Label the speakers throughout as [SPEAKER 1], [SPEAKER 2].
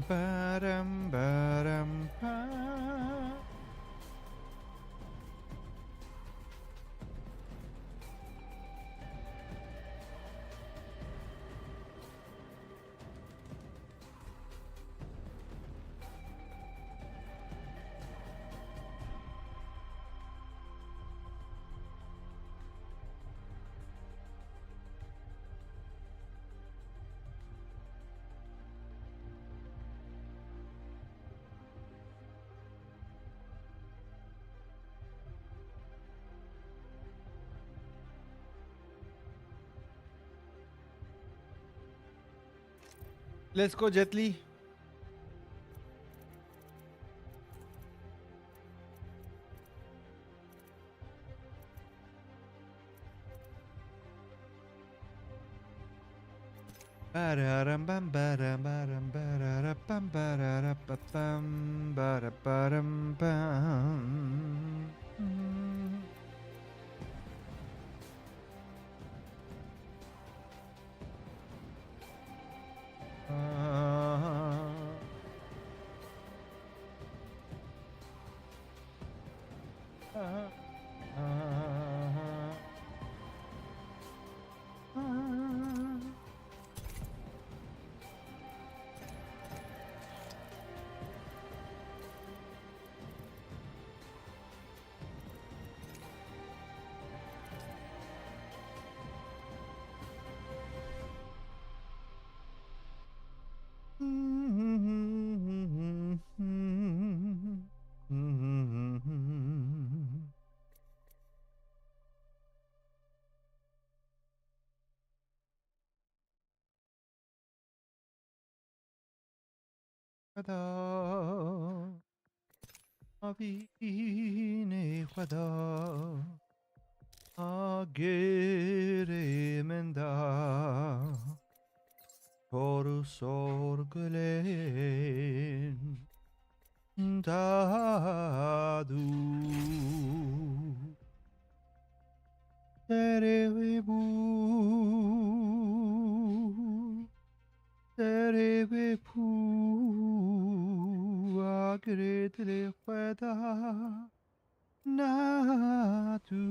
[SPEAKER 1] Ba-dum, ba-dum, ba. Let's go, Jet Li. Ba-da-dum, bum, ba-dum, ba-dum, ba-da-da, bum, ba-da-da, ba-bum, ba-da-ba-dum, bum. خدا آبین خدا آگر من da Toru sorgelen dadu Terebu Terebu Agretle Khweda Nadu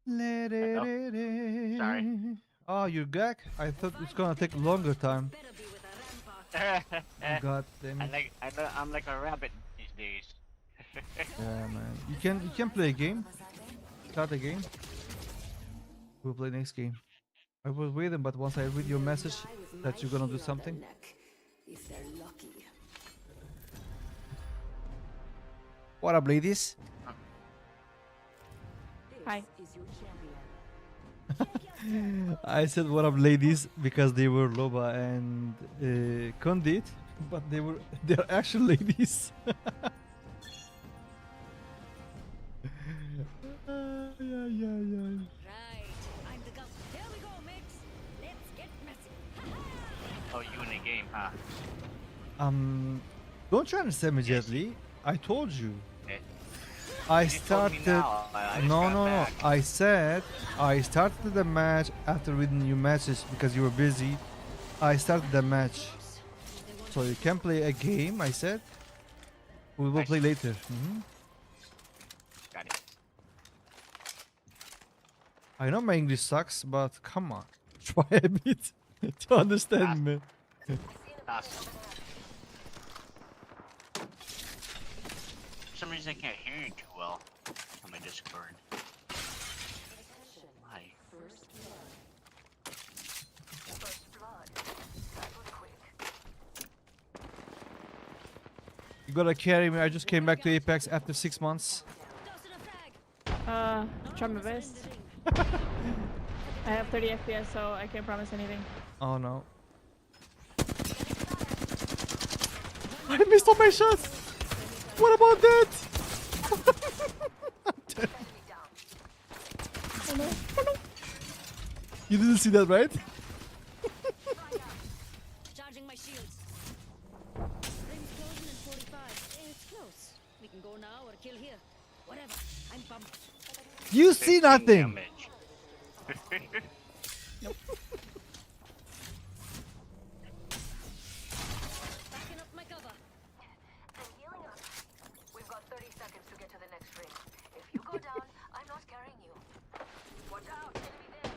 [SPEAKER 2] Hello. Sorry.
[SPEAKER 1] Oh, you're back? I thought it's gonna take longer time. God damn it.
[SPEAKER 2] I'm like a rabbit these days.
[SPEAKER 1] Yeah, man. You can play a game. Start a game. We'll play next game. I was waiting, but once I read your message that you're gonna do something. What up, ladies?
[SPEAKER 3] Hi.
[SPEAKER 1] I said what up, ladies, because they were Loba and Condit, but they're actual ladies. Yeah, yeah, yeah.
[SPEAKER 4] Right. I'm the governor. Here we go, mates. Let's get messy.
[SPEAKER 2] Oh, you in a game, huh?
[SPEAKER 1] Don't try to understand me,
[SPEAKER 2] Yes.
[SPEAKER 1] Jet Li. I told you.
[SPEAKER 2] Eh,
[SPEAKER 1] I
[SPEAKER 2] you told me
[SPEAKER 1] started.
[SPEAKER 2] now. I just
[SPEAKER 1] No,
[SPEAKER 2] got
[SPEAKER 1] no, no.
[SPEAKER 2] back.
[SPEAKER 1] I said I started the match after reading your message because you were busy. I started the match. So you can play a game, I said. We will
[SPEAKER 2] I
[SPEAKER 1] play
[SPEAKER 2] see.
[SPEAKER 1] later.
[SPEAKER 2] Got it.
[SPEAKER 1] I know my English sucks, but come on. Try a bit to understand me.
[SPEAKER 2] Awesome. For some reason I can't hear you too well on my Discord. Why?
[SPEAKER 1] You gotta carry me. I just came back to Apex after 6 months.
[SPEAKER 4] Toss in a flag.
[SPEAKER 3] Try my best. I have 30 FPS, so I can't promise anything.
[SPEAKER 1] Oh no. I missed all my shots! What about that? I'm dead.
[SPEAKER 3] Oh no! Oh no!
[SPEAKER 1] You didn't see that, right?
[SPEAKER 4] Charging my shields. Ring's closing in 45. It's close. We can go now or kill here. Whatever. I'm pumped.
[SPEAKER 1] You see
[SPEAKER 2] 15
[SPEAKER 1] nothing!
[SPEAKER 2] damage.
[SPEAKER 4] Backing up my cover.
[SPEAKER 5] I'm healing up. We've got 30 seconds to get to the next ring. If you go down, I'm not carrying you. Watch out, enemy there.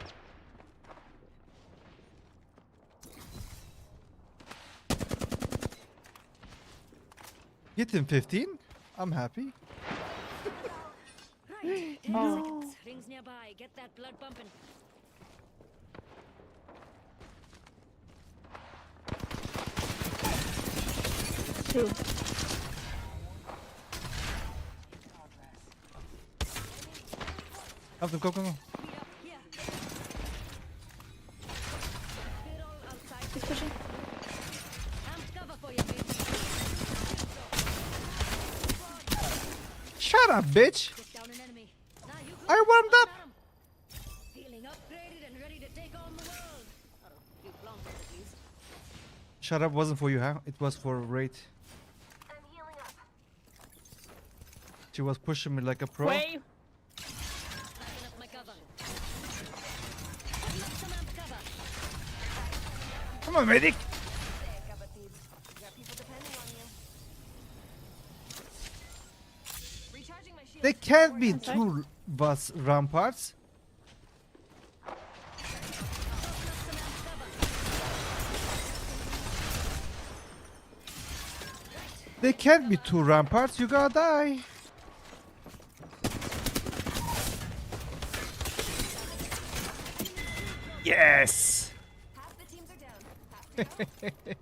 [SPEAKER 1] Hit him 15? I'm happy.
[SPEAKER 4] Right. 10
[SPEAKER 3] Oh.
[SPEAKER 4] seconds. Rings nearby. Get that blood pumping.
[SPEAKER 3] Two.
[SPEAKER 1] Have them, go.
[SPEAKER 4] Meet up here. We're all outside.
[SPEAKER 3] He's pushing.
[SPEAKER 4] Amp cover for you, mate.
[SPEAKER 1] Shut up, bitch!
[SPEAKER 4] Took down an enemy. Now you go.
[SPEAKER 1] I warmed up!
[SPEAKER 4] At 'em. Feeling upgraded and ready to take on the world. Or a few kilometers at least.
[SPEAKER 1] Shut up wasn't for you, huh? It was for Raid.
[SPEAKER 5] I'm healing up.
[SPEAKER 1] She was pushing me like a pro.
[SPEAKER 3] Wait!
[SPEAKER 4] Backing up my cover. Need some amp cover.
[SPEAKER 1] Come on, medic!
[SPEAKER 5] There, cover thieves. There are people depending on you. Recharging my shield.
[SPEAKER 1] There can't be two bus ramparts. There can't be two ramparts, you gotta die. Yes!
[SPEAKER 5] Half the teams are down.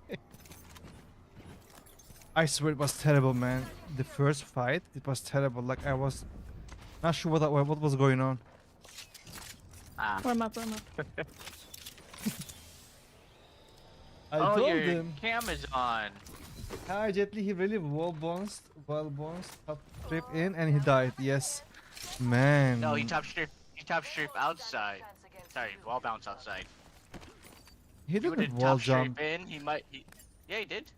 [SPEAKER 1] I swear it was terrible, man. The first fight, it was terrible. Like I was not sure what was going on.
[SPEAKER 2] Ah.
[SPEAKER 3] Warm up, warm up.
[SPEAKER 1] I
[SPEAKER 2] Oh,
[SPEAKER 1] told
[SPEAKER 2] your
[SPEAKER 1] him.
[SPEAKER 2] cam is on.
[SPEAKER 1] Hi, Jet Li, he really wall bounced, top trip in, and he died. Yes, man.
[SPEAKER 2] No, he top strip outside. Sorry, wall bounce outside.
[SPEAKER 1] He
[SPEAKER 2] He would
[SPEAKER 1] didn't
[SPEAKER 2] have
[SPEAKER 1] wall
[SPEAKER 2] top
[SPEAKER 1] jump.
[SPEAKER 2] strip in. Yeah, he did.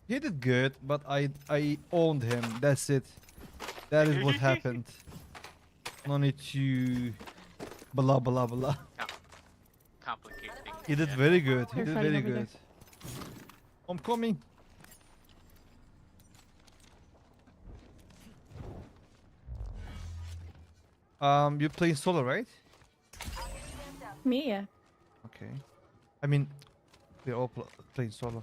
[SPEAKER 1] He did good, but I owned him. That's it. That is what happened. No need to blah blah blah.
[SPEAKER 2] Complicate things.
[SPEAKER 1] He did
[SPEAKER 2] yeah.
[SPEAKER 1] very good. He
[SPEAKER 3] They're
[SPEAKER 1] did
[SPEAKER 3] fighting
[SPEAKER 1] very
[SPEAKER 3] over there.
[SPEAKER 1] good. I'm coming. You're playing solo, right?
[SPEAKER 3] Me, yeah.
[SPEAKER 1] Okay. I mean, we're all playing solo.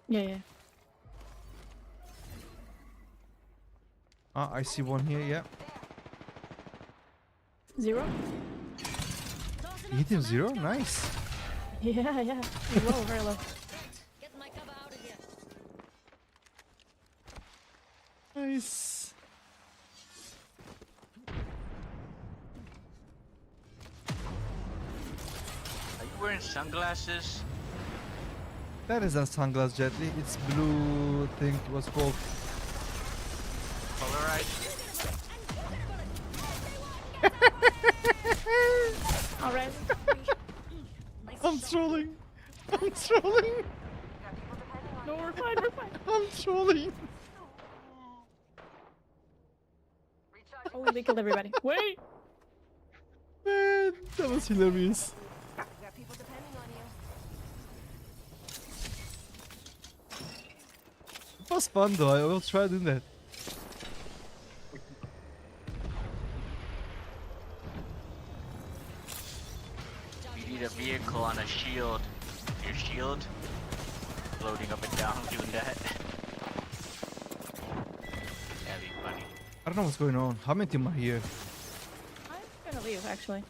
[SPEAKER 3] Yeah, yeah.
[SPEAKER 1] Ah, I see one here. Yeah.
[SPEAKER 3] Zero?
[SPEAKER 1] You hit him zero. Nice.
[SPEAKER 3] Yeah, yeah. He's low, very low.
[SPEAKER 4] Get my cover out of here.
[SPEAKER 1] Nice.
[SPEAKER 2] Are you wearing sunglasses?
[SPEAKER 1] That is a sunglass, Jet Li. It's blue thing. What's called?
[SPEAKER 2] Polarized?
[SPEAKER 3] Alright.
[SPEAKER 1] I'm trolling. I'm trolling.
[SPEAKER 3] No, we're fine, we're fine.
[SPEAKER 1] I'm trolling.
[SPEAKER 3] Oh, they killed everybody. Wait!
[SPEAKER 1] Man, that was hilarious.
[SPEAKER 5] Got people depending on you.
[SPEAKER 1] It was fun though. I will try doing that.
[SPEAKER 2] You need a vehicle on a shield. Your shield floating up and down doing that. That'd be funny.
[SPEAKER 1] I don't know what's going on. How many team are here?
[SPEAKER 3] I'm gonna leave, actually.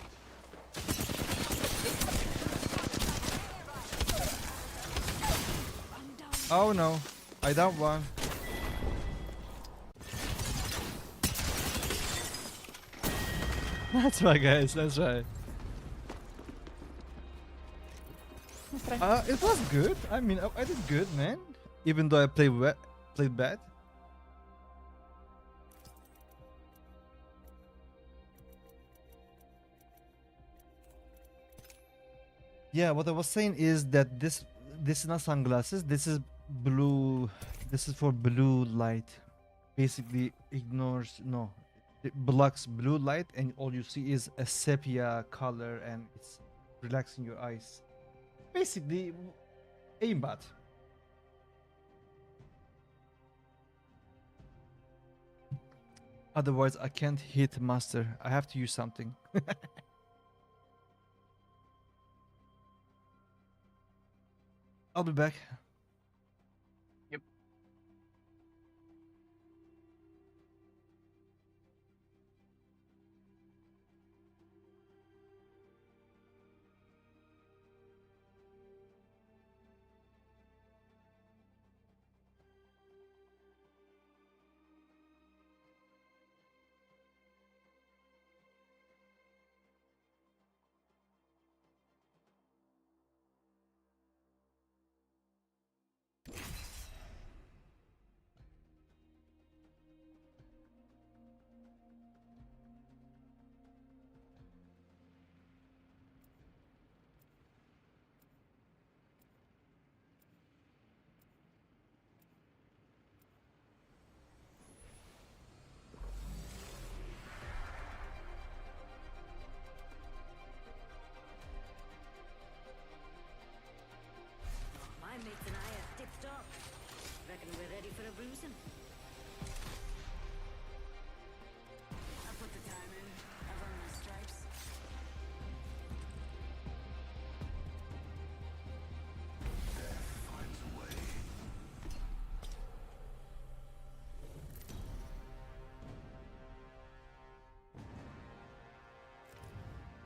[SPEAKER 1] Oh no. I down one. That's right, guys. That's right.
[SPEAKER 3] Let's try.
[SPEAKER 1] It was good. I mean, I did good, man. Even though I played bad. Yeah, what I was saying is that this is not sunglasses. This is blue. This is for blue light. Basically, ignores it blocks blue light, and all you see is a sepia color, and it's relaxing your eyes. Basically, aimbot. Otherwise, I can't hit master. I have to use something. I'll be back.
[SPEAKER 2] Yep.
[SPEAKER 4] My mates and I are tip-top. Reckon we're ready for a bruising. I put the time in. I've earned my stripes.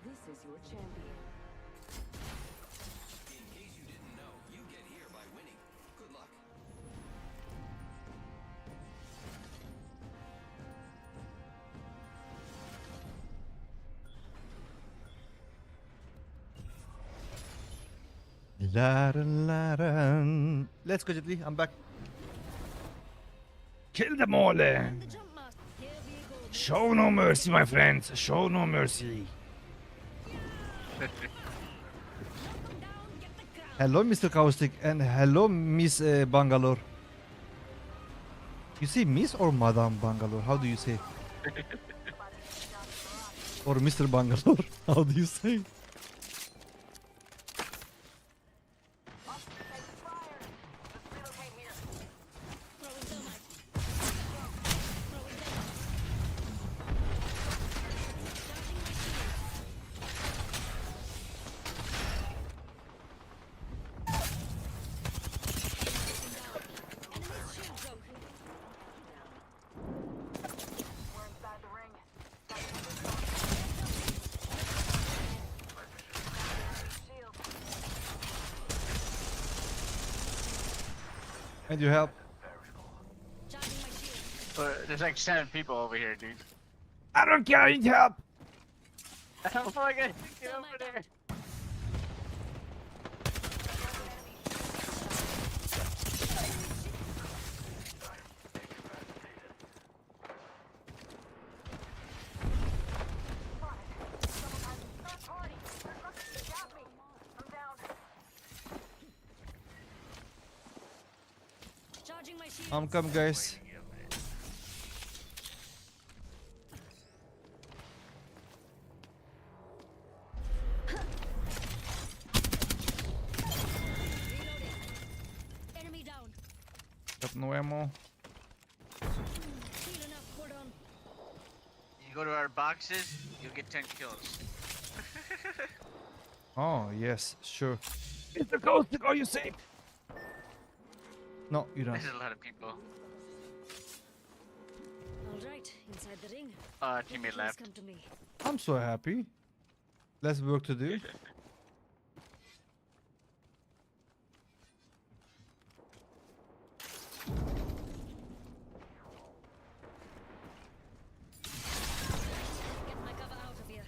[SPEAKER 5] This is your champion.
[SPEAKER 6] In case you didn't know, you get here by winning. Good luck.
[SPEAKER 1] Let's go, Jetli. I'm back. Kill them all.
[SPEAKER 4] The jump master. Here we go.
[SPEAKER 1] Show no mercy, my friends. Show no mercy.
[SPEAKER 4] Come down, get the crown.
[SPEAKER 1] Hello, Mr. Caustic, and hello, Miss Bangalore. You say Miss or Madame Bangalore? How do you say? Or Mr. Bangalore? How do you say?
[SPEAKER 4] Throwing thermite. Throwing thermite. Enemy's shield broken.
[SPEAKER 5] We're inside the ring. Shield.
[SPEAKER 1] And you help?
[SPEAKER 4] Charging my shield.
[SPEAKER 2] There's like 7 people over here, dude.
[SPEAKER 1] I don't care. I need help.
[SPEAKER 2] Oh my god, get over there.
[SPEAKER 5] Third party. Got me. I'm down.
[SPEAKER 4] Charging my shield.
[SPEAKER 1] I'm coming, guys.
[SPEAKER 4] Reloading. Enemy down.
[SPEAKER 1] Got no ammo.
[SPEAKER 4] Healing up. Hold on.
[SPEAKER 2] You go to our boxes, you'll get 10 kills.
[SPEAKER 1] Oh, yes, sure. Mr. Caustic, are you safe? No, you don't.
[SPEAKER 2] There's a lot of people.
[SPEAKER 4] All right. Inside the ring.
[SPEAKER 2] Teammate
[SPEAKER 4] Please
[SPEAKER 2] left.
[SPEAKER 4] come to me.
[SPEAKER 1] I'm so happy. Less work to do.
[SPEAKER 4] Get my cover out of here.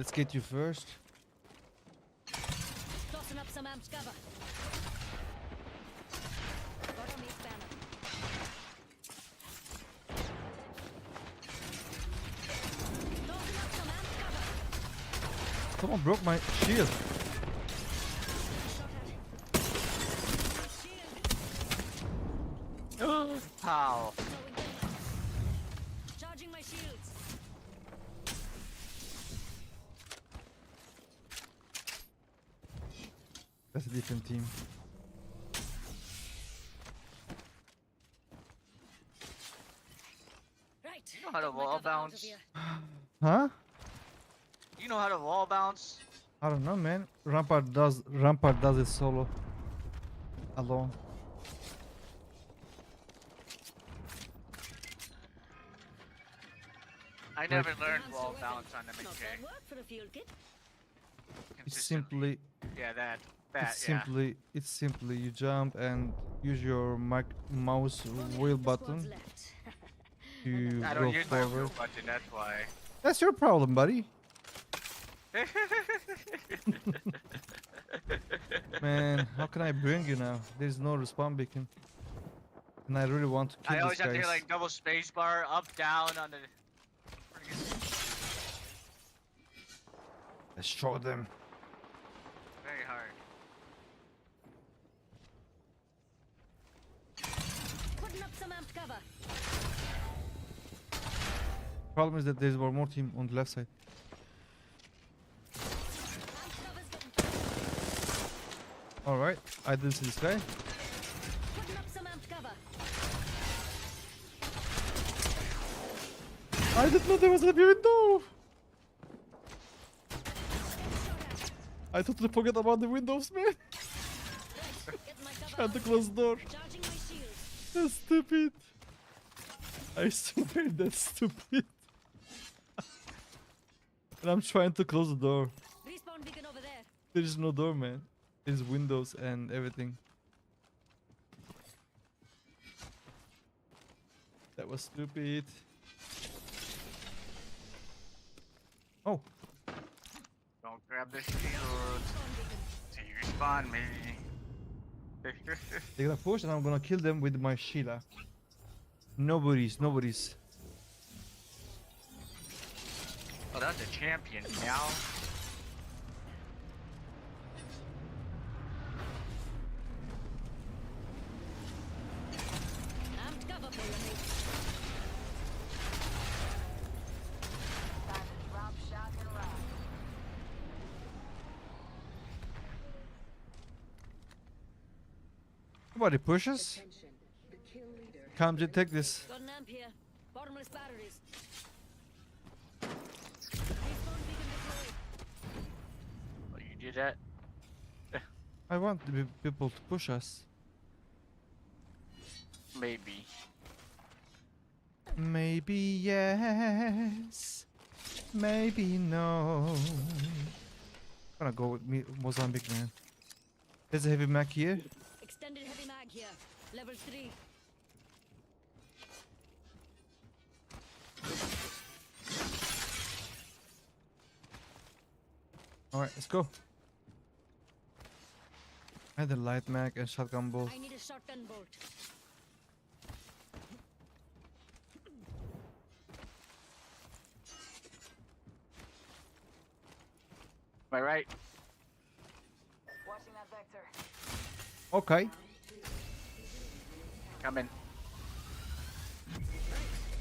[SPEAKER 1] Let's get you first.
[SPEAKER 4] Tossing up some amped cover. Got on me spanner. Tossing up some amped cover.
[SPEAKER 1] Someone broke my shield.
[SPEAKER 4] Shot at him. Shield.
[SPEAKER 2] Pow.
[SPEAKER 4] Throwing dynamite. Charging my shields.
[SPEAKER 1] That's a different team.
[SPEAKER 4] Right.
[SPEAKER 2] You know how to
[SPEAKER 4] get my
[SPEAKER 2] wall
[SPEAKER 4] cover out of
[SPEAKER 2] bounce?
[SPEAKER 4] here.
[SPEAKER 1] Huh?
[SPEAKER 2] You know how to wall bounce?
[SPEAKER 1] I don't know, man. Rampart does it solo. Alone.
[SPEAKER 2] I never learned
[SPEAKER 4] Enhanced
[SPEAKER 2] wall
[SPEAKER 4] weapon.
[SPEAKER 2] bounce on the
[SPEAKER 4] Not
[SPEAKER 2] McK.
[SPEAKER 4] bad work for a field kit.
[SPEAKER 1] It's
[SPEAKER 2] Consistently.
[SPEAKER 1] simply
[SPEAKER 2] Yeah, that.
[SPEAKER 1] it's simply you jump and use your mouse
[SPEAKER 4] Only
[SPEAKER 1] wheel
[SPEAKER 4] half the squad's
[SPEAKER 1] button
[SPEAKER 4] left.
[SPEAKER 1] to
[SPEAKER 2] I
[SPEAKER 1] go
[SPEAKER 2] don't use my
[SPEAKER 1] forward.
[SPEAKER 2] wheel button, that's why.
[SPEAKER 1] That's your problem, buddy. Man, how can I bring you now? There's no respawn beacon. And I really want to kill
[SPEAKER 2] I
[SPEAKER 1] this
[SPEAKER 2] always have to
[SPEAKER 1] guy.
[SPEAKER 2] hit like double space bar, up, down on the. friggin-
[SPEAKER 1] Let's show them.
[SPEAKER 2] Very hard.
[SPEAKER 4] Putting up some amped cover.
[SPEAKER 1] Problem is that there's one more team on the left side.
[SPEAKER 4] Amped cover's getting
[SPEAKER 1] Alright, I didn't see this guy.
[SPEAKER 4] putting up some amped cover.
[SPEAKER 1] I didn't know there was a window! I totally forgot about the windows, man.
[SPEAKER 4] Getting my cover
[SPEAKER 1] Had to
[SPEAKER 4] out.
[SPEAKER 1] close the door.
[SPEAKER 4] Charging my shield.
[SPEAKER 1] That's stupid. I swear that's stupid. And I'm trying to close the door.
[SPEAKER 4] Respawn beacon over there.
[SPEAKER 1] There is no door, man. There's windows and everything. That was stupid. Oh,
[SPEAKER 2] Don't grab the shield. Till you respawn me.
[SPEAKER 1] they're gonna push and I'm gonna kill them with my Sheila. Nobody's.
[SPEAKER 2] Oh, that's a champion now.
[SPEAKER 4] Amped cover for your mate.
[SPEAKER 5] Time to drop, shock, and ride.
[SPEAKER 1] Nobody pushes. Come, just take this.
[SPEAKER 4] Got an amp here. Bottomless batteries. Respawn beacon deployed.
[SPEAKER 2] Oh, you did that?
[SPEAKER 1] I want the people to push us.
[SPEAKER 2] Maybe.
[SPEAKER 1] Maybe yes. Maybe no. I'm gonna go with me Mozambique, man. There's a heavy Mac here.
[SPEAKER 4] Extended heavy mag here. Level 3.
[SPEAKER 1] Alright, let's go. I had a light mag and shotgun bolt.
[SPEAKER 4] I need a shotgun bolt.
[SPEAKER 2] Am I right?
[SPEAKER 5] Watching that vector.
[SPEAKER 1] Okay.
[SPEAKER 2] Coming.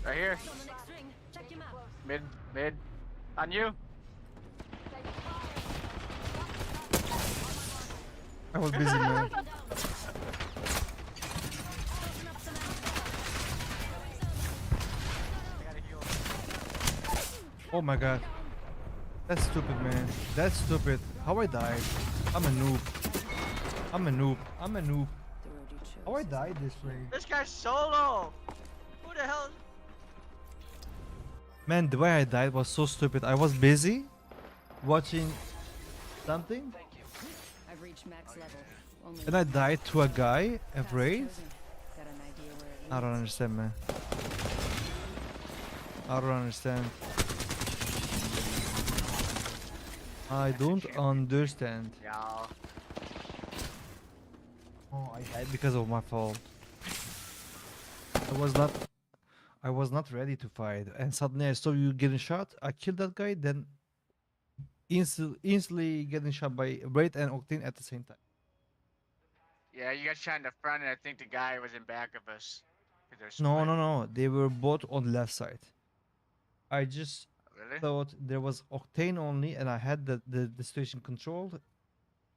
[SPEAKER 2] Right here.
[SPEAKER 4] On the next ring. Check your map.
[SPEAKER 2] Mid. On you.
[SPEAKER 1] I was busy, man.
[SPEAKER 4] Beacon down. Tossing up some amp
[SPEAKER 2] I gotta heal.
[SPEAKER 1] Oh my god. That's stupid, man. That's stupid. How I died. I'm a noob. How I died this way.
[SPEAKER 2] This guy's solo. Who the hell?
[SPEAKER 1] Man, the way I died was so stupid. I was busy watching something
[SPEAKER 4] I've reached max level. Only
[SPEAKER 1] and I died to a guy, a
[SPEAKER 4] fast
[SPEAKER 1] brave.
[SPEAKER 4] chosen. Got an idea where it
[SPEAKER 1] I don't
[SPEAKER 4] leads.
[SPEAKER 1] understand, man. I don't understand. I don't understand.
[SPEAKER 2] Yeah.
[SPEAKER 1] Oh, I died because of my fault. I was not ready to fight, and suddenly I saw you getting shot. I killed that guy, then instantly getting shot by Braid and Octane at the same time.
[SPEAKER 2] Yeah, you got shot in the front, and I think the guy was in back of us. 'Cause they're
[SPEAKER 1] No,
[SPEAKER 2] split.
[SPEAKER 1] no, no. They were both on left side. I just
[SPEAKER 2] Really?
[SPEAKER 1] thought there was Octane only, and I had the situation controlled.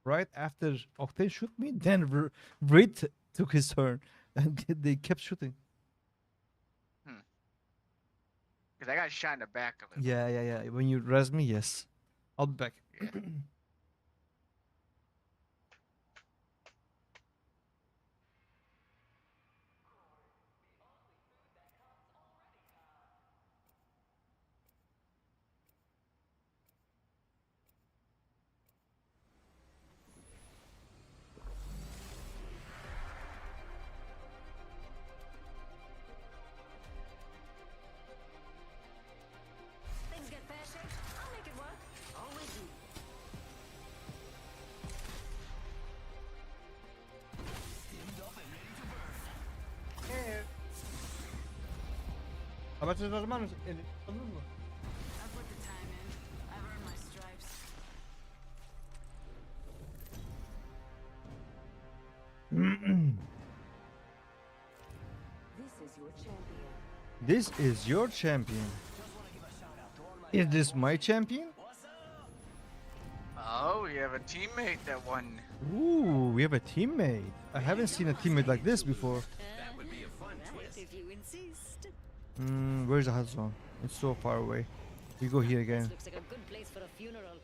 [SPEAKER 1] Right after Octane shoot me, then Braid took his turn, and they kept shooting.
[SPEAKER 2] Because I got shot in the back of him.
[SPEAKER 1] Yeah, yeah, yeah. When you res me, yes. I'll be back.
[SPEAKER 2] Yeah.
[SPEAKER 4] Things get pear-shaped. I'll make it work. Always do.
[SPEAKER 1] Habersiz hermanos, ¿anladın mı?
[SPEAKER 4] I put the time in. I've earned my stripes.
[SPEAKER 1] This is your champion. Is this my champion?
[SPEAKER 2] Oh, we have a teammate that won.
[SPEAKER 1] Ooh, we have a teammate. I haven't seen a teammate like this before.
[SPEAKER 6] That would be a fun twist.
[SPEAKER 4] If you insist.
[SPEAKER 1] Where's the hot zone? It's so far away. We go here again.
[SPEAKER 4] Looks like a good place for a funeral.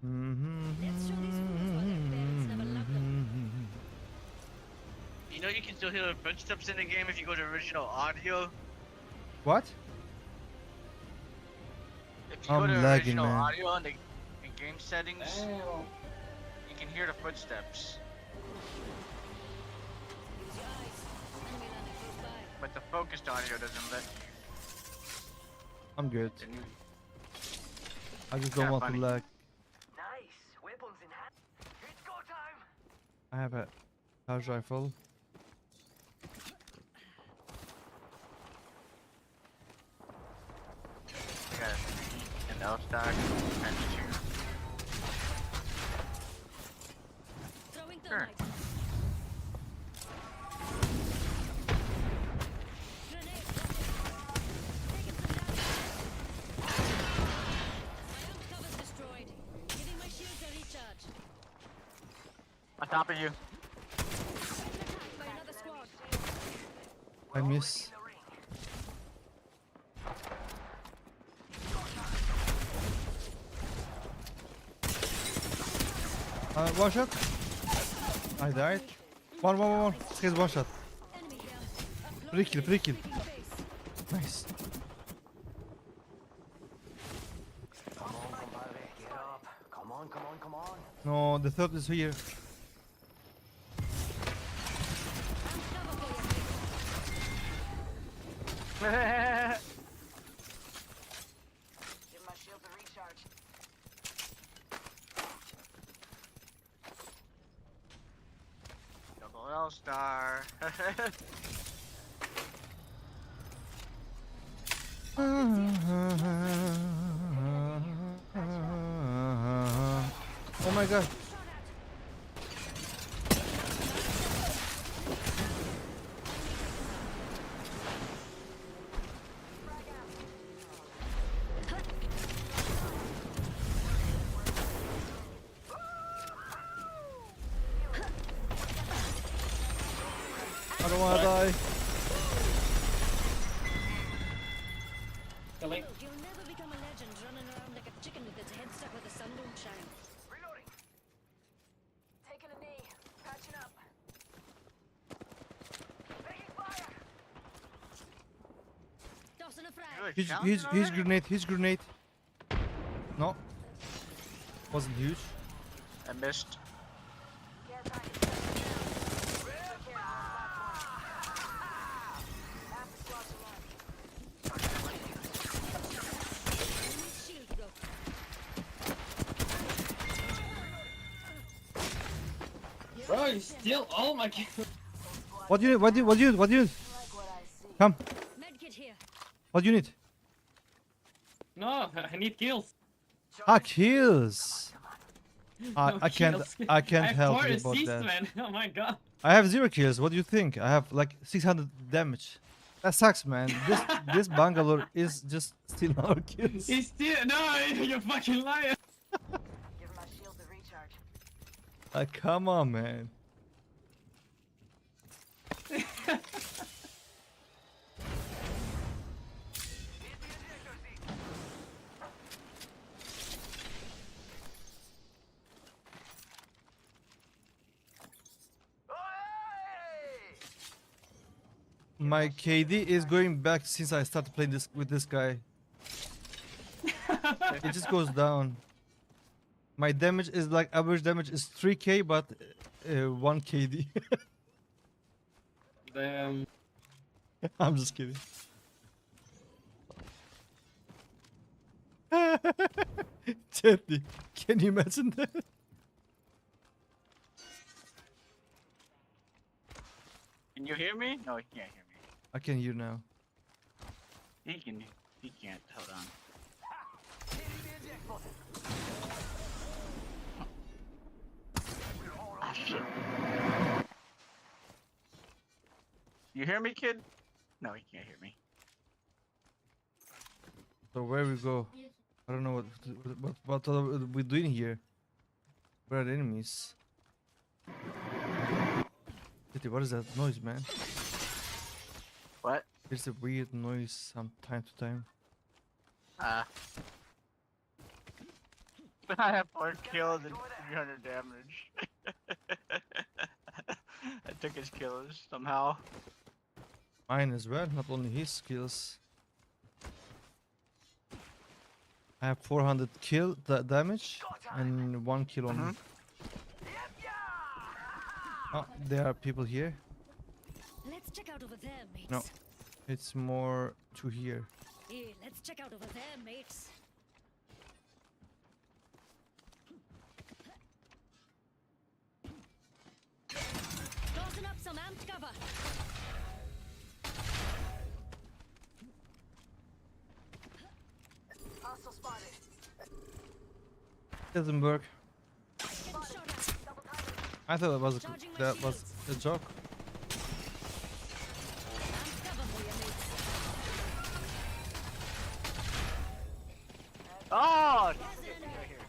[SPEAKER 4] Let's show these fools why their parents never loved them.
[SPEAKER 2] You know you can still hear the footsteps in the game if you go to original audio.
[SPEAKER 1] What?
[SPEAKER 2] If you go
[SPEAKER 1] I'm
[SPEAKER 2] to
[SPEAKER 1] lagging,
[SPEAKER 2] original
[SPEAKER 1] man.
[SPEAKER 2] audio in game settings, you can hear the footsteps.
[SPEAKER 4] Use your eyes. Enemy landing close by.
[SPEAKER 2] But the focused audio doesn't let you.
[SPEAKER 1] I'm good.
[SPEAKER 2] The new-
[SPEAKER 1] I just don't
[SPEAKER 2] Kinda
[SPEAKER 1] want to
[SPEAKER 2] funny.
[SPEAKER 1] lag.
[SPEAKER 5] Nice. Weapons in hand. It's go time.
[SPEAKER 1] I have a charge rifle.
[SPEAKER 2] I got a 3 and L-stock and 2.
[SPEAKER 4] Throwing
[SPEAKER 2] Sure.
[SPEAKER 4] thermite. Grenade. Taking some damage. My own cover's destroyed. Giving my shields a recharge.
[SPEAKER 2] On top of you.
[SPEAKER 4] Attacked by another squad.
[SPEAKER 1] I miss. One shot. I died. One. He's one shot.
[SPEAKER 4] Enemy here. Up
[SPEAKER 1] Free kill, free kill.
[SPEAKER 4] close. Base.
[SPEAKER 1] Nice.
[SPEAKER 5] Come on, compadre. Get up. Come on.
[SPEAKER 1] No, the third is here.
[SPEAKER 4] I'm cover for you.
[SPEAKER 5] Give my shield a recharge.
[SPEAKER 2] Double L-star.
[SPEAKER 1] Oh my god. I don't wanna die.
[SPEAKER 4] You'll never become a legend running around like a chicken with its head stuck where the sun don't shine.
[SPEAKER 5] Reloading. Taking a knee. Patching up. Taking fire.
[SPEAKER 4] Tossing a frag.
[SPEAKER 2] Really
[SPEAKER 1] His
[SPEAKER 2] challenging already?
[SPEAKER 1] his grenade. No. Wasn't huge.
[SPEAKER 2] I missed.
[SPEAKER 5] Care package coming down. Care half the squad's alive.
[SPEAKER 7] Bro, you steal all my kills.
[SPEAKER 1] What do you need? What do you need? What do you need? Come.
[SPEAKER 4] Medkit here.
[SPEAKER 1] What do you need?
[SPEAKER 7] No, I need kills.
[SPEAKER 1] Ah, kills.
[SPEAKER 7] No
[SPEAKER 1] I can't.
[SPEAKER 7] kills.
[SPEAKER 1] I can't
[SPEAKER 7] I have
[SPEAKER 1] help
[SPEAKER 7] 4
[SPEAKER 1] you about
[SPEAKER 7] assists,
[SPEAKER 1] that.
[SPEAKER 7] man. Oh my god.
[SPEAKER 1] I have 0 kills. What do you think? I have like 600 damage. That sucks, man. This Bangalore is just stealing our kills.
[SPEAKER 7] He's still no, you fucking liar.
[SPEAKER 5] Give my shield a recharge.
[SPEAKER 1] Come on, man. My KD is going back since I started playing this with this guy. It just goes down. My damage is like average damage is 3k, but 1 KD.
[SPEAKER 7] Damn.
[SPEAKER 1] I'm just kidding. Gently. Can you imagine that?
[SPEAKER 2] Can you hear me? No, he can't hear me.
[SPEAKER 1] I can hear now.
[SPEAKER 2] He can. He can't. Hold on. Ah, shit. You hear me, kid? No, he can't hear me.
[SPEAKER 1] So where we go? I don't know what are we doing here? Where are the enemies? What is that noise, man?
[SPEAKER 2] What?
[SPEAKER 1] There's a weird noise from time to time.
[SPEAKER 2] I have 4 kills and 300 damage. I took his kills somehow.
[SPEAKER 1] Mine as well, not only his skills. I have 400 damage and 1 kill on me. Oh, there are people here.
[SPEAKER 4] Let's check out over there, mates.
[SPEAKER 1] No. It's more to here.
[SPEAKER 4] Hey, let's check out over there, mates. Tossing up some amped cover.
[SPEAKER 5] Hostile spotted.
[SPEAKER 1] Doesn't work.
[SPEAKER 4] Getting shot at.
[SPEAKER 1] I thought
[SPEAKER 4] Charging my
[SPEAKER 1] that was a joke.
[SPEAKER 4] Amped cover for you, mates.
[SPEAKER 2] Oh!
[SPEAKER 4] There's an enemy.
[SPEAKER 2] Right here.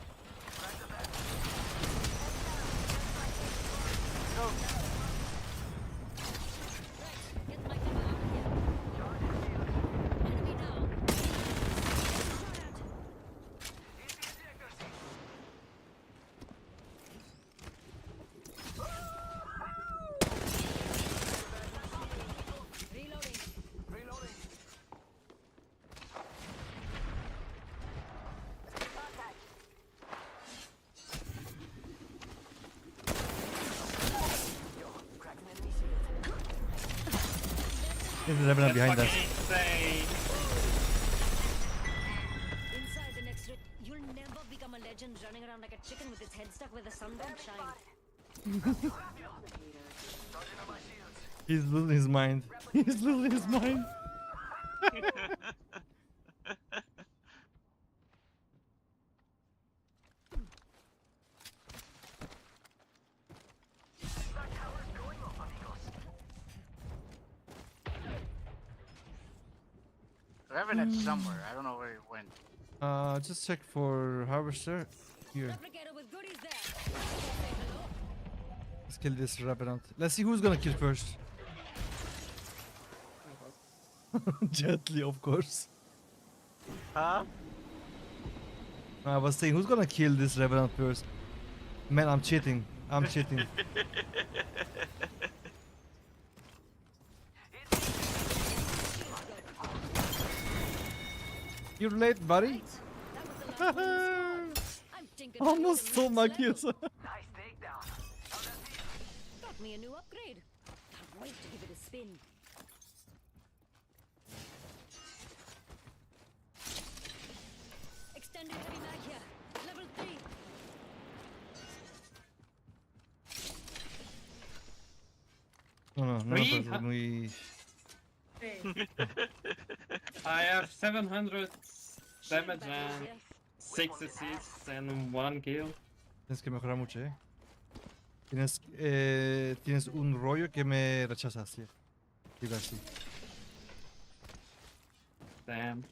[SPEAKER 4] Get my cover out of here. Enemy down. Shot at. Reloading.
[SPEAKER 1] There's a Revenant behind us.
[SPEAKER 4] Inside the next ring. You'll never become a legend running around like a chicken with its head stuck where the sun don't shine.
[SPEAKER 1] He's losing his mind. He's losing his mind.
[SPEAKER 2] Revenant's somewhere. I don't know where he went.
[SPEAKER 1] Just check for harvester. Here,
[SPEAKER 4] Replicator with goodies there. Say hello.
[SPEAKER 1] let's kill this Revenant. Let's see who's gonna kill first. Gently, of course.
[SPEAKER 2] Huh?
[SPEAKER 1] I was saying, who's gonna kill this Revenant first? Man, I'm cheating. I'm cheating. You're late, buddy.
[SPEAKER 4] That was the last one in the squad. I'm tinkered with
[SPEAKER 1] Almost
[SPEAKER 4] yours
[SPEAKER 1] stole
[SPEAKER 4] next
[SPEAKER 1] my
[SPEAKER 4] level.
[SPEAKER 1] kills.
[SPEAKER 5] Nice takedown.
[SPEAKER 4] Got me a new upgrade. Can't wait to give it a spin. Extended heavy mag here. Level 3.
[SPEAKER 1] No, no,
[SPEAKER 7] Three?
[SPEAKER 1] no, we...
[SPEAKER 7] I have 700 damage
[SPEAKER 4] Back
[SPEAKER 7] and
[SPEAKER 4] here.
[SPEAKER 7] 6 assists and 1 kill.
[SPEAKER 1] Tienes que mejorar mucho, eh. Tienes un rollo que me rechaza, sí. Digo así.
[SPEAKER 7] Damn.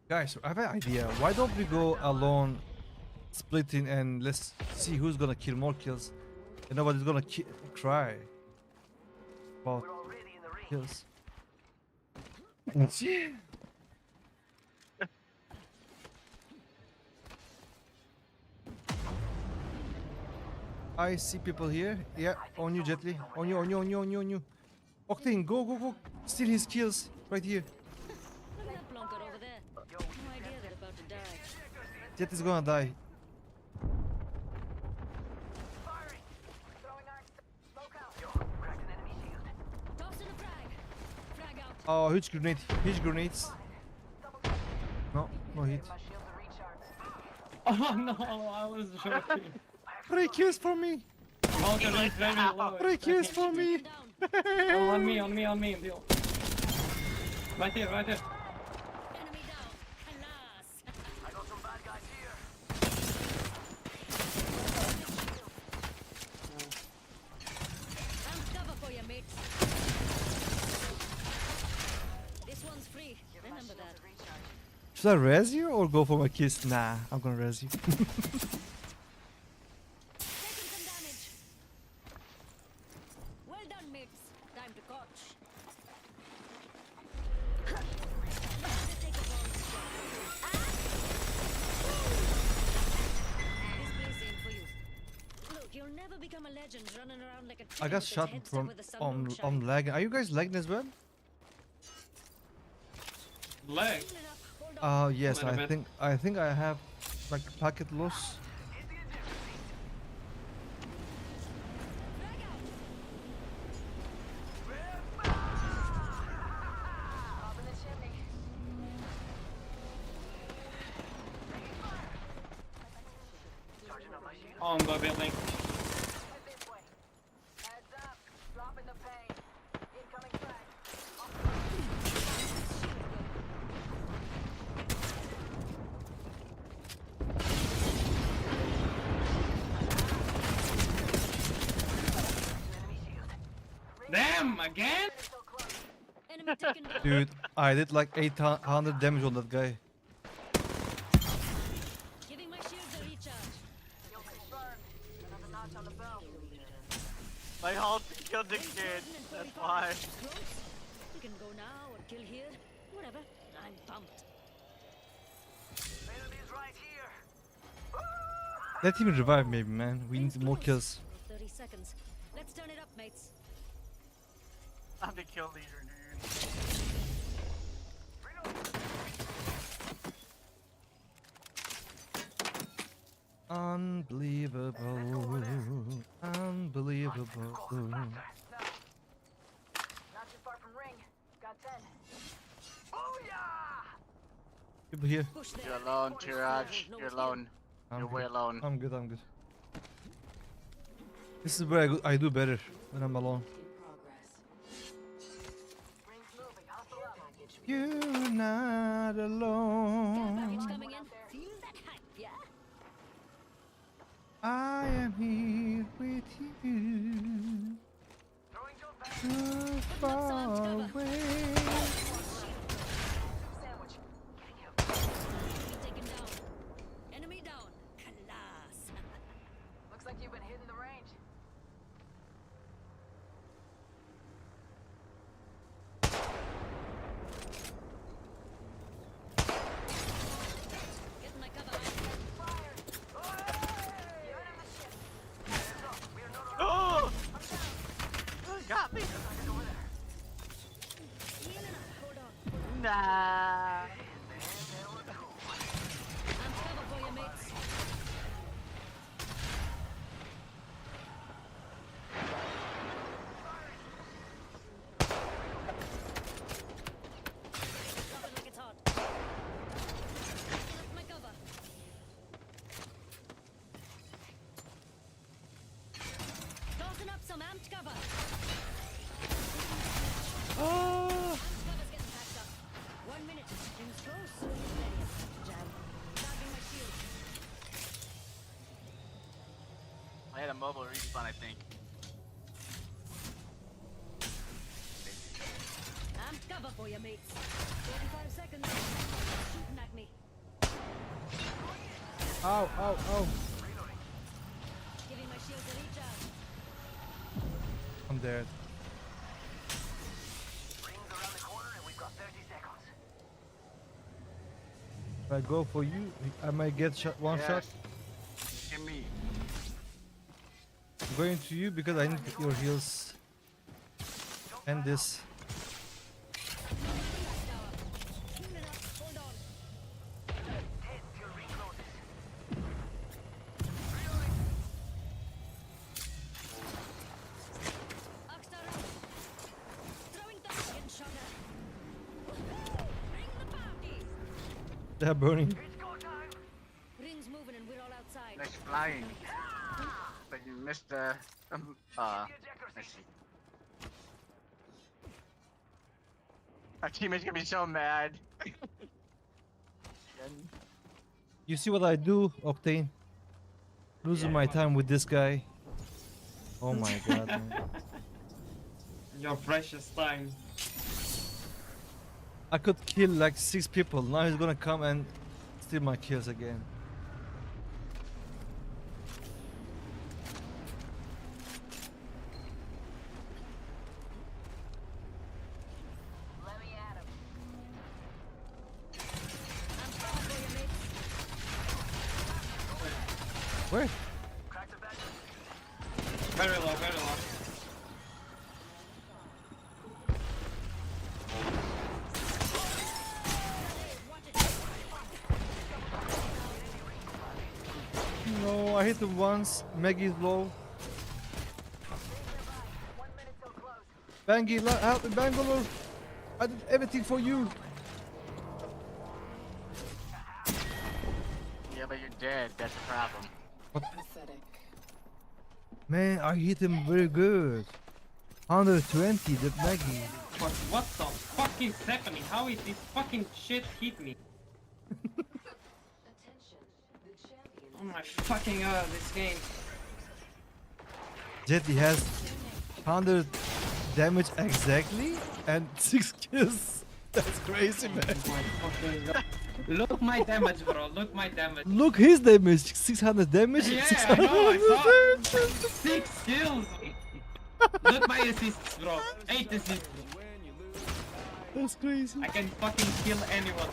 [SPEAKER 1] Guys, I have an idea. Why don't we go alone, splitting, and let's see who's gonna kill more kills, and nobody's gonna cry about kills. I see people here. Yeah, on you, Jetly. On you, on you, on you, on you, on you. Octane, go, go, go. Steal his kills right here.
[SPEAKER 4] Look at that plonker over there. No idea they're about to die.
[SPEAKER 1] Jet is gonna die.
[SPEAKER 4] Toss in a frag. Frag out.
[SPEAKER 1] Oh, huge grenade. Huge grenades. No, no hit.
[SPEAKER 7] Oh no, I was joking.
[SPEAKER 1] 3 kills for me.
[SPEAKER 7] Oh, the range very low.
[SPEAKER 1] 3 kills for me.
[SPEAKER 4] Down.
[SPEAKER 7] Oh, on me, deal. Right here, right here.
[SPEAKER 4] Enemy down. Alas. Found cover for you, mates. This one's free. Remember that.
[SPEAKER 1] Should I res you or go for my kiss? Nah, I'm gonna res you.
[SPEAKER 4] Taking some damage. Well done, mates. Time to catch. Take a ball. This place ain't for you. Look, you'll never become a legend running around like a
[SPEAKER 1] I
[SPEAKER 4] chicken
[SPEAKER 1] got
[SPEAKER 4] with his
[SPEAKER 1] shot
[SPEAKER 4] head stuck
[SPEAKER 1] from
[SPEAKER 4] with a sun moonshine.
[SPEAKER 1] on lagging. Are you guys lagging as well?
[SPEAKER 7] Leg.
[SPEAKER 4] Healing up. Hold on.
[SPEAKER 1] Yes,
[SPEAKER 7] Little bit.
[SPEAKER 1] I think I have like packet loss.
[SPEAKER 4] Frag out.
[SPEAKER 7] On the building. Damn, again?
[SPEAKER 4] Enemy taken down.
[SPEAKER 1] Dude, I did like 800 damage on that guy.
[SPEAKER 4] Giving my shields a recharge.
[SPEAKER 2] My ult killed the kid. That's why.
[SPEAKER 4] Close. We can go now or kill here. Whatever. I'm pumped.
[SPEAKER 1] Let him revive maybe, man. We need more kills.
[SPEAKER 4] 30 seconds. Let's turn it up, mates.
[SPEAKER 2] I'm the kill leader, dude.
[SPEAKER 1] Unbelievable. Unbelievable.
[SPEAKER 5] Not too far from ring. Got 10.
[SPEAKER 1] People here.
[SPEAKER 4] Push there.
[SPEAKER 2] You're alone, Tiiroj. You're alone.
[SPEAKER 1] I'm
[SPEAKER 2] You're
[SPEAKER 1] good.
[SPEAKER 2] way alone.
[SPEAKER 1] I'm good, I'm good. This is where I do better when I'm alone.
[SPEAKER 5] Ring's moving. Hustle up.
[SPEAKER 1] You're not
[SPEAKER 4] Package
[SPEAKER 1] alone.
[SPEAKER 4] coming in. Feel that hype, yeah?
[SPEAKER 1] I am here with you. So far away.
[SPEAKER 5] Sandwich.
[SPEAKER 4] Enemy taken down. Enemy down. Class.
[SPEAKER 5] Looks like you've been hitting the range.
[SPEAKER 4] close. Ready. Jab. Charging my shield.
[SPEAKER 2] I had a mobile respawn, I think.
[SPEAKER 4] I'm cover for you, mates. 45 seconds. Shooting at me.
[SPEAKER 1] Ow, ow, ow.
[SPEAKER 4] Giving my shield a recharge.
[SPEAKER 1] I'm dead.
[SPEAKER 5] Rings around the corner and we've got 30 seconds.
[SPEAKER 1] If I go for you, I might get shot, one shot.
[SPEAKER 2] Give me.
[SPEAKER 1] I'm going to you because I need your heals. And this.
[SPEAKER 4] Healing up. Hold on.
[SPEAKER 5] 10 till ring closes.
[SPEAKER 4] Oxstar out. Throwing the fucking shotter. Bring the party.
[SPEAKER 1] They're burning.
[SPEAKER 5] It's go time.
[SPEAKER 4] Ring's moving and we're all outside.
[SPEAKER 2] Nice flying. But you missed the. Let's see. Our teammates gonna be so mad.
[SPEAKER 1] You see what I do, Octane? Losing my time with this guy. Oh my god, man.
[SPEAKER 7] Your precious time.
[SPEAKER 1] I could kill like 6 people. Now he's gonna come and steal my kills again.
[SPEAKER 5] Let me at him.
[SPEAKER 4] I'm cover for you, mates.
[SPEAKER 1] Where?
[SPEAKER 5] Crack the back.
[SPEAKER 7] Very low, very low.
[SPEAKER 1] No, I hit him once. Maggie's low.
[SPEAKER 5] 1 minute till close.
[SPEAKER 1] Bangi, help me, Bangalore. I did everything for you.
[SPEAKER 2] Yeah, but you're dead. That's the problem.
[SPEAKER 3] Pathetic.
[SPEAKER 1] Man, I hit him very good. 120, that Maggie.
[SPEAKER 7] But what the fuck is happening? How is this fucking shit hit me? Oh my fucking god, this game.
[SPEAKER 1] Jetty has 100 damage exactly and 6 kills. That's crazy, man.
[SPEAKER 7] Oh my fucking god. Look my damage, bro. Look my damage.
[SPEAKER 1] Look his damage, 600 damage.
[SPEAKER 7] Yeah, I
[SPEAKER 1] 600
[SPEAKER 7] know, I saw.
[SPEAKER 1] damage.
[SPEAKER 7] 6 kills. Look my assists, bro. 8 assists.
[SPEAKER 1] That's crazy.
[SPEAKER 7] I can fucking kill anyone.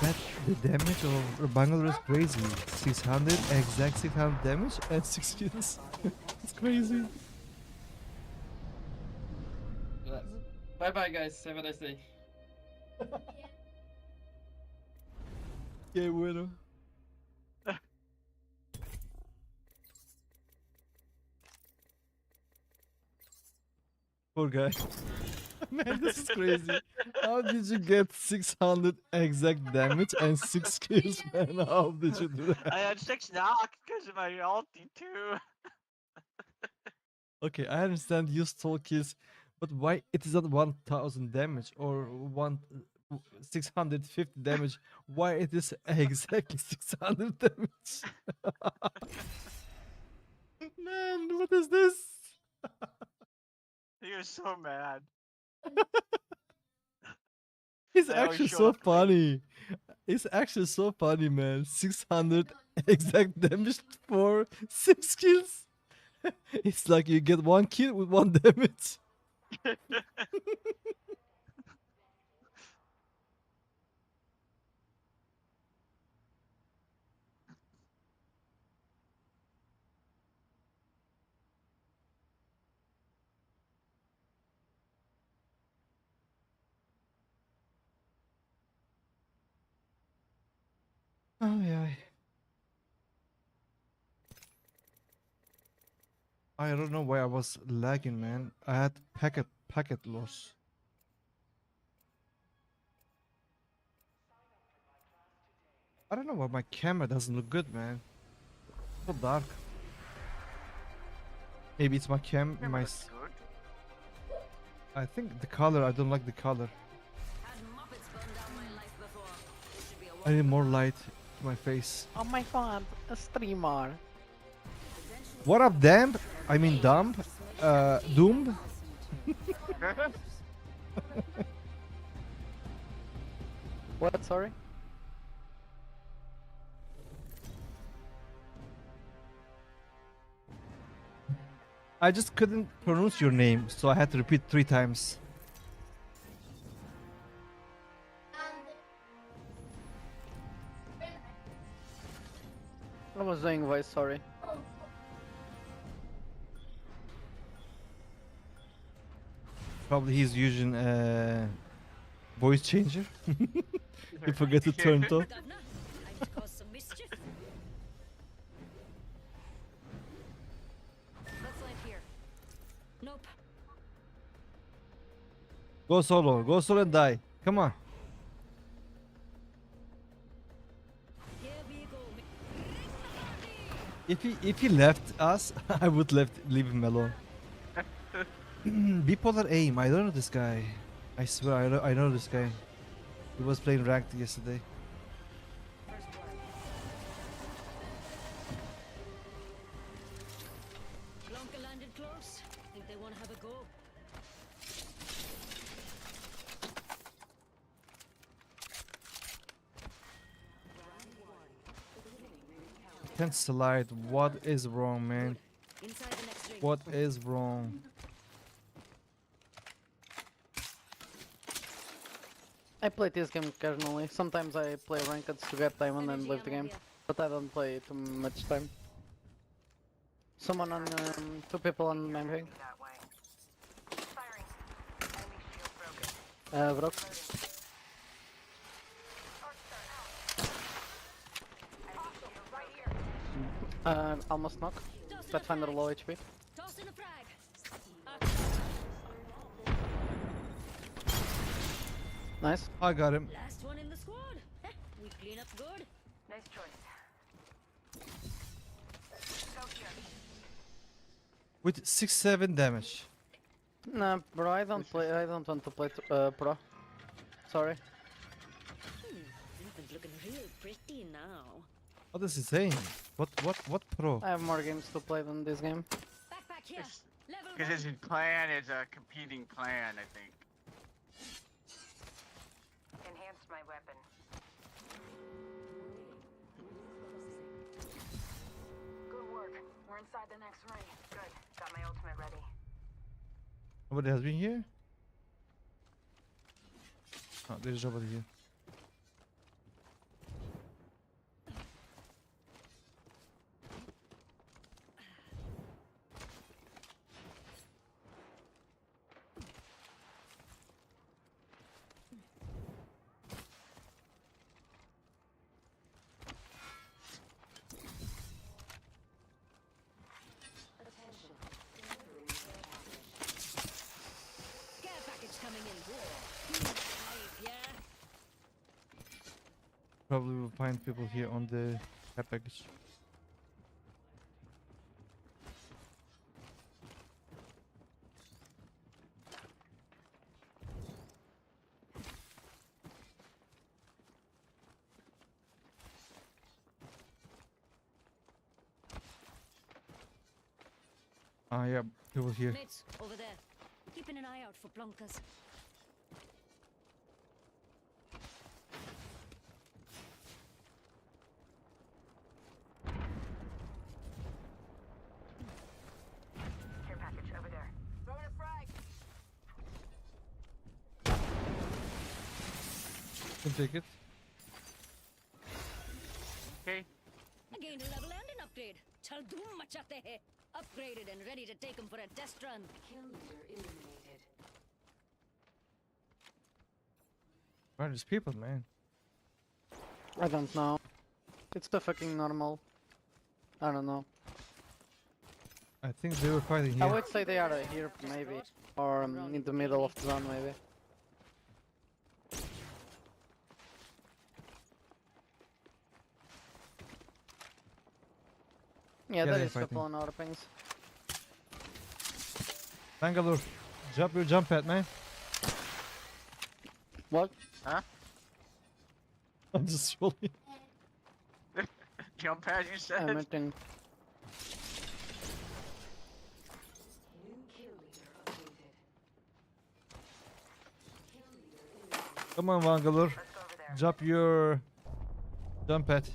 [SPEAKER 1] That the damage of Bangalore is crazy. 600 exact 600 damage and 6 kills. It's crazy.
[SPEAKER 7] Bye bye, guys. Have a nice day.
[SPEAKER 1] Yeah, bueno. Poor guy. Man, this is crazy. How did you get 600 exact damage and 6 kills, man? How did you do that?
[SPEAKER 2] I had 6 knocks because of my ulti too.
[SPEAKER 1] Okay, I understand you stole kills, but why it is not 1000 damage or 650 damage? Why it is exactly 600 damage? Man, what is this?
[SPEAKER 2] He was so mad.
[SPEAKER 1] It's
[SPEAKER 2] I always
[SPEAKER 1] actually
[SPEAKER 2] showed
[SPEAKER 1] so
[SPEAKER 2] up late.
[SPEAKER 1] funny. It's actually so funny, man. 600 exact damage for 6 kills. It's like you get 1 kill with 1 damage. Oh yeah. I don't know why I was lagging, man. I had packet loss. I don't know why my camera doesn't look good, man. So dark. Maybe it's my my.
[SPEAKER 2] Good.
[SPEAKER 1] I think the color. I don't like the color.
[SPEAKER 4] Had Muppets burn down my life before.
[SPEAKER 1] I need more light to my face.
[SPEAKER 8] Oh my god, a streamer.
[SPEAKER 1] What up, damn? I mean, dumb. Doom.
[SPEAKER 8] What, sorry?
[SPEAKER 1] I just couldn't pronounce your name, so I had to repeat 3 times.
[SPEAKER 8] I was doing voice, sorry.
[SPEAKER 1] Probably he's using voice changer. You forget to turn it off.
[SPEAKER 4] Governor, I'm to cause some mischief. Let's land here. Nope.
[SPEAKER 1] Go solo and die. Come on.
[SPEAKER 4] Here we go.
[SPEAKER 1] If he left us, I would leave him alone. Bipolar aim. I don't know this guy. I swear I know this guy. He was playing ranked yesterday.
[SPEAKER 4] Blanca landed close. Think they want to have a go.
[SPEAKER 1] Can't slide. What is wrong, man?
[SPEAKER 4] Inside the next ring.
[SPEAKER 1] What is wrong?
[SPEAKER 8] I play this game occasionally. Sometimes I play ranked to get time and then leave the game. But I don't play too much time. Someone on, 2 people on main ring.
[SPEAKER 5] That way. Firing. Enemy shield broken.
[SPEAKER 8] Broke. Almost knock. Pathfinder low HP.
[SPEAKER 4] Toss in a frag.
[SPEAKER 8] Nice.
[SPEAKER 1] I got him.
[SPEAKER 4] Last one in the squad. We clean up good.
[SPEAKER 5] Nice choice. Go here.
[SPEAKER 1] With 6-7 damage.
[SPEAKER 8] Nah, bro, I don't want to play pro. Sorry.
[SPEAKER 4] Everything's looking real pretty now.
[SPEAKER 1] What is he saying? What pro?
[SPEAKER 8] I have more games to play than this game.
[SPEAKER 4] Backpack here. Level
[SPEAKER 2] Because his
[SPEAKER 4] 1.
[SPEAKER 2] clan is a competing clan, I think.
[SPEAKER 5] Enhanced my weapon. Good work. We're inside the next ring. Good. Got my ultimate ready.
[SPEAKER 1] Nobody has been here? Oh, there's nobody here.
[SPEAKER 4] Care package coming in. Hype, yeah?
[SPEAKER 1] Probably will find people here on the care package. Ah, yeah, people here.
[SPEAKER 4] Mates, over there. Keeping an eye out for Blankas.
[SPEAKER 5] Care package over there. Throwing a frag.
[SPEAKER 1] Can take it.
[SPEAKER 2] Okay.
[SPEAKER 4] Again, a level and an upgrade. Chal dhoom machate hai. Upgraded and ready to take him for a test run.
[SPEAKER 1] Where are these people, man?
[SPEAKER 8] I don't know. It's the fucking normal. I don't know.
[SPEAKER 1] I think they were fighting
[SPEAKER 8] I
[SPEAKER 1] here.
[SPEAKER 8] would say they are here, maybe. Or in the middle of the zone, maybe. Yeah,
[SPEAKER 1] they're
[SPEAKER 8] there is
[SPEAKER 1] fighting.
[SPEAKER 8] people on our pings.
[SPEAKER 1] Bangalore, drop your jump pad, man.
[SPEAKER 8] What?
[SPEAKER 2] Huh?
[SPEAKER 1] I'm just rolling.
[SPEAKER 2] Jump pad, you said?
[SPEAKER 8] I'm hitting.
[SPEAKER 1] Come on, Bangalore. Drop your jump pad.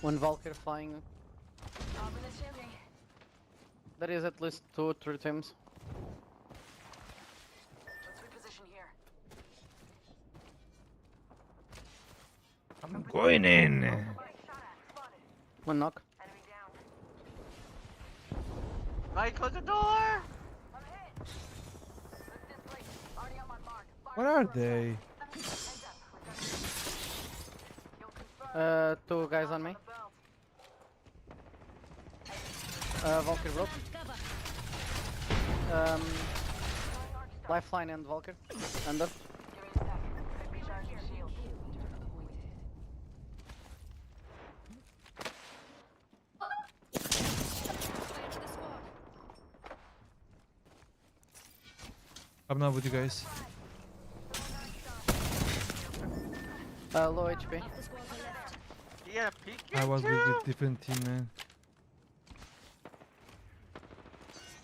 [SPEAKER 8] One Valkyrie flying.
[SPEAKER 5] Top in the chimney.
[SPEAKER 8] There is at least 2-3 teams.
[SPEAKER 5] Let's reposition here.
[SPEAKER 1] I'm going in.
[SPEAKER 5] Shot at. Spotted.
[SPEAKER 8] One knock.
[SPEAKER 5] Enemy down.
[SPEAKER 2] Mike, close the door!
[SPEAKER 5] I'm hit. Let's displace. Already on my mark. Fire
[SPEAKER 1] What are
[SPEAKER 5] for a
[SPEAKER 1] they?
[SPEAKER 5] Heads up. We've got You'll confirm.
[SPEAKER 8] 2 guys on me.
[SPEAKER 5] The belt.
[SPEAKER 8] Valkyrie broke.
[SPEAKER 4] Cover.
[SPEAKER 8] Lifeline and Valkyrie. Under.
[SPEAKER 5] Give me a sec. Recharging shield.
[SPEAKER 4] Fire to the squad.
[SPEAKER 1] I'm not with you guys.
[SPEAKER 8] Low HP.
[SPEAKER 4] Half the squads are left.
[SPEAKER 2] Yeah, peek
[SPEAKER 1] I was with
[SPEAKER 2] too?
[SPEAKER 1] a different team, man.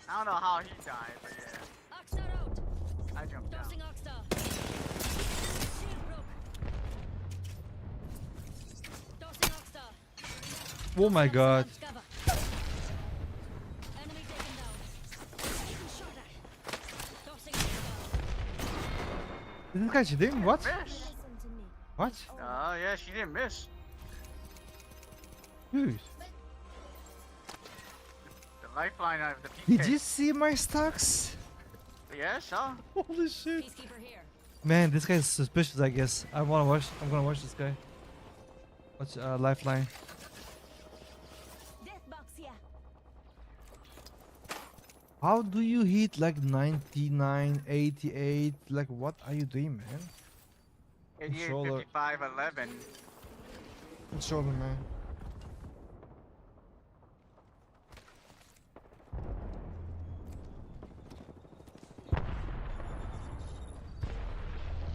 [SPEAKER 2] I don't know how he died, but yeah.
[SPEAKER 4] Oxstar out.
[SPEAKER 2] I jumped down.
[SPEAKER 4] Tossing Oxstar. Shield broke. Tossing Oxstar.
[SPEAKER 1] Oh my god.
[SPEAKER 4] Cover. Enemy taken down. Taking shot at. Tossing Oxstar.
[SPEAKER 1] Is this guy cheating? What?
[SPEAKER 2] Miss!
[SPEAKER 4] Listen to me.
[SPEAKER 1] What?
[SPEAKER 2] Oh, yeah, she didn't miss.
[SPEAKER 1] Dude.
[SPEAKER 2] The lifeline of the PK.
[SPEAKER 1] Did you see my stocks?
[SPEAKER 2] Yeah, so.
[SPEAKER 1] Holy shit.
[SPEAKER 4] Peacekeeper here.
[SPEAKER 1] Man, this guy's suspicious, I guess. I'm gonna watch this guy. Watch Lifeline.
[SPEAKER 4] Death box here.
[SPEAKER 1] How do you hit like 99, 88? Like, what are you doing, man?
[SPEAKER 2] 88,
[SPEAKER 1] Controller.
[SPEAKER 2] 55, 11.
[SPEAKER 1] Controller, man.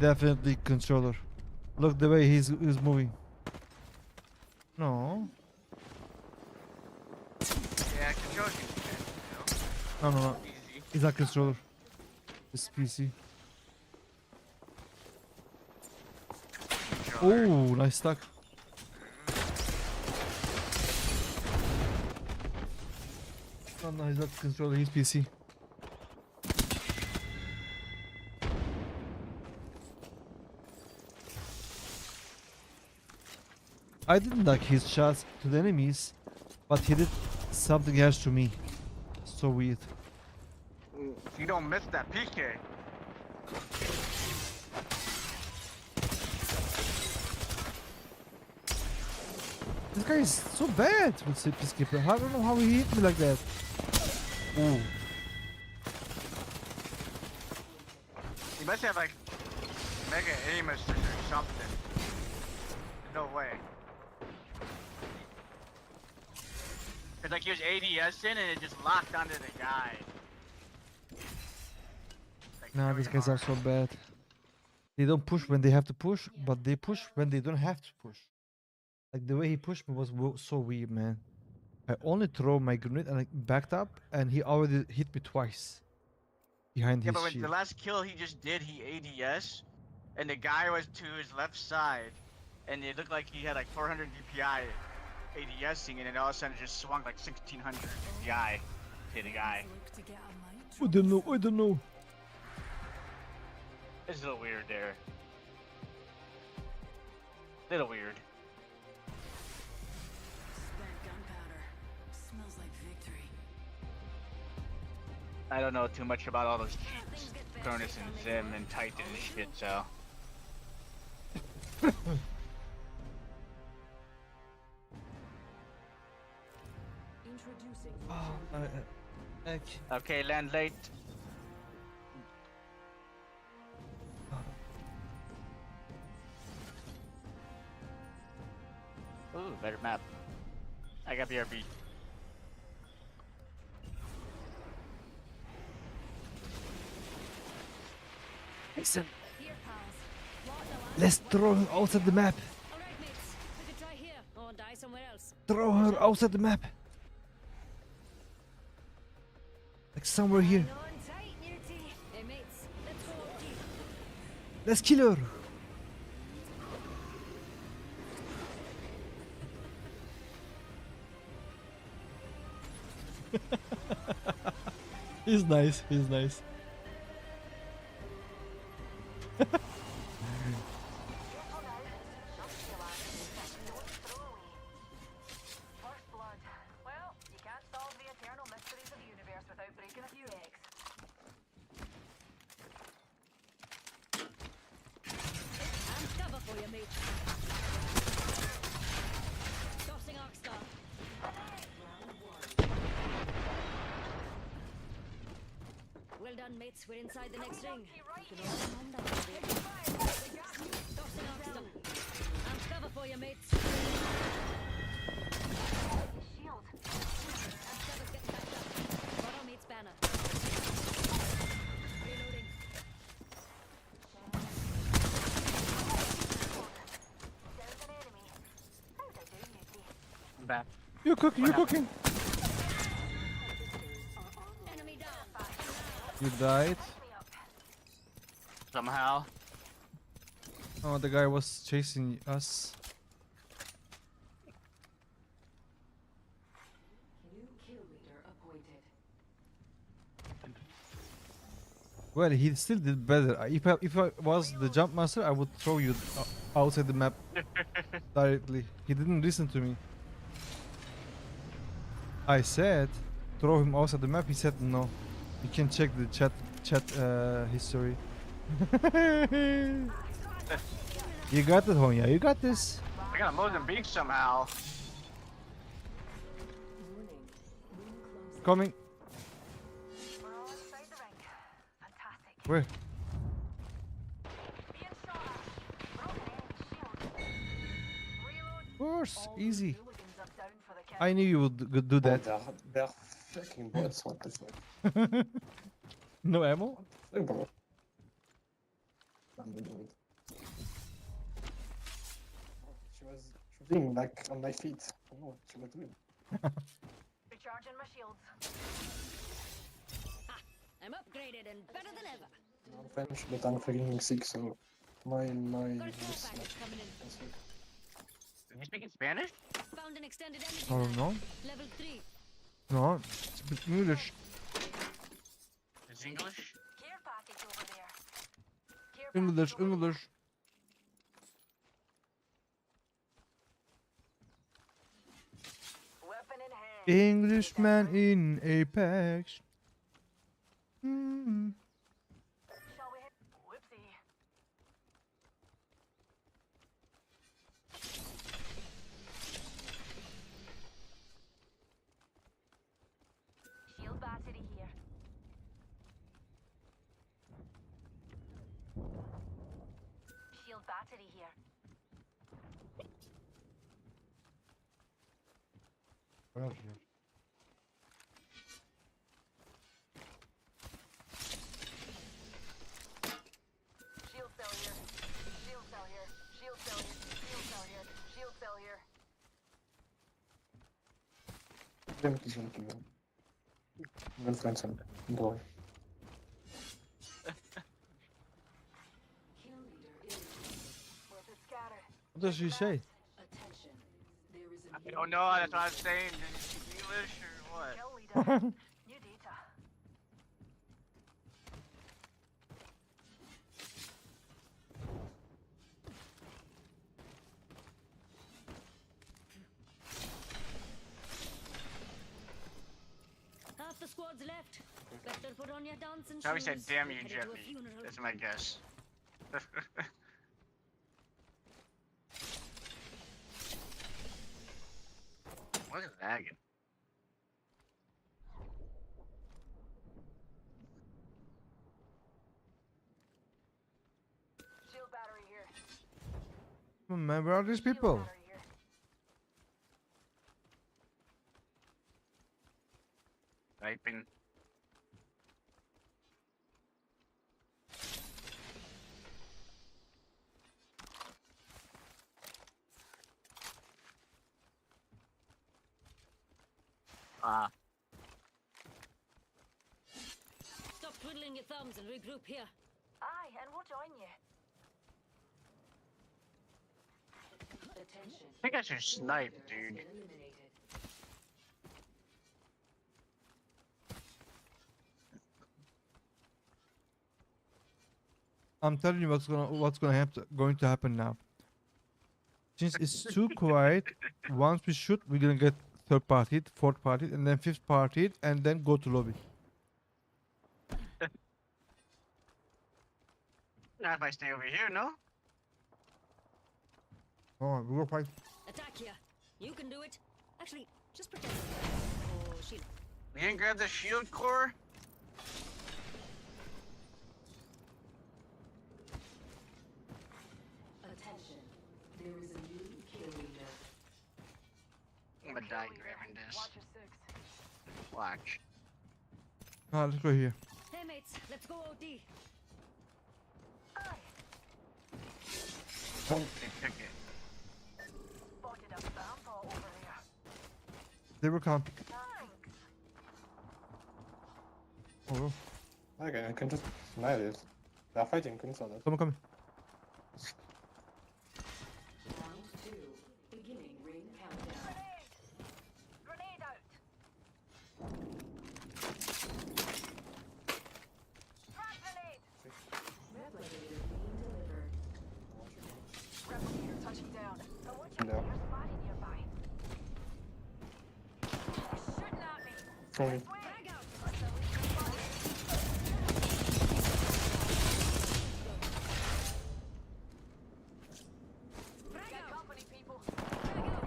[SPEAKER 1] Definitely controller. Look the way he's moving. No.
[SPEAKER 2] Yeah, control you.
[SPEAKER 1] No, no, no.
[SPEAKER 2] Easy.
[SPEAKER 1] It's not controller. It's PC.
[SPEAKER 2] Controller.
[SPEAKER 1] Oh, nice stuck. No, no, he's not controller. He's PC. I didn't like his shots to the enemies, but he did something else to me. So weird.
[SPEAKER 2] You don't miss that PK.
[SPEAKER 1] This guy is so bad with Peacekeeper. I don't know how he hit me like that. Ooh.
[SPEAKER 2] You must have like mega aim assist or something. No way. It's like he was ADS in and it just locked onto the guy. Like,
[SPEAKER 1] Nah,
[SPEAKER 2] really
[SPEAKER 1] these guys are
[SPEAKER 2] hard.
[SPEAKER 1] so bad. They don't push when they have to push, but they push when they don't have to push. Like the way he pushed me was so weird, man. I only throw my grenade and I backed up, and he already hit me twice. Behind
[SPEAKER 2] Yeah,
[SPEAKER 1] his
[SPEAKER 2] but when
[SPEAKER 1] shield.
[SPEAKER 2] the last kill he just did, he ADS, and the guy was to his left side, and it looked like he had like 400 DPI ADSing, and then all of a sudden it just swung like 1600 DPI to the guy.
[SPEAKER 1] I don't know, I don't know.
[SPEAKER 2] It's a little weird there. Little weird. I don't know too much about all those cheats, Cronus and Zim and Titan and shit, so. Okay, land late. Ooh, better map. I got BRB.
[SPEAKER 1] Listen.
[SPEAKER 4] Here, pals. What the
[SPEAKER 1] Let's throw him outside the map.
[SPEAKER 4] All right, mates. We could try here or die somewhere else.
[SPEAKER 1] Throw her outside the map. Like somewhere here.
[SPEAKER 4] Hang on tight, Newty. Hey, mates. Let's go OT.
[SPEAKER 1] Let's kill her. He's nice. He's nice.
[SPEAKER 5] Careful now. Not the alarm. Don't throw away. First blood. Well, you can't solve the eternal mysteries of the universe without breaking a few eggs.
[SPEAKER 4] I'm cover for you, mate. Tossing Arcstar. Well done, mates. We're inside the next ring. You can all calm down a bit. Tossing Arcstar. I'm cover for you, mates.
[SPEAKER 5] Shield.
[SPEAKER 4] Cover's getting backed up. Follow mate's banner. Reloading.
[SPEAKER 5] There's an enemy. How'd I do, Newty?
[SPEAKER 2] I'm back.
[SPEAKER 1] You're cooking. You're cooking.
[SPEAKER 4] Enemy down.
[SPEAKER 1] You died.
[SPEAKER 5] Me up.
[SPEAKER 2] Somehow.
[SPEAKER 1] Oh, the guy was chasing us. Well, he still did better. If I was the jump master, I would throw you outside the map directly. He didn't listen to me. I said, throw him outside the map. He said no. You can check the chat history. You got it, Honya. You got this.
[SPEAKER 2] I got a Mozambique somehow.
[SPEAKER 1] Coming.
[SPEAKER 5] We're all inside the ring. Fantastic.
[SPEAKER 1] Where?
[SPEAKER 5] Being shot at. Broken enemy shield. Reload.
[SPEAKER 1] Of course,
[SPEAKER 5] All
[SPEAKER 1] easy.
[SPEAKER 5] hooligans are down for the count.
[SPEAKER 1] I knew you would do that.
[SPEAKER 9] They're fucking bots, what the fuck?
[SPEAKER 1] No ammo?
[SPEAKER 9] Hey, bro. She was being like on my feet. I don't know what she was doing.
[SPEAKER 5] Recharging my shields.
[SPEAKER 4] I'm upgraded and better than ever.
[SPEAKER 9] I'm French, but I'm freaking sick, so my
[SPEAKER 4] Got a care
[SPEAKER 9] this,
[SPEAKER 4] package coming in.
[SPEAKER 9] that's it.
[SPEAKER 2] Are you speaking Spanish?
[SPEAKER 4] Found an extended energy
[SPEAKER 1] Oh
[SPEAKER 4] bag.
[SPEAKER 1] no.
[SPEAKER 4] Level 3.
[SPEAKER 1] No, it's English.
[SPEAKER 2] Is English?
[SPEAKER 5] Care package over there. Care package
[SPEAKER 1] English,
[SPEAKER 5] over there.
[SPEAKER 1] English.
[SPEAKER 5] Weapon in hand.
[SPEAKER 1] Englishman in Apex. Mm.
[SPEAKER 5] Shall we hit? Whoopsie. Shield battery here. Shield battery here. Shield cell here. Shield cell here. Shield cell here. Shield cell here. Shield cell here.
[SPEAKER 9] Them is like you. Well, friends and boy.
[SPEAKER 5] Where's it scattered?
[SPEAKER 1] What does she say?
[SPEAKER 2] I don't know. That's what I'm saying. Did you speak English or what?
[SPEAKER 5] Kill leader. New data.
[SPEAKER 4] Half the squad's left. Better put on your dancing
[SPEAKER 2] Probably said,
[SPEAKER 4] shoes.
[SPEAKER 2] "Damn you,
[SPEAKER 4] Headed to a
[SPEAKER 2] Jeffy."
[SPEAKER 4] funeral.
[SPEAKER 2] That's my guess. What is lagging?
[SPEAKER 5] Shield battery here.
[SPEAKER 1] Man, where are these
[SPEAKER 5] Shield
[SPEAKER 1] people?
[SPEAKER 5] battery here.
[SPEAKER 2] Typing.
[SPEAKER 4] Stop twiddling your thumbs and regroup here.
[SPEAKER 5] Aye, and we'll join you. Attention.
[SPEAKER 2] I think I should snipe, dude.
[SPEAKER 5] Eliminated.
[SPEAKER 1] I'm telling you what's going to happen now. Since it's too quiet, once we shoot, we're gonna get third party, fourth party, and then fifth party, and then go to lobby.
[SPEAKER 2] Not if I stay over here, no?
[SPEAKER 1] Oh, we go fight.
[SPEAKER 4] Attack here. You can do it. Actually, just pretend. Oh, Sheila.
[SPEAKER 2] We didn't grab the shield core?
[SPEAKER 5] Attention. There is a new kill leader.
[SPEAKER 2] I'm gonna die grabbing this.
[SPEAKER 5] Watch your six.
[SPEAKER 2] Watch.
[SPEAKER 1] Ah, let's go here.
[SPEAKER 4] Hey mates, let's go OD.
[SPEAKER 5] Aye.
[SPEAKER 2] They took it.
[SPEAKER 5] Spotted a vampire over here.
[SPEAKER 1] They will come.
[SPEAKER 5] Thanks.
[SPEAKER 1] Oh,
[SPEAKER 9] Okay, I can just smell it. They're fighting consoles.
[SPEAKER 1] someone coming.
[SPEAKER 5] Round 2. Beginning ring countdown. Grenade! Grenade out! Frag grenade! Replicator being delivered. Replicator touching down. I want you to
[SPEAKER 9] No.
[SPEAKER 5] your spotty nearby. Shooting at me!
[SPEAKER 9] Sorry.
[SPEAKER 4] Frag out.
[SPEAKER 5] Let's at least spot it.
[SPEAKER 4] Frag
[SPEAKER 5] Get
[SPEAKER 4] out.
[SPEAKER 5] company, people.
[SPEAKER 4] Frag out.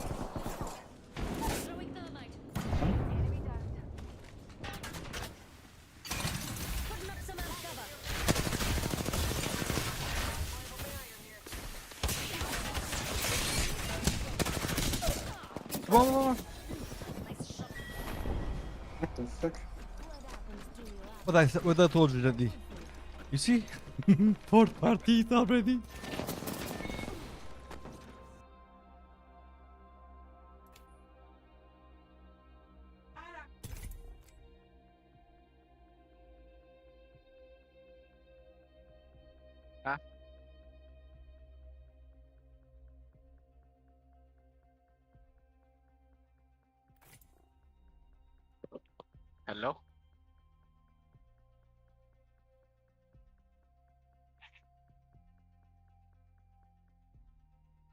[SPEAKER 4] Throwing thermite.
[SPEAKER 5] Enemy down.
[SPEAKER 4] Putting up some amp cover.
[SPEAKER 1] Come on, come on.
[SPEAKER 4] Nice shot.
[SPEAKER 9] What the fuck?
[SPEAKER 1] What I told you, Daddy. You see? Fourth party already.
[SPEAKER 2] Huh? Hello?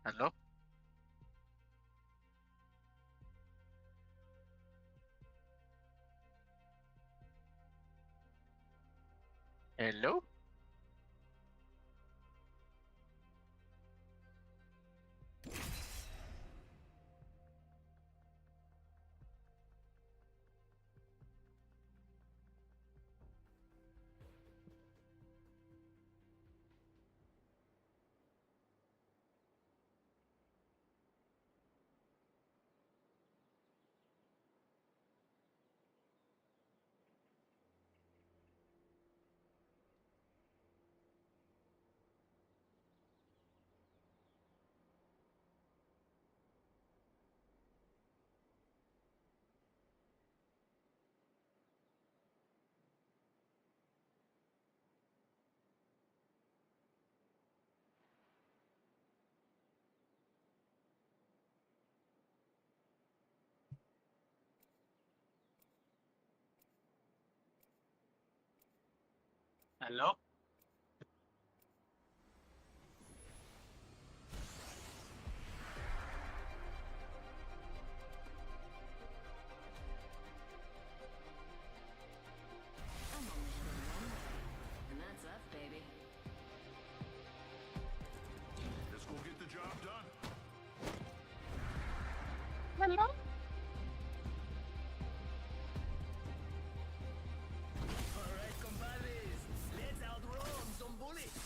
[SPEAKER 2] Hello? Hello? Hello?
[SPEAKER 4] I'm only having one. And that's us, baby.
[SPEAKER 6] Let's go get the job done.
[SPEAKER 10] Alright, compadres. Let's outrun some bullets.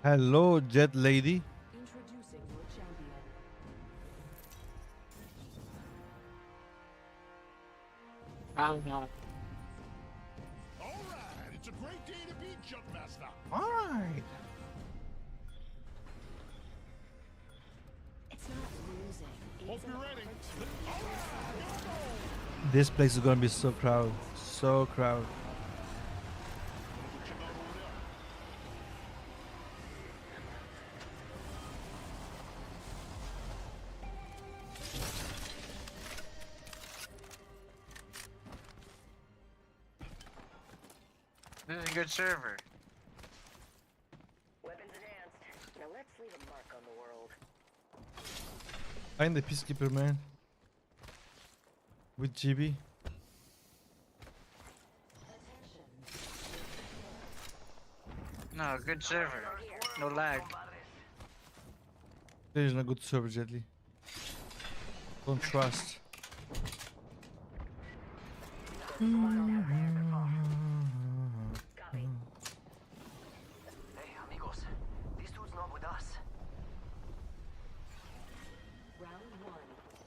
[SPEAKER 1] Hello, Jet Lady.
[SPEAKER 5] Introducing your champion.
[SPEAKER 6] Alright, it's a great day to be Jumpmaster.
[SPEAKER 1] Alright.
[SPEAKER 4] It's not
[SPEAKER 1] This place is gonna be so crowded. So crowded.
[SPEAKER 2] This is a good server.
[SPEAKER 5] Weapons enhanced. Now let's leave a mark on the world.
[SPEAKER 1] Find the peacekeeper, man. With GB.
[SPEAKER 2] No, good server. No lag.
[SPEAKER 1] There is no good server, Jetly. Don't trust.
[SPEAKER 10] Hey, amigos. This dude's not with us.
[SPEAKER 5] Round 1.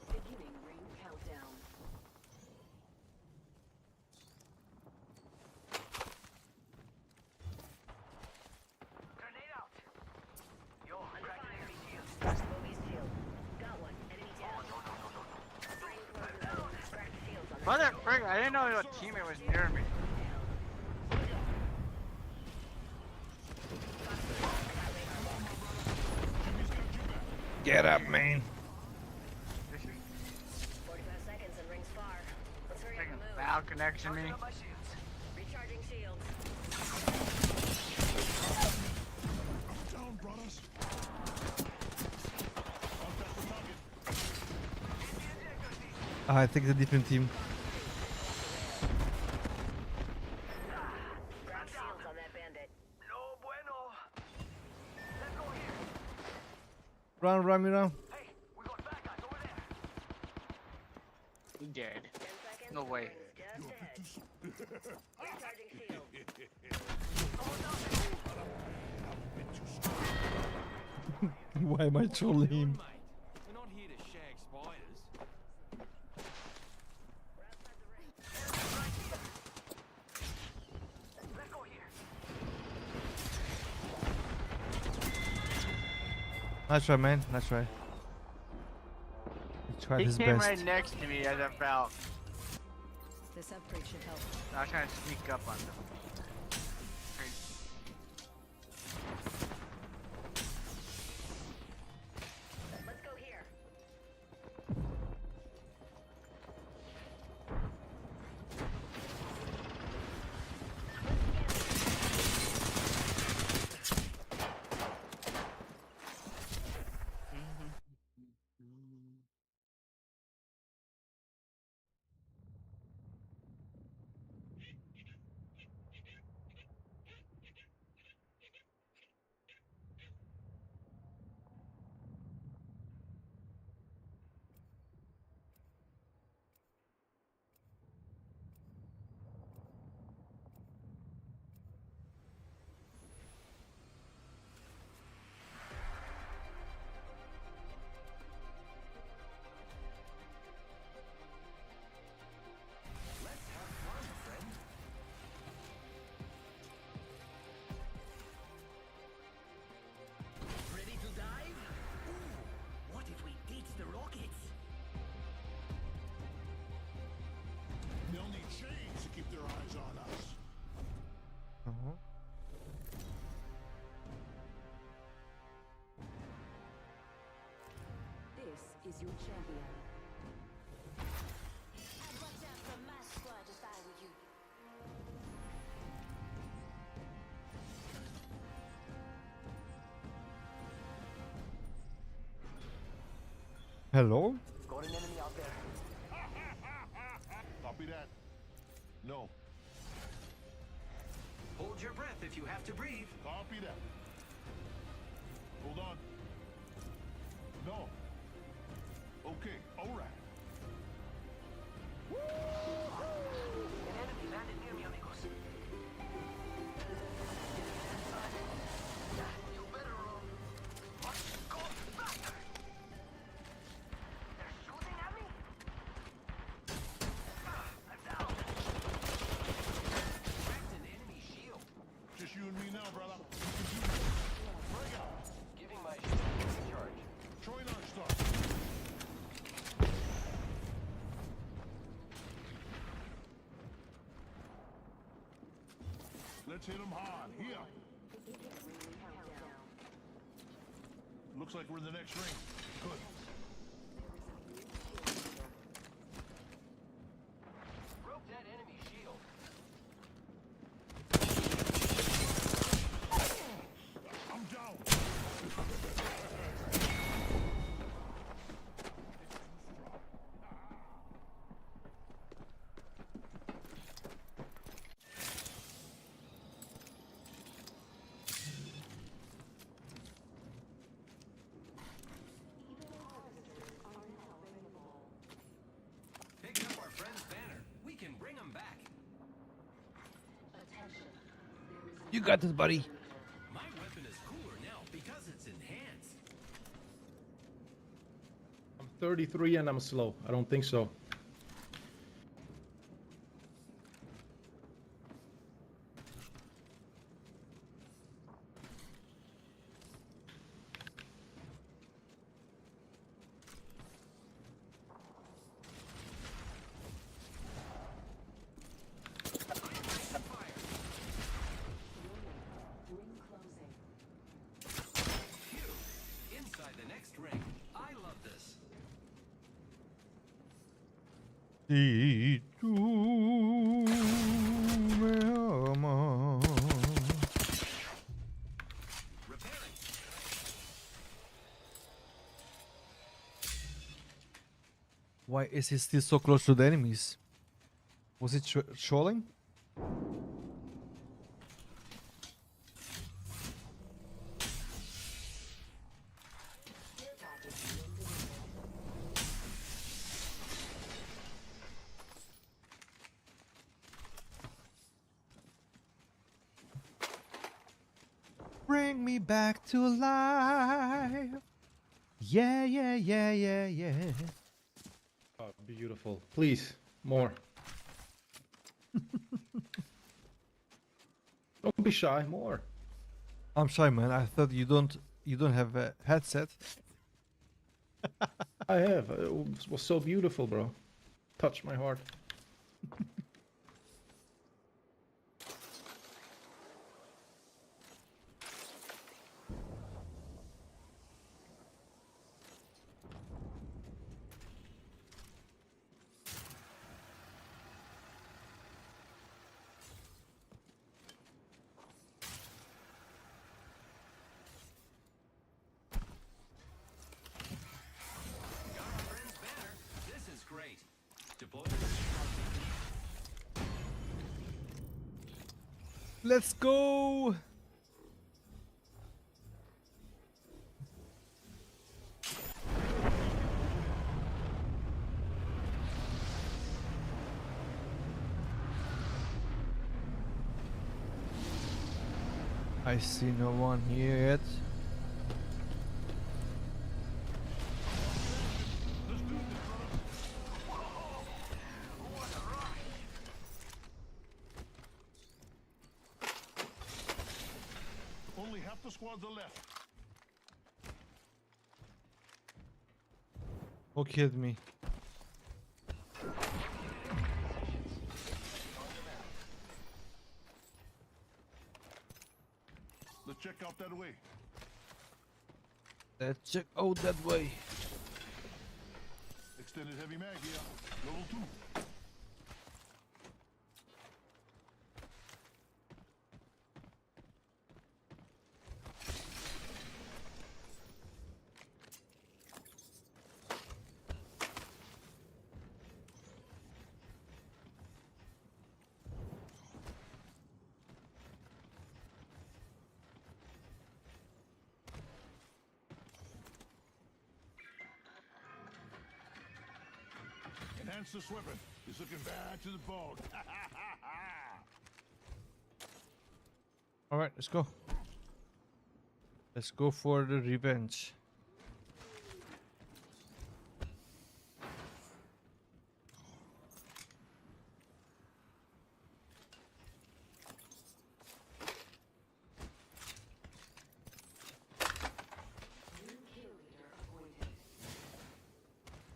[SPEAKER 5] Beginning ring countdown.
[SPEAKER 10] Grenade out. Yo, I'm cracking enemy shield.
[SPEAKER 5] Bogey's shield. Got one. Enemy down. Cracked shields on
[SPEAKER 2] Mother frick, I didn't know your teammate was near me.
[SPEAKER 1] Get up, man.
[SPEAKER 5] 45 seconds and rings far. Let's hurry up and
[SPEAKER 2] Freaking
[SPEAKER 5] move.
[SPEAKER 2] foul connection me.
[SPEAKER 10] Up my shields.
[SPEAKER 5] Recharging shields.
[SPEAKER 6] Down, brothers.
[SPEAKER 1] I think it's a different team.
[SPEAKER 5] Grab shields on that bandit.
[SPEAKER 10] No bueno. Let's go here.
[SPEAKER 1] Run, run, me run.
[SPEAKER 10] Hey, we got bad guys over there.
[SPEAKER 2] He dead.
[SPEAKER 5] 10 seconds.
[SPEAKER 2] No way.
[SPEAKER 5] Just ahead. Recharging shields.
[SPEAKER 1] Why am I trolling him?
[SPEAKER 6] We're not here to shag spiders.
[SPEAKER 10] Let's go here.
[SPEAKER 1] Nice try, man. Nice try. He tried
[SPEAKER 2] He
[SPEAKER 1] his
[SPEAKER 2] came
[SPEAKER 1] best.
[SPEAKER 2] right next to me as I fell.
[SPEAKER 4] This upgrade should help.
[SPEAKER 2] I was trying to sneak up on them.
[SPEAKER 5] Let's go here.
[SPEAKER 10] Ready to dive? Ooh, what if we ditch the rockets?
[SPEAKER 6] They'll need chains to keep their eyes on us.
[SPEAKER 1] Uh-huh.
[SPEAKER 5] This is your champion.
[SPEAKER 4] I'd watch out for my squad if I were you.
[SPEAKER 1] Hello?
[SPEAKER 10] Got an enemy out there.
[SPEAKER 6] Copy that. No.
[SPEAKER 10] Hold your breath if you have to breathe.
[SPEAKER 6] Copy that. Hold on. No. Okay, alright.
[SPEAKER 10] An enemy landed near me, amigos. You better run. What? Go faster! They're shooting at me? I'm down. Cracked an enemy shield.
[SPEAKER 6] Just you and me now, brother. You can do this. Break out.
[SPEAKER 10] Giving my shield a recharge.
[SPEAKER 6] Try not start.
[SPEAKER 11] Let's hit them hard. Here. Looks like we're in the next ring. Good.
[SPEAKER 10] Broke that enemy shield.
[SPEAKER 11] I'm down.
[SPEAKER 6] Pick up our friend's banner. We can bring him back.
[SPEAKER 1] You got this, buddy.
[SPEAKER 6] My weapon is cooler now because it's enhanced.
[SPEAKER 12] I'm 33 and I'm slow. I don't think so.
[SPEAKER 6] Inside the next ring. I love this. Repairing.
[SPEAKER 1] Why is he still so close to the enemies? Was it trolling? Bring me back to life. Yeah, yeah, yeah, yeah, yeah.
[SPEAKER 12] Oh, beautiful. Please, more. Don't be shy. More.
[SPEAKER 1] I'm shy, man. I thought you don't have a headset.
[SPEAKER 12] I have. It was so beautiful, bro. Touched my heart.
[SPEAKER 6] Got our friend's banner. This is great. Deploy.
[SPEAKER 1] Let's go. I see no one here yet.
[SPEAKER 11] Let's do this, brother. Only half the squads are left.
[SPEAKER 1] Who killed me?
[SPEAKER 11] Let's check out that way.
[SPEAKER 1] Let's check out that way.
[SPEAKER 11] Extended heavy mag here. Level 2. Enhance this weapon. It's looking bad to the bone.
[SPEAKER 1] All right, let's go. Let's go for the revenge.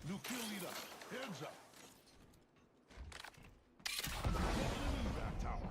[SPEAKER 11] New kill leader. Heads up. Enemy back tower.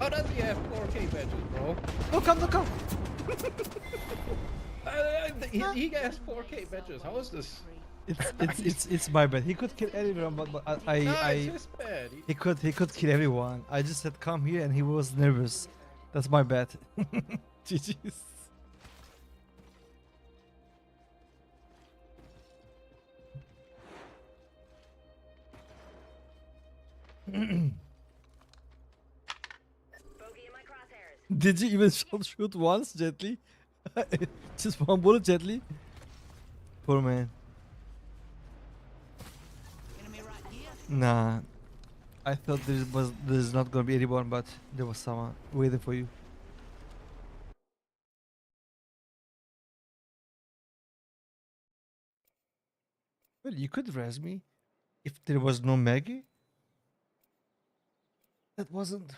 [SPEAKER 12] How does he have 4K badges, bro?
[SPEAKER 1] Look come.
[SPEAKER 12] He has 4K badges. How is this?
[SPEAKER 1] It's my bad. He could kill everyone, but
[SPEAKER 12] No,
[SPEAKER 1] I
[SPEAKER 12] it's his bad.
[SPEAKER 1] he could kill everyone. I just said come here and he was nervous. That's my bad. GG's.
[SPEAKER 4] Bogey in my crosshairs.
[SPEAKER 1] Did you even shoot once, Jetly? Just one bullet, Jetly. Poor man.
[SPEAKER 10] Enemy right here.
[SPEAKER 1] Nah, I thought there's not gonna be anyone, but there was someone waiting for you. Well, you could res me if there was no Maggie. That wasn't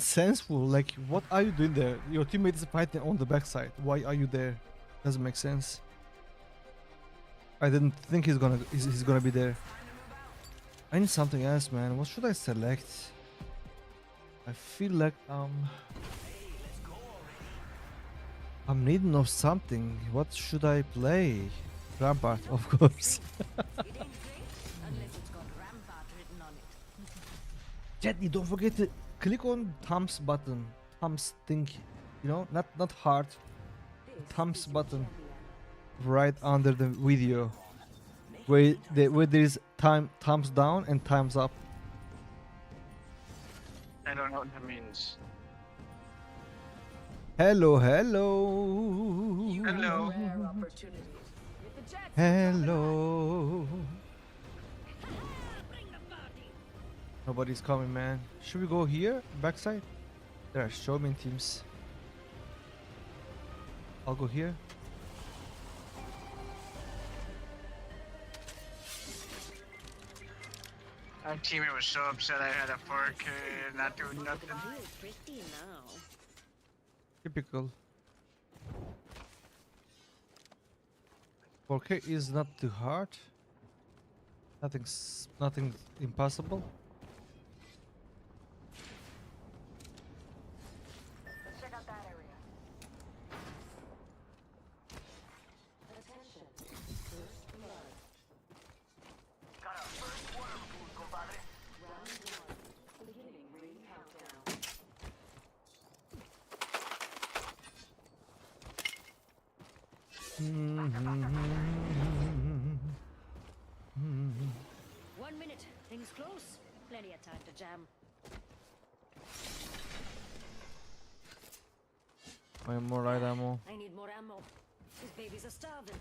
[SPEAKER 1] sensible. Like, what are you doing there? Your teammate is fighting on the backside. Why are you there? Doesn't make sense. I didn't think he's gonna be there. I need something else, man. What should I select? I feel like I'm needing of something. What should I play? Rampart, of course.
[SPEAKER 4] It ain't great unless it's got Rampart written on it.
[SPEAKER 1] Jetty, don't forget to click on thumbs button. Thumbs thing, you know, not heart. Thumbs button right under the video, where there is thumbs down and thumbs up.
[SPEAKER 2] I don't know what that means.
[SPEAKER 1] Hello.
[SPEAKER 2] Hello.
[SPEAKER 1] Hello. Nobody's coming, man. Should we go here? Backside? There are so many teams. I'll go here.
[SPEAKER 2] My teammate was so upset I had a 4K not doing nothing.
[SPEAKER 4] Real pretty now.
[SPEAKER 1] Typical. 4K is not too hard. Nothing's impossible.
[SPEAKER 5] Let's check out that area. Attention. First blood.
[SPEAKER 10] Got our first water pool, compadre.
[SPEAKER 5] Round 1. Beginning ring countdown.
[SPEAKER 4] One minute. Things close. Plenty of time to jam.
[SPEAKER 1] I have more light ammo.
[SPEAKER 4] I need more ammo. These babies are starving.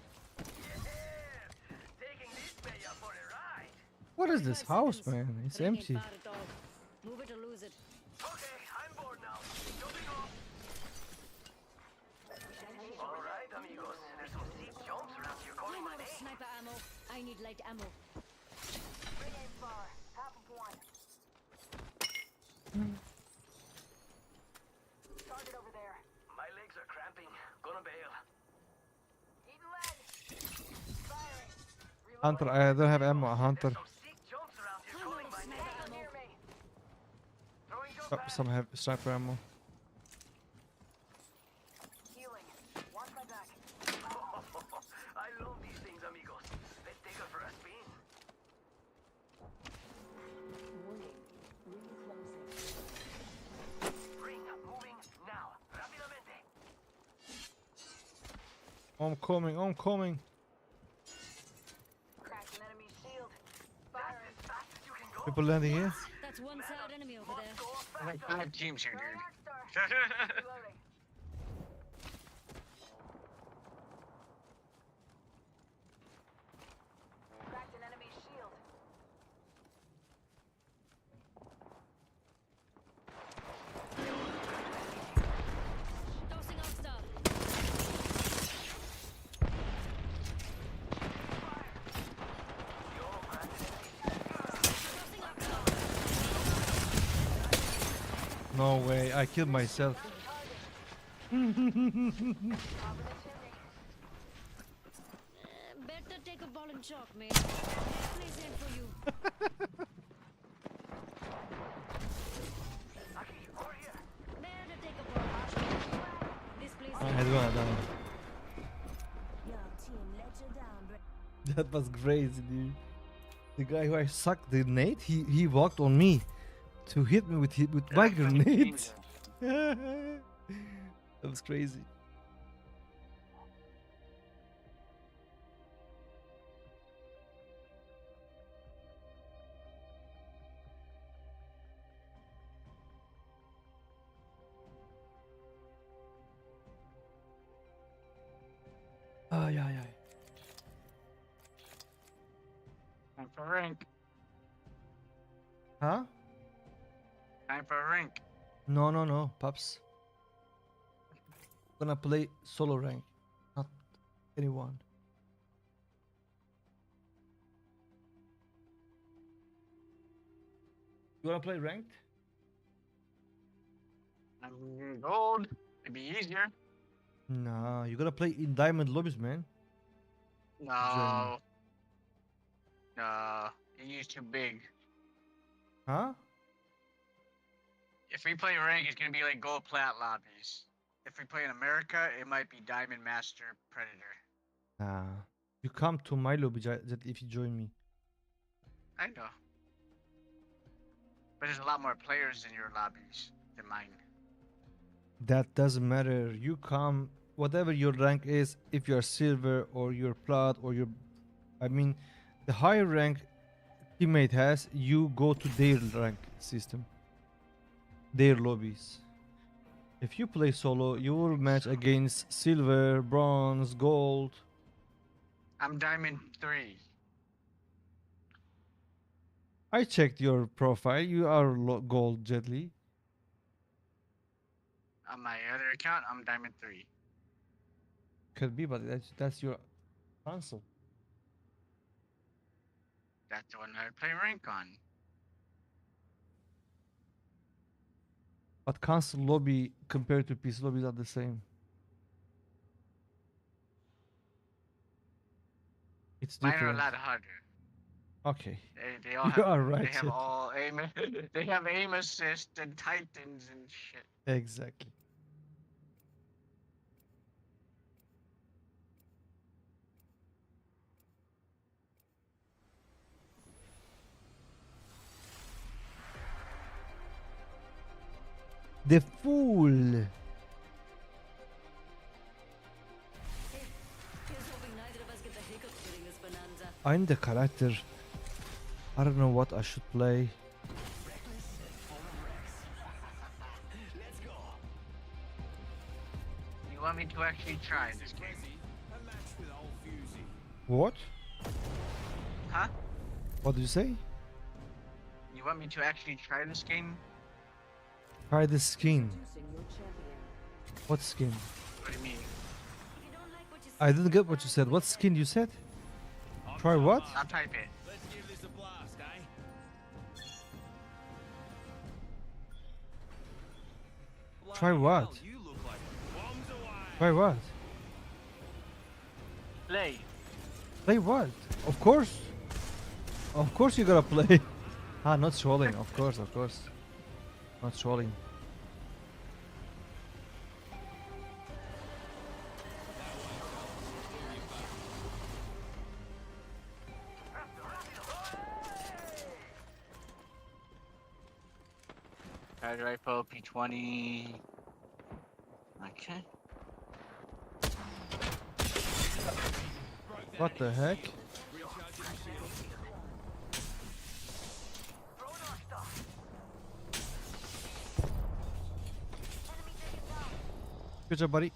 [SPEAKER 10] Taking this baya for a ride.
[SPEAKER 1] What is this
[SPEAKER 4] 45
[SPEAKER 1] house,
[SPEAKER 4] seconds.
[SPEAKER 1] man? It's
[SPEAKER 4] Break ain't
[SPEAKER 1] empty.
[SPEAKER 4] far at all. Move it or lose it.
[SPEAKER 10] Okay, I'm bored now. Jumping off. All right, amigos. There's some steep jumps around here. Calling
[SPEAKER 4] I'm
[SPEAKER 10] my
[SPEAKER 4] out of
[SPEAKER 10] name.
[SPEAKER 4] sniper ammo. I need light ammo.
[SPEAKER 5] Ring ain't far. Half of one. Target over there.
[SPEAKER 10] My legs are cramping. Gonna bail.
[SPEAKER 5] Eating lead. Firing. Reloading.
[SPEAKER 1] Hunter, I don't have ammo. Hunter.
[SPEAKER 10] Some steep jumps around here.
[SPEAKER 4] I'm
[SPEAKER 10] Calling
[SPEAKER 4] out of
[SPEAKER 10] my name.
[SPEAKER 4] sniper ammo.
[SPEAKER 5] Near me.
[SPEAKER 10] Throwing jump
[SPEAKER 1] Oh,
[SPEAKER 10] pads.
[SPEAKER 1] some have sniper ammo.
[SPEAKER 5] Healing. Watch my back.
[SPEAKER 10] I love these things, amigos. Let's take her for a spin.
[SPEAKER 5] Warning. Ring closing.
[SPEAKER 10] Ring moving now. Rápidamente.
[SPEAKER 1] I'm coming.
[SPEAKER 5] Cracked an enemy shield. Firing.
[SPEAKER 10] As fast as you can go.
[SPEAKER 1] People landing here.
[SPEAKER 4] That's one sad enemy over there.
[SPEAKER 10] Go
[SPEAKER 2] Like
[SPEAKER 10] faster.
[SPEAKER 2] 5 teams here,
[SPEAKER 5] Throwing
[SPEAKER 2] dude.
[SPEAKER 5] arc star. Reloading. Cracked an enemy shield.
[SPEAKER 4] Tossing out star. Tossing out star.
[SPEAKER 1] No way, I killed myself.
[SPEAKER 4] Better take a ball and chalk, mate. This place ain't for you.
[SPEAKER 1] He's gonna die. That was crazy, dude. The guy who I sucked the nade, he walked on me to hit me with my grenade. That was crazy. Ay, ay, ay.
[SPEAKER 2] Time for rank.
[SPEAKER 1] Huh?
[SPEAKER 2] Time for rank.
[SPEAKER 1] No, no, no, Pops. Gonna play solo rank, not anyone. You wanna play ranked?
[SPEAKER 2] I'm gold. It'd be easier.
[SPEAKER 1] Nah, you gotta play in diamond lobbies, man.
[SPEAKER 2] No. No. EU's too big.
[SPEAKER 1] Huh?
[SPEAKER 2] If we play rank, it's gonna be like gold plat lobbies. If we play in America, it might be Diamond Master Predator.
[SPEAKER 1] Nah. You come to my lobby if you join me.
[SPEAKER 2] I know. But there's a lot more players in your lobbies than mine.
[SPEAKER 1] That doesn't matter. You come, whatever your rank is, if you're silver or you're plat or you're, I mean, the higher rank teammate has, you go to their rank system, their lobbies. If you play solo, you will match against silver, bronze, gold.
[SPEAKER 2] I'm Diamond 3.
[SPEAKER 1] I checked your profile. You are gold, Jetly.
[SPEAKER 2] On my other account, I'm Diamond 3.
[SPEAKER 1] Could be, but that's your console.
[SPEAKER 2] That's the one I play rank on.
[SPEAKER 1] But console lobby compared to PC lobbies are the same. It's
[SPEAKER 2] Mine
[SPEAKER 1] different.
[SPEAKER 2] are a lot harder.
[SPEAKER 1] Okay.
[SPEAKER 2] They all
[SPEAKER 1] You
[SPEAKER 2] have,
[SPEAKER 1] are right.
[SPEAKER 2] They have
[SPEAKER 1] Jet.
[SPEAKER 2] all aim. They have aim assist and titans and shit.
[SPEAKER 1] Exactly. The fool.
[SPEAKER 4] Here's hoping neither of us get the hiccups during this bonanza.
[SPEAKER 1] I'm the character. I don't know what I should play.
[SPEAKER 2] You want me to actually try this game?
[SPEAKER 1] What?
[SPEAKER 2] Huh?
[SPEAKER 1] What did you say?
[SPEAKER 2] You want me to actually try this game?
[SPEAKER 1] Try the skin. What skin?
[SPEAKER 2] What do you mean?
[SPEAKER 1] I didn't get what you said. What skin you said? Try what?
[SPEAKER 2] I'll type it.
[SPEAKER 10] Let's give this a blast, eh?
[SPEAKER 1] Try what?
[SPEAKER 10] You look like bombs away.
[SPEAKER 1] Try what?
[SPEAKER 2] Play.
[SPEAKER 1] Play what? Of course. Of course you gotta play. Ah, not trolling. Of course, of course. Not trolling.
[SPEAKER 2] Charge rifle, P20. Okay.
[SPEAKER 1] What the heck? Good job, buddy.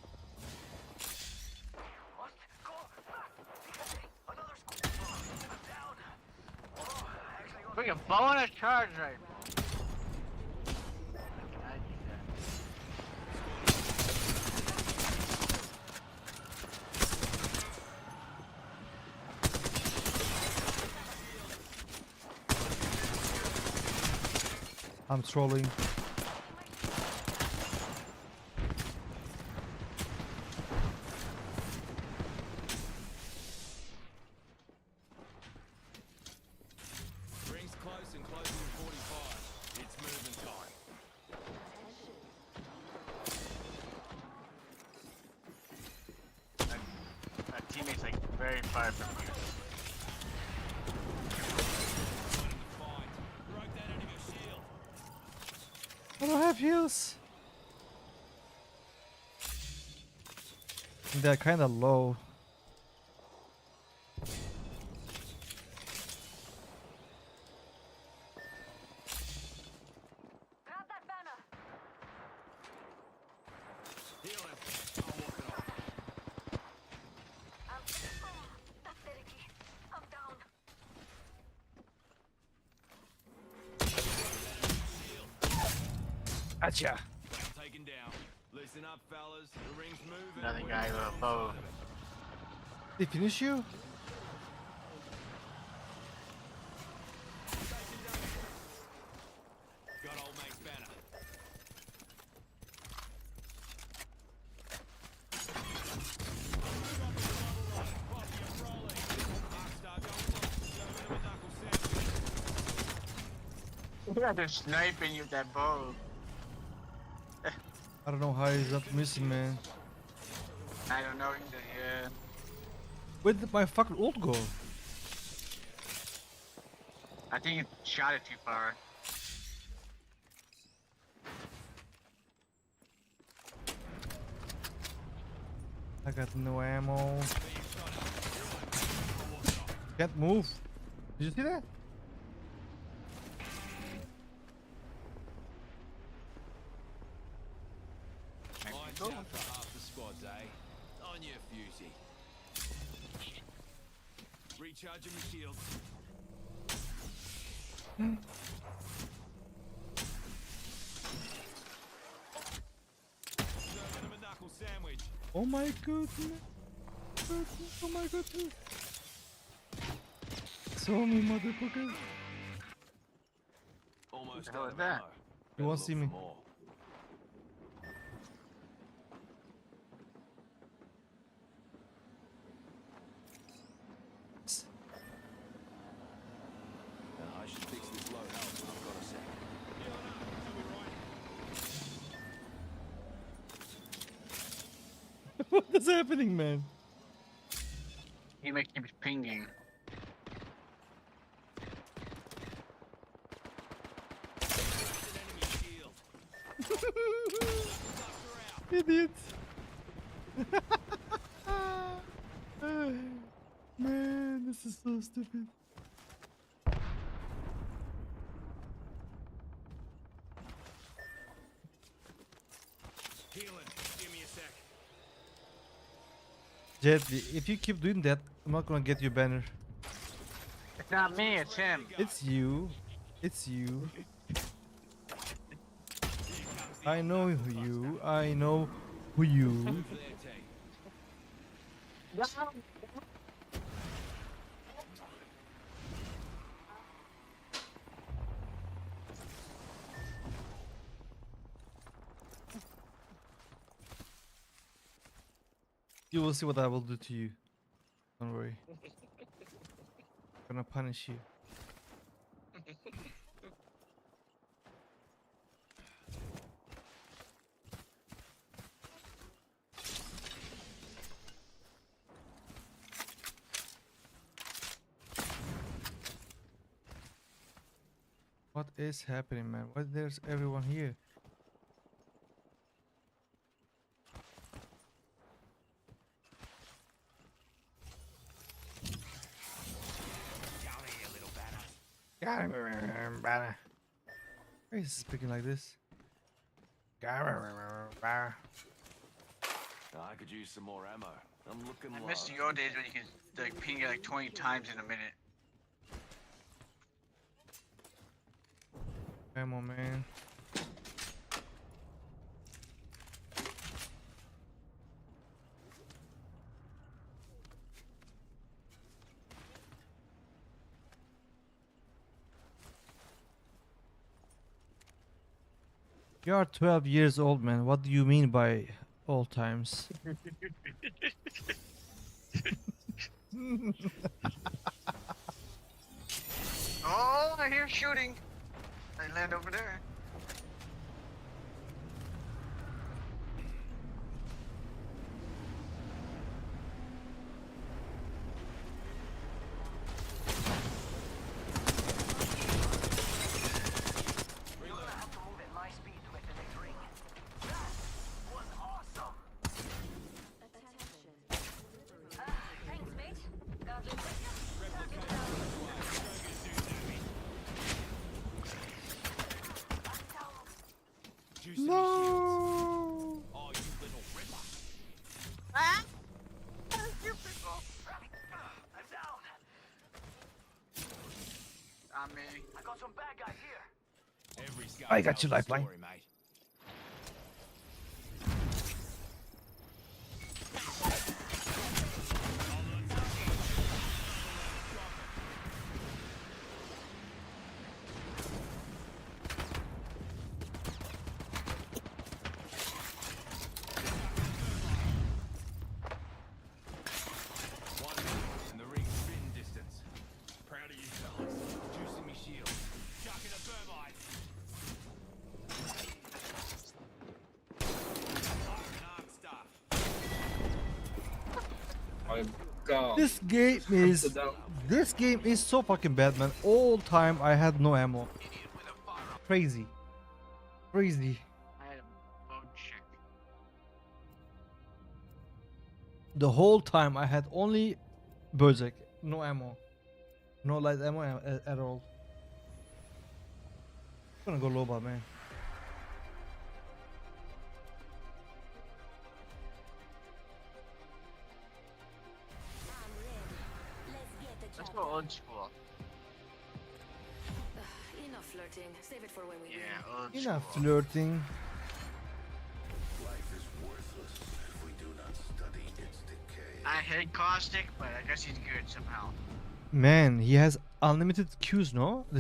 [SPEAKER 2] Bring a bow and a charge rifle.
[SPEAKER 1] I'm trolling.
[SPEAKER 10] Rings close and closing in 45. It's moving time.
[SPEAKER 2] fire from here.
[SPEAKER 1] I don't have heals. They're kind of low.
[SPEAKER 5] Grab that banner.
[SPEAKER 6] Healing. I'll walk it off.
[SPEAKER 5] That's very key. I'm down.
[SPEAKER 1] Gotcha.
[SPEAKER 6] Well taken down. Listen up, fellas. The ring's moving.
[SPEAKER 2] Another
[SPEAKER 6] We're
[SPEAKER 2] guy with a
[SPEAKER 6] on the
[SPEAKER 2] bow.
[SPEAKER 6] side of it.
[SPEAKER 1] They finish you?
[SPEAKER 6] Got old mate's banner.
[SPEAKER 2] Yeah, they're sniping you with that bow.
[SPEAKER 1] I don't know how he's up missing, man.
[SPEAKER 2] I don't know either, yeah.
[SPEAKER 1] Where did my fucking ult go?
[SPEAKER 2] I think you shot it too far.
[SPEAKER 1] I got no ammo. Can't move. Did you see that?
[SPEAKER 6] Lights out for half the squads, eh? On your fusey. Recharging my shields. Serving them a knuckle sandwich.
[SPEAKER 1] Oh my goodness. Oh my goodness. So many motherfuckers.
[SPEAKER 6] Almost
[SPEAKER 2] the hell
[SPEAKER 6] out
[SPEAKER 2] is
[SPEAKER 6] of
[SPEAKER 2] that?
[SPEAKER 6] ammo.
[SPEAKER 1] You
[SPEAKER 6] Better
[SPEAKER 1] won't
[SPEAKER 6] look
[SPEAKER 1] see
[SPEAKER 6] for
[SPEAKER 1] me.
[SPEAKER 6] more. I should fix this low health when I've got a sec.
[SPEAKER 1] What is happening, man?
[SPEAKER 2] He keeps pinging.
[SPEAKER 1] Idiot. Man, this is so stupid.
[SPEAKER 6] Healing. Give me a sec.
[SPEAKER 1] Jet, if you keep doing that, I'm not gonna get your banner.
[SPEAKER 2] It's not me, it's him.
[SPEAKER 1] It's you. It's you. I know who you. I know who you.
[SPEAKER 6] There, T.
[SPEAKER 1] You will see what I will do to you. Don't worry. I'm gonna punish you. What is happening, man? Why there's everyone here? Got him, banner. Why is he speaking like this?
[SPEAKER 6] I could use some more ammo. I'm looking
[SPEAKER 2] I
[SPEAKER 6] low.
[SPEAKER 2] miss the old days when you could like ping it like 20 times in a minute.
[SPEAKER 1] Come on, man. You are 12 years old, man. What do you mean by old times?
[SPEAKER 2] Oh, I hear shooting. I land over there.
[SPEAKER 1] I got you, lifeline.
[SPEAKER 6] Mate. And the ring's spin distance. Proud of you fellas. Juicing me shield. Chucking a thermite. Firing arm stuff.
[SPEAKER 12] My God.
[SPEAKER 1] This game is so fucking bad, man. All time I had no ammo. Crazy. Crazy.
[SPEAKER 2] I had a bone check.
[SPEAKER 1] The whole time I had only Berserk, no ammo. No light ammo at all. I'm gonna go Loba, man.
[SPEAKER 2] Let's go old school.
[SPEAKER 4] Enough flirting. Save it for when we
[SPEAKER 2] Yeah, old
[SPEAKER 1] Enough
[SPEAKER 2] school.
[SPEAKER 1] flirting.
[SPEAKER 11] Life is worthless if we do not study its decay.
[SPEAKER 2] I hate Caustic, but I guess he's good somehow.
[SPEAKER 1] Man, he has unlimited Qs, no?
[SPEAKER 2] No,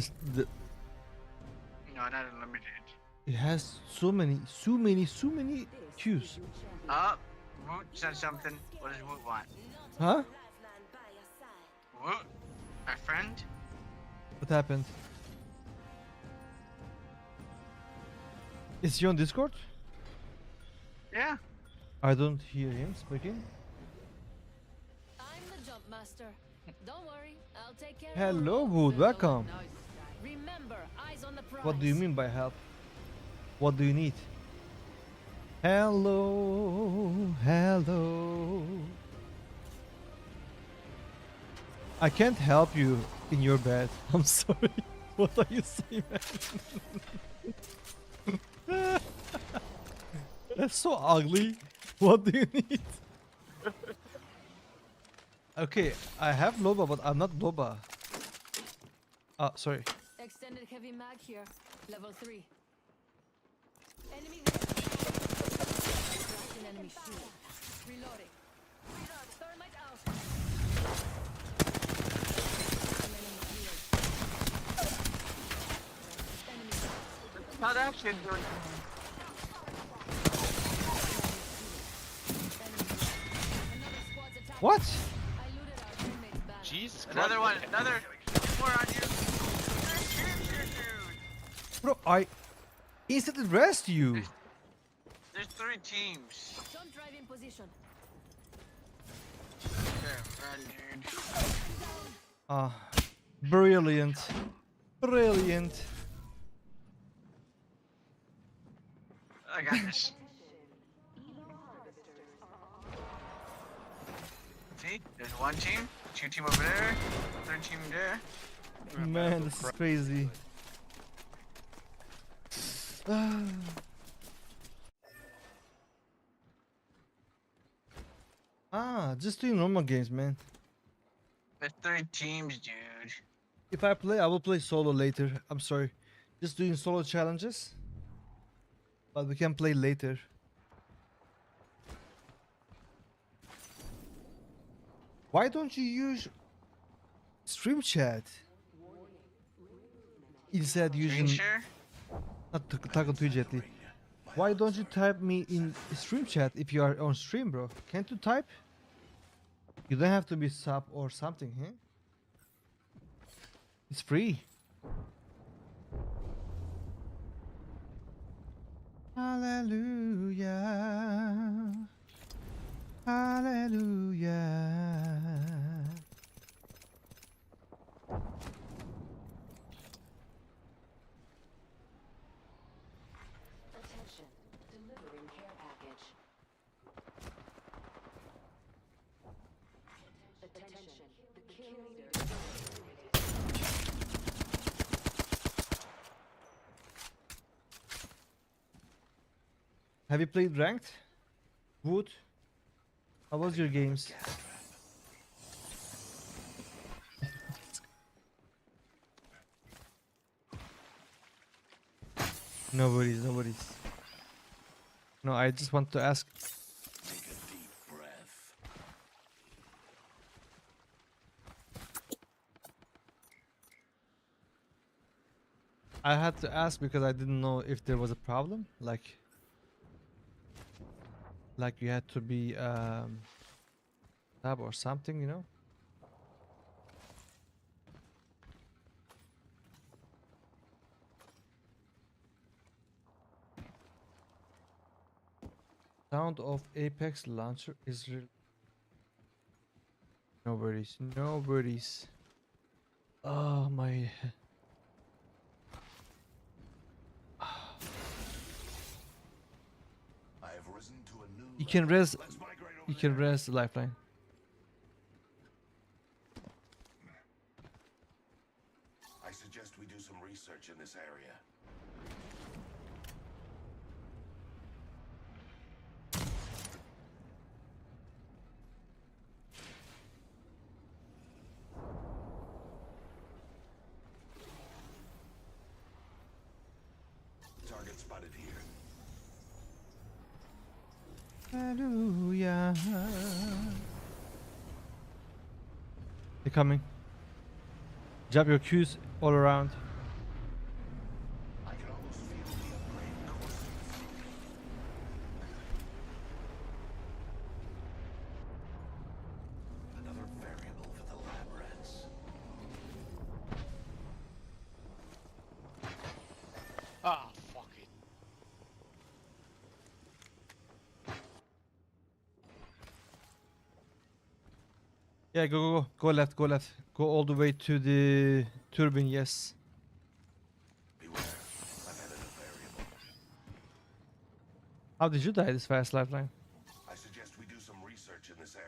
[SPEAKER 2] not unlimited.
[SPEAKER 1] It has so many Qs.
[SPEAKER 2] Woot said something. What does Woot want?
[SPEAKER 1] Huh?
[SPEAKER 2] Woot? My friend?
[SPEAKER 1] What happened? Is he on Discord?
[SPEAKER 2] Yeah.
[SPEAKER 1] I don't hear him speaking.
[SPEAKER 4] I'm the jump master. Don't worry, I'll take care
[SPEAKER 1] Hello,
[SPEAKER 4] of
[SPEAKER 1] Wood, welcome.
[SPEAKER 4] Remember, eyes on the prize.
[SPEAKER 1] What do you mean by help? What do you need? Hello, hello. I can't help you in your bed. I'm sorry. What are you saying, man? That's so ugly. What do you need? Okay, I have Loba, but I'm not Loba. Sorry.
[SPEAKER 4] Extended heavy mag here. Level 3. Enemy Cracked an enemy shield. Reloading. Thermite out. An enemy healed. Enemy
[SPEAKER 2] How that shit doing?
[SPEAKER 4] Another squad's attacking.
[SPEAKER 1] What?
[SPEAKER 4] I looted our teammates back.
[SPEAKER 6] Jeez.
[SPEAKER 2] Another one. Another. More on you.
[SPEAKER 1] Bro, I instantly rest you.
[SPEAKER 2] There's 3 teams.
[SPEAKER 4] Jump drive in position.
[SPEAKER 2] Yeah, run, dude.
[SPEAKER 1] Brilliant. Brilliant.
[SPEAKER 2] I got this. See? There's 1 team, 2 team over there, 3rd team there.
[SPEAKER 1] Man, this is crazy. Just doing normal games, man.
[SPEAKER 2] There's 3 teams, dude.
[SPEAKER 1] If I play, I will play solo later. I'm sorry. Just doing solo challenges. But we can play later. Why don't you use stream chat instead using
[SPEAKER 2] Share?
[SPEAKER 1] not Taco Twijetly? Why don't you type me in stream chat if you are on stream, bro? Can't you type? You don't have to be sub or something, huh? It's free. Hallelujah. Hallelujah.
[SPEAKER 5] Attention, delivering care package. Attention, the kill leader.
[SPEAKER 1] Have you played ranked? Wood? How was your games? No worries, no worries. No, I just want to ask.
[SPEAKER 11] Take a deep breath.
[SPEAKER 1] I had to ask because I didn't know if there was a problem. Like you had to be tab or something, you know? Sound of Apex launcher is real. No worries, no worries. Oh my.
[SPEAKER 11] I have risen to a new
[SPEAKER 1] You can
[SPEAKER 11] level.
[SPEAKER 1] res.
[SPEAKER 11] Let's migrate over
[SPEAKER 1] You can
[SPEAKER 11] there.
[SPEAKER 1] res the lifeline.
[SPEAKER 11] I suggest we do some research in this area. Target spotted here.
[SPEAKER 1] Hallelujah. They're coming. Drop your Qs all around.
[SPEAKER 11] I can almost feel the upgrade coursing. Another variable for the lab rats.
[SPEAKER 2] Oh, fuck it.
[SPEAKER 1] Yeah, go left, go left. Go all the way to the turbine, yes.
[SPEAKER 11] Beware, I've added a variable.
[SPEAKER 1] How did you die this fast, lifeline?
[SPEAKER 11] I suggest we do some research in this area.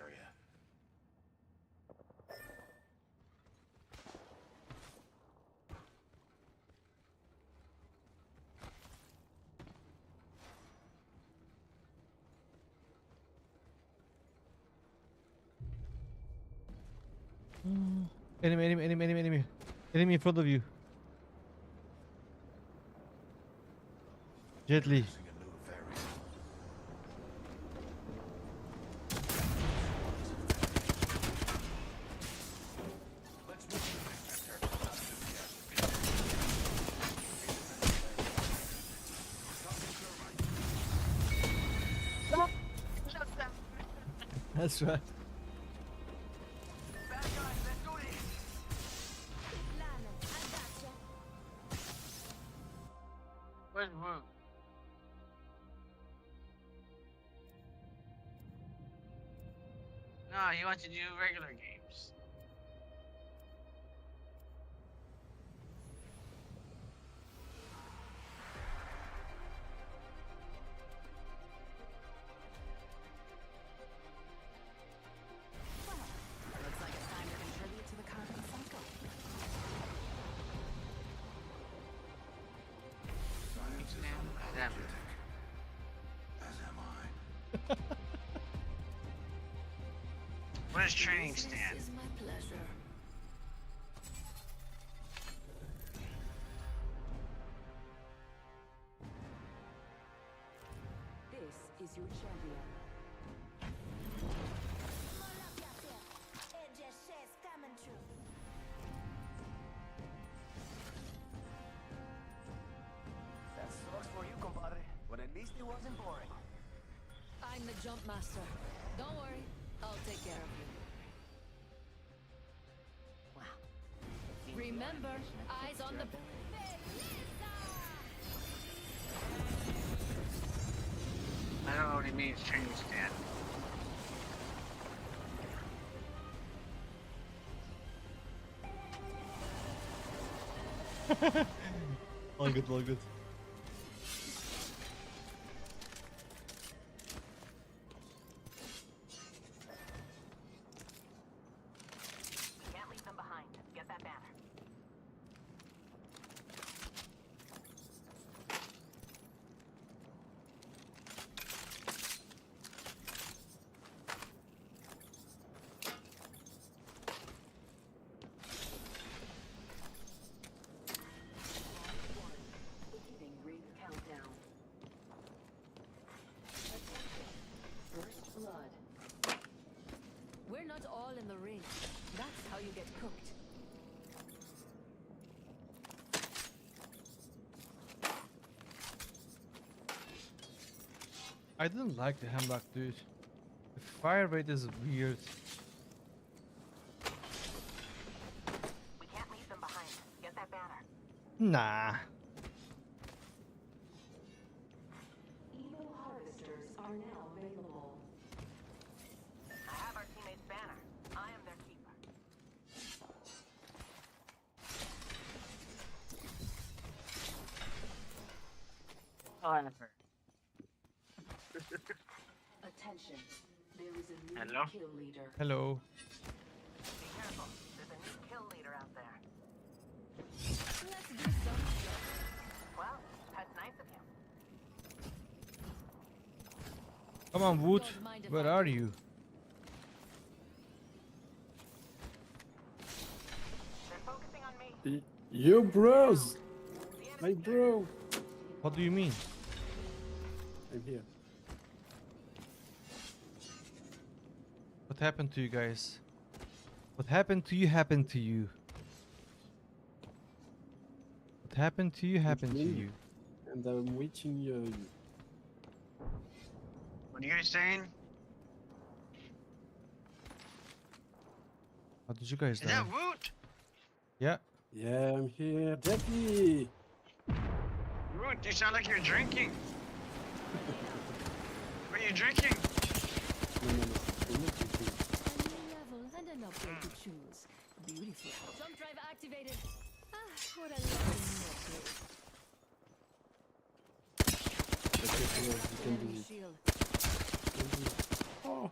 [SPEAKER 1] Enemy, enemy, enemy, enemy, enemy. Enemy in front of you. Gently.
[SPEAKER 11] Using a new variable. Let's move to the next
[SPEAKER 1] That's right.
[SPEAKER 2] Where's Wu? No, he wants to do regular games.
[SPEAKER 5] Looks like it's time to contribute to the carbon cycle.
[SPEAKER 11] Science is
[SPEAKER 2] Damn.
[SPEAKER 11] unapologetic. As am I.
[SPEAKER 2] Where's training stand?
[SPEAKER 5] This is my pleasure. This is your champion.
[SPEAKER 10] That sucks for you, compadre. But at least it wasn't boring.
[SPEAKER 4] I'm the jump master. Don't worry, I'll take care of you.
[SPEAKER 10] Wow.
[SPEAKER 4] Remember, eyes on the...
[SPEAKER 2] I don't know what he means, training stand.
[SPEAKER 1] All good, all good.
[SPEAKER 5] Can't leave them behind. Get that banner.
[SPEAKER 1] I didn't like the hemlock, dude. The fire rate is weird.
[SPEAKER 5] We can't leave them behind. Get that banner.
[SPEAKER 1] Nah.
[SPEAKER 5] Evo harvesters are now available. I have our teammate's banner. I am their keeper.
[SPEAKER 2] However.
[SPEAKER 5] Attention. There is a new
[SPEAKER 2] Hello?
[SPEAKER 5] kill leader.
[SPEAKER 1] Hello.
[SPEAKER 5] Be careful. There's a new kill leader out there.
[SPEAKER 4] Let's do some stuff.
[SPEAKER 5] Well, that's nice of you.
[SPEAKER 1] Come on, Wood.
[SPEAKER 4] Don't mind if
[SPEAKER 1] Where
[SPEAKER 4] I
[SPEAKER 1] are
[SPEAKER 4] do.
[SPEAKER 1] you?
[SPEAKER 5] They're focusing on me.
[SPEAKER 9] You bros! My bro!
[SPEAKER 1] What do you mean?
[SPEAKER 9] I'm here.
[SPEAKER 1] What happened to you guys? What happened to you happened to you? What happened to you happened to
[SPEAKER 9] me.
[SPEAKER 1] you?
[SPEAKER 9] And I'm waiting you.
[SPEAKER 2] What are you guys saying?
[SPEAKER 1] How did you guys
[SPEAKER 2] Is
[SPEAKER 1] die?
[SPEAKER 2] that Woot?
[SPEAKER 1] Yeah.
[SPEAKER 9] Yeah, I'm here. Jackie!
[SPEAKER 2] Woot, you sound like you're drinking. What are you drinking?
[SPEAKER 9] No, no, no. I'm not drinking.
[SPEAKER 4] A new level and an upgrade to choose. Beautiful. Jump drive activated. Ah, what a lovely method.
[SPEAKER 9] Okay, so you can do
[SPEAKER 4] Enemy
[SPEAKER 9] it.
[SPEAKER 4] shield.
[SPEAKER 9] You can do it. Oh!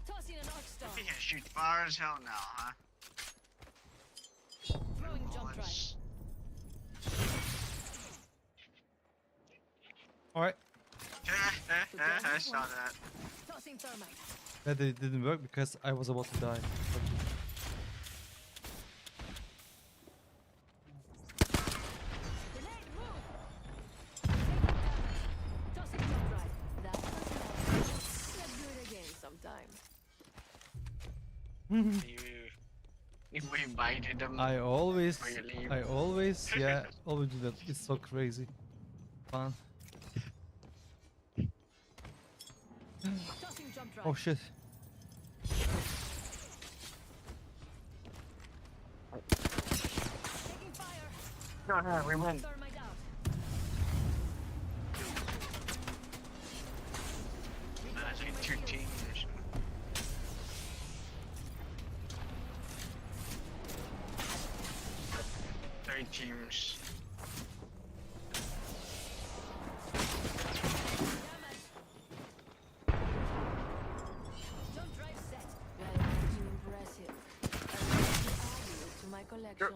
[SPEAKER 4] Tossing an arc star.
[SPEAKER 2] You can shoot far as hell now, huh?
[SPEAKER 4] Throwing jump drive.
[SPEAKER 2] Bullets.
[SPEAKER 1] Alright.
[SPEAKER 2] I saw that.
[SPEAKER 4] Tossing thermite.
[SPEAKER 1] That it didn't work because I was about to die.
[SPEAKER 4] Grenade, move. Taking damage. Tossing jump drive. That was lovely. Let's do it again sometime.
[SPEAKER 2] You invited them.
[SPEAKER 1] I always,
[SPEAKER 2] Before you leave.
[SPEAKER 1] yeah, always do that. It's so crazy. Fun.
[SPEAKER 4] Tossing jump drive.
[SPEAKER 1] Oh shit.
[SPEAKER 4] Taking fire.
[SPEAKER 2] No, we win.
[SPEAKER 4] Thermite out.
[SPEAKER 2] I think 2 teams. 3 teams.
[SPEAKER 4] Jump drive set. Well, too impressive. I'd like to add you to my collection.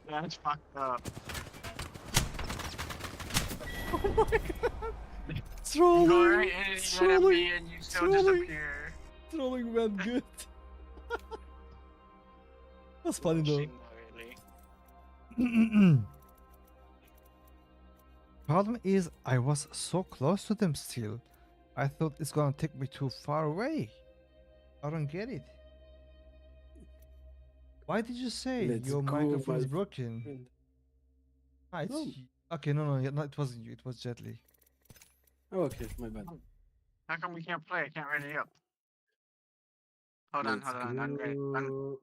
[SPEAKER 2] That's fucked up. You go
[SPEAKER 1] Trolling!
[SPEAKER 2] right in the enemy and you still
[SPEAKER 1] Trolling.
[SPEAKER 2] disappear.
[SPEAKER 1] Trolling went good. That's funny though.
[SPEAKER 2] Really.
[SPEAKER 1] Problem is, I was so close to them still. I thought it's gonna take me too far away. I don't get it. Why did you say
[SPEAKER 9] Let's
[SPEAKER 1] your
[SPEAKER 9] go,
[SPEAKER 1] microphone is
[SPEAKER 9] my
[SPEAKER 1] broken?
[SPEAKER 9] friend.
[SPEAKER 1] Ah, it's
[SPEAKER 9] No.
[SPEAKER 1] okay. No, no, it wasn't you. It was Jetly.
[SPEAKER 9] Oh, okay, my bad.
[SPEAKER 2] How come we can't play? I can't ready up. Hold on,
[SPEAKER 9] Let's
[SPEAKER 2] hold on. Unready.
[SPEAKER 9] go.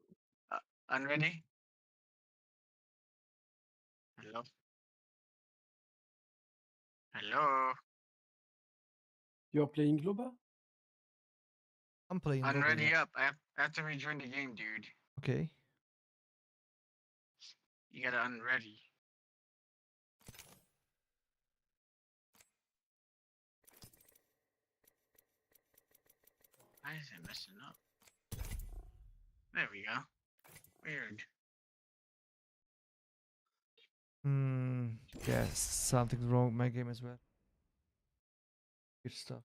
[SPEAKER 2] Unready? Hello? Hello?
[SPEAKER 9] You're playing Globa?
[SPEAKER 1] I'm playing. Dota,
[SPEAKER 2] Unready
[SPEAKER 1] yeah.
[SPEAKER 2] up. I have to rejoin the game, dude.
[SPEAKER 1] Okay.
[SPEAKER 2] You gotta unready. Why is it messing up? There we go. Weird.
[SPEAKER 1] Yes, something's wrong with my game as well. Good stuff.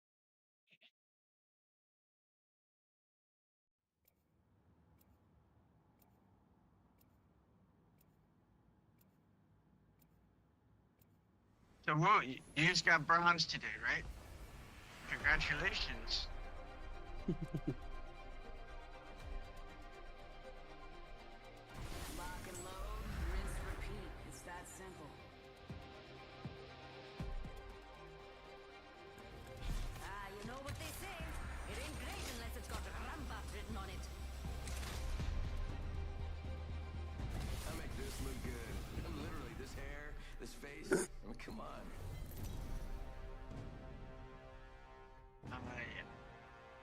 [SPEAKER 2] So, Woo, you just got bronze today, right? Congratulations.
[SPEAKER 5] Lock and load, rinse, repeat. It's that simple.
[SPEAKER 6] I mean, come on.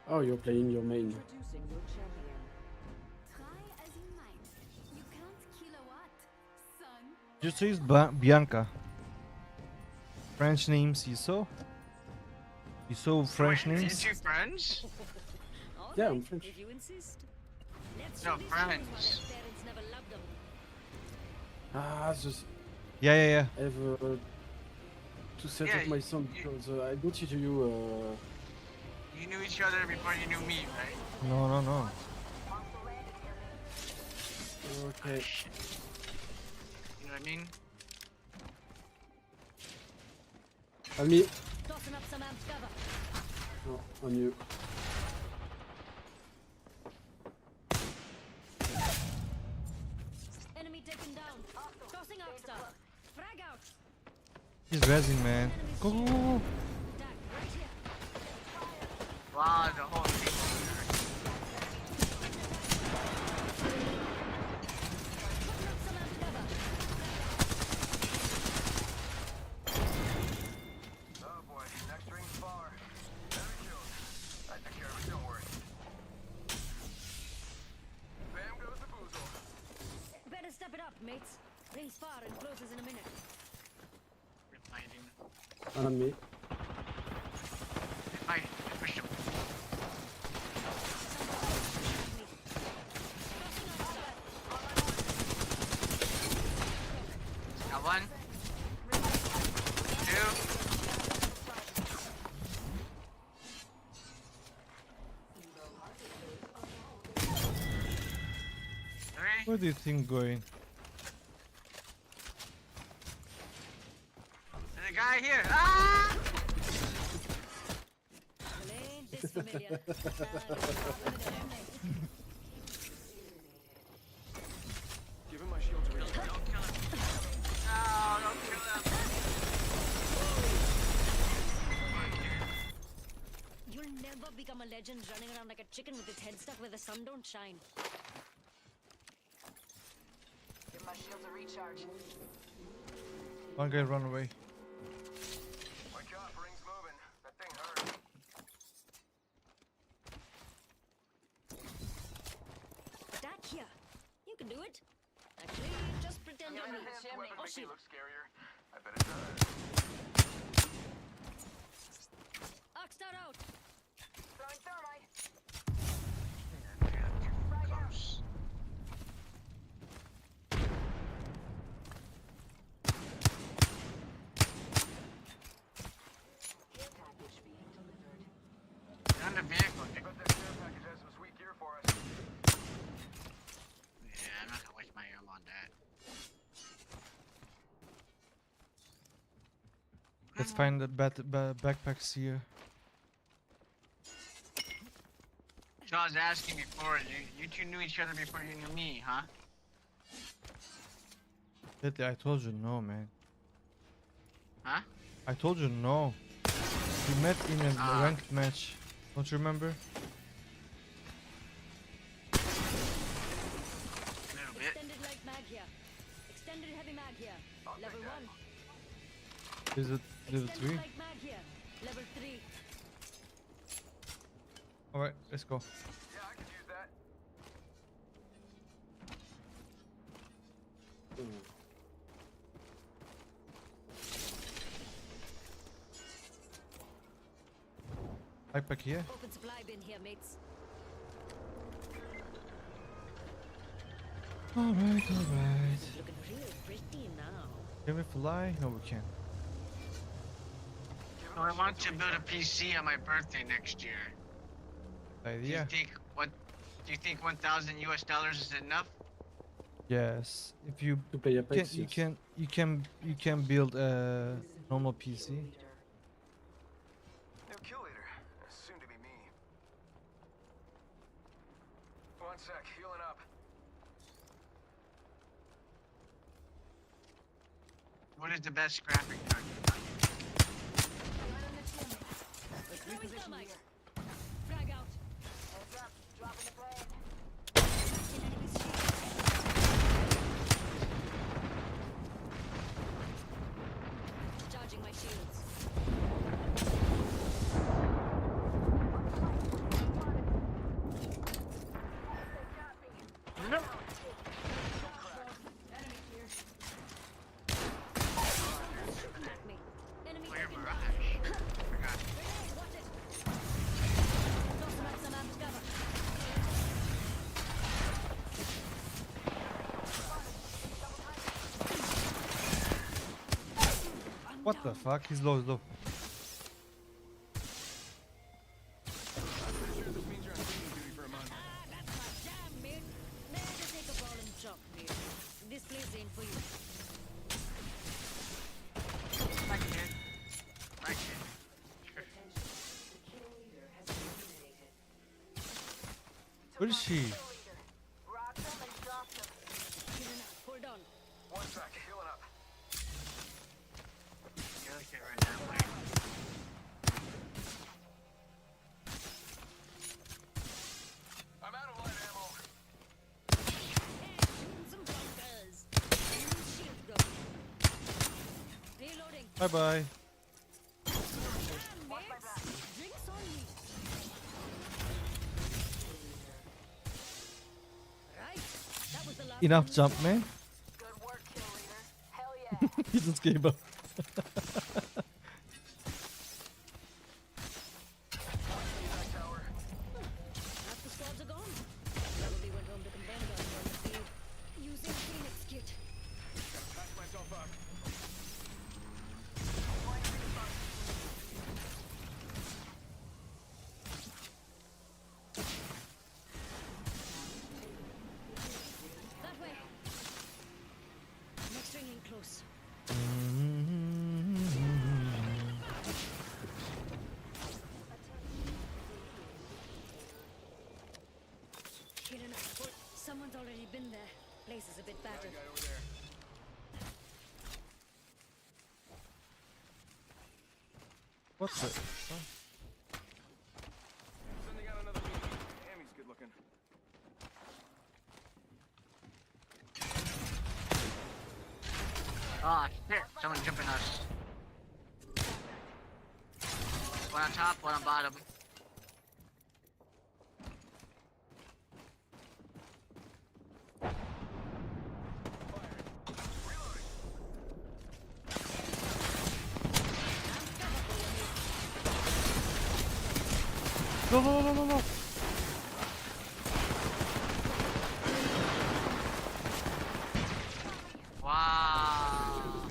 [SPEAKER 9] Oh, you're playing your main.
[SPEAKER 5] Introducing your champion.
[SPEAKER 4] Try as you might. You can't kill a what, son?
[SPEAKER 1] Je suis Bianca. French name Siso. Siso French
[SPEAKER 2] Wait, are you
[SPEAKER 1] names.
[SPEAKER 2] two friends?
[SPEAKER 4] All
[SPEAKER 9] Yeah,
[SPEAKER 4] right,
[SPEAKER 9] I'm French.
[SPEAKER 4] If you insist. Let's
[SPEAKER 2] No,
[SPEAKER 4] show these boys why their
[SPEAKER 2] friends.
[SPEAKER 4] parents never loved them.
[SPEAKER 9] Ah, just
[SPEAKER 1] Yeah, yeah, yeah.
[SPEAKER 9] I have to set
[SPEAKER 2] Yeah,
[SPEAKER 9] up my son because I go to you.
[SPEAKER 2] You knew each other before you knew me, right?
[SPEAKER 1] No, no, no.
[SPEAKER 9] Okay.
[SPEAKER 2] You know what I mean?
[SPEAKER 9] On me.
[SPEAKER 4] Tossing up some amped cover.
[SPEAKER 9] No, on you.
[SPEAKER 4] Enemy taken down. Tossing Arcstar. Frag out.
[SPEAKER 1] He's rezzing, man. Go, go, go, go.
[SPEAKER 4] Attack right here.
[SPEAKER 2] Wow, the whole team.
[SPEAKER 4] Putting up some amped cover.
[SPEAKER 6] Oh boy, next ring's far. Better kill. I took care of it, don't worry. Bam goes the boozle.
[SPEAKER 4] Better step it up, mates. Rings far and closes in a minute.
[SPEAKER 2] Fighting.
[SPEAKER 9] One on me.
[SPEAKER 2] Fight. Push him. Got one. Two. Three.
[SPEAKER 1] Where do you think going?
[SPEAKER 2] There's a guy here. Ah!
[SPEAKER 4] Well, ain't this familiar?
[SPEAKER 6] Give him my shield to recharge.
[SPEAKER 2] Don't kill him. No, don't kill him.
[SPEAKER 4] You'll never become a legend running around like a chicken with its head stuck where the sun don't shine.
[SPEAKER 5] Give my shields a recharge.
[SPEAKER 1] One guy run away.
[SPEAKER 6] Wake up, ring's moving. That thing hurt.
[SPEAKER 4] That here. You can do it. Actually, just pretend on me.
[SPEAKER 6] Enhanced weapon
[SPEAKER 4] Oh,
[SPEAKER 6] makes me
[SPEAKER 4] shit.
[SPEAKER 6] look scarier. I bet it does.
[SPEAKER 4] Arcstar out.
[SPEAKER 5] Throwing thermite.
[SPEAKER 2] Close.
[SPEAKER 5] Care package being delivered.
[SPEAKER 2] Get on the vehicle.
[SPEAKER 6] Bet that care package has some sweet gear for us.
[SPEAKER 2] Yeah, I'm not gonna waste my ammo on that.
[SPEAKER 1] Let's find the backpacks here.
[SPEAKER 2] So I was asking before, you two knew each other before you knew me, huh?
[SPEAKER 1] Lately, I told you no, man.
[SPEAKER 2] Huh?
[SPEAKER 1] I told you no. We met in a
[SPEAKER 2] Ah.
[SPEAKER 1] ranked match. Don't you remember?
[SPEAKER 2] A little bit.
[SPEAKER 4] Extended light mag here. Extended heavy mag here. Level 1.
[SPEAKER 1] Is it level
[SPEAKER 4] Extended
[SPEAKER 1] 3?
[SPEAKER 4] light mag here. Level 3.
[SPEAKER 1] Alright, let's go.
[SPEAKER 6] Yeah, I could use that.
[SPEAKER 1] Backpack here.
[SPEAKER 4] Open supply bin here, mates.
[SPEAKER 1] Alright, alright.
[SPEAKER 4] Looking real pretty now.
[SPEAKER 1] Can we fly? No, we can't.
[SPEAKER 2] So I want to build a PC on my birthday next year.
[SPEAKER 1] Idea.
[SPEAKER 2] Do you think 1,000 US dollars is enough?
[SPEAKER 1] Yes. If you
[SPEAKER 9] To pay
[SPEAKER 1] can,
[SPEAKER 9] Apex,
[SPEAKER 1] you
[SPEAKER 9] yes.
[SPEAKER 1] can build a normal PC.
[SPEAKER 6] New kill leader. Soon to be me. One sec, healing up.
[SPEAKER 2] What is the best graphic card?
[SPEAKER 4] Throwing thermite. Frag out.
[SPEAKER 5] Heads up. Dropping the plane.
[SPEAKER 4] In enemy's shield.
[SPEAKER 1] The fuck? He's low, he's low.
[SPEAKER 6] Pretty sure this means you're on cleaning duty for a month.
[SPEAKER 4] That's my jam, mate. Man, just take a ball and chop, mate. This place ain't for you.
[SPEAKER 2] Right kid. Right kid.
[SPEAKER 1] Where is she?
[SPEAKER 5] Rocked him and dropped him.
[SPEAKER 4] Kirana, hold on.
[SPEAKER 10] One sec, healing up.
[SPEAKER 2] You're the kid right now, Mike.
[SPEAKER 10] I'm out of light ammo.
[SPEAKER 4] Hey, shooting some bunkers. Use shield gun. Reloading.
[SPEAKER 1] Bye bye.
[SPEAKER 4] Damn, mates. Drinks on me. Right. That was the last
[SPEAKER 1] Enough
[SPEAKER 4] one.
[SPEAKER 1] jump, man.
[SPEAKER 5] Good work, kill leader. Hell yeah.
[SPEAKER 1] He just gave up.
[SPEAKER 4] Half the squads are gone. Probably went home to combine guns on the field. Using Phoenix kit.
[SPEAKER 6] Gotta patch myself up.
[SPEAKER 4] That way. Next ring in close. Kirana, someone's already been there. Place is a bit
[SPEAKER 6] Got a
[SPEAKER 4] battered.
[SPEAKER 6] guy over there.
[SPEAKER 1] What's it?
[SPEAKER 6] Sending out another meeting. Damn, he's good looking.
[SPEAKER 2] Oh shit, someone jumping us. One on top, one on bottom.
[SPEAKER 1] No, no, no, no, no.
[SPEAKER 2] Wow.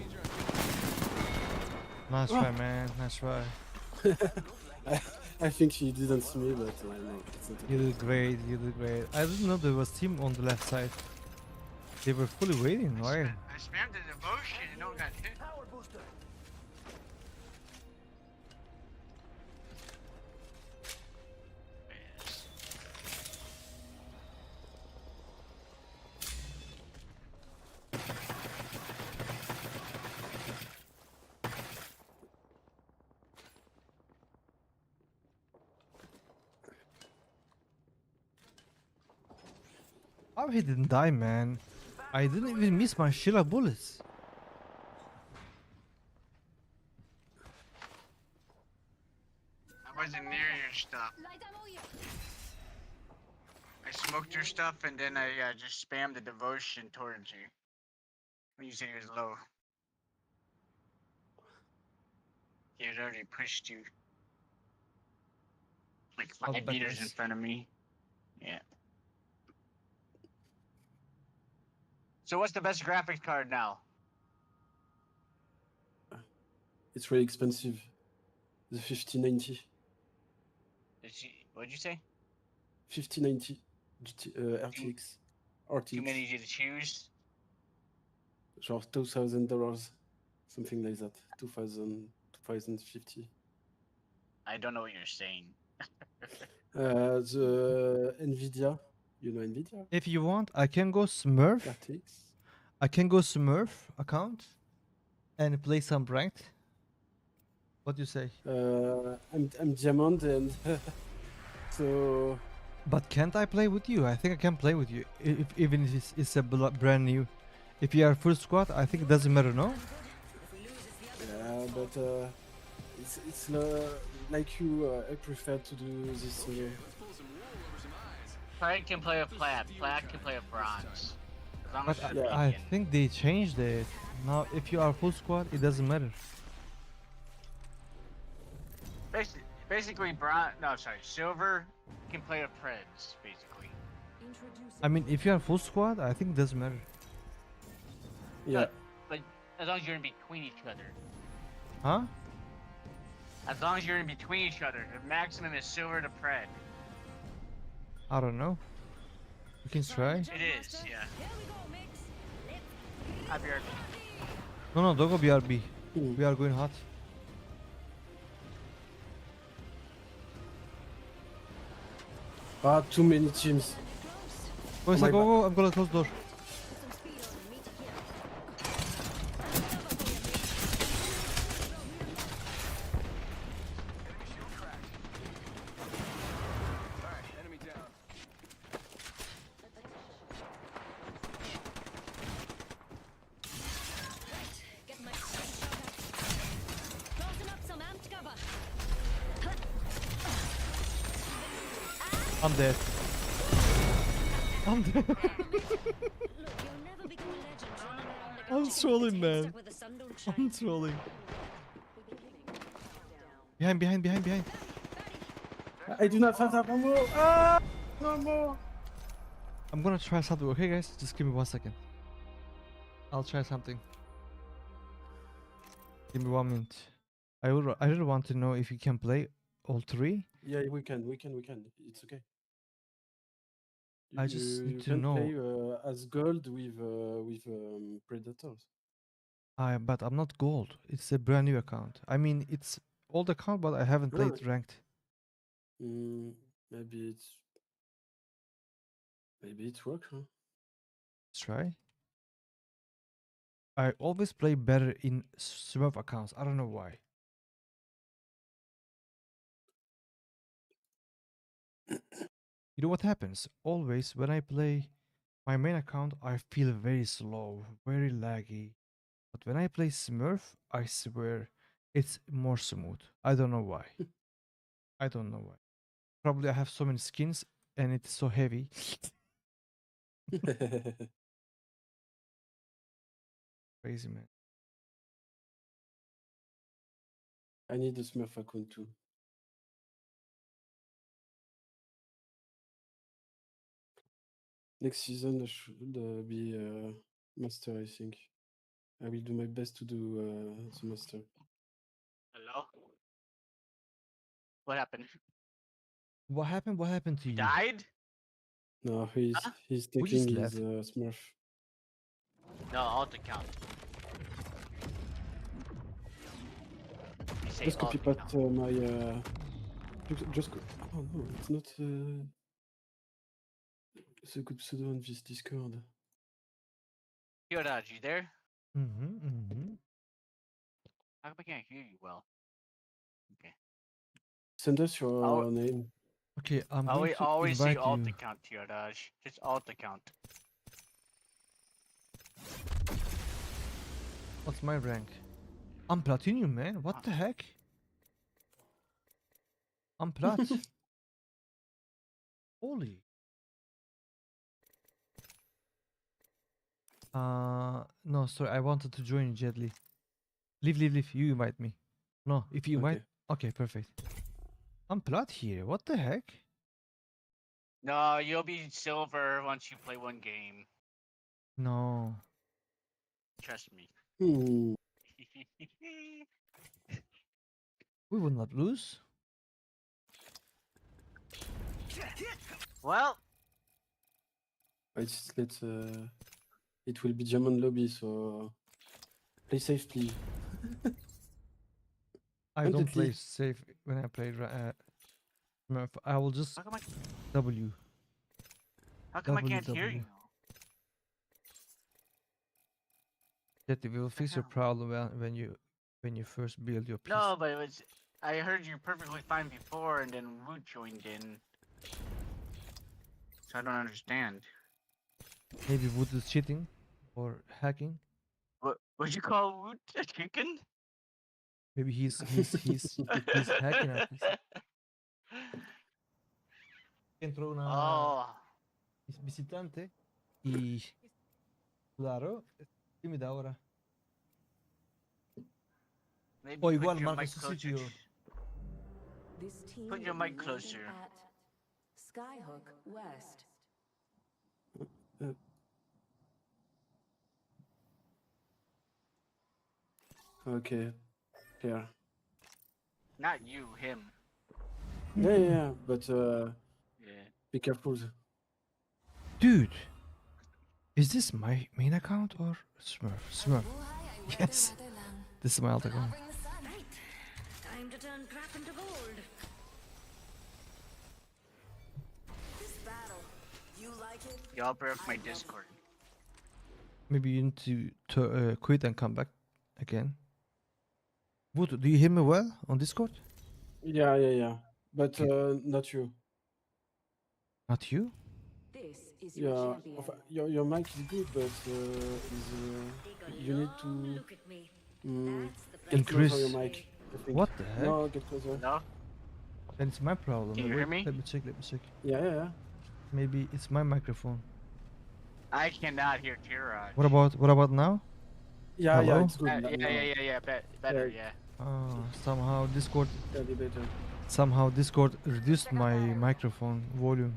[SPEAKER 1] Nice try, man. Nice try.
[SPEAKER 9] I think she didn't see me, but no, it's not
[SPEAKER 1] You did great. You did great. I didn't know there was team on the left side. They were fully waiting. Why?
[SPEAKER 2] I spammed the devotion and no one got hit.
[SPEAKER 10] Power booster.
[SPEAKER 1] How he didn't die, man? I didn't even miss my Sheila bullets.
[SPEAKER 2] I wasn't near your stuff. I smoked your stuff and then I just spammed the devotion towards you. When you said he was low. He had already pushed you. Like
[SPEAKER 1] I'll
[SPEAKER 2] 5
[SPEAKER 1] bet
[SPEAKER 2] meters in
[SPEAKER 1] this.
[SPEAKER 2] front of me. Yeah. So what's the best graphics card now?
[SPEAKER 9] It's really expensive. The 5090.
[SPEAKER 2] What'd you say?
[SPEAKER 9] 5090 RTX.
[SPEAKER 2] Too many to choose?
[SPEAKER 9] Genre $2,000. Something like that. 2050.
[SPEAKER 2] I don't know what you're saying.
[SPEAKER 9] The Nvidia. You know Nvidia?
[SPEAKER 1] If you want, I can go Smurf.
[SPEAKER 9] RTX.
[SPEAKER 1] I can go Smurf account and play some ranked. What do you say?
[SPEAKER 9] I'm diamond and so
[SPEAKER 1] But can't I play with you? I think I can play with you, even if it's a brand new. If you are full squad, I think it doesn't matter, no?
[SPEAKER 9] yeah, but it's like you. I prefer to do this.
[SPEAKER 2] Plaid can play with Plaid. Plaid can play with Bronze. As long
[SPEAKER 1] But
[SPEAKER 2] as you're
[SPEAKER 1] I
[SPEAKER 2] median.
[SPEAKER 1] think they changed it. Now, if you are full squad, it doesn't matter.
[SPEAKER 2] Basically, Bronze. No, sorry. Silver can play with Preds, basically.
[SPEAKER 1] I mean, if you are full squad, I think it doesn't matter.
[SPEAKER 9] Yeah.
[SPEAKER 2] But as long as you're in between each other.
[SPEAKER 1] Huh?
[SPEAKER 2] As long as you're in between each other, the maximum is silver to pred.
[SPEAKER 1] I don't know. We can try.
[SPEAKER 2] It is, yeah. I'll be right back.
[SPEAKER 1] No, don't go BRB.
[SPEAKER 9] Hmm.
[SPEAKER 1] We are going hot.
[SPEAKER 9] Ah, too many teams.
[SPEAKER 1] Go inside, go. I'm gonna close door.
[SPEAKER 6] Enemy down.
[SPEAKER 4] Get my shot closing up some amped cover.
[SPEAKER 1] I'm dead. I'm dead.
[SPEAKER 4] Look, you'll never become a legend running around like a
[SPEAKER 1] I'm
[SPEAKER 4] chicken
[SPEAKER 1] trolling,
[SPEAKER 4] with a tail
[SPEAKER 1] man.
[SPEAKER 4] stuck where the sun don't shine.
[SPEAKER 1] I'm trolling. Behind.
[SPEAKER 9] I do not have that ammo. Ah, no more.
[SPEAKER 1] I'm gonna try something. Okay, guys, just give me 1 second. I'll try something. Give me 1 minute. I really want to know if you can play all three.
[SPEAKER 9] Yeah, we can. It's okay.
[SPEAKER 1] I just need
[SPEAKER 9] you
[SPEAKER 1] to
[SPEAKER 9] can
[SPEAKER 1] know.
[SPEAKER 9] play as gold with predators.
[SPEAKER 1] But I'm not gold. It's a brand new account. I mean, it's old account, but I haven't played
[SPEAKER 9] Ah.
[SPEAKER 1] ranked.
[SPEAKER 9] Maybe it works, huh?
[SPEAKER 1] Let's try. I always play better in Smurf accounts. I don't know why. You know what happens? Always when I play my main account, I feel very slow, very laggy. But when I play Smurf, I swear it's more smooth. I don't know why. I don't know why. Probably I have so many skins and it's so heavy. Crazy, man.
[SPEAKER 9] I need a Smurf account too. Next season I should be master, I think. I will do my best to do the master.
[SPEAKER 2] Hello? What happened?
[SPEAKER 1] What happened? What happened to
[SPEAKER 2] You
[SPEAKER 1] you?
[SPEAKER 2] died?
[SPEAKER 9] No, he's
[SPEAKER 2] Huh?
[SPEAKER 9] he's
[SPEAKER 1] We just
[SPEAKER 9] taking his
[SPEAKER 1] left.
[SPEAKER 9] Smurf.
[SPEAKER 2] No, alt account. You say
[SPEAKER 9] Just copy
[SPEAKER 2] alt
[SPEAKER 9] paste
[SPEAKER 2] account.
[SPEAKER 9] my just oh no, it's not the good pseudo on this Discord.
[SPEAKER 2] Tiiroj, you there?
[SPEAKER 1] Mm-hmm.
[SPEAKER 2] How come I can't hear you well? Okay.
[SPEAKER 9] Send us your
[SPEAKER 2] Oh.
[SPEAKER 9] name.
[SPEAKER 1] Okay, I'm going to
[SPEAKER 2] Always say
[SPEAKER 1] invite
[SPEAKER 2] alt
[SPEAKER 1] you.
[SPEAKER 2] account, Tiiroj. Just alt account.
[SPEAKER 1] What's my rank? I'm platinum, man. What the heck? I'm plat. Holy. No, sorry. I wanted to join Jedly. Leave. You invite me. No, if you invite. Okay, perfect. I'm plat here. What the heck?
[SPEAKER 2] No, you'll be silver once you play one game.
[SPEAKER 1] No.
[SPEAKER 2] Trust me.
[SPEAKER 1] We will not lose.
[SPEAKER 2] Well,
[SPEAKER 9] Let's it will be German lobby, so play safe, please.
[SPEAKER 1] I
[SPEAKER 9] I'm
[SPEAKER 1] don't
[SPEAKER 9] the
[SPEAKER 1] play
[SPEAKER 9] D.
[SPEAKER 1] safe when I play Smurf. I will just
[SPEAKER 2] how come
[SPEAKER 1] W.
[SPEAKER 2] I can't hear you?
[SPEAKER 1] That we will fix your problem when you first build your piece.
[SPEAKER 2] No, but it was. I heard you perfectly fine before, and then Woot joined in. So I don't understand.
[SPEAKER 1] Maybe Wood is cheating or hacking.
[SPEAKER 2] What would you call Woot a chicken?
[SPEAKER 1] Maybe he's hacking at least. Entró una visitante y claro, es tímida ahora.
[SPEAKER 2] Maybe
[SPEAKER 1] O
[SPEAKER 2] put
[SPEAKER 1] igual
[SPEAKER 2] your
[SPEAKER 1] marca
[SPEAKER 2] mic
[SPEAKER 1] su
[SPEAKER 2] closer.
[SPEAKER 1] sitio.
[SPEAKER 2] Put your mic closer.
[SPEAKER 5] Skyhook West.
[SPEAKER 9] Okay. here.
[SPEAKER 2] Not you, him.
[SPEAKER 9] Yeah, but
[SPEAKER 2] Yeah.
[SPEAKER 9] be careful.
[SPEAKER 1] Dude, is this my main account or Smurf? Smurf. Yes, this is my alt account.
[SPEAKER 4] Right. Time to turn crap into gold.
[SPEAKER 5] This battle, you like it?
[SPEAKER 2] Y'all broke my Discord.
[SPEAKER 1] Maybe you need to quit and come back again. Wood, do you hear me well on Discord?
[SPEAKER 9] Yeah. But not you.
[SPEAKER 1] Not you?
[SPEAKER 5] This is
[SPEAKER 9] Yeah, your mic is good, but you need to
[SPEAKER 4] Look at me.
[SPEAKER 9] get closer
[SPEAKER 1] Increase.
[SPEAKER 9] your mic. I think.
[SPEAKER 1] What the heck?
[SPEAKER 9] No, get closer.
[SPEAKER 2] No?
[SPEAKER 1] Then it's my problem.
[SPEAKER 2] Can you hear me?
[SPEAKER 1] Let me check.
[SPEAKER 9] Yeah.
[SPEAKER 1] Maybe it's my microphone.
[SPEAKER 2] I cannot hear Tiiroj.
[SPEAKER 1] What about now?
[SPEAKER 9] Yeah,
[SPEAKER 1] Hello?
[SPEAKER 9] it's good.
[SPEAKER 2] Yeah. Better,
[SPEAKER 9] Yeah.
[SPEAKER 2] yeah.
[SPEAKER 1] Oh, somehow Discord
[SPEAKER 9] Better.
[SPEAKER 1] reduced my microphone volume.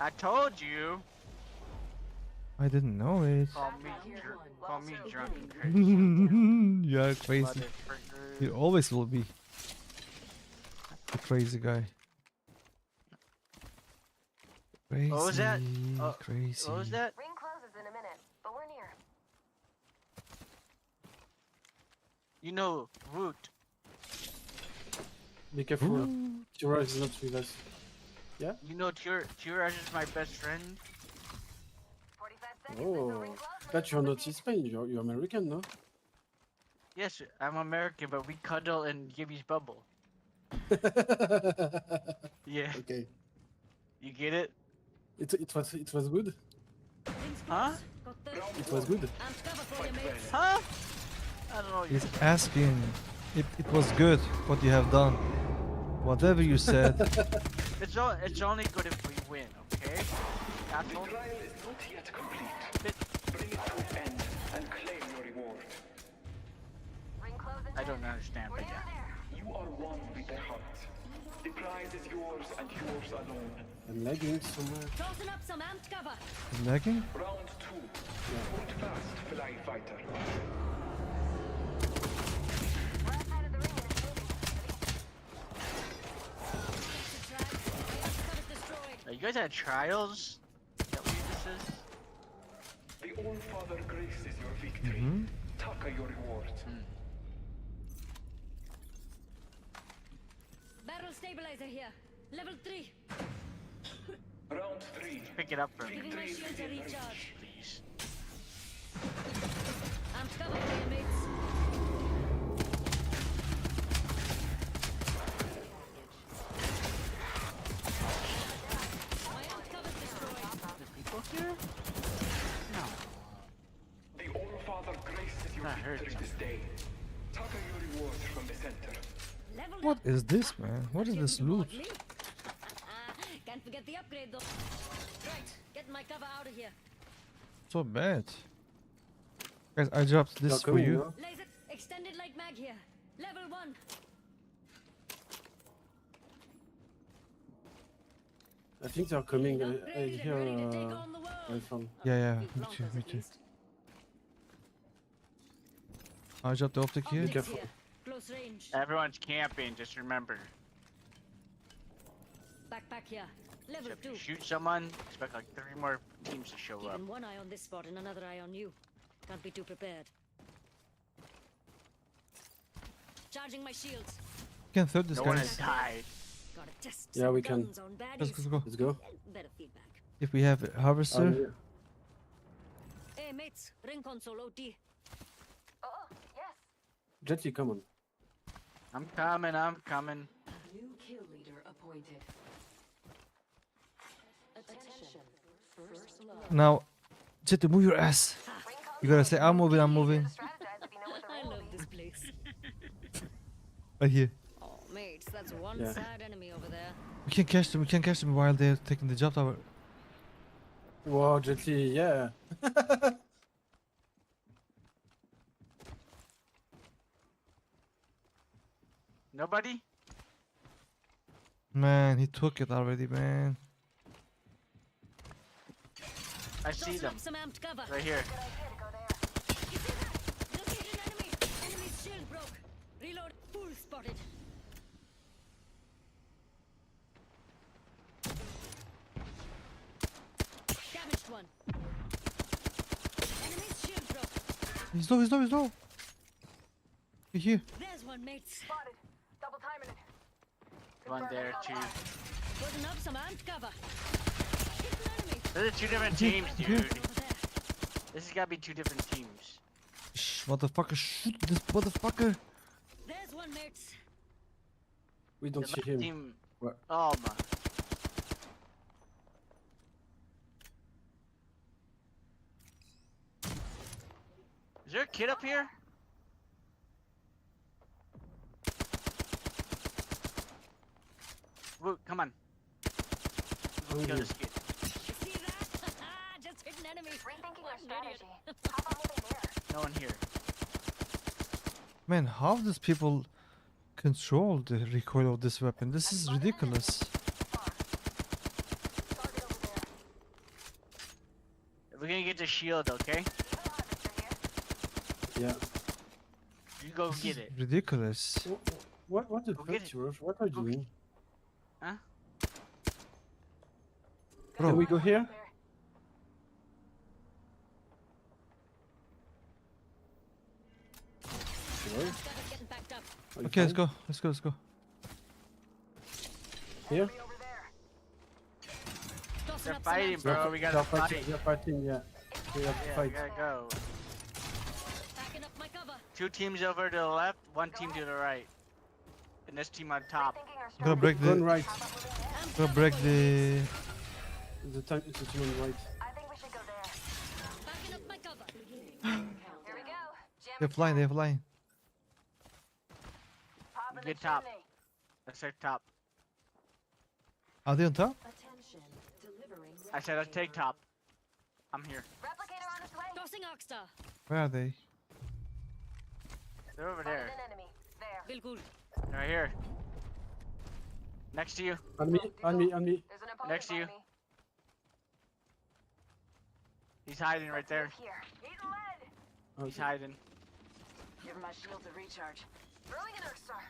[SPEAKER 2] I told you.
[SPEAKER 1] I didn't know it.
[SPEAKER 2] Call me drunk and crazy.
[SPEAKER 1] You are crazy.
[SPEAKER 2] Motherfucker.
[SPEAKER 1] You always will be the crazy guy. Crazy,
[SPEAKER 2] What was that?
[SPEAKER 1] crazy.
[SPEAKER 2] What was that?
[SPEAKER 5] Ring closes in a minute, but we're near.
[SPEAKER 2] You know, Woot.
[SPEAKER 9] Be careful. Tiiroj is not with us.
[SPEAKER 2] You know Tiiroj is my best friend.
[SPEAKER 5] 45 seconds until
[SPEAKER 9] Oh,
[SPEAKER 5] ring closes.
[SPEAKER 9] but you're not in Spain. You're American, no?
[SPEAKER 2] Yes, I'm American, but we cuddle and give each bubble. Yeah,
[SPEAKER 9] Okay.
[SPEAKER 2] you get it?
[SPEAKER 9] It was good.
[SPEAKER 2] Huh?
[SPEAKER 9] It was good.
[SPEAKER 2] Huh? I don't know.
[SPEAKER 1] He's asking. It was good what you have done. Whatever you said.
[SPEAKER 2] It's only good if we win, okay? Asshole.
[SPEAKER 6] The trial is not yet complete. Bring it to an end and claim your reward.
[SPEAKER 5] Ring closing.
[SPEAKER 2] I don't understand, but yeah.
[SPEAKER 6] You are one with the heart. The prize is yours and yours alone.
[SPEAKER 9] I'm lagging somewhere.
[SPEAKER 4] Tossing up some amped cover.
[SPEAKER 1] Is lagging?
[SPEAKER 6] Round 2. Hold fast, fly fighter.
[SPEAKER 5] We're outside of the ring and it's moving.
[SPEAKER 2] Are you guys at trials? Is that what this is?
[SPEAKER 6] The All-Father graces your victory. Taka your reward.
[SPEAKER 4] Barrel stabilizer here. Level 3.
[SPEAKER 6] Round 3.
[SPEAKER 2] Pick it up for me,
[SPEAKER 4] Giving my shields a recharge.
[SPEAKER 2] please.
[SPEAKER 4] Amped cover for you, mates. My amped cover's destroyed.
[SPEAKER 2] People here? No.
[SPEAKER 6] The All-Father graces your
[SPEAKER 2] That hurts.
[SPEAKER 6] victory this day. Taka your reward from the center.
[SPEAKER 4] Level
[SPEAKER 1] What is this, man? What is this loot?
[SPEAKER 4] Can't forget the upgrade though. Right, get my cover out of here.
[SPEAKER 1] So bad. Guys, I dropped this
[SPEAKER 9] You're
[SPEAKER 1] for
[SPEAKER 9] coming,
[SPEAKER 1] you.
[SPEAKER 9] no?
[SPEAKER 4] Laser extended light mag here. Level 1.
[SPEAKER 9] I think they're coming. I
[SPEAKER 4] Upgraded
[SPEAKER 9] hear
[SPEAKER 4] and ready to take on the world.
[SPEAKER 9] iPhone.
[SPEAKER 1] Yeah,
[SPEAKER 4] Few
[SPEAKER 1] me too,
[SPEAKER 4] kilometers
[SPEAKER 1] me
[SPEAKER 4] at
[SPEAKER 1] too.
[SPEAKER 4] least.
[SPEAKER 1] I dropped the optic here.
[SPEAKER 4] Optics
[SPEAKER 9] careful.
[SPEAKER 4] here. Close range.
[SPEAKER 2] Everyone's camping, just remember.
[SPEAKER 4] Backpack here. Level
[SPEAKER 2] If
[SPEAKER 4] 2.
[SPEAKER 2] you shoot someone, expect like 3 more teams to show up.
[SPEAKER 4] Keeping one eye on this spot and another eye on you. Can't be too prepared. Charging my shields.
[SPEAKER 1] You can third this
[SPEAKER 2] No one
[SPEAKER 1] guy.
[SPEAKER 2] has died.
[SPEAKER 4] Gotta test
[SPEAKER 9] Yeah,
[SPEAKER 4] some
[SPEAKER 9] we can.
[SPEAKER 4] guns on
[SPEAKER 1] Let's
[SPEAKER 4] baddies.
[SPEAKER 1] go.
[SPEAKER 9] Let's go.
[SPEAKER 4] Better feedback.
[SPEAKER 1] If we have a harvester,
[SPEAKER 9] Yeah.
[SPEAKER 4] Hey mates, ring console OT.
[SPEAKER 5] Oh, yes.
[SPEAKER 9] Jetty, come on.
[SPEAKER 2] I'm coming.
[SPEAKER 5] New kill leader appointed. Attention. First blood.
[SPEAKER 1] now, Jetty, move your ass. You gotta say, I'm moving.
[SPEAKER 5] Strategize if you know what the
[SPEAKER 4] I
[SPEAKER 5] role
[SPEAKER 4] love
[SPEAKER 5] is.
[SPEAKER 4] this place.
[SPEAKER 1] Right here.
[SPEAKER 4] Oh mates, that's one
[SPEAKER 9] Yeah.
[SPEAKER 4] sad enemy over there.
[SPEAKER 1] We can catch them while they're taking the job tower.
[SPEAKER 9] Wow, Jetty, yeah.
[SPEAKER 2] Nobody?
[SPEAKER 1] Man, he took it already, man.
[SPEAKER 2] I see
[SPEAKER 4] Tossing
[SPEAKER 2] them.
[SPEAKER 4] up some amped cover.
[SPEAKER 2] Right here.
[SPEAKER 5] Good idea to go there.
[SPEAKER 4] You see that? Located an enemy. Enemy's shield broke. Fool spotted. Damaged one. Enemy's shield broke.
[SPEAKER 1] He's low, he's low, he's low. Here.
[SPEAKER 4] There's one, mates.
[SPEAKER 5] Spotted. Double timing it.
[SPEAKER 2] One there, two.
[SPEAKER 4] Putting up some amped cover. Hit an enemy.
[SPEAKER 2] Those are two different
[SPEAKER 1] Okay,
[SPEAKER 2] teams,
[SPEAKER 1] okay.
[SPEAKER 2] dude.
[SPEAKER 4] Over there.
[SPEAKER 2] This has got to be two different teams.
[SPEAKER 1] Shh, motherfucker, shoot this motherfucker.
[SPEAKER 4] There's one, mates.
[SPEAKER 9] We don't
[SPEAKER 2] The
[SPEAKER 9] see
[SPEAKER 2] left
[SPEAKER 9] him.
[SPEAKER 2] team.
[SPEAKER 9] What?
[SPEAKER 2] Oh my. Is there a kid up here? Woo, come on. We'll kill this kid.
[SPEAKER 4] You see that? Just hit an enemy.
[SPEAKER 5] Rethinking
[SPEAKER 4] What
[SPEAKER 5] our
[SPEAKER 4] an idiot.
[SPEAKER 5] strategy. How about moving there?
[SPEAKER 2] No one here.
[SPEAKER 1] Man, how does people control the recoil of this weapon? This is ridiculous.
[SPEAKER 5] Target over there.
[SPEAKER 2] We're gonna get the shield, okay?
[SPEAKER 9] Yeah.
[SPEAKER 2] You go
[SPEAKER 1] This
[SPEAKER 2] get
[SPEAKER 1] is
[SPEAKER 2] it.
[SPEAKER 1] ridiculous.
[SPEAKER 9] What the
[SPEAKER 2] Go
[SPEAKER 9] fuck,
[SPEAKER 2] get it.
[SPEAKER 9] Tiiroj? What are you doing?
[SPEAKER 2] Huh?
[SPEAKER 1] Bro.
[SPEAKER 9] Can we go here? Tiiroj?
[SPEAKER 4] Got us getting backed up.
[SPEAKER 9] Are you
[SPEAKER 1] Okay, let's
[SPEAKER 9] fine?
[SPEAKER 1] go. Let's go. Let's go.
[SPEAKER 9] Here?
[SPEAKER 5] Over there.
[SPEAKER 4] Tossing
[SPEAKER 2] They're
[SPEAKER 4] up some
[SPEAKER 2] fighting,
[SPEAKER 4] amped
[SPEAKER 2] bro. We gotta fight.
[SPEAKER 9] They're fighting, yeah. We have to
[SPEAKER 2] Yeah, we
[SPEAKER 9] fight.
[SPEAKER 2] gotta go.
[SPEAKER 4] Backing up my cover.
[SPEAKER 2] Two teams over to the left, one team to the right. And this team on top.
[SPEAKER 5] Rethinking our
[SPEAKER 1] I'm gonna
[SPEAKER 5] strategy.
[SPEAKER 1] break
[SPEAKER 9] Run
[SPEAKER 1] the.
[SPEAKER 9] right.
[SPEAKER 5] How about moving there?
[SPEAKER 4] Amped
[SPEAKER 1] Gonna
[SPEAKER 4] cover.
[SPEAKER 1] break the.
[SPEAKER 9] The time is the team on right.
[SPEAKER 5] I think we should go there.
[SPEAKER 4] Backing up my cover.
[SPEAKER 5] Here we go. Jam
[SPEAKER 1] They're flying. They're flying.
[SPEAKER 5] Pop in the
[SPEAKER 2] Get top.
[SPEAKER 5] chimney.
[SPEAKER 2] Let's take top.
[SPEAKER 1] Are they on top?
[SPEAKER 2] I said let's take top. I'm here.
[SPEAKER 5] Replicator on its way.
[SPEAKER 4] Tossing Oxstar.
[SPEAKER 1] Where are they?
[SPEAKER 2] They're over
[SPEAKER 5] Spotted
[SPEAKER 2] there.
[SPEAKER 5] an enemy. There.
[SPEAKER 4] Bill Gould.
[SPEAKER 2] They're right here. Next to you.
[SPEAKER 9] On me, on me, on me.
[SPEAKER 5] There's an opponent
[SPEAKER 2] Next to
[SPEAKER 5] by
[SPEAKER 2] you.
[SPEAKER 5] me.
[SPEAKER 2] He's hiding right there.
[SPEAKER 5] Here. Need lead.
[SPEAKER 2] He's
[SPEAKER 9] Okay.
[SPEAKER 2] hiding.
[SPEAKER 5] Give my shield a recharge. Throwing an Earth Star.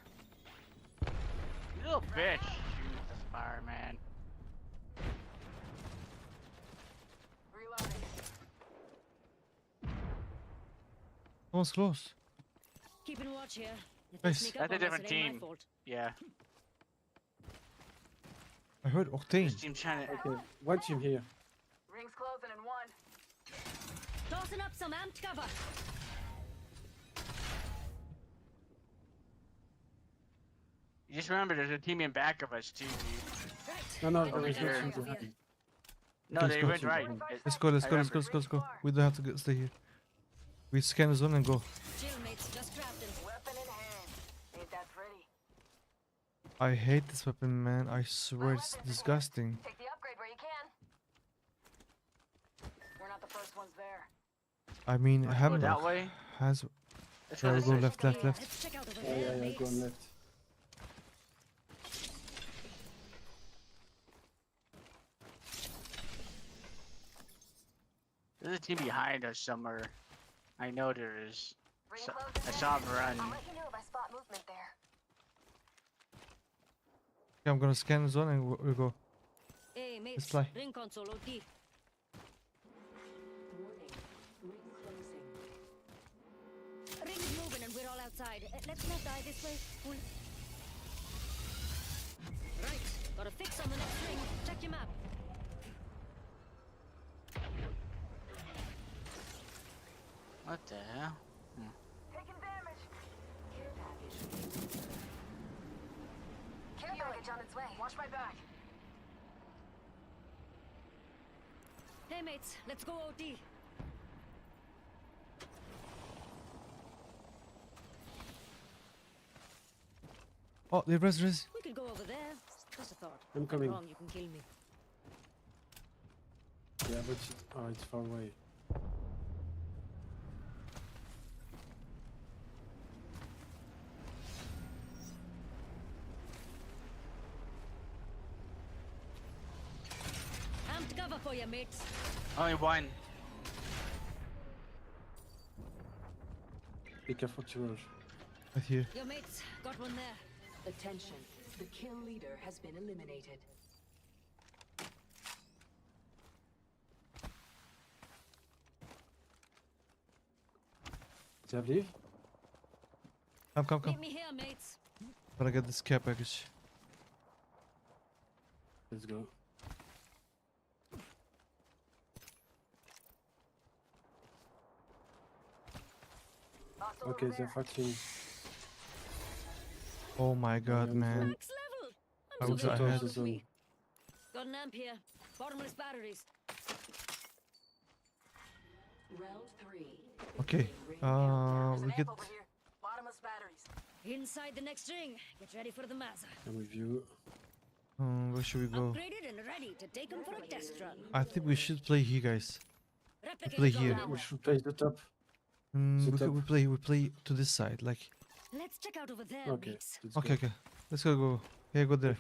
[SPEAKER 2] You little bitch. Shoot the fire, man.
[SPEAKER 5] Reloading.
[SPEAKER 1] Someone's close.
[SPEAKER 4] Keeping watch here. If they
[SPEAKER 1] Nice.
[SPEAKER 4] sneak
[SPEAKER 2] That's
[SPEAKER 4] up
[SPEAKER 2] a
[SPEAKER 4] on us,
[SPEAKER 2] different
[SPEAKER 4] it ain't my
[SPEAKER 2] team.
[SPEAKER 4] fault.
[SPEAKER 2] Yeah.
[SPEAKER 1] I heard Octane.
[SPEAKER 2] This team trying to.
[SPEAKER 9] Okay, one team here.
[SPEAKER 5] Rings closing in one.
[SPEAKER 4] Tossing up some amped cover.
[SPEAKER 2] You just remember there's a team in back of us too, dude.
[SPEAKER 4] Right.
[SPEAKER 9] No, no,
[SPEAKER 4] Over
[SPEAKER 9] there is no
[SPEAKER 4] there.
[SPEAKER 9] team
[SPEAKER 4] Over
[SPEAKER 9] behind.
[SPEAKER 4] here.
[SPEAKER 2] No,
[SPEAKER 1] Let's
[SPEAKER 2] they
[SPEAKER 1] go
[SPEAKER 2] went
[SPEAKER 1] to-
[SPEAKER 2] right.
[SPEAKER 1] Let's go. Let's
[SPEAKER 2] I
[SPEAKER 1] go. Let's go.
[SPEAKER 2] remember.
[SPEAKER 1] Let's go. Let's go. We don't have to stay here. We scan the zone and go.
[SPEAKER 4] Chill, mates. Just crafting.
[SPEAKER 5] Weapon in hand. Ain't that pretty?
[SPEAKER 1] I hate this weapon, man. I swear it's disgusting.
[SPEAKER 5] Take the upgrade where you can. We're not the first ones there.
[SPEAKER 1] I mean,
[SPEAKER 2] Wanna go
[SPEAKER 1] Hamlock
[SPEAKER 2] that way?
[SPEAKER 1] has.
[SPEAKER 2] Let's
[SPEAKER 1] Yeah,
[SPEAKER 2] go
[SPEAKER 1] we'll
[SPEAKER 2] this
[SPEAKER 1] go
[SPEAKER 2] way.
[SPEAKER 1] left, left, left.
[SPEAKER 4] Let's check out over
[SPEAKER 9] Yeah,
[SPEAKER 4] there,
[SPEAKER 9] yeah, yeah, go on
[SPEAKER 4] mates.
[SPEAKER 9] left.
[SPEAKER 2] There's a team behind us somewhere. I know there is.
[SPEAKER 5] Ring
[SPEAKER 2] So-
[SPEAKER 5] closing
[SPEAKER 2] I
[SPEAKER 5] in.
[SPEAKER 2] saw him run.
[SPEAKER 5] I'll let you know if I spot movement there.
[SPEAKER 1] Okay, I'm gonna scan the zone and we'll go.
[SPEAKER 4] Hey, mates.
[SPEAKER 1] fly.
[SPEAKER 4] Ring console OT. Ring's moving and we're all outside. Let's not die this way. Right. Got a fix on the next ring. Check your map.
[SPEAKER 2] What the hell?
[SPEAKER 5] Taking damage. Care package on its way. Watch my back.
[SPEAKER 4] Hey, mates. Let's go OT.
[SPEAKER 1] Oh, they res.
[SPEAKER 4] We could go over there. Just a thought.
[SPEAKER 9] I'm
[SPEAKER 4] If
[SPEAKER 9] coming.
[SPEAKER 4] wrong, you can kill me.
[SPEAKER 9] Yeah, but it's far away.
[SPEAKER 4] Amped cover for you, mates.
[SPEAKER 2] Only one.
[SPEAKER 9] Be careful, Tiiroj.
[SPEAKER 1] Right here.
[SPEAKER 4] Your mates got one there.
[SPEAKER 5] Attention. The kill leader has been eliminated.
[SPEAKER 9] Does he have leave?
[SPEAKER 1] Come.
[SPEAKER 4] Meet me here, mates.
[SPEAKER 1] Gotta get this care package.
[SPEAKER 9] Let's go. Okay, they're fighting.
[SPEAKER 1] Oh my god, man.
[SPEAKER 4] Next level.
[SPEAKER 1] I
[SPEAKER 4] I'm
[SPEAKER 1] wish
[SPEAKER 4] so
[SPEAKER 1] I
[SPEAKER 4] glad
[SPEAKER 1] had-
[SPEAKER 4] with me. Got an amp here. Bottomless batteries.
[SPEAKER 5] Round 3.
[SPEAKER 1] Okay. We get.
[SPEAKER 5] Bottomless batteries.
[SPEAKER 4] Inside the next ring. Get ready for the Mazza.
[SPEAKER 9] I'm with you.
[SPEAKER 1] Where should we go?
[SPEAKER 4] Upgraded and ready to take them for a test run.
[SPEAKER 1] I think we should play here, guys.
[SPEAKER 4] Replicate
[SPEAKER 1] Play here.
[SPEAKER 4] power.
[SPEAKER 9] We should play the top.
[SPEAKER 1] We play to this side, like.
[SPEAKER 4] Let's check out over there,
[SPEAKER 9] Okay.
[SPEAKER 4] mates.
[SPEAKER 9] Let's
[SPEAKER 1] Okay,
[SPEAKER 9] go.
[SPEAKER 1] okay. Let's go. Yeah, go there.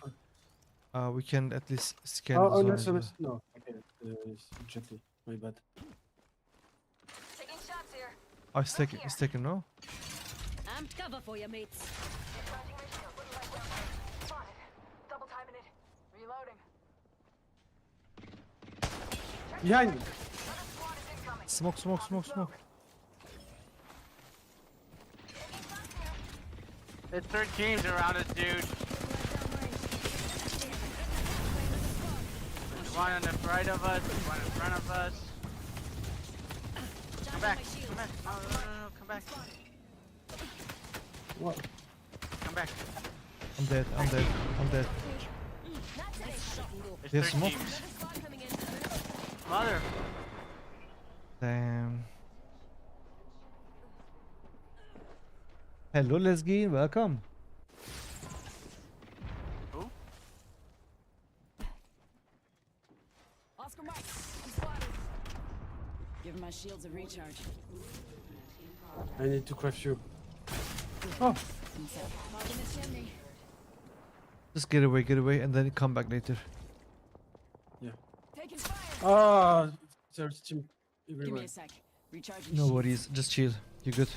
[SPEAKER 1] We can at least scan
[SPEAKER 9] Oh,
[SPEAKER 1] the
[SPEAKER 9] no,
[SPEAKER 1] zone as
[SPEAKER 9] sorry.
[SPEAKER 1] well.
[SPEAKER 9] No. Okay. Gently. My bad.
[SPEAKER 5] Taking shots here.
[SPEAKER 1] Oh, it's taken, no?
[SPEAKER 4] Amped cover for you, mates.
[SPEAKER 5] Charging my shield. What do you like down there? Spotted. Double timing it. Reloading.
[SPEAKER 9] Behind!
[SPEAKER 5] Another squad is incoming.
[SPEAKER 1] Smoke.
[SPEAKER 2] There's 3 teams around us, dude. There's one on the right of us, one in front of us. Come back. Come back. No, come back.
[SPEAKER 9] What?
[SPEAKER 2] Come back.
[SPEAKER 1] I'm dead.
[SPEAKER 2] There's
[SPEAKER 1] There's
[SPEAKER 2] 3
[SPEAKER 1] smoke.
[SPEAKER 2] teams. Mother.
[SPEAKER 1] Damn. Hello, Leslie. Welcome.
[SPEAKER 2] Who?
[SPEAKER 4] Oscar Mike, I'm spotted. Give my shields a recharge.
[SPEAKER 9] I need to craft you.
[SPEAKER 1] Oh,
[SPEAKER 4] Hog in the chimney.
[SPEAKER 1] just get away, and then come back later.
[SPEAKER 4] Taking fire.
[SPEAKER 9] Ah! There's team
[SPEAKER 4] Give me
[SPEAKER 9] everywhere.
[SPEAKER 4] a sec. Recharging
[SPEAKER 1] No
[SPEAKER 4] shields.
[SPEAKER 1] worries. Just chill. You good?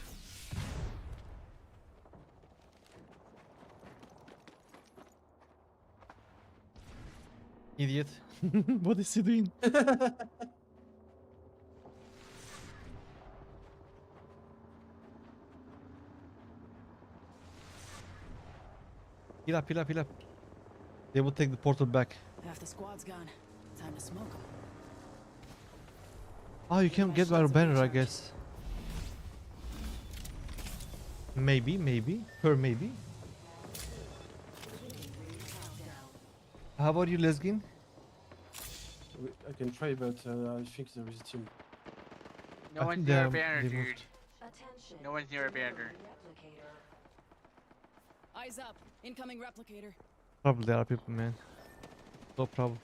[SPEAKER 1] Idiot. What is he doing? Heal up. They will take the portal back.
[SPEAKER 4] Half the squad's gone. Time to smoke 'em.
[SPEAKER 1] Oh, you can get our banner, I guess. Maybe. Maybe. How about you, Lesgin?
[SPEAKER 9] I can try, but I think there is a team.
[SPEAKER 2] No
[SPEAKER 1] I
[SPEAKER 2] one's
[SPEAKER 1] think
[SPEAKER 2] near a
[SPEAKER 1] they
[SPEAKER 2] banner, dude.
[SPEAKER 1] moved.
[SPEAKER 5] Attention.
[SPEAKER 2] No one's near a banner.
[SPEAKER 5] Replicator.
[SPEAKER 4] Eyes up. Incoming replicator.
[SPEAKER 1] Probably there are people, man. No problem.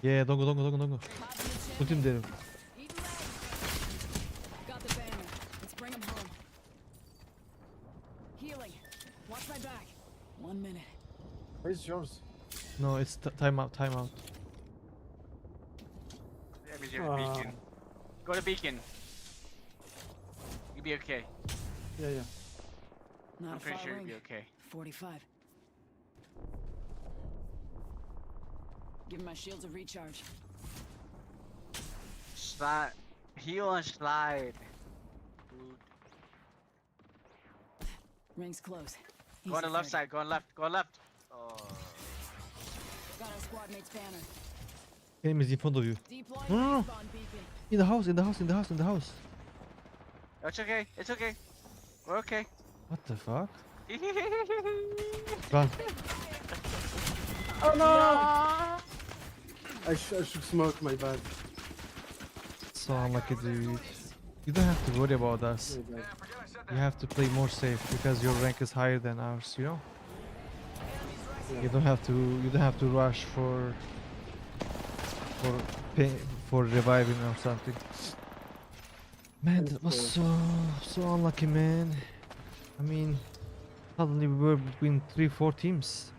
[SPEAKER 1] Yeah, don't go.
[SPEAKER 4] Popping the chimney.
[SPEAKER 1] Ultim derim.
[SPEAKER 4] Eating legs. Got the banner. Let's bring 'em home. Healing. Watch my back. 1 minute.
[SPEAKER 9] Where's yours?
[SPEAKER 1] No, it's time out.
[SPEAKER 2] That means you're a beacon. Go to beacon. You'll be okay.
[SPEAKER 9] Yeah.
[SPEAKER 4] Not
[SPEAKER 2] I'm
[SPEAKER 4] a
[SPEAKER 2] pretty
[SPEAKER 4] far
[SPEAKER 2] sure
[SPEAKER 4] ring.
[SPEAKER 2] you'll be okay.
[SPEAKER 4] 45. Give my shields a recharge.
[SPEAKER 2] Slide. Heal and slide. Dude.
[SPEAKER 4] Ring's close.
[SPEAKER 2] Go on the left side. Go on left. Oh.
[SPEAKER 4] Got our squad mate's banner.
[SPEAKER 1] Enemies in front of you.
[SPEAKER 4] Deploying
[SPEAKER 1] No.
[SPEAKER 4] respawn beacon.
[SPEAKER 1] In the house.
[SPEAKER 2] It's okay. We're okay.
[SPEAKER 1] What the fuck? Run.
[SPEAKER 9] Oh no! I should smoke, my bad.
[SPEAKER 1] So unlucky, dude. You don't have to worry about us.
[SPEAKER 9] My bad.
[SPEAKER 1] You have to play more safe because your rank is higher than ours, you know? You don't have to rush for reviving or something. Man, that was so unlucky, man. I mean, suddenly we were between 3-4 teams.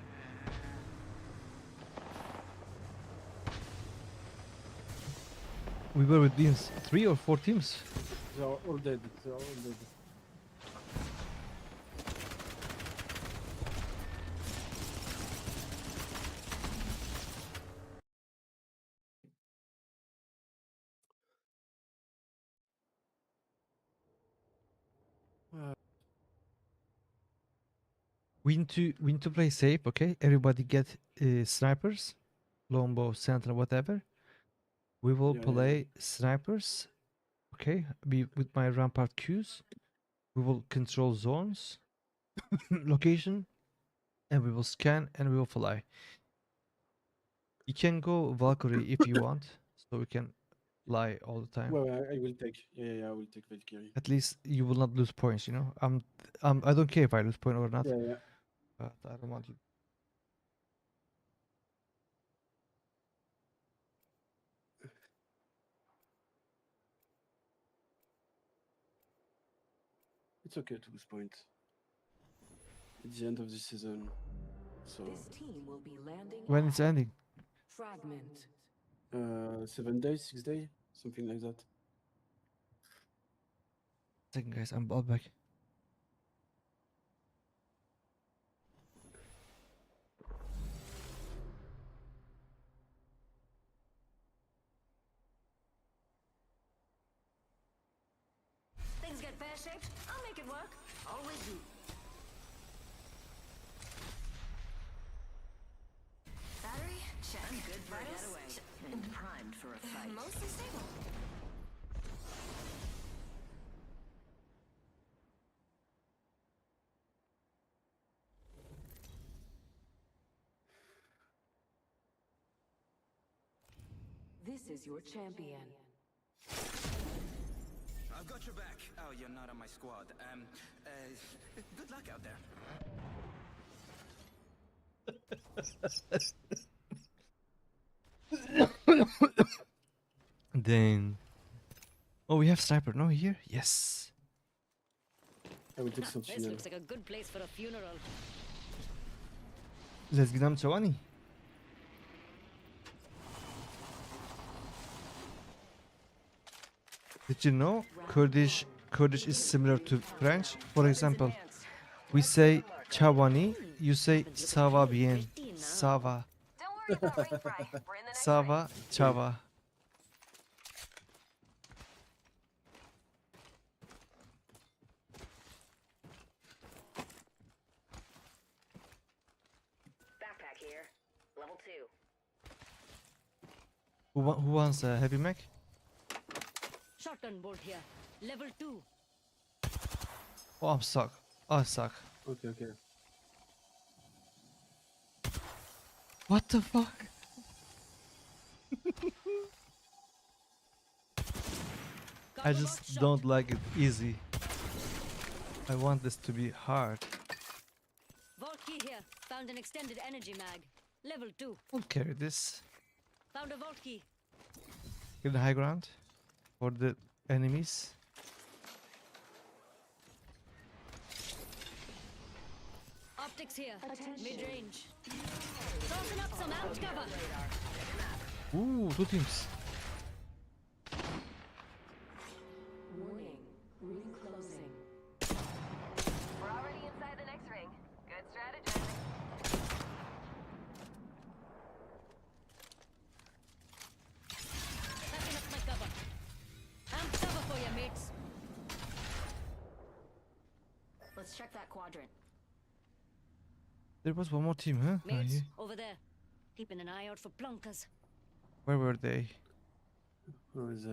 [SPEAKER 1] We were within 3 or 4 teams.
[SPEAKER 9] They're all dead.
[SPEAKER 1] We need to play safe, okay? Everybody get snipers, longbow, sentinel, whatever. We will
[SPEAKER 9] Yeah,
[SPEAKER 1] play snipers, okay? Be with my rampart Qs. We will control zones, location, and we will scan and we will fly. You can go Valkyrie if you want, so we can fly all the time.
[SPEAKER 9] Well, I will take. Yeah, I will take Valkyrie.
[SPEAKER 1] At least you will not lose points, you know. I don't care if I lose point or not,
[SPEAKER 9] Yeah.
[SPEAKER 1] but I don't want you.
[SPEAKER 9] It's okay to lose points. It's the end of the season, so
[SPEAKER 5] This team will be landing
[SPEAKER 1] When
[SPEAKER 5] at
[SPEAKER 1] it's ending,
[SPEAKER 5] Fragment.
[SPEAKER 9] 7 days, 6 days, something like that.
[SPEAKER 1] second guys, I'm all back.
[SPEAKER 4] Things get pear-shaped, I'll make it work. Always do. Battery? Check. I'm good for a getaway. And primed for a fight. Mostly stable.
[SPEAKER 5] This is your champion.
[SPEAKER 10] I've got your back. Oh, you're not on my squad. Good luck out there.
[SPEAKER 1] Then, oh, we have sniper. No, here, yes.
[SPEAKER 9] I will take
[SPEAKER 4] This
[SPEAKER 9] Sentinel.
[SPEAKER 4] looks like a good place for a funeral.
[SPEAKER 1] Let's get them Giovanni. Did you know Kurdish is similar to French? For example, we say Chawani, you say ça va bien, ça va,
[SPEAKER 5] Don't worry about ring fry. We're in the next
[SPEAKER 1] ça
[SPEAKER 5] ring.
[SPEAKER 1] va, chava.
[SPEAKER 5] Backpack here. Level 2.
[SPEAKER 1] Who wants a heavy mech?
[SPEAKER 4] Shotgun bolt here. Level 2.
[SPEAKER 1] Oh, I'm suck. I suck.
[SPEAKER 9] Okay.
[SPEAKER 1] What the fuck? I
[SPEAKER 4] Cover
[SPEAKER 1] just
[SPEAKER 4] lock shot.
[SPEAKER 1] don't like it easy. I want this to be hard.
[SPEAKER 4] Vault key here. Found an extended energy mag. Level 2.
[SPEAKER 1] I'll carry this.
[SPEAKER 4] Found a vault key.
[SPEAKER 1] Get the high ground for the enemies.
[SPEAKER 4] Optics here. Mid-range. Tossing up some out cover.
[SPEAKER 1] Ooh, two teams.
[SPEAKER 5] Warning. Ring closing. We're already inside the next ring. Good strategizing.
[SPEAKER 4] Setting up my cover. I'm cover for you, mates. Let's check that quadrant.
[SPEAKER 1] There was one more team, huh? Ah,
[SPEAKER 4] Mates,
[SPEAKER 1] yeah.
[SPEAKER 4] over there. Keeping an eye out for plunkers.
[SPEAKER 1] Where were they?
[SPEAKER 9] Where is I?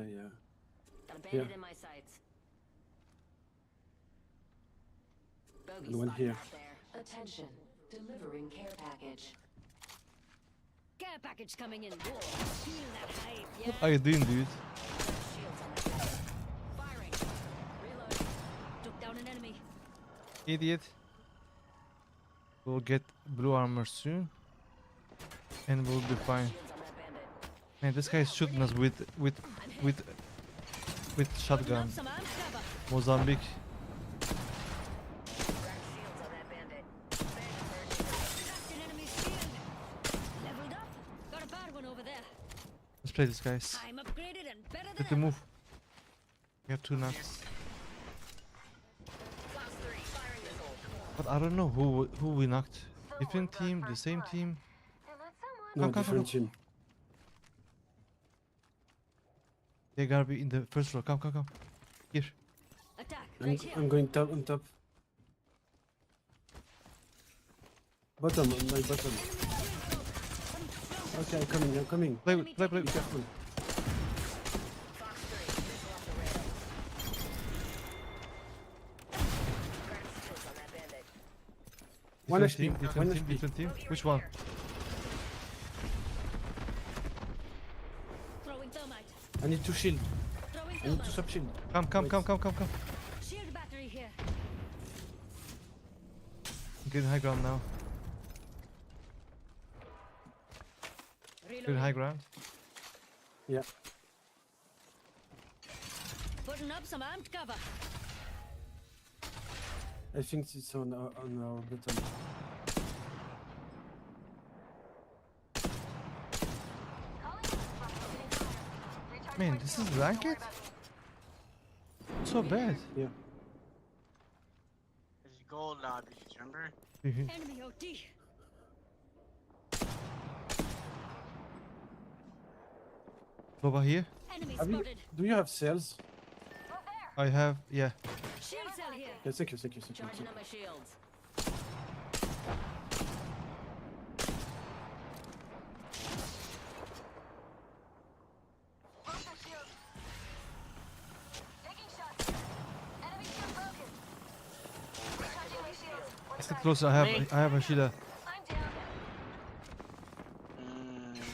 [SPEAKER 4] Got a bandit
[SPEAKER 9] Yeah.
[SPEAKER 4] in my sights. Bogey
[SPEAKER 9] And one
[SPEAKER 4] spotted
[SPEAKER 9] here.
[SPEAKER 4] out there.
[SPEAKER 5] Attention. Delivering care package.
[SPEAKER 4] Care package coming in. Whoa, feel that hype, yeah?
[SPEAKER 1] What are you doing, dude?
[SPEAKER 4] Shields on that guy. Firing. Reloading. Took down an enemy.
[SPEAKER 1] Idiot. We'll get blue armor soon. And we'll be fine.
[SPEAKER 4] Shields on that bandit.
[SPEAKER 1] Man, this guy is shooting us with
[SPEAKER 4] Putting
[SPEAKER 1] shotgun.
[SPEAKER 4] up some armed cover.
[SPEAKER 1] Mozambique.
[SPEAKER 4] Cracked shields on that bandit. Cracked an enemy's shield. Leveled up. Got a bad one over there.
[SPEAKER 1] Let's play this, guys.
[SPEAKER 4] I'm upgraded and better than
[SPEAKER 1] Let them move. We have two knocks.
[SPEAKER 5] Class 3. Firing missile.
[SPEAKER 1] But I don't know who we knocked. Different team, the same team.
[SPEAKER 5] And let someone.
[SPEAKER 9] No,
[SPEAKER 1] Come, come,
[SPEAKER 9] different
[SPEAKER 1] come.
[SPEAKER 9] team.
[SPEAKER 1] They gotta be in the first row. Come. Here.
[SPEAKER 4] Attack.
[SPEAKER 9] I'm,
[SPEAKER 4] Right here.
[SPEAKER 9] I'm going top on top. Bottom, on my bottom. Okay, I'm coming, I'm coming.
[SPEAKER 1] Play,
[SPEAKER 4] Enemy
[SPEAKER 1] play, play.
[SPEAKER 9] Be careful.
[SPEAKER 4] Fox 3, missile off the radar. Cracked skills on that bandit.
[SPEAKER 9] One
[SPEAKER 1] Different
[SPEAKER 9] HP,
[SPEAKER 1] team,
[SPEAKER 9] one
[SPEAKER 1] different team,
[SPEAKER 9] HP.
[SPEAKER 1] different team. Which one?
[SPEAKER 4] Throwing thermite.
[SPEAKER 9] I need to shield.
[SPEAKER 4] Throwing
[SPEAKER 9] I need to
[SPEAKER 4] thermite.
[SPEAKER 9] sub shield.
[SPEAKER 1] Come, come,
[SPEAKER 9] Wait.
[SPEAKER 1] come, come, come, come.
[SPEAKER 4] Shield battery here.
[SPEAKER 1] I'm getting high ground now. Getting high ground.
[SPEAKER 9] Yeah.
[SPEAKER 4] Putting up some amped cover.
[SPEAKER 9] I think it's on our bottom.
[SPEAKER 1] Man, this is ranked? So bad.
[SPEAKER 9] Yeah.
[SPEAKER 2] There's gold lobbies, remember?
[SPEAKER 4] Enemy OT.
[SPEAKER 1] Over here.
[SPEAKER 4] Enemy
[SPEAKER 9] Have you,
[SPEAKER 4] spotted.
[SPEAKER 9] do you have cells?
[SPEAKER 1] I have, yeah.
[SPEAKER 4] Shield cell here.
[SPEAKER 9] Yeah, thank you, thank you, thank you.
[SPEAKER 4] Charging on my shields.
[SPEAKER 1] Let's get closer. I have a Sheila.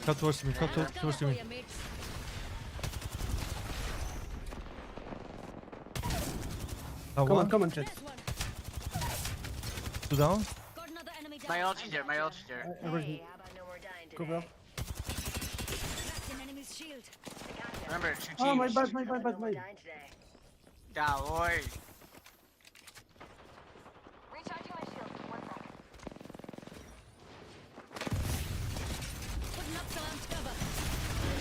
[SPEAKER 1] Come towards me. Come
[SPEAKER 4] Cover
[SPEAKER 1] towards
[SPEAKER 4] for
[SPEAKER 1] me.
[SPEAKER 4] you, mates.
[SPEAKER 9] Come
[SPEAKER 1] One,
[SPEAKER 9] on, come on, chat.
[SPEAKER 4] There's one.
[SPEAKER 1] two down.
[SPEAKER 4] Got another enemy down.
[SPEAKER 2] My ulti's there, my ulti's there.
[SPEAKER 9] I already
[SPEAKER 4] how about no more dying today?
[SPEAKER 9] cover.
[SPEAKER 4] Cracked an enemy's shield.
[SPEAKER 2] Remember, 2 teams.
[SPEAKER 9] Oh, my bad, my bad, my bad.
[SPEAKER 4] Dying today.
[SPEAKER 2] Da, boy.
[SPEAKER 5] Recharging my shield. One sec.
[SPEAKER 4] Putting up some amped cover.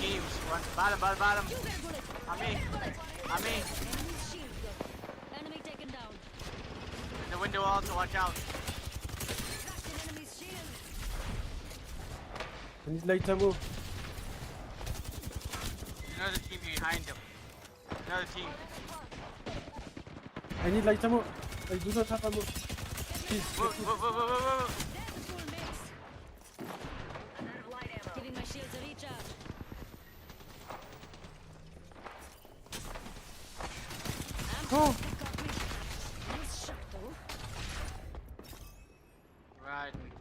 [SPEAKER 2] Teams. One. Bottom, bottom, bottom.
[SPEAKER 4] You get bullet.
[SPEAKER 2] On me. On me.
[SPEAKER 4] Enemy's shield good. Enemy taken down.
[SPEAKER 2] In the window also, watch out.
[SPEAKER 4] Cracked an enemy's shield.
[SPEAKER 9] I need light ammo.
[SPEAKER 2] Another team behind him. Another team.
[SPEAKER 9] I need light ammo. I do not have ammo. Please,
[SPEAKER 2] Whoa, whoa, whoa, whoa, whoa, whoa.
[SPEAKER 4] There's the full mix. I'm out of light ammo. Giving my shields a recharge.
[SPEAKER 1] Oh.
[SPEAKER 4] Nice shot, though.
[SPEAKER 2] Riding.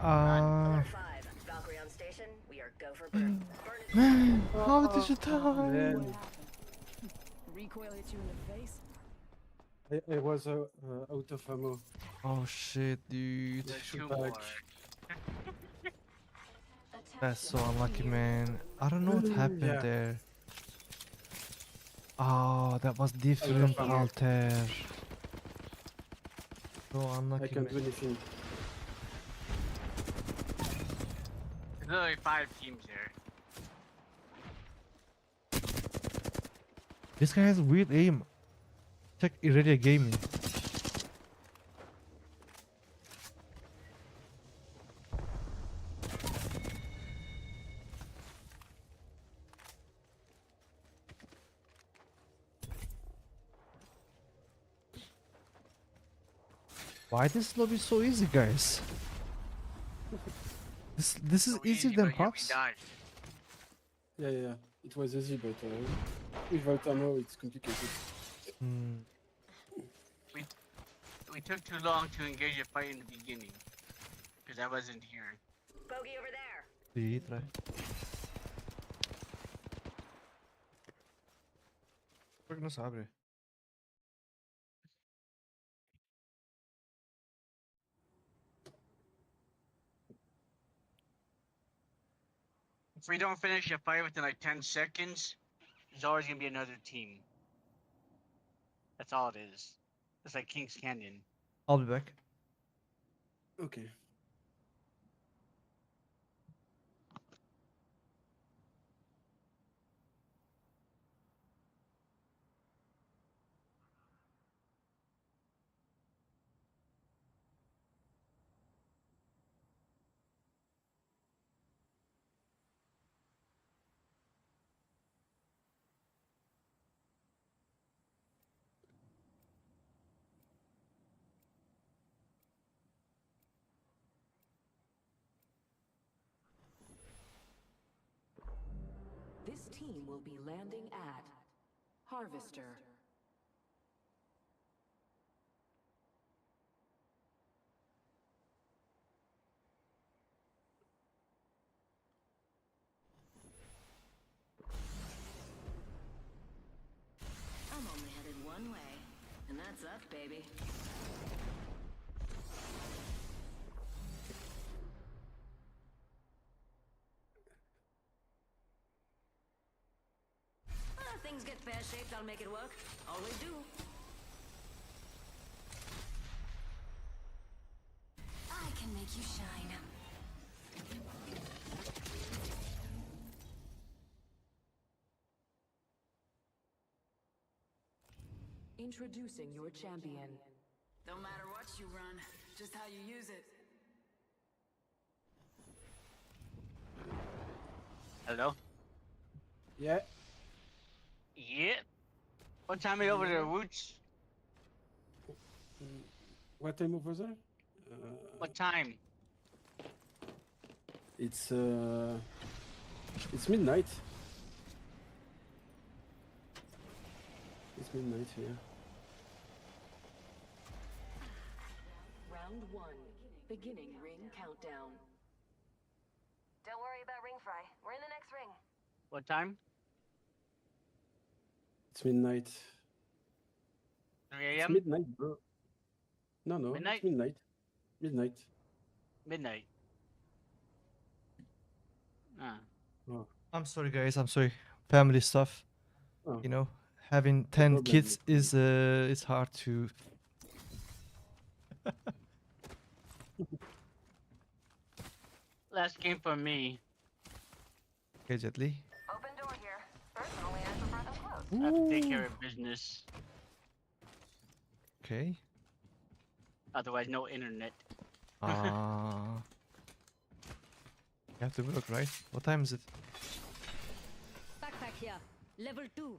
[SPEAKER 1] Uh,
[SPEAKER 4] 5. Valkyrie on station. We are go for burn.
[SPEAKER 1] man, how did you die?
[SPEAKER 9] man.
[SPEAKER 3] Recoil hit you in the face.
[SPEAKER 9] I was out of ammo.
[SPEAKER 1] Oh shit, dude.
[SPEAKER 2] There's
[SPEAKER 9] shoot
[SPEAKER 2] 2
[SPEAKER 9] back.
[SPEAKER 2] more.
[SPEAKER 1] That's so unlucky, man. I don't know what happened
[SPEAKER 9] Yeah.
[SPEAKER 1] there. Oh, that was different
[SPEAKER 9] ammo.
[SPEAKER 1] alter. So
[SPEAKER 9] I
[SPEAKER 1] unlucky,
[SPEAKER 9] can't do
[SPEAKER 1] man.
[SPEAKER 9] anything.
[SPEAKER 2] There's literally 5 teams there.
[SPEAKER 1] This guy has weird aim. Check Irradia Gaming. Why this lobby so easy, guys? This is
[SPEAKER 2] So
[SPEAKER 1] easier
[SPEAKER 2] easy,
[SPEAKER 1] than
[SPEAKER 2] but yet we
[SPEAKER 1] Pops.
[SPEAKER 2] died.
[SPEAKER 9] Yeah, yeah, yeah. It was easy, but without ammo, it's complicated.
[SPEAKER 1] Hmm.
[SPEAKER 2] We took too long to engage a fight in the beginning. Because I wasn't here.
[SPEAKER 4] Bogey over there.
[SPEAKER 1] Sí, trae. ¿Por qué no se abre?
[SPEAKER 2] If we don't finish a fight within like 10 seconds, there's always gonna be another team. That's all it is. It's like King's Canyon.
[SPEAKER 1] I'll be back.
[SPEAKER 9] Okay.
[SPEAKER 5] landing at Harvester.
[SPEAKER 4] I'm only headed one way, and that's up, baby. Things get pear-shaped, I'll make it work. Always do. I can make you shine.
[SPEAKER 5] Introducing your champion.
[SPEAKER 4] Don't matter what you run, just how you use it.
[SPEAKER 2] Hello?
[SPEAKER 9] Yeah.
[SPEAKER 2] Yeah. What time are you over there, Woots?
[SPEAKER 9] What time over there?
[SPEAKER 2] What time?
[SPEAKER 9] It's midnight. It's midnight here.
[SPEAKER 5] Round 1. Beginning ring countdown.
[SPEAKER 13] Don't worry about ring fry. We're in the next ring.
[SPEAKER 2] What time?
[SPEAKER 9] It's midnight.
[SPEAKER 2] 3
[SPEAKER 9] It's
[SPEAKER 2] a.m.?
[SPEAKER 9] midnight, bro. No,
[SPEAKER 2] Midnight?
[SPEAKER 9] it's midnight. Midnight.
[SPEAKER 2] Midnight. Ah.
[SPEAKER 9] Oh.
[SPEAKER 1] I'm sorry, guys. I'm sorry. Family stuff.
[SPEAKER 9] Oh.
[SPEAKER 1] You know, having 10 kids is it's hard to.
[SPEAKER 2] Last game for me.
[SPEAKER 1] Okay, Jetly.
[SPEAKER 13] Open door here. Personally, I prefer them closed.
[SPEAKER 2] I have to take care of business.
[SPEAKER 1] Okay.
[SPEAKER 2] Otherwise, no internet.
[SPEAKER 1] Ah. You have to work, right? What time is it?
[SPEAKER 4] Backpack here. Level 2.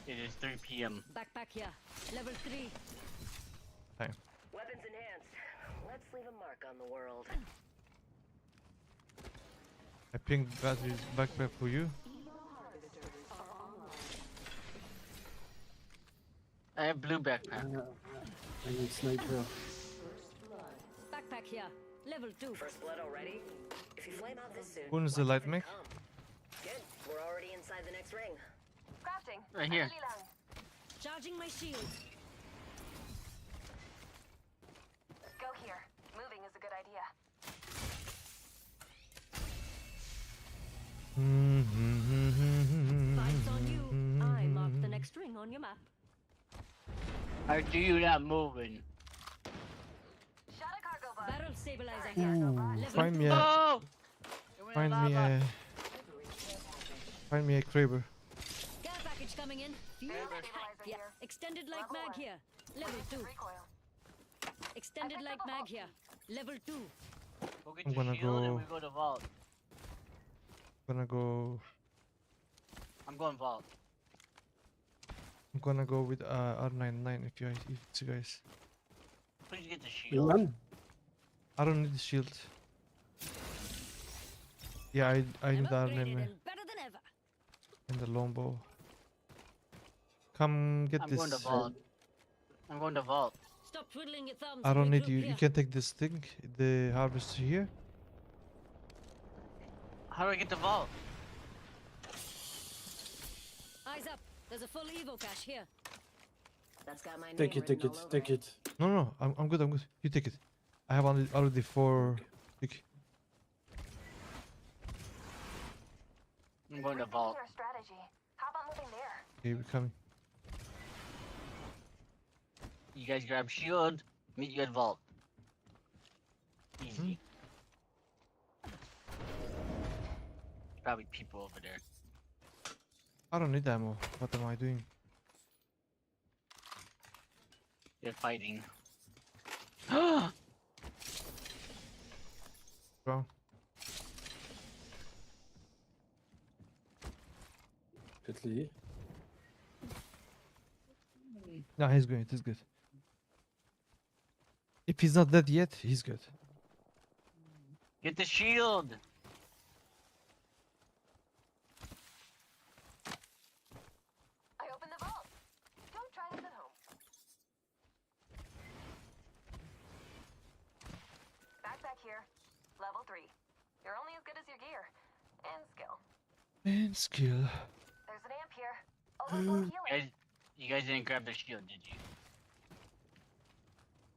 [SPEAKER 2] It is 3 p.m.
[SPEAKER 4] Backpack here. Level 3.
[SPEAKER 1] Time.
[SPEAKER 5] Weapons enhanced. Let's leave a mark on the world.
[SPEAKER 1] I pinged batteries backpack for you.
[SPEAKER 2] I have blue backpack.
[SPEAKER 9] I need sniper.
[SPEAKER 4] Backpack here. Level 2.
[SPEAKER 5] First blood already? If you flame out this soon,
[SPEAKER 1] When is the light mech?
[SPEAKER 5] good. We're already inside the next ring.
[SPEAKER 13] Crafting.
[SPEAKER 2] Right here.
[SPEAKER 4] Charging my shield.
[SPEAKER 13] Go here. Moving is a good idea.
[SPEAKER 4] Lights on you. I mark the next ring on your map.
[SPEAKER 2] How do you not moving?
[SPEAKER 13] Shot a cargo bus.
[SPEAKER 4] Barrel stabilizer here. Level
[SPEAKER 1] Find
[SPEAKER 4] 2.
[SPEAKER 1] me a.
[SPEAKER 2] Oh!
[SPEAKER 1] Find me a Kraber.
[SPEAKER 4] Care package coming in. Feel that hype. Yeah. Extended light mag here. Level 2.
[SPEAKER 13] Recoil.
[SPEAKER 4] Extended light mag here. Level 2.
[SPEAKER 2] Go get
[SPEAKER 1] I'm
[SPEAKER 2] your
[SPEAKER 1] gonna
[SPEAKER 2] shield and
[SPEAKER 1] go-
[SPEAKER 2] we go to vault.
[SPEAKER 1] Gonna go.
[SPEAKER 2] I'm going vault.
[SPEAKER 1] I'm gonna go with R99 if you guys.
[SPEAKER 2] Please get the
[SPEAKER 9] You
[SPEAKER 2] shield.
[SPEAKER 9] man?
[SPEAKER 1] I don't need the shield. Yeah, I
[SPEAKER 4] I'm
[SPEAKER 1] need the
[SPEAKER 4] upgraded
[SPEAKER 1] R99
[SPEAKER 4] and better than ever.
[SPEAKER 1] and the longbow. Come get
[SPEAKER 2] I'm
[SPEAKER 1] this.
[SPEAKER 2] going to vault. I'm going to vault.
[SPEAKER 4] Stop twiddling your thumbs.
[SPEAKER 1] I don't need
[SPEAKER 4] regroup
[SPEAKER 1] you.
[SPEAKER 4] here.
[SPEAKER 1] You can take this thing, the harvester here.
[SPEAKER 2] How do I get the vault?
[SPEAKER 4] Eyes up. There's a full Evo cache here.
[SPEAKER 5] That's got my name
[SPEAKER 9] Take it, take
[SPEAKER 5] written
[SPEAKER 9] it,
[SPEAKER 5] all over
[SPEAKER 9] take it.
[SPEAKER 1] No, I'm good. I'm good. You take it. I have already 4. Pick.
[SPEAKER 2] I'm going to vault.
[SPEAKER 13] Your strategy. How about moving there?
[SPEAKER 1] Okay, we're coming.
[SPEAKER 2] You guys grab shield. Meet you at vault. Easy. Probably people over there.
[SPEAKER 1] I don't need ammo. What am I doing?
[SPEAKER 2] They're fighting.
[SPEAKER 1] Wrong.
[SPEAKER 9] Quickly.
[SPEAKER 1] No, he's good. He's good. If he's not dead yet, he's good.
[SPEAKER 2] Get the shield.
[SPEAKER 5] level 3. You're only as good as your gear. And skill.
[SPEAKER 1] And skill.
[SPEAKER 5] There's an amp here. Always love healing.
[SPEAKER 2] You guys didn't grab the shield, did you?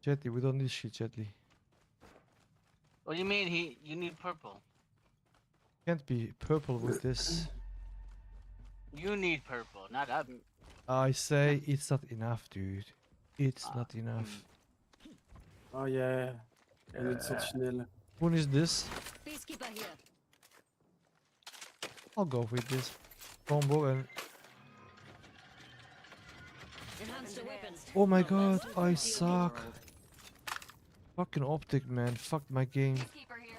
[SPEAKER 1] Jetly, we don't need shit, Jetly.
[SPEAKER 2] What do you mean you need purple?
[SPEAKER 1] Can't be purple with this.
[SPEAKER 2] You need purple, not us.
[SPEAKER 1] I say it's not enough, dude. It's not enough.
[SPEAKER 9] Oh yeah. And it's sentinel.
[SPEAKER 1] What is this?
[SPEAKER 4] Peacekeeper here.
[SPEAKER 1] I'll go with this combo and.
[SPEAKER 4] Enhance the weapons.
[SPEAKER 1] Oh my god, I suck. Fucking optic, man. Fuck my game.
[SPEAKER 5] Peacekeeper here.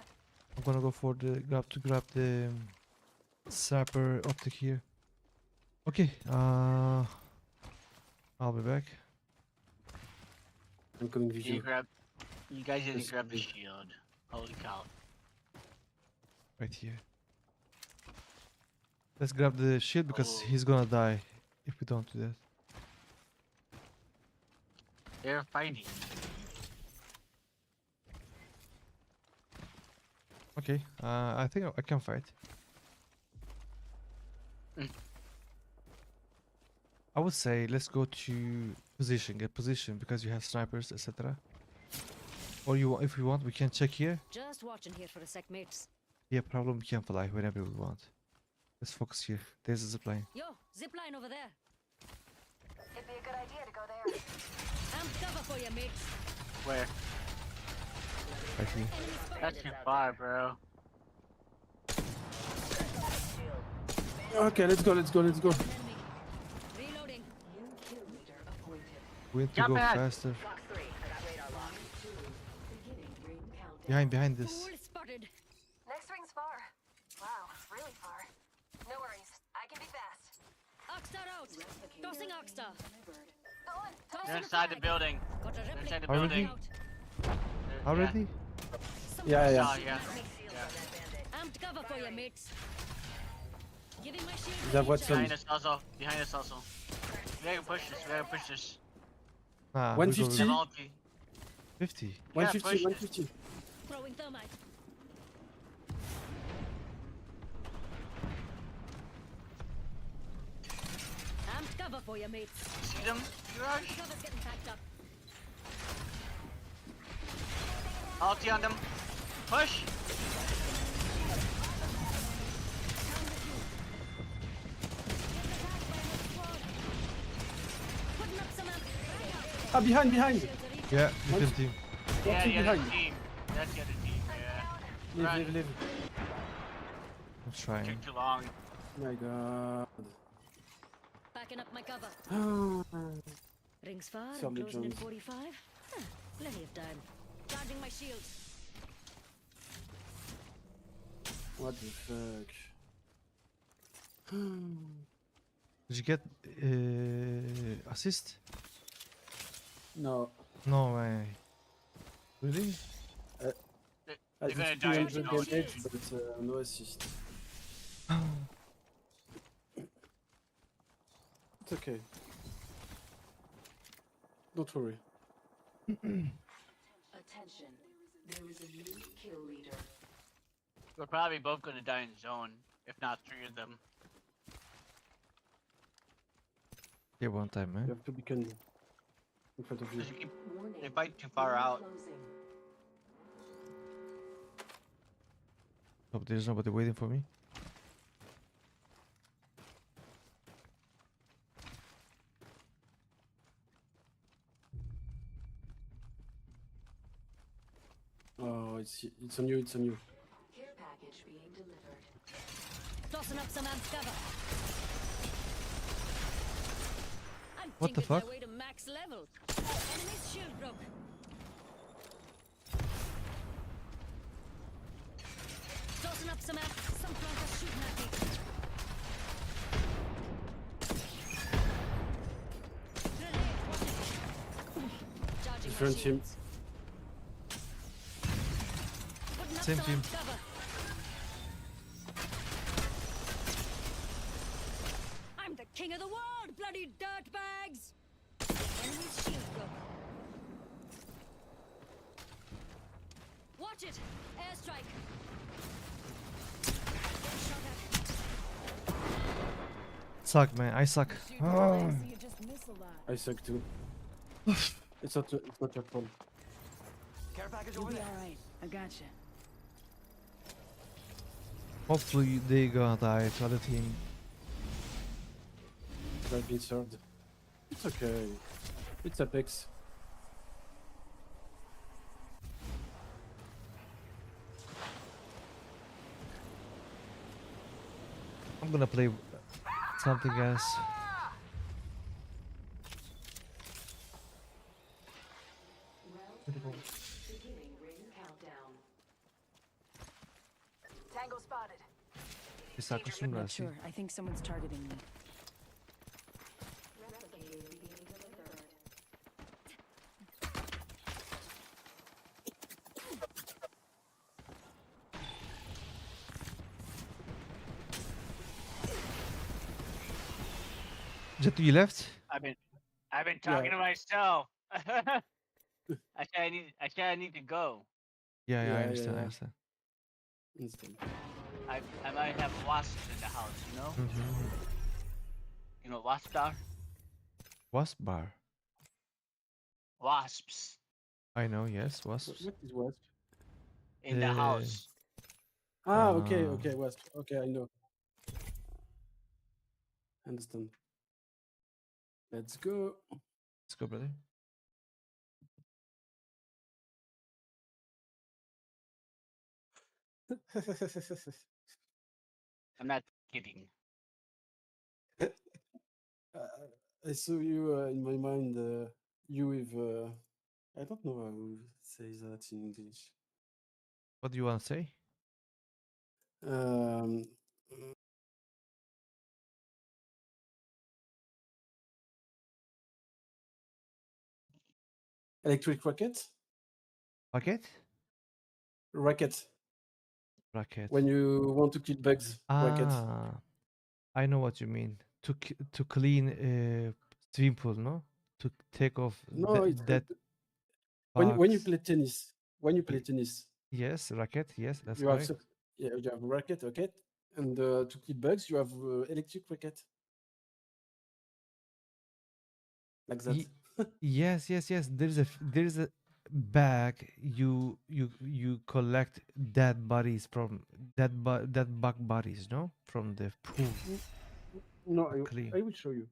[SPEAKER 1] I'm gonna go for the grab the sapper optic here. Okay, I'll be back.
[SPEAKER 9] I'm coming with you.
[SPEAKER 2] You guys didn't grab the shield. Holy cow.
[SPEAKER 1] Right here. Let's grab the shield because he's gonna die if we don't do that.
[SPEAKER 2] They're fighting.
[SPEAKER 1] Okay, I think I can fight. I would say let's go to position, get position because you have snipers, etc. Or if you want, we can check here.
[SPEAKER 4] Just watching here for a sec, mates.
[SPEAKER 1] Yeah, problem we can fly whenever we want. Let's focus here. There's a zipline.
[SPEAKER 4] Yo, zipline over there.
[SPEAKER 5] It'd be a good idea to go there.
[SPEAKER 4] I'm cover for you, mates.
[SPEAKER 2] Where?
[SPEAKER 1] Right here.
[SPEAKER 2] That's too far, bro.
[SPEAKER 9] Okay, let's go.
[SPEAKER 4] Reloading.
[SPEAKER 1] We need to
[SPEAKER 2] Jump
[SPEAKER 1] go
[SPEAKER 2] ahead.
[SPEAKER 1] faster. Behind this.
[SPEAKER 4] Fool spotted.
[SPEAKER 5] Next ring's far. Wow, really far. No worries. I can be fast.
[SPEAKER 4] Oxstar out. Tossing Oxstar.
[SPEAKER 5] Go on.
[SPEAKER 2] They're inside the building.
[SPEAKER 4] Got a
[SPEAKER 2] They're
[SPEAKER 4] replica
[SPEAKER 2] inside the
[SPEAKER 1] Already?
[SPEAKER 2] building.
[SPEAKER 4] out.
[SPEAKER 1] Already?
[SPEAKER 9] Yeah, yeah.
[SPEAKER 2] Oh, yeah.
[SPEAKER 4] Amped cover for you, mates. Giving my shield.
[SPEAKER 9] That
[SPEAKER 4] a
[SPEAKER 9] what's
[SPEAKER 4] recharge.
[SPEAKER 2] Behind us also. Behind us also. We gotta push this. We gotta push this.
[SPEAKER 1] Nah, we
[SPEAKER 9] 150.
[SPEAKER 1] go
[SPEAKER 2] Have ulti.
[SPEAKER 1] 50.
[SPEAKER 2] Yeah,
[SPEAKER 9] 150,
[SPEAKER 2] push it.
[SPEAKER 9] 150.
[SPEAKER 4] Throwing thermite. Amped cover for you, mates.
[SPEAKER 2] See them? Tiiroj?
[SPEAKER 4] Cover's getting packed up.
[SPEAKER 2] Ulti on them. Push!
[SPEAKER 4] Putting up some amp.
[SPEAKER 9] Ah, behind.
[SPEAKER 1] Yeah, different team.
[SPEAKER 2] Yeah,
[SPEAKER 9] Walking
[SPEAKER 2] the other
[SPEAKER 9] behind.
[SPEAKER 2] team. That's the other team, yeah.
[SPEAKER 9] Live.
[SPEAKER 1] I'm trying.
[SPEAKER 2] Took too long.
[SPEAKER 9] My god.
[SPEAKER 4] Backing up my cover. Rings far and
[SPEAKER 9] Zombie
[SPEAKER 4] closing in
[SPEAKER 9] Jones.
[SPEAKER 4] 45. Huh, plenty of time. Charging my shields.
[SPEAKER 9] What the fuck?
[SPEAKER 1] Did you get assist?
[SPEAKER 9] No.
[SPEAKER 1] No way. Really?
[SPEAKER 9] I
[SPEAKER 2] They're
[SPEAKER 9] did
[SPEAKER 2] gonna die in
[SPEAKER 9] 200
[SPEAKER 2] snow.
[SPEAKER 9] damage, but no assist. It's okay. Don't worry.
[SPEAKER 5] Attention. There is a new kill leader.
[SPEAKER 2] We're probably both gonna die in zone, if not three of them.
[SPEAKER 1] Yeah, one time,
[SPEAKER 9] You
[SPEAKER 1] man.
[SPEAKER 9] have to be in front of you.
[SPEAKER 2] Because they fight too far out.
[SPEAKER 1] Hope there's nobody waiting for me.
[SPEAKER 9] Oh, it's on you.
[SPEAKER 5] Care package being delivered.
[SPEAKER 4] Tossing up some amp cover. I'm
[SPEAKER 1] What the
[SPEAKER 4] thinking
[SPEAKER 1] fuck?
[SPEAKER 4] their way to max level. Enemy's shield broke. Tossing up some amp. Some flankers shooting at me. Grenade, watch it. Charging my
[SPEAKER 9] Different team.
[SPEAKER 4] shields. Putting up
[SPEAKER 1] Same
[SPEAKER 4] some
[SPEAKER 1] team.
[SPEAKER 4] amp cover. I'm the king of the world, bloody dirtbags! Enemy's shield broke. Watch Watch it! Airstrike! Get shot at.
[SPEAKER 1] Suck, man. I suck. Oh.
[SPEAKER 9] I suck too. It's not your fault.
[SPEAKER 10] Care package
[SPEAKER 3] You'll
[SPEAKER 10] over
[SPEAKER 3] be
[SPEAKER 10] there.
[SPEAKER 3] alright. I gotcha.
[SPEAKER 1] Hopefully they gonna die to other team.
[SPEAKER 9] I've been served. It's okay. It's Apex.
[SPEAKER 1] I'm gonna play something else.
[SPEAKER 5] Tango spotted.
[SPEAKER 1] It's not
[SPEAKER 3] I'm not sure. I think someone's targeting me.
[SPEAKER 1] Jet, you left?
[SPEAKER 2] I've been talking to myself. I said I need to go.
[SPEAKER 1] Yeah, I
[SPEAKER 9] Yeah,
[SPEAKER 1] understand. I
[SPEAKER 9] yeah.
[SPEAKER 1] understand.
[SPEAKER 9] Instant.
[SPEAKER 2] I might have wasps in the house, you know?
[SPEAKER 1] Mm-hmm.
[SPEAKER 2] You know what wasps are?
[SPEAKER 1] Wasp bar.
[SPEAKER 2] Wasps
[SPEAKER 1] I know. Yes, wasps.
[SPEAKER 9] What is Wasp?
[SPEAKER 2] in the house.
[SPEAKER 9] Ah, okay, Wasp. Okay, I know. Understand. Let's go.
[SPEAKER 1] Let's go, brother.
[SPEAKER 2] I'm not kidding.
[SPEAKER 9] I saw you in my mind. You with I don't know how to say that in English.
[SPEAKER 1] What do you want to say?
[SPEAKER 9] Um, electric rocket.
[SPEAKER 1] Rocket?
[SPEAKER 9] Rocket.
[SPEAKER 1] Rocket.
[SPEAKER 9] When you want to kill bugs. Rocket.
[SPEAKER 1] Ah, I know what you mean. To clean swimming pool, no? To take off
[SPEAKER 9] No, it's
[SPEAKER 1] that
[SPEAKER 9] when you
[SPEAKER 1] bugs.
[SPEAKER 9] play tennis. When you play tennis,
[SPEAKER 1] Yes, racket. Yes, that's
[SPEAKER 9] you have
[SPEAKER 1] correct.
[SPEAKER 9] you have racket, okay, and to kill bugs, you have electric rocket. Like that.
[SPEAKER 1] Yes, yes, yes. There's a bag you collect dead bodies from dead bug bodies, no? From the pool.
[SPEAKER 9] No,
[SPEAKER 1] Clean.
[SPEAKER 9] I will show you.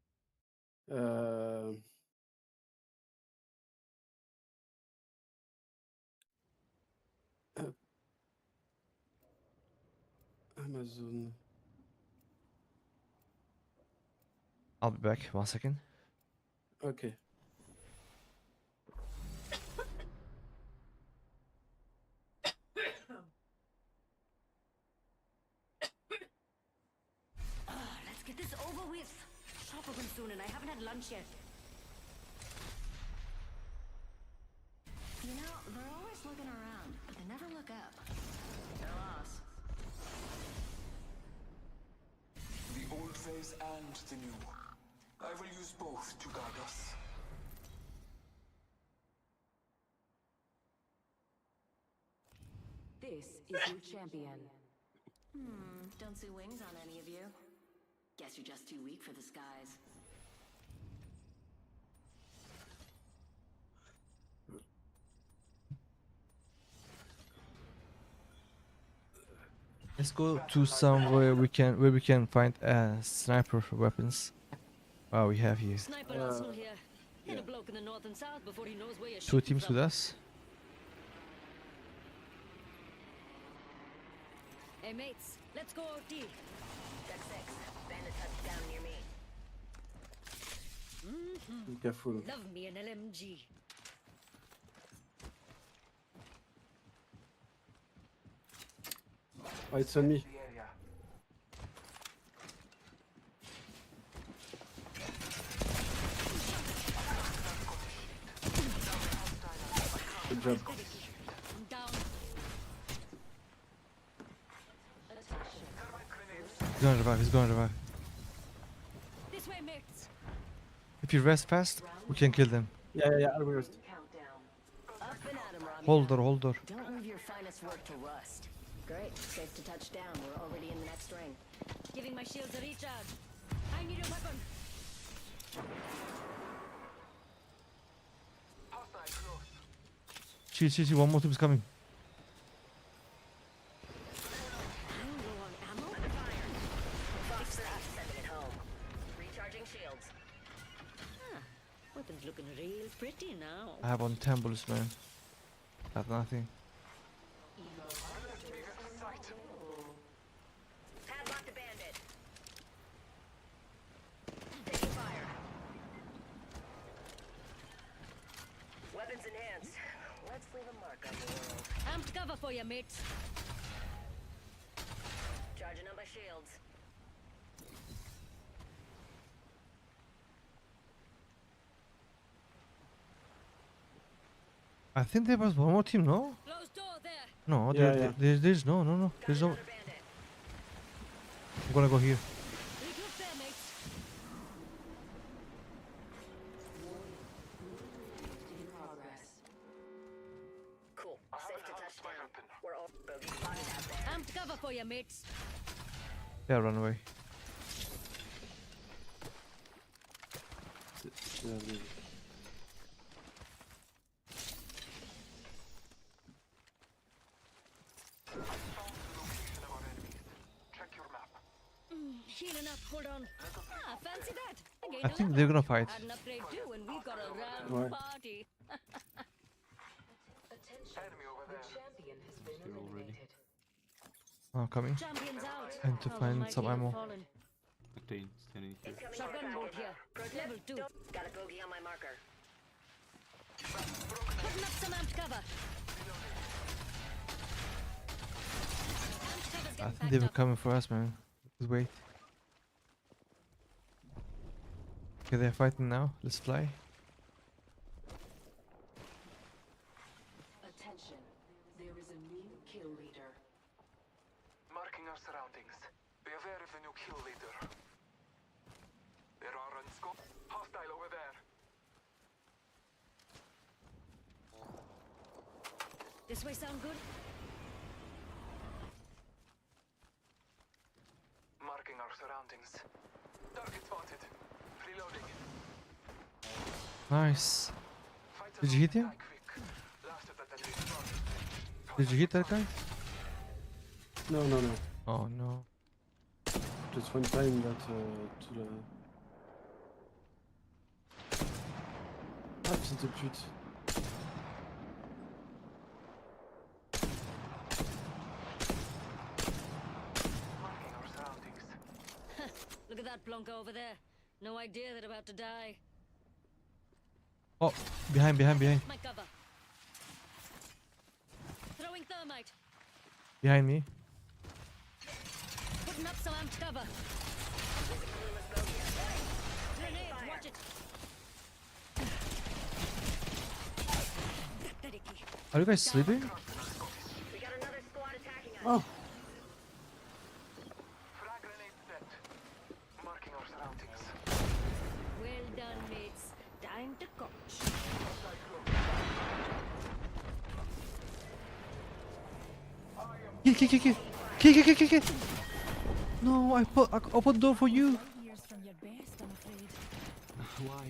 [SPEAKER 9] Amazon.
[SPEAKER 1] I'll be back. 1 second.
[SPEAKER 9] Okay.
[SPEAKER 4] Let's get this over with. Shop open soon and I haven't had lunch yet.
[SPEAKER 5] You know, they're always looking around, but they never look up. They're lost.
[SPEAKER 10] The old phase and the new. I will use both to guide us.
[SPEAKER 5] This is your champion. Don't see wings on any of you.
[SPEAKER 4] Guess you're just too weak for the skies.
[SPEAKER 1] Let's go to somewhere where we can find sniper weapons. Wow, we have here
[SPEAKER 4] Sniper Arsenal here. Hit a bloke in the north and south before he knows where you're
[SPEAKER 1] 2
[SPEAKER 4] shooting
[SPEAKER 1] teams
[SPEAKER 4] from.
[SPEAKER 1] with us.
[SPEAKER 4] Hey mates, let's go OT.
[SPEAKER 5] Deck 6. Bandit touched down near me.
[SPEAKER 9] Be careful.
[SPEAKER 4] Love me an LMG.
[SPEAKER 9] Oh, it's on me.
[SPEAKER 10] The area.
[SPEAKER 9] Good job.
[SPEAKER 4] I'm down.
[SPEAKER 1] He's gonna revive. He's gonna revive.
[SPEAKER 4] This way, mates.
[SPEAKER 1] If you rest fast, we can kill them.
[SPEAKER 9] Yeah, I will rest.
[SPEAKER 5] Countdown. Up and at him, Robbie.
[SPEAKER 1] Hold door, hold door.
[SPEAKER 5] Don't move your
[SPEAKER 4] finest work to rust. Great. Safe to touch down. We're already in the next ring. Giving my shields a recharge. I need a weapon.
[SPEAKER 1] See, one more team is coming.
[SPEAKER 4] I'm low on ammo. Fix that. Send it home. Recharging shields. Huh. Weapon's looking real pretty now.
[SPEAKER 1] I have on 10 bullets, man. Have nothing.
[SPEAKER 4] Padlock the bandit. Taking fire. Weapons enhanced. Let's leave a mark on the world. Amped cover for you, mates. Charging up my shields.
[SPEAKER 1] I think there was one more team, no?
[SPEAKER 4] Closed door there.
[SPEAKER 1] No,
[SPEAKER 9] Yeah,
[SPEAKER 1] there's no. There's no.
[SPEAKER 4] Another bandit.
[SPEAKER 1] I'm gonna go here.
[SPEAKER 4] Regroup there, mates. Cool. Safe to touch down. We're all bogey spotted out there. Amped cover for you, mates.
[SPEAKER 1] Yeah, run away.
[SPEAKER 9] Yeah, really.
[SPEAKER 4] Healing up, hold on. Ah, fancy that.
[SPEAKER 1] I think they're gonna fight.
[SPEAKER 4] Had an upgrade too, and we've got a round
[SPEAKER 9] Why?
[SPEAKER 4] party.
[SPEAKER 9] They're already.
[SPEAKER 1] Oh, coming.
[SPEAKER 4] Champions out.
[SPEAKER 1] And to
[SPEAKER 4] Oh,
[SPEAKER 1] find
[SPEAKER 4] mighty
[SPEAKER 1] some
[SPEAKER 4] have
[SPEAKER 1] ammo.
[SPEAKER 4] fallen.
[SPEAKER 9] Standing here.
[SPEAKER 4] Shotgun bolt here. Level 2. Got a bogey on my marker. Putting up some amped cover. Amped cover's
[SPEAKER 1] I
[SPEAKER 4] getting
[SPEAKER 1] think they were
[SPEAKER 4] packed up.
[SPEAKER 1] coming for us, man. Just wait. Okay, they're fighting now. Let's fly.
[SPEAKER 5] Attention. There is a new kill leader.
[SPEAKER 10] Marking our surroundings. Be aware of the new kill leader. There are unscoped. Hostile over there.
[SPEAKER 4] This way sound good?
[SPEAKER 10] Marking our surroundings. Target spotted. Reloading.
[SPEAKER 1] Nice.
[SPEAKER 10] Fighters
[SPEAKER 1] Did you hit him?
[SPEAKER 10] die quick. Last of the enemy spotted.
[SPEAKER 1] Did you hit that guy?
[SPEAKER 9] No.
[SPEAKER 1] Oh no.
[SPEAKER 9] Just one time that to the. Ah, putain de pute.
[SPEAKER 10] Marking our surroundings.
[SPEAKER 4] Look at that plonker over there. No idea they're about to die.
[SPEAKER 1] Oh, behind.
[SPEAKER 4] My cover. Throwing thermite.
[SPEAKER 1] Behind me.
[SPEAKER 4] Putting up some amped cover. Grenade, watch it.
[SPEAKER 1] Are you guys sleeping?
[SPEAKER 4] We got another squad attacking us.
[SPEAKER 9] Oh,
[SPEAKER 10] Frag grenade set. Marking our surroundings.
[SPEAKER 4] Well done, mates. Time to coach.
[SPEAKER 1] Kill. No, I opened door for you.
[SPEAKER 3] Years from your best, I'm afraid.
[SPEAKER 9] why?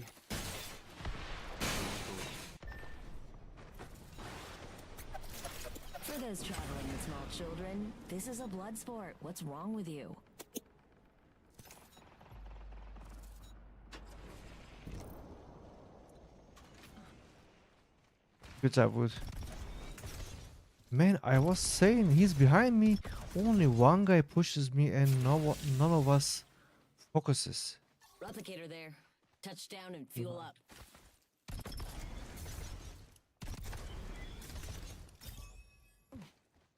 [SPEAKER 4] For those traveling with small children, this is a blood sport. What's wrong with you?
[SPEAKER 1] Good job, Wood. Man, I was saying he's behind me. Only one guy pushes me, and none of us focuses.
[SPEAKER 4] Replicator there. Touchdown and fuel up.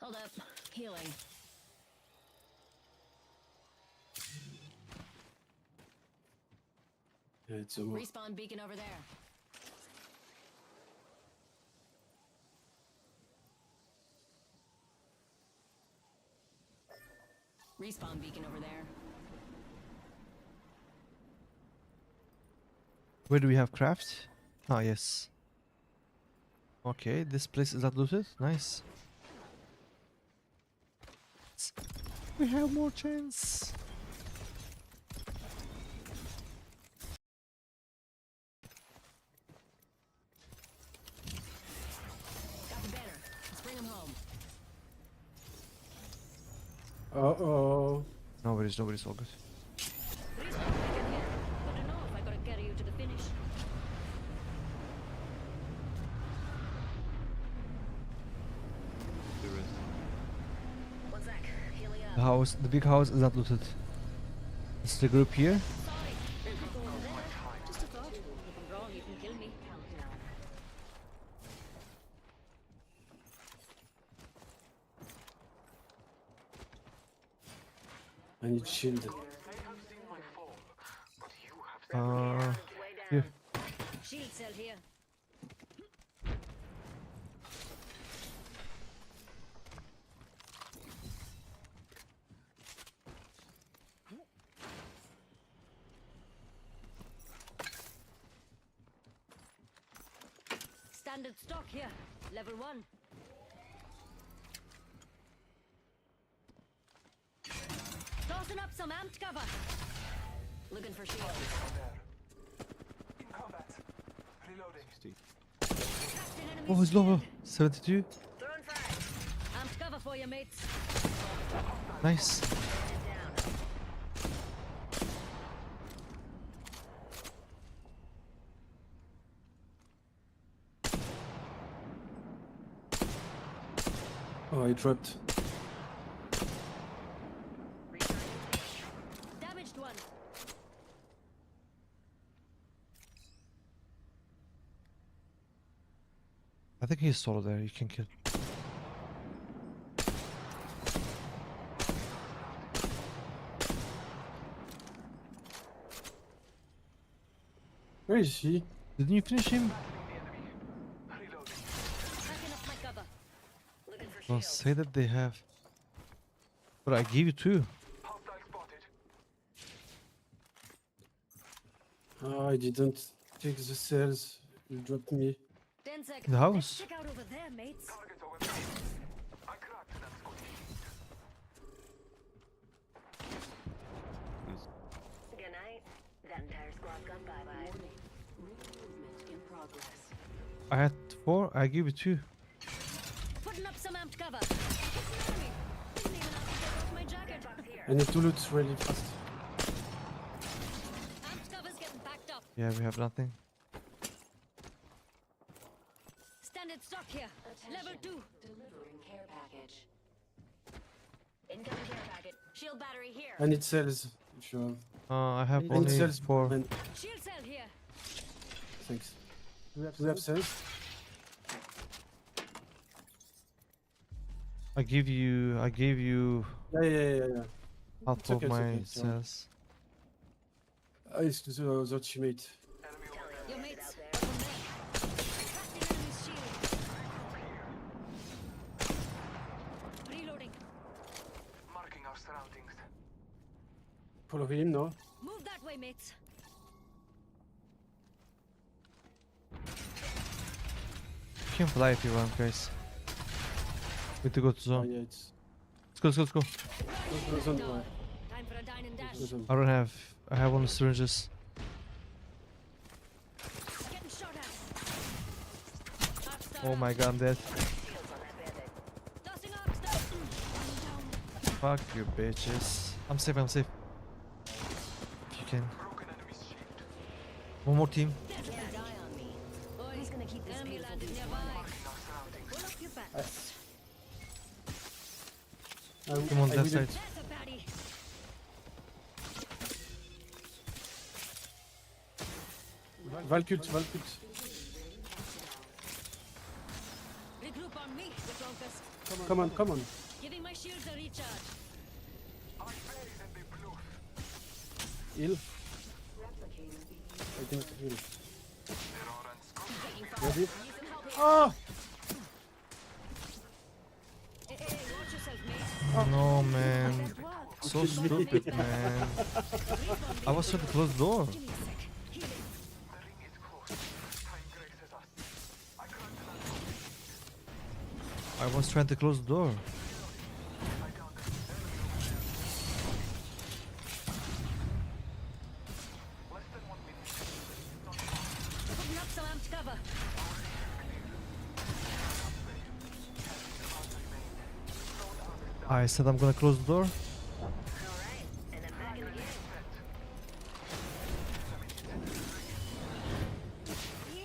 [SPEAKER 4] Hold up. Healing.
[SPEAKER 9] Yeah, it's over.
[SPEAKER 4] Respawn beacon over there. Respawn beacon over there.
[SPEAKER 1] Where do we have craft? Ah, yes. Okay, this place is not looted. Nice. We have more chance.
[SPEAKER 4] Got the banner. Let's bring him home.
[SPEAKER 9] Uh-oh.
[SPEAKER 1] Nobody's all good.
[SPEAKER 4] Good to know if I gotta carry you to the finish. One sec. Healing up.
[SPEAKER 1] The house, the big house is not looted. It's the group here.
[SPEAKER 4] Sorry. Didn't go over there. Just a thought. If I'm wrong, you can kill me.
[SPEAKER 9] I need shield.
[SPEAKER 1] Here.
[SPEAKER 4] Shield cell here. Standard stock here. Level 1. Tossing up some amped cover. Looking for shields.
[SPEAKER 10] In combat. Reloading.
[SPEAKER 4] Captain enemy
[SPEAKER 1] Oh, he's lower. 72.
[SPEAKER 4] throwing fire. Amped cover for you, mates.
[SPEAKER 1] Nice.
[SPEAKER 4] Down.
[SPEAKER 9] Oh, I dropped.
[SPEAKER 4] Damaged one.
[SPEAKER 1] I think he's solo there. You can kill.
[SPEAKER 9] Where is he?
[SPEAKER 1] Didn't you finish him?
[SPEAKER 4] Packing up my cover. Looking for
[SPEAKER 1] Don't
[SPEAKER 4] shields.
[SPEAKER 1] say that they have. But I gave you 2.
[SPEAKER 10] Hostile spotted.
[SPEAKER 9] Oh, I didn't take the cells. You dropped me.
[SPEAKER 4] 10 seconds.
[SPEAKER 1] The house.
[SPEAKER 4] Let's check out over there, mates.
[SPEAKER 10] Target over there. I cracked that Scotty.
[SPEAKER 4] Good night. That entire squad gone bye-bye. Movement in progress.
[SPEAKER 1] I had 4. I gave you 2.
[SPEAKER 4] Putting up some amped cover. It's an enemy. Didn't even have to take off my jacket.
[SPEAKER 9] I need to loot really fast.
[SPEAKER 4] Amped cover's getting backed up.
[SPEAKER 1] Yeah, we have nothing.
[SPEAKER 4] Standard stock here. Level 2.
[SPEAKER 5] Delivering care package.
[SPEAKER 4] Incoming care packet. Shield battery here.
[SPEAKER 9] I need cells. If you have.
[SPEAKER 1] I have
[SPEAKER 9] I need
[SPEAKER 1] only
[SPEAKER 9] cells.
[SPEAKER 1] 4.
[SPEAKER 9] Man.
[SPEAKER 4] Shield cell here.
[SPEAKER 9] Thanks. Do we have cells?
[SPEAKER 1] I gave you
[SPEAKER 9] Yeah.
[SPEAKER 1] half
[SPEAKER 9] It's
[SPEAKER 1] of
[SPEAKER 9] okay, it's
[SPEAKER 1] my
[SPEAKER 9] okay, it's alright.
[SPEAKER 1] cells.
[SPEAKER 9] Excuse me, the teammate.
[SPEAKER 10] Enemy over there.
[SPEAKER 4] Your mates. From there. Crafting enemy's shield. Reloading.
[SPEAKER 10] Marking our surroundings.
[SPEAKER 9] Follow him, no?
[SPEAKER 4] Move that way, mates.
[SPEAKER 1] You can fly if you want, guys. We need to go to
[SPEAKER 9] Oh,
[SPEAKER 1] zone.
[SPEAKER 9] yeah, it's.
[SPEAKER 1] Let's go.
[SPEAKER 9] Go zone,
[SPEAKER 4] Dog.
[SPEAKER 9] go.
[SPEAKER 4] Time for a dine and dash.
[SPEAKER 9] Go zone.
[SPEAKER 1] I don't have. I have only syringes.
[SPEAKER 4] Getting shot at. Arcstar
[SPEAKER 1] Oh
[SPEAKER 4] out.
[SPEAKER 1] my god, I'm dead.
[SPEAKER 4] Tossing Arcstar. One
[SPEAKER 1] Fuck you, bitches. I'm safe. If you can.
[SPEAKER 10] Broken enemy's shield.
[SPEAKER 1] One more team.
[SPEAKER 4] down. There's a bad guy on me. Boys, gonna keep this enemy landed nearby.
[SPEAKER 10] Marking our surroundings.
[SPEAKER 4] Pull up your pants.
[SPEAKER 1] Come on,
[SPEAKER 9] I
[SPEAKER 1] that
[SPEAKER 9] will-
[SPEAKER 1] side.
[SPEAKER 4] That's a baddie.
[SPEAKER 9] Valkult.
[SPEAKER 4] Regroup on me, the Broncos.
[SPEAKER 9] Come on.
[SPEAKER 4] Giving my shields a recharge.
[SPEAKER 10] I blaze and they blue.
[SPEAKER 9] Heal. I think heal.
[SPEAKER 10] There are unscoped.
[SPEAKER 9] Ready?
[SPEAKER 4] Need some help here.
[SPEAKER 9] Oh!
[SPEAKER 4] Hey, watch yourself, mate.
[SPEAKER 1] No, man.
[SPEAKER 4] That's what?
[SPEAKER 1] So stupid, man. I was trying to close the door.
[SPEAKER 4] Give me a sec. Healing.
[SPEAKER 10] The ring is close. Time graces us. I cracked that
[SPEAKER 1] I was trying to close the door.
[SPEAKER 10] I downed them.
[SPEAKER 1] I said I'm gonna close the door.
[SPEAKER 4] Alright, and I'm back in the game.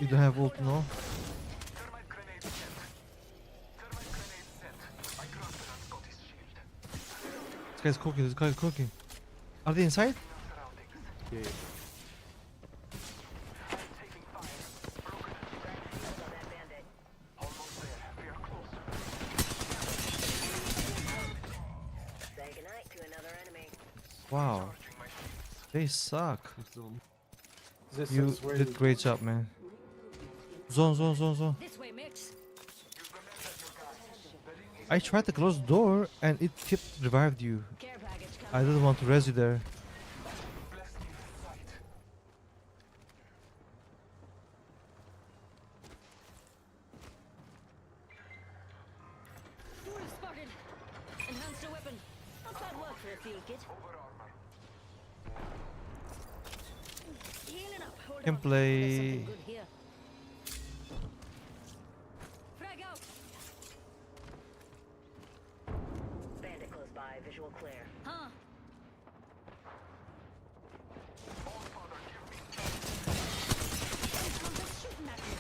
[SPEAKER 1] You don't have ult, no?
[SPEAKER 10] Thermite grenade sent. Thermite grenade sent. I crafted on Scotty's shield.
[SPEAKER 1] This guy's cooking. This guy's cooking. Are they inside?
[SPEAKER 10] Surroundings.
[SPEAKER 9] Yeah.
[SPEAKER 10] I'm taking fire. Broken.
[SPEAKER 4] Shields on that bandit.
[SPEAKER 10] Almost there. We are close.
[SPEAKER 4] Say goodnight to another enemy.
[SPEAKER 1] Wow.
[SPEAKER 10] Charging my shields.
[SPEAKER 1] They suck.
[SPEAKER 9] This
[SPEAKER 1] You
[SPEAKER 9] is where
[SPEAKER 1] did great job, man. Zone, zone, zone, zone.
[SPEAKER 4] This way, Mix.
[SPEAKER 1] I tried to close the door and it kept revived you.
[SPEAKER 4] Care package coming.
[SPEAKER 1] I didn't want to res you there.
[SPEAKER 10] Bless me with sight.
[SPEAKER 4] Tool spotted. Enhanced a weapon. Not bad work for a field kit.
[SPEAKER 10] Over armor.
[SPEAKER 4] Healing up. Hold
[SPEAKER 1] Can
[SPEAKER 4] on.
[SPEAKER 1] play.
[SPEAKER 4] There's something good here. Frag out. Bandit close by. Visual clear. Huh? Someone's shooting at me.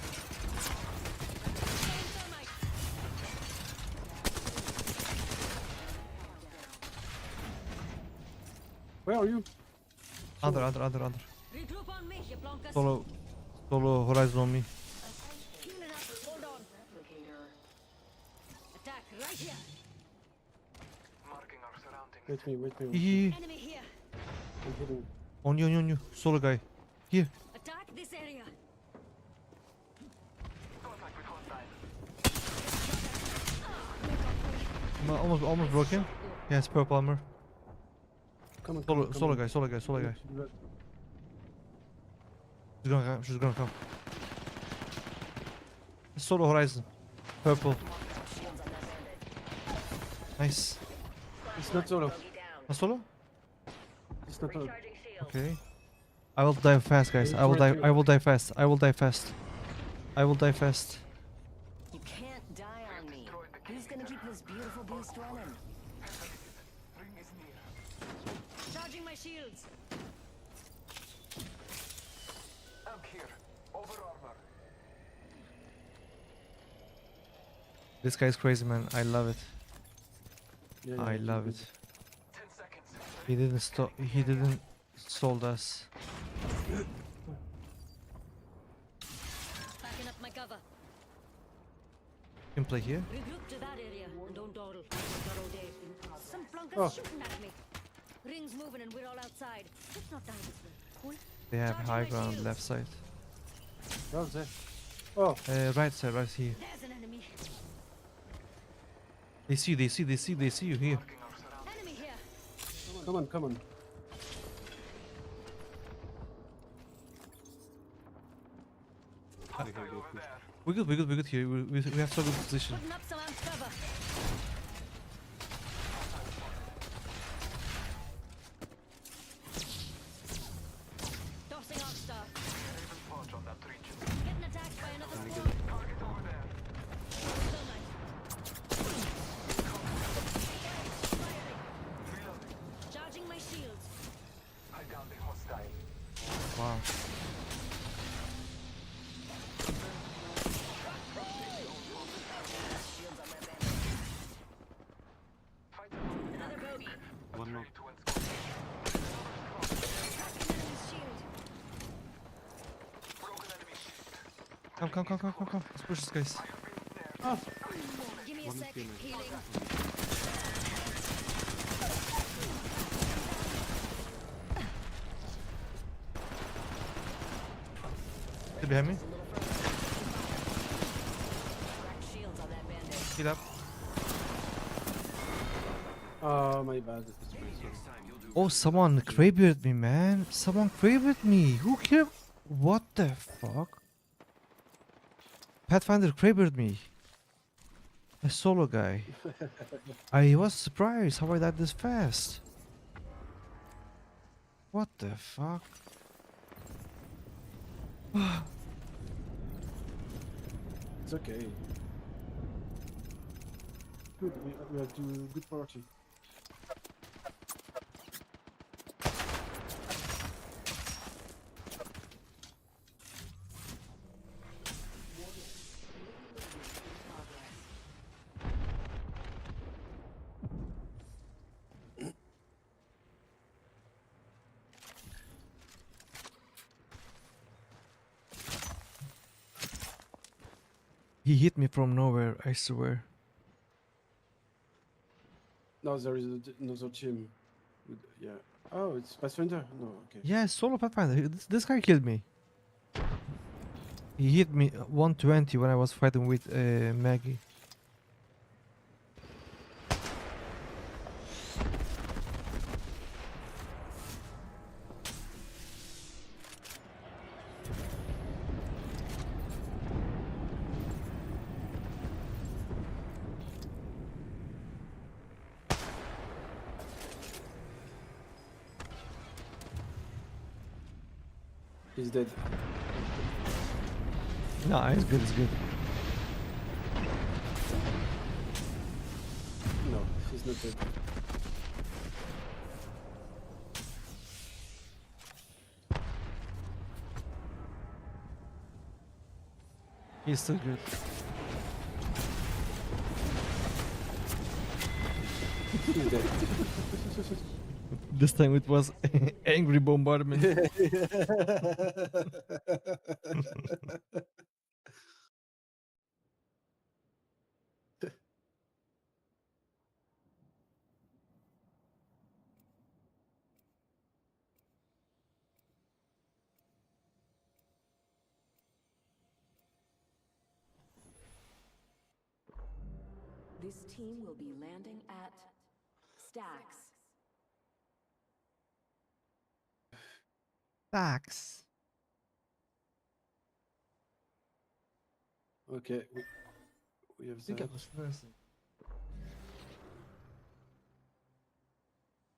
[SPEAKER 4] Thermite.
[SPEAKER 9] Where are you?
[SPEAKER 1] Under.
[SPEAKER 4] Regroup on me, you blonkers.
[SPEAKER 1] Solo horizon on me.
[SPEAKER 4] Healing up. Hold on. Attack right here.
[SPEAKER 10] Marking our surroundings.
[SPEAKER 9] Wait me, wait me.
[SPEAKER 1] Hee.
[SPEAKER 4] Enemy here.
[SPEAKER 9] I'm hitting.
[SPEAKER 1] On you. Solo guy. Here.
[SPEAKER 4] Attack this area.
[SPEAKER 10] Contact with hostile.
[SPEAKER 1] Almost broke him. He has purple armor.
[SPEAKER 9] Come on,
[SPEAKER 1] Solo guy. She's gonna come. Solo horizon. Purple.
[SPEAKER 4] Shields on that bandit.
[SPEAKER 1] Nice.
[SPEAKER 9] It's not solo.
[SPEAKER 4] Bogey down.
[SPEAKER 1] A solo?
[SPEAKER 9] It's not solo.
[SPEAKER 4] Recharging shields.
[SPEAKER 1] Okay. I will die fast, guys. I will die fast.
[SPEAKER 4] You can't die on me. Who's gonna keep this beautiful beast running?
[SPEAKER 10] Ring is near.
[SPEAKER 4] Charging my shields.
[SPEAKER 10] I'm here. Over armor.
[SPEAKER 1] This guy's crazy, man. I love it.
[SPEAKER 9] Yeah,
[SPEAKER 1] I love it.
[SPEAKER 10] 10 seconds.
[SPEAKER 1] He didn't stop. He didn't sold us.
[SPEAKER 4] Backing up my cover.
[SPEAKER 1] You can play here.
[SPEAKER 4] Regroup to that area and don't dawdle. I've got all day. Some flunkers
[SPEAKER 9] Oh.
[SPEAKER 4] shooting at me. Rings moving and we're all outside. Let's not die this way. Cool?
[SPEAKER 1] They have
[SPEAKER 4] Charging
[SPEAKER 1] high
[SPEAKER 4] my
[SPEAKER 1] ground
[SPEAKER 4] shields.
[SPEAKER 1] left side.
[SPEAKER 9] How's that? Oh,
[SPEAKER 1] Right side, right here.
[SPEAKER 4] There's an enemy.
[SPEAKER 1] They see you here.
[SPEAKER 4] Enemy here.
[SPEAKER 9] come on.
[SPEAKER 10] Hostile over there.
[SPEAKER 1] We're good here. We have so good position.
[SPEAKER 4] Putting up some amped cover. Tossing off star.
[SPEAKER 10] Raven Forge on that region.
[SPEAKER 4] Getting attacked by another squad.
[SPEAKER 10] Target over there.
[SPEAKER 4] Thermite.
[SPEAKER 10] Reloading.
[SPEAKER 4] Charging my shields.
[SPEAKER 10] I downed a hostile.
[SPEAKER 1] Wow.
[SPEAKER 4] Shields on that bandit.
[SPEAKER 10] Fight
[SPEAKER 4] Another bogey.
[SPEAKER 10] One more. To
[SPEAKER 4] Attacking enemy's shield.
[SPEAKER 10] broken enemy shield.
[SPEAKER 1] Come. Let's push this, guys.
[SPEAKER 4] Give me a sec. Healing.
[SPEAKER 1] Still behind me.
[SPEAKER 4] Cracked shields on that bandit.
[SPEAKER 1] Heal up.
[SPEAKER 9] Oh, my bad.
[SPEAKER 1] Oh, someone craybearded me, man. Someone craybearded me. Who cared? What the fuck? Pathfinder craybearded me. A solo guy. I was surprised how I died this fast. What the fuck?
[SPEAKER 9] It's okay. Good. We have to good party.
[SPEAKER 1] He hit me from nowhere, I swear.
[SPEAKER 9] Now there is another team. Yeah. Oh, it's Pathfinder. No, okay.
[SPEAKER 1] Yeah, solo Pathfinder. This guy killed me. He hit me 120 when I was fighting with Maggie.
[SPEAKER 9] He's dead.
[SPEAKER 1] No, it's good, it's good.
[SPEAKER 9] No, he's not dead.
[SPEAKER 1] He's still good.
[SPEAKER 9] He's dead.
[SPEAKER 1] This time it was angry bombardment.
[SPEAKER 4] This team will be landing at Stacks.
[SPEAKER 1] Facts.
[SPEAKER 9] Okay, we have
[SPEAKER 1] I think I
[SPEAKER 9] that.
[SPEAKER 1] was first.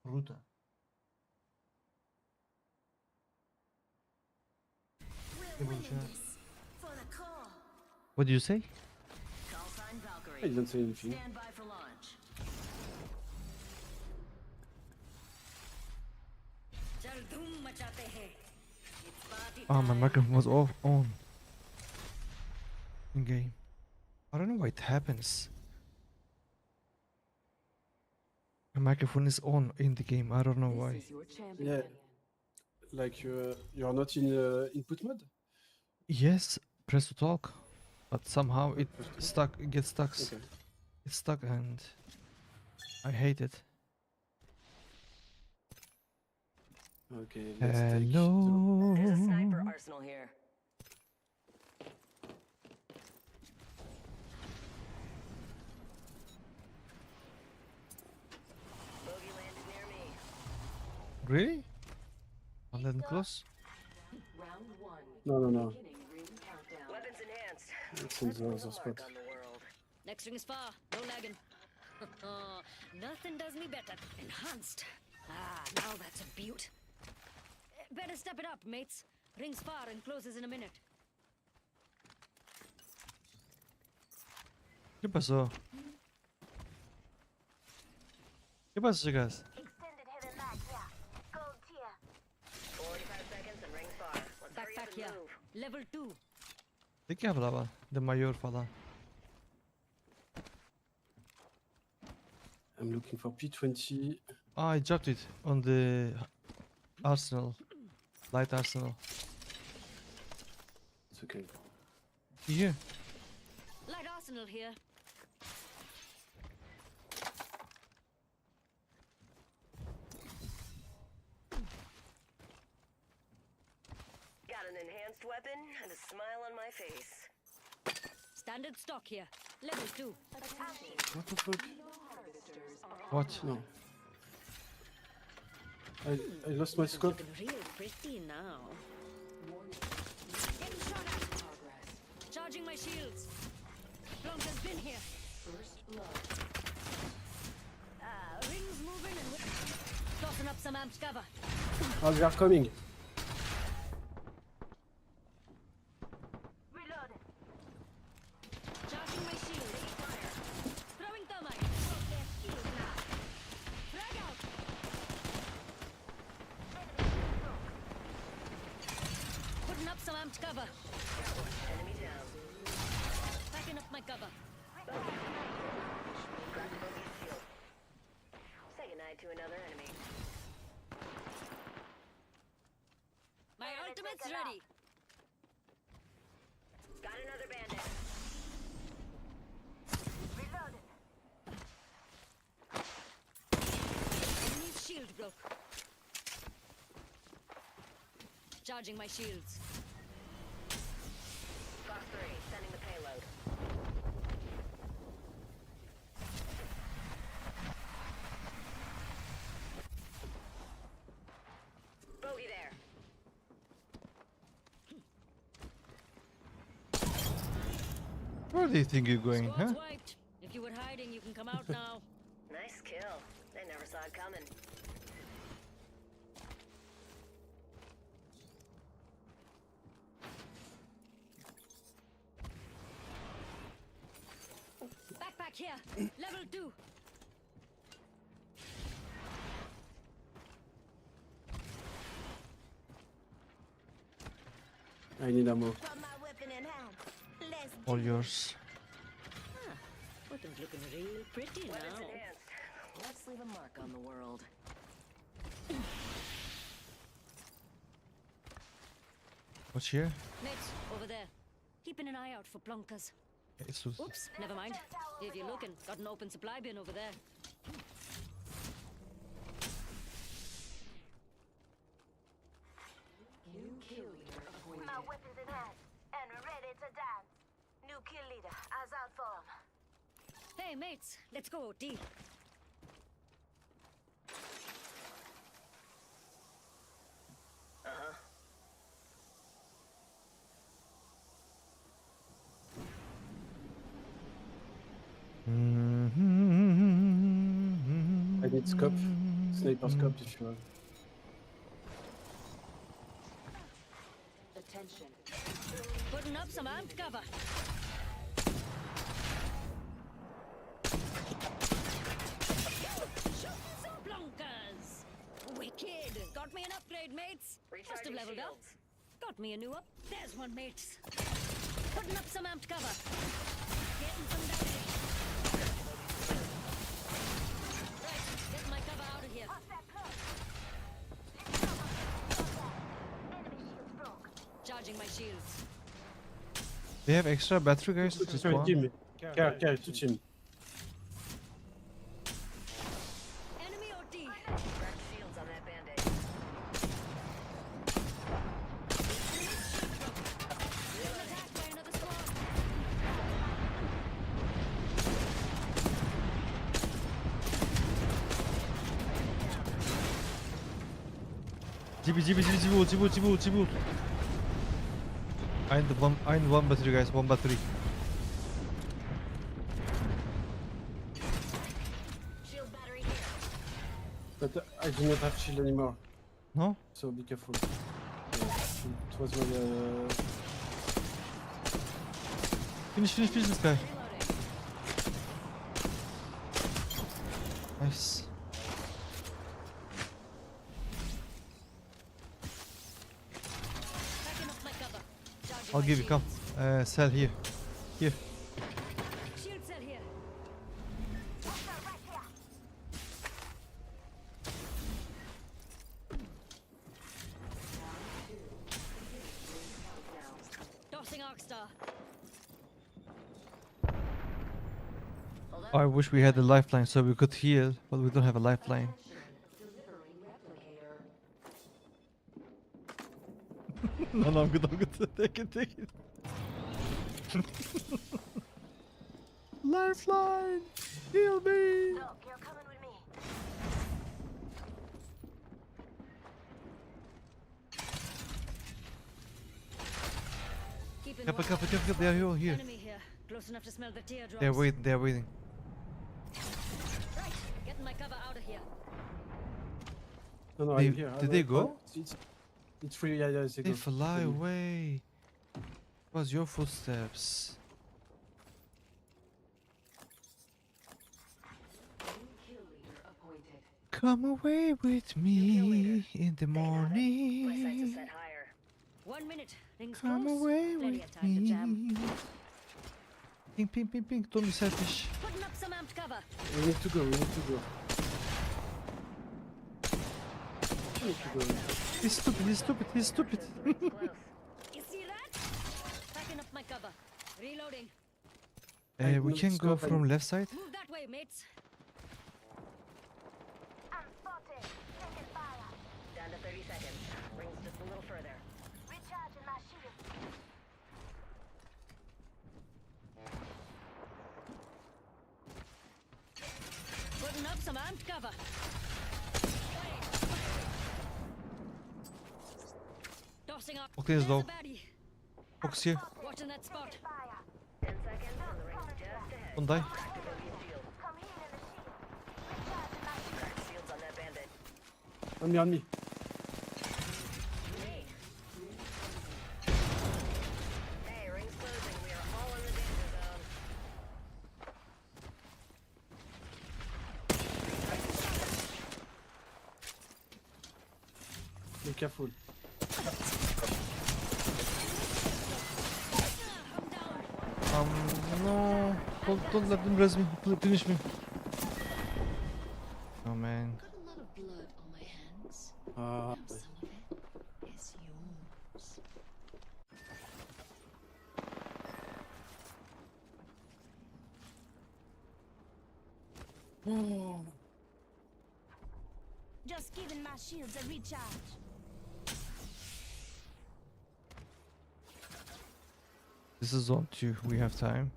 [SPEAKER 1] Ruta. What do you say?
[SPEAKER 4] Call sign Valkyrie.
[SPEAKER 9] I didn't say anything.
[SPEAKER 4] Stand by for launch. चल धूम मचाते हैं. It's party
[SPEAKER 1] Oh, my
[SPEAKER 4] time.
[SPEAKER 1] microphone was off on. In game. I don't know why it happens. My microphone is on in the game. I don't know why.
[SPEAKER 4] This is your champion.
[SPEAKER 9] Yeah. Like you are not in input mode?
[SPEAKER 1] Yes, press to talk, but somehow it stuck. It gets stuck.
[SPEAKER 9] Okay.
[SPEAKER 1] It's stuck, and I hate it.
[SPEAKER 9] Okay, let's take
[SPEAKER 1] Hello.
[SPEAKER 4] There's a sniper arsenal here. Bogey landed near me.
[SPEAKER 1] Really? Not that close?
[SPEAKER 4] Round one.
[SPEAKER 9] No.
[SPEAKER 4] Beginning ring countdown. Weapons enhanced.
[SPEAKER 9] It's in the other spot.
[SPEAKER 4] On the world. Next ring is far. No lagging. Nothing does me better. Enhanced. Now that's a beaut. Better step it up, mates. Rings far and closes in a minute.
[SPEAKER 1] ¿Qué pasó? ¿Qué pasó, chicas?
[SPEAKER 5] Extended heavy mag, yeah. Gold tier.
[SPEAKER 4] 45 seconds and rings far. Let's hurry up and move. Level 2.
[SPEAKER 1] ¿De qué hablaba? De mayor falan.
[SPEAKER 9] I'm looking for P20.
[SPEAKER 1] Ah, I dropped it on the arsenal. Light arsenal.
[SPEAKER 9] It's okay.
[SPEAKER 1] Here.
[SPEAKER 4] Light arsenal here. Got an enhanced weapon and a smile on my face. Standard stock here. Level 2.
[SPEAKER 9] What the fuck?
[SPEAKER 1] What?
[SPEAKER 9] No. I lost my scope.
[SPEAKER 4] Looking real pretty now. Getting shot at. Charging my shields. Blanca's been here. First blood. Rings moving and tossing up some amps cover.
[SPEAKER 9] Oh, they are coming.
[SPEAKER 5] Reload.
[SPEAKER 4] Charging my shield. Throwing thermite. armed cover.
[SPEAKER 5] Enemy down.
[SPEAKER 4] Packing up my cover.
[SPEAKER 5] Crack bogey's shield. Say goodnight to another enemy.
[SPEAKER 4] My ultimate's ready.
[SPEAKER 5] Got another bandit. Reloaded.
[SPEAKER 4] Enemy's shield broke. Charging my shields.
[SPEAKER 5] Boss 3, sending the payload. Bogey there.
[SPEAKER 1] Where do you think you're going,
[SPEAKER 4] Squad's
[SPEAKER 1] huh?
[SPEAKER 4] wiped. If you were hiding, you can come out now.
[SPEAKER 5] Nice kill. They never saw it coming.
[SPEAKER 4] Backpack here. Level 2.
[SPEAKER 9] I need ammo.
[SPEAKER 5] Got my weapon in hand. Let's
[SPEAKER 1] All yours.
[SPEAKER 4] Weapon's looking real pretty now.
[SPEAKER 5] Weapons enhanced. Let's leave a mark on the world.
[SPEAKER 1] What's here?
[SPEAKER 4] Mates, over there. Keeping an eye out for plunkers.
[SPEAKER 1] Jesus.
[SPEAKER 4] Oops, never mind. If you're looking, got an open supply bin over there.
[SPEAKER 5] New kill leader appointed. My weapons in hand and ready to dance. New kill leader, eyes out for him.
[SPEAKER 4] Hey, mates, let's go, OT.
[SPEAKER 5] Uh-huh.
[SPEAKER 9] I need scope. Sniper scope if you have.
[SPEAKER 5] Attention.
[SPEAKER 4] Putting up some armed cover. Shooting some plunkers. Wicked. Got me an upgrade, mates. Must have
[SPEAKER 5] Recharging
[SPEAKER 4] leveled up.
[SPEAKER 5] shields.
[SPEAKER 4] Got me a new up. There's one, mates. Putting up some amped cover. Getting some damage. Right, get my cover out of here. Charging my shields.
[SPEAKER 1] They have extra battery, guys. Just
[SPEAKER 9] Sorry,
[SPEAKER 1] one.
[SPEAKER 9] Jimmy. Carry, touch him.
[SPEAKER 4] Enemy OT.
[SPEAKER 5] Crack shields on that band-aid.
[SPEAKER 4] Being attacked by another squad.
[SPEAKER 1] Jibu. I need one battery, guys. One battery.
[SPEAKER 5] Shield battery here.
[SPEAKER 9] But I do not have shield anymore,
[SPEAKER 1] No?
[SPEAKER 9] so be careful. Yeah, it was my.
[SPEAKER 1] Finish this guy.
[SPEAKER 4] Reloading.
[SPEAKER 1] Nice.
[SPEAKER 4] Packing up my cover. Charging
[SPEAKER 1] I'll
[SPEAKER 4] my
[SPEAKER 1] give you. Come.
[SPEAKER 4] shields.
[SPEAKER 1] Cell here. Here.
[SPEAKER 4] Shield cell here. Tossing Arcstar.
[SPEAKER 1] I wish we had a lifeline so we could heal, but we don't have a lifeline. No, I'm good. Take it. Lifeline! Heal me!
[SPEAKER 5] Look, you're coming with me.
[SPEAKER 4] Keeping
[SPEAKER 1] Kappa,
[SPEAKER 4] one
[SPEAKER 1] kappa,
[SPEAKER 4] eye
[SPEAKER 1] kappa,
[SPEAKER 4] on
[SPEAKER 1] they're
[SPEAKER 4] one
[SPEAKER 1] here.
[SPEAKER 4] Enemy here. Close enough to smell the teardrops.
[SPEAKER 1] They're waiting.
[SPEAKER 4] Right, getting my cover out of here.
[SPEAKER 9] No,
[SPEAKER 1] They-
[SPEAKER 9] I'm here.
[SPEAKER 1] did they go?
[SPEAKER 9] It's free. Yeah, it's
[SPEAKER 1] They fly away. It was your footsteps. Come away with me in the
[SPEAKER 5] My sights are
[SPEAKER 1] morning.
[SPEAKER 5] set higher.
[SPEAKER 4] 1 minute Rings
[SPEAKER 1] Come
[SPEAKER 4] close.
[SPEAKER 1] away
[SPEAKER 4] Plenty
[SPEAKER 1] with
[SPEAKER 4] of time to jam.
[SPEAKER 1] me. Ping, ping, ping, ping. Don't be selfish.
[SPEAKER 4] Putting up some amped cover.
[SPEAKER 9] We need to go, we need to go. We need to go.
[SPEAKER 1] He's stupid, he's stupid, he's stupid.
[SPEAKER 4] Close. You see that? Packing up my cover. Reloading.
[SPEAKER 1] We can go from left side.
[SPEAKER 4] Move that way, mates.
[SPEAKER 5] I'm spotted. Taking fire.
[SPEAKER 4] Down to 30 seconds. Rings just a little further.
[SPEAKER 5] Recharging my shield.
[SPEAKER 4] Putting up some amped cover. Tossing up.
[SPEAKER 1] Okay, it's low.
[SPEAKER 4] There's a baddie.
[SPEAKER 1] Focus here.
[SPEAKER 4] Watching that spot.
[SPEAKER 5] 10 seconds and the ring's just ahead.
[SPEAKER 1] Don't die.
[SPEAKER 5] Come here in the shield. Recharging my shield.
[SPEAKER 4] Shields on that bandit.
[SPEAKER 9] On me, on me.
[SPEAKER 4] Hey, ring's closing. We are all in the danger zone.
[SPEAKER 9] Be careful.
[SPEAKER 1] No. Don't let them res me. Finish me. Oh man.
[SPEAKER 4] Got a lot of blood on my hands.
[SPEAKER 9] Ah,
[SPEAKER 4] Some of it is yours.
[SPEAKER 5] Just giving my shields a recharge.
[SPEAKER 1] This is zone 2. We have time.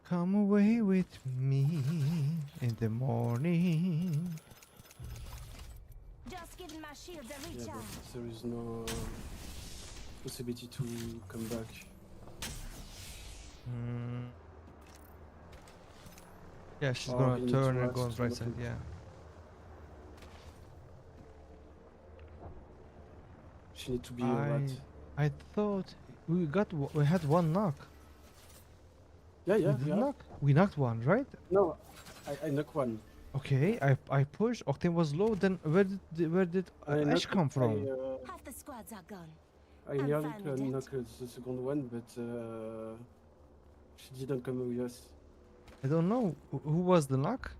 [SPEAKER 1] Come away with me in the morning.
[SPEAKER 5] Just giving my shields a
[SPEAKER 9] yeah,
[SPEAKER 5] recharge.
[SPEAKER 9] but there is no possibility to come back.
[SPEAKER 1] Mm. Yeah, she's
[SPEAKER 9] Oh,
[SPEAKER 1] gonna
[SPEAKER 9] we need
[SPEAKER 1] turn
[SPEAKER 9] to
[SPEAKER 1] and
[SPEAKER 9] rush
[SPEAKER 1] go on
[SPEAKER 9] to
[SPEAKER 1] right
[SPEAKER 9] the
[SPEAKER 1] side.
[SPEAKER 9] foot.
[SPEAKER 1] Yeah.
[SPEAKER 9] She need to be alright.
[SPEAKER 1] I thought we had one knock.
[SPEAKER 9] Yeah, yeah,
[SPEAKER 1] We did
[SPEAKER 9] yeah.
[SPEAKER 1] knock. We knocked one, right?
[SPEAKER 9] No, I knock one.
[SPEAKER 1] Okay. I pushed. Octane was low. Then where did
[SPEAKER 9] I
[SPEAKER 1] Ash
[SPEAKER 9] knock-
[SPEAKER 1] come from?
[SPEAKER 5] Half the squads are gone.
[SPEAKER 9] I
[SPEAKER 5] I'm
[SPEAKER 9] nearly
[SPEAKER 5] fine with that.
[SPEAKER 9] knocked the second one, but she didn't come with us.
[SPEAKER 1] I don't know who was the knock.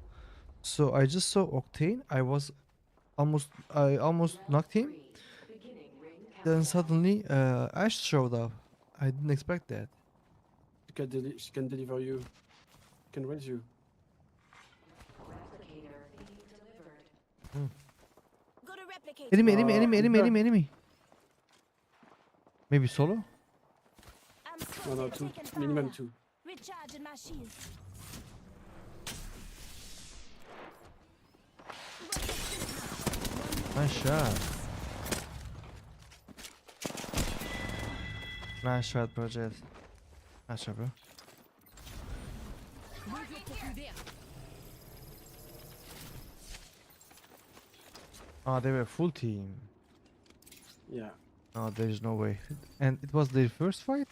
[SPEAKER 1] So I just saw Octane. I almost knocked him. Then suddenly Ash showed up. I didn't expect that.
[SPEAKER 9] She can deliver you. Can raise you.
[SPEAKER 5] Go to replicate.
[SPEAKER 1] Enemy. Maybe solo?
[SPEAKER 5] I'm
[SPEAKER 9] No,
[SPEAKER 5] spotted.
[SPEAKER 9] two.
[SPEAKER 5] Taking
[SPEAKER 9] Minimum
[SPEAKER 5] fire.
[SPEAKER 9] 2.
[SPEAKER 5] Recharging my shields.
[SPEAKER 1] Nice shot. Nice shot, bro, Jet. Nice shot, bro. Oh, they were full team.
[SPEAKER 9] Yeah.
[SPEAKER 1] Oh, there is no way. And it was their first fight?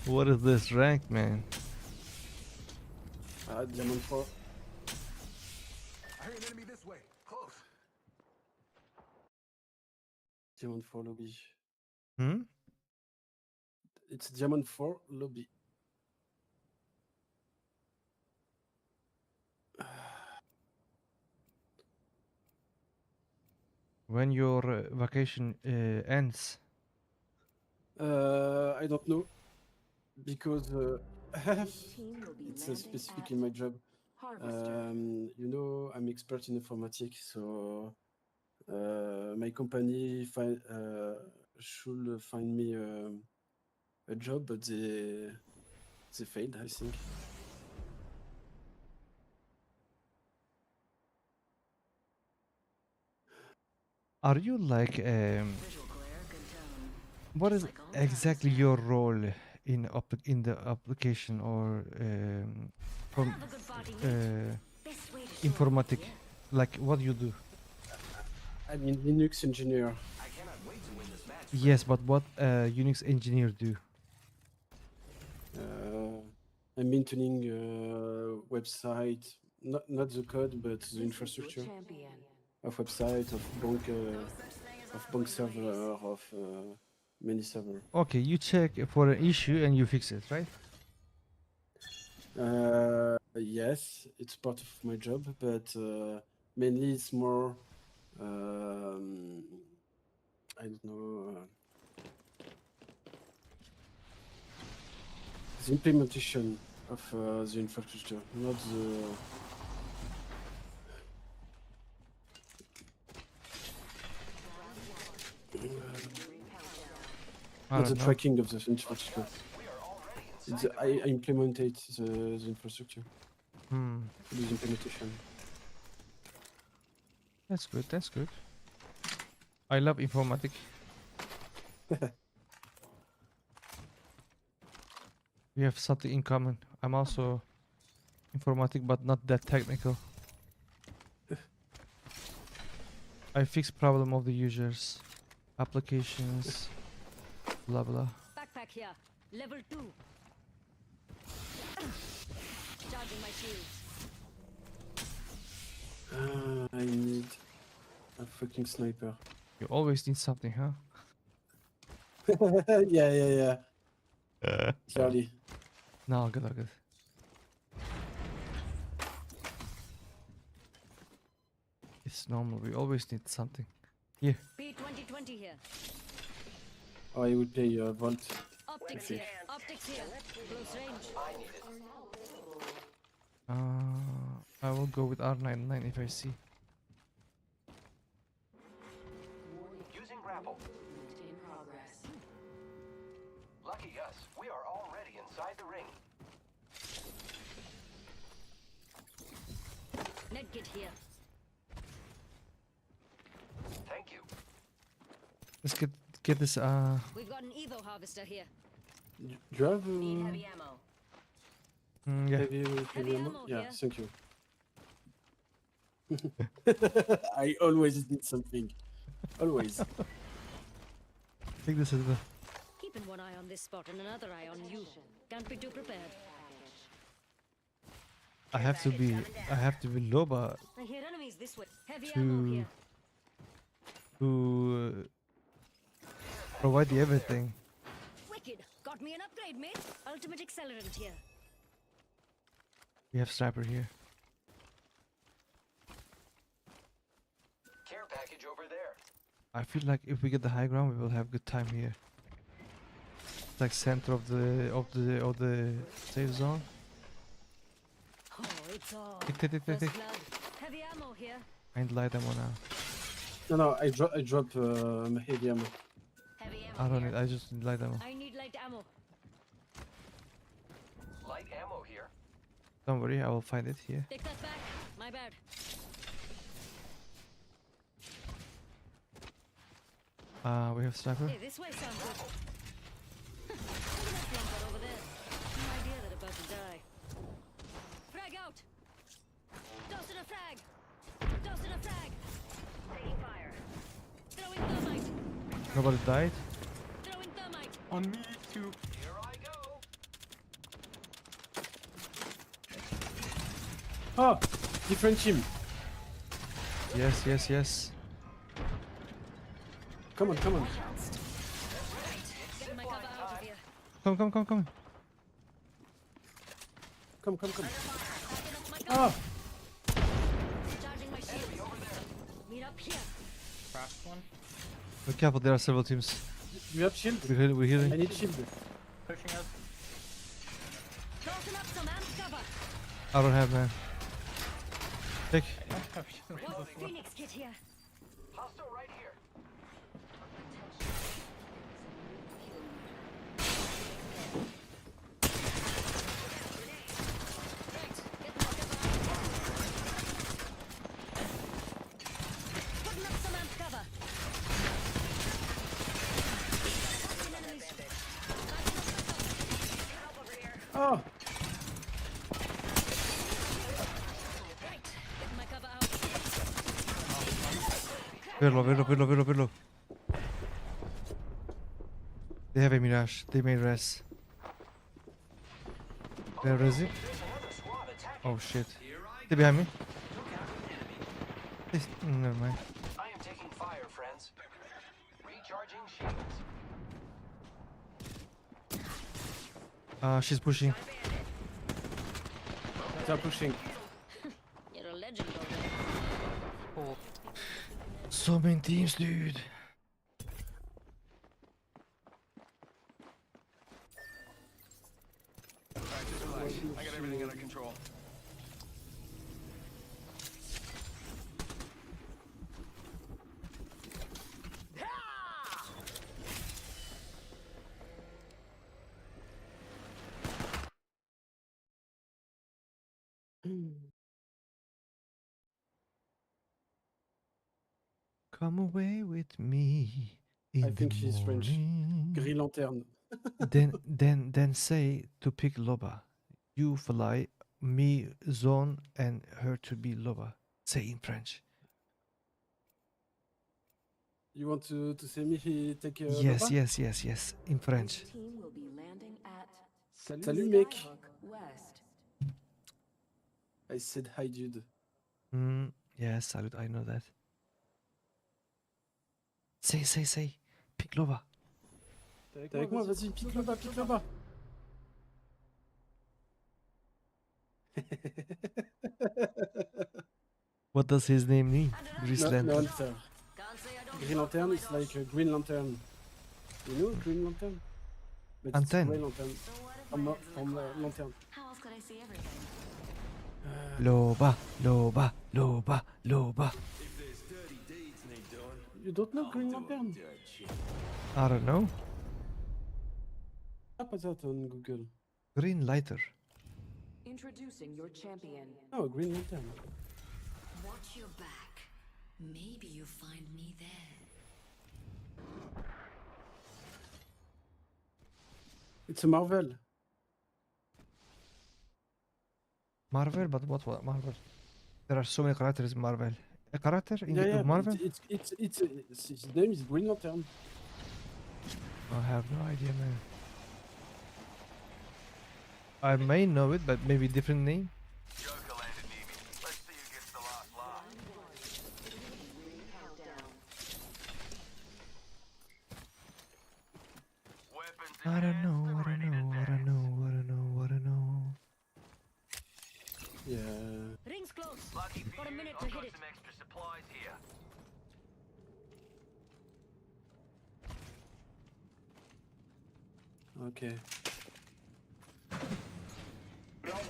[SPEAKER 1] What is this rank, man?
[SPEAKER 9] Diamond 4.
[SPEAKER 11] I hear an enemy this way. Close.
[SPEAKER 9] Diamond 4 lobby.
[SPEAKER 1] Hmm?
[SPEAKER 9] It's Diamond 4 lobby.
[SPEAKER 1] When your vacation ends?
[SPEAKER 9] I don't know. Because it's specific in my job. You know, I'm expert in informatics, so my company should find me a job, but they failed, I think.
[SPEAKER 1] Are you like what is exactly your role in the application or from informatic? Like what you do?
[SPEAKER 9] I'm a Linux engineer.
[SPEAKER 1] Yes, but what Unix engineer do?
[SPEAKER 9] I'm maintaining website, not the code, but the infrastructure of website, of bank. bank server, of many server.
[SPEAKER 1] Okay, you check for an issue and you fix it, right?
[SPEAKER 9] Yes, it's part of my job, but mainly it's more. I don't know. The implementation of the infrastructure, not the. Not the tracking of the infrastructure. I implemented the infrastructure. The implementation.
[SPEAKER 1] That's good, that's good. I love informatic. We have something in common. I'm also informatic, but not that technical. I fix problem of the users, applications, blah blah.
[SPEAKER 4] Backpack here. Level 2. Charging my shields.
[SPEAKER 9] I need a fucking sniper.
[SPEAKER 1] You always need something, huh?
[SPEAKER 9] Yeah. Sorry.
[SPEAKER 1] No, good, good. It's normal. We always need something. Here.
[SPEAKER 4] P2020 here.
[SPEAKER 9] Oh, I will play Vault.
[SPEAKER 4] Optics here. Optics here. Close range.
[SPEAKER 1] I will go with R99 if I see.
[SPEAKER 10] Using grapple.
[SPEAKER 5] In progress.
[SPEAKER 10] Lucky us, we are already inside the ring.
[SPEAKER 4] Medkit here.
[SPEAKER 10] Thank you.
[SPEAKER 1] Let's get this.
[SPEAKER 4] We've got an Evo harvester here.
[SPEAKER 9] Do you have
[SPEAKER 5] Need heavy ammo.
[SPEAKER 1] Yeah.
[SPEAKER 9] heavy ammo?
[SPEAKER 4] ammo
[SPEAKER 9] Yeah,
[SPEAKER 4] here.
[SPEAKER 9] thank you. I always need something. Always.
[SPEAKER 1] Take this as well.
[SPEAKER 4] Keeping one eye on this spot and another eye on you. Can't be too prepared.
[SPEAKER 1] I have to be low, but
[SPEAKER 4] I hear enemies this way. Heavy ammo here.
[SPEAKER 1] to provide the everything.
[SPEAKER 4] Wicked. Got me an upgrade, mate. Ultimate accelerant here.
[SPEAKER 1] We have sniper here.
[SPEAKER 10] Care package over there.
[SPEAKER 1] I feel like if we get the high ground, we will have good time here. It's like center of the safe zone.
[SPEAKER 4] Oh, it's all.
[SPEAKER 1] Take.
[SPEAKER 4] First blood. Heavy ammo here.
[SPEAKER 1] I need light ammo now.
[SPEAKER 9] No, I drop heavy ammo.
[SPEAKER 5] Heavy ammo
[SPEAKER 1] I don't
[SPEAKER 5] here.
[SPEAKER 1] need. I just need light ammo.
[SPEAKER 4] I need light ammo.
[SPEAKER 10] Light ammo here.
[SPEAKER 1] Don't worry, I will find it here.
[SPEAKER 4] Take that back. My bad.
[SPEAKER 1] We have sniper.
[SPEAKER 4] Hey, this way sounds good. Look at that blanket over there. No idea they're about to die. Frag out. Toss in a frag. Toss in a frag.
[SPEAKER 5] Taking fire.
[SPEAKER 4] Throwing thermite.
[SPEAKER 1] Nobody died.
[SPEAKER 4] Throwing thermite.
[SPEAKER 7] On me too.
[SPEAKER 10] Here I go.
[SPEAKER 9] Oh, different team.
[SPEAKER 1] Yes.
[SPEAKER 9] Come on.
[SPEAKER 4] Getting my cover out of here.
[SPEAKER 1] Come.
[SPEAKER 9] Come.
[SPEAKER 4] Backing up my
[SPEAKER 9] Ah,
[SPEAKER 4] gun. Charging my shields. Meet up here.
[SPEAKER 7] Craft one.
[SPEAKER 1] Be careful, there are several teams.
[SPEAKER 9] you have shield?
[SPEAKER 1] We're healing.
[SPEAKER 9] I need shield.
[SPEAKER 7] Pushing us.
[SPEAKER 4] Tossing up some amp cover.
[SPEAKER 1] I don't have, man. Take.
[SPEAKER 4] What's Phoenix kit here?
[SPEAKER 10] Hostile right here.
[SPEAKER 4] Putting up some amp cover. Enemies.
[SPEAKER 9] Oh,
[SPEAKER 4] Right. Getting my cover out.
[SPEAKER 1] Very low. They have a mirage. They may res. They're resing. Oh shit. They're behind me. Never mind.
[SPEAKER 10] I am taking fire, friends.
[SPEAKER 1] She's pushing.
[SPEAKER 9] They're pushing.
[SPEAKER 4] You're a legend over
[SPEAKER 8] Oh,
[SPEAKER 1] So many teams, dude.
[SPEAKER 6] Alright, just relax. I got everything under control.
[SPEAKER 1] Come away with me in
[SPEAKER 9] I think
[SPEAKER 1] the
[SPEAKER 9] she's French.
[SPEAKER 1] morning.
[SPEAKER 9] Green Lantern.
[SPEAKER 1] then say to pick Loba. You fly, me zone, and her to be Loba. Say in French.
[SPEAKER 9] You want to say me he take
[SPEAKER 1] Yes,
[SPEAKER 9] Loba?
[SPEAKER 1] yes. In French.
[SPEAKER 5] Team will be landing at
[SPEAKER 9] Salut mec.
[SPEAKER 5] Skyhook West.
[SPEAKER 9] I said hi dude.
[SPEAKER 1] Yes, salute. I know that. Say. Pick Loba.
[SPEAKER 9] T'es avec moi, vas-y, pique Loba, pique Loba.
[SPEAKER 1] What does his name mean? Grease
[SPEAKER 9] No
[SPEAKER 1] Lantern.
[SPEAKER 9] answer. Green Lantern is like a Green Lantern. You know Green Lantern? But it's
[SPEAKER 1] Lantern.
[SPEAKER 9] Grey Lantern. From Lantern.
[SPEAKER 5] How else could I see everything?
[SPEAKER 1] Loba.
[SPEAKER 6] If there's dirty deeds need doing,
[SPEAKER 9] You don't know Green Lantern?
[SPEAKER 1] I don't know.
[SPEAKER 9] Tape that on Google.
[SPEAKER 1] Green lighter.
[SPEAKER 5] Introducing your champion.
[SPEAKER 9] Oh, Green Lantern.
[SPEAKER 4] Watch your back. Maybe you find me there.
[SPEAKER 9] It's a Marvel.
[SPEAKER 1] Marvel, but what Marvel? There are so many characters in Marvel. A character in
[SPEAKER 9] Yeah, but
[SPEAKER 1] Marvel?
[SPEAKER 9] it's his name is Green Lantern.
[SPEAKER 1] I have no idea, man. I may know it, but maybe different name.
[SPEAKER 10] Joker landed near me. Let's see who gets the last laugh. Weapons in
[SPEAKER 1] I don't
[SPEAKER 10] hand,
[SPEAKER 1] know.
[SPEAKER 10] ready to dance.
[SPEAKER 9] Yeah.
[SPEAKER 4] Rings close.
[SPEAKER 10] Lucky for
[SPEAKER 4] Got a
[SPEAKER 10] you,
[SPEAKER 4] minute
[SPEAKER 10] I've
[SPEAKER 4] to
[SPEAKER 10] got
[SPEAKER 4] hit it.
[SPEAKER 10] some extra supplies here.
[SPEAKER 9] Okay.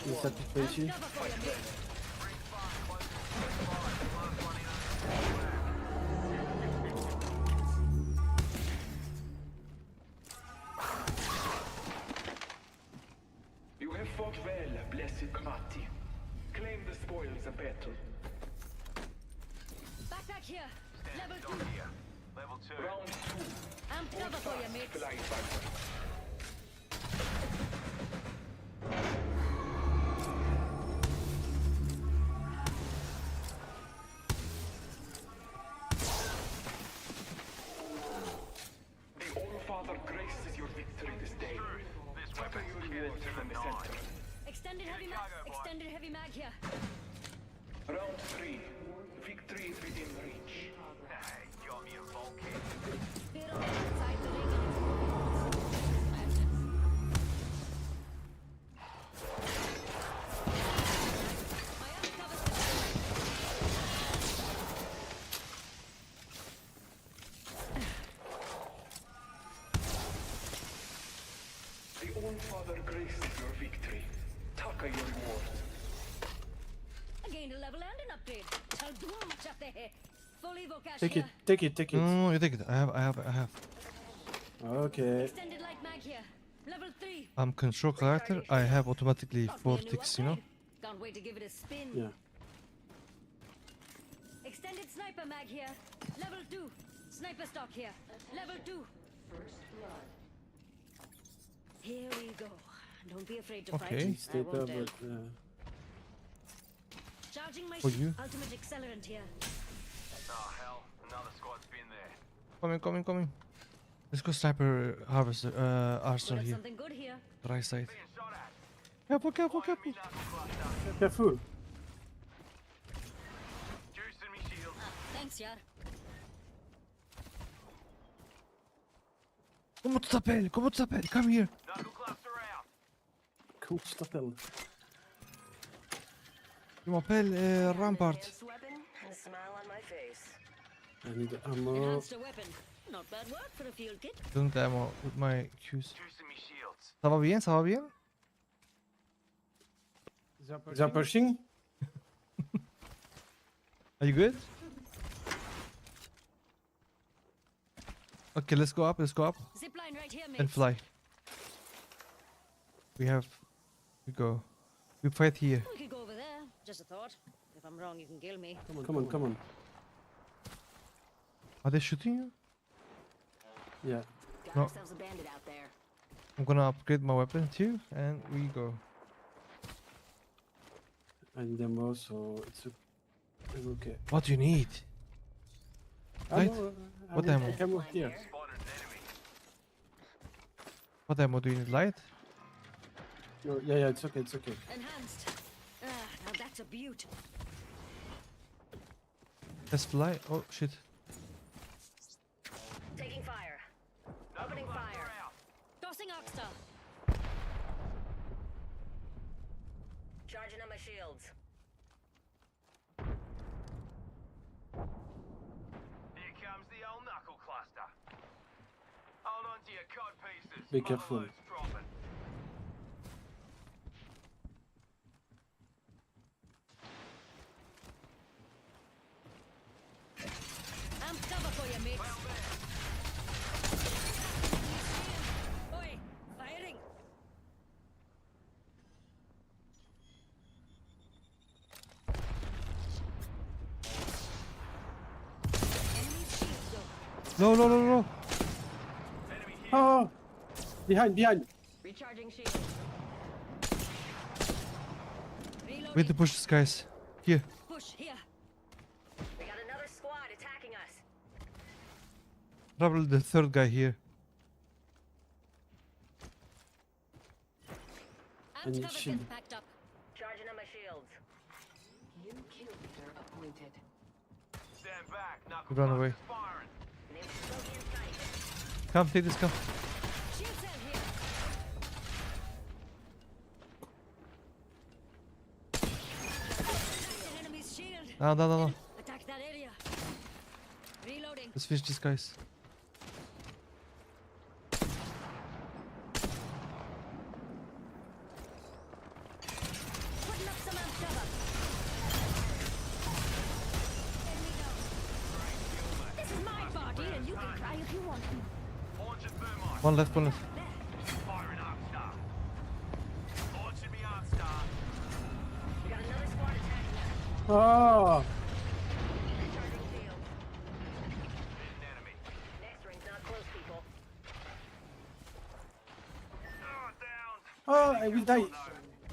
[SPEAKER 9] Is that Frenchy?
[SPEAKER 4] Cover for you, mate.
[SPEAKER 10] You have fought well, blessed Kamati. Claim the spoils of battle.
[SPEAKER 4] Backpack here. Level 2.
[SPEAKER 10] Here. Level 2.
[SPEAKER 6] round 2.
[SPEAKER 4] I'm cover for you, mate.
[SPEAKER 6] Fly fighter.
[SPEAKER 10] The All-Father graces your victory this day. This weapon's headed to the center.
[SPEAKER 4] Extended heavy mag. Extended heavy mag here.
[SPEAKER 10] Round 3. Victory is within reach. Hey, got me a Vulcan.
[SPEAKER 4] Hero inside the ring. My arm covers the
[SPEAKER 10] The All-Father graces your victory. Taka your reward.
[SPEAKER 4] gained a level and an upgrade. Chal dhoom chate hai. Fully vocash
[SPEAKER 9] Take
[SPEAKER 4] here.
[SPEAKER 9] it, take it, take it.
[SPEAKER 1] No, you take it. I have.
[SPEAKER 9] Okay.
[SPEAKER 4] Extended light mag here. Level 3.
[SPEAKER 1] I'm control character. I have automatically
[SPEAKER 4] Got me
[SPEAKER 1] 4
[SPEAKER 4] a new
[SPEAKER 1] ticks, you know.
[SPEAKER 4] upgrade. Can't wait to give it a spin.
[SPEAKER 9] Yeah.
[SPEAKER 4] Extended sniper mag here. Level 2. Sniper stock here. Level 2. Here we go. Don't be afraid to
[SPEAKER 1] Okay.
[SPEAKER 4] fight. I
[SPEAKER 9] Step
[SPEAKER 4] won't
[SPEAKER 9] up,
[SPEAKER 4] tell.
[SPEAKER 9] but
[SPEAKER 4] Charging my
[SPEAKER 1] For you.
[SPEAKER 4] ultimate accelerant here.
[SPEAKER 10] Oh hell, another squad's been there.
[SPEAKER 1] Coming. Let's go sniper harvester arsenal
[SPEAKER 4] Got
[SPEAKER 1] here.
[SPEAKER 4] something good here.
[SPEAKER 1] Right side.
[SPEAKER 10] Being shot at.
[SPEAKER 1] Careful.
[SPEAKER 10] Knuckle cluster.
[SPEAKER 9] careful.
[SPEAKER 10] Juicing me shield.
[SPEAKER 4] Thanks, yaar.
[SPEAKER 1] Comment tu t'appelles? Come here.
[SPEAKER 10] Knuckle cluster out.
[SPEAKER 9] je t'appelle.
[SPEAKER 1] Je m'appelle Rampart.
[SPEAKER 5] weapon and a smile on my face.
[SPEAKER 9] I need ammo.
[SPEAKER 4] Enhanced a weapon. Not bad work for a field kit.
[SPEAKER 1] Don't ammo with my Qs.
[SPEAKER 6] Juicing me shields.
[SPEAKER 1] Ça va bien, ça va bien?
[SPEAKER 9] They're pushing?
[SPEAKER 1] Are you good? Okay, let's go up,
[SPEAKER 4] Zip line right here,
[SPEAKER 1] and
[SPEAKER 4] mates.
[SPEAKER 1] fly. We go. We fight here.
[SPEAKER 4] We could go over there. Just a thought. If I'm wrong, you can kill me.
[SPEAKER 9] Come on.
[SPEAKER 1] Are they shooting you?
[SPEAKER 9] Yeah.
[SPEAKER 5] Got
[SPEAKER 1] No.
[SPEAKER 5] ourselves a bandit out there.
[SPEAKER 1] I'm gonna upgrade my weapon too, and we go.
[SPEAKER 9] I need ammo, so I'm okay.
[SPEAKER 1] What do you need? Right? What ammo?
[SPEAKER 9] Ammo here.
[SPEAKER 6] Spotted an enemy.
[SPEAKER 1] What ammo do you need? Light?
[SPEAKER 9] No, yeah, it's okay.
[SPEAKER 4] Enhanced. Now that's a beaut.
[SPEAKER 1] Let's fly. Oh shit.
[SPEAKER 5] Taking fire. Opening fire.
[SPEAKER 4] Tossing Oxstar.
[SPEAKER 5] Charging on my shields.
[SPEAKER 6] Here comes the old knuckle cluster. Hold on to your cod pieces.
[SPEAKER 9] Be careful.
[SPEAKER 6] Motherload's dropping.
[SPEAKER 4] I'm cover for you, mates. Oi, firing. Enemy shields up.
[SPEAKER 1] No.
[SPEAKER 9] Oh! Behind!
[SPEAKER 5] Recharging shields.
[SPEAKER 1] We have to push these guys. Here.
[SPEAKER 4] Push here.
[SPEAKER 5] We got another squad attacking us.
[SPEAKER 1] Probably the third guy here.
[SPEAKER 9] I need
[SPEAKER 4] Cover
[SPEAKER 9] shield.
[SPEAKER 4] gets packed up.
[SPEAKER 5] Charging on my shields.
[SPEAKER 13] New kill leader appointed.
[SPEAKER 6] Stand back. Knuckle
[SPEAKER 1] Run away.
[SPEAKER 6] cluster's firing.
[SPEAKER 5] Name bogey in sight.
[SPEAKER 1] Come, take this, come.
[SPEAKER 4] Shield cell here. Attack an enemy's shield.
[SPEAKER 1] No.
[SPEAKER 4] Attack that area. Reloading.
[SPEAKER 1] Let's finish these guys.
[SPEAKER 4] Putting up some amp cover. Enemy down. This is my party, and you can cry if you want to.
[SPEAKER 6] Launching thermite.
[SPEAKER 1] One left.
[SPEAKER 6] Firing Arcstar. Launching me Arcstar.
[SPEAKER 5] We got another squad attacking us.
[SPEAKER 9] Oh!
[SPEAKER 5] Recharging shields.
[SPEAKER 6] Hit an enemy.
[SPEAKER 5] Next ring's not close, people.
[SPEAKER 6] Oh, down.
[SPEAKER 9] Oh, I will die!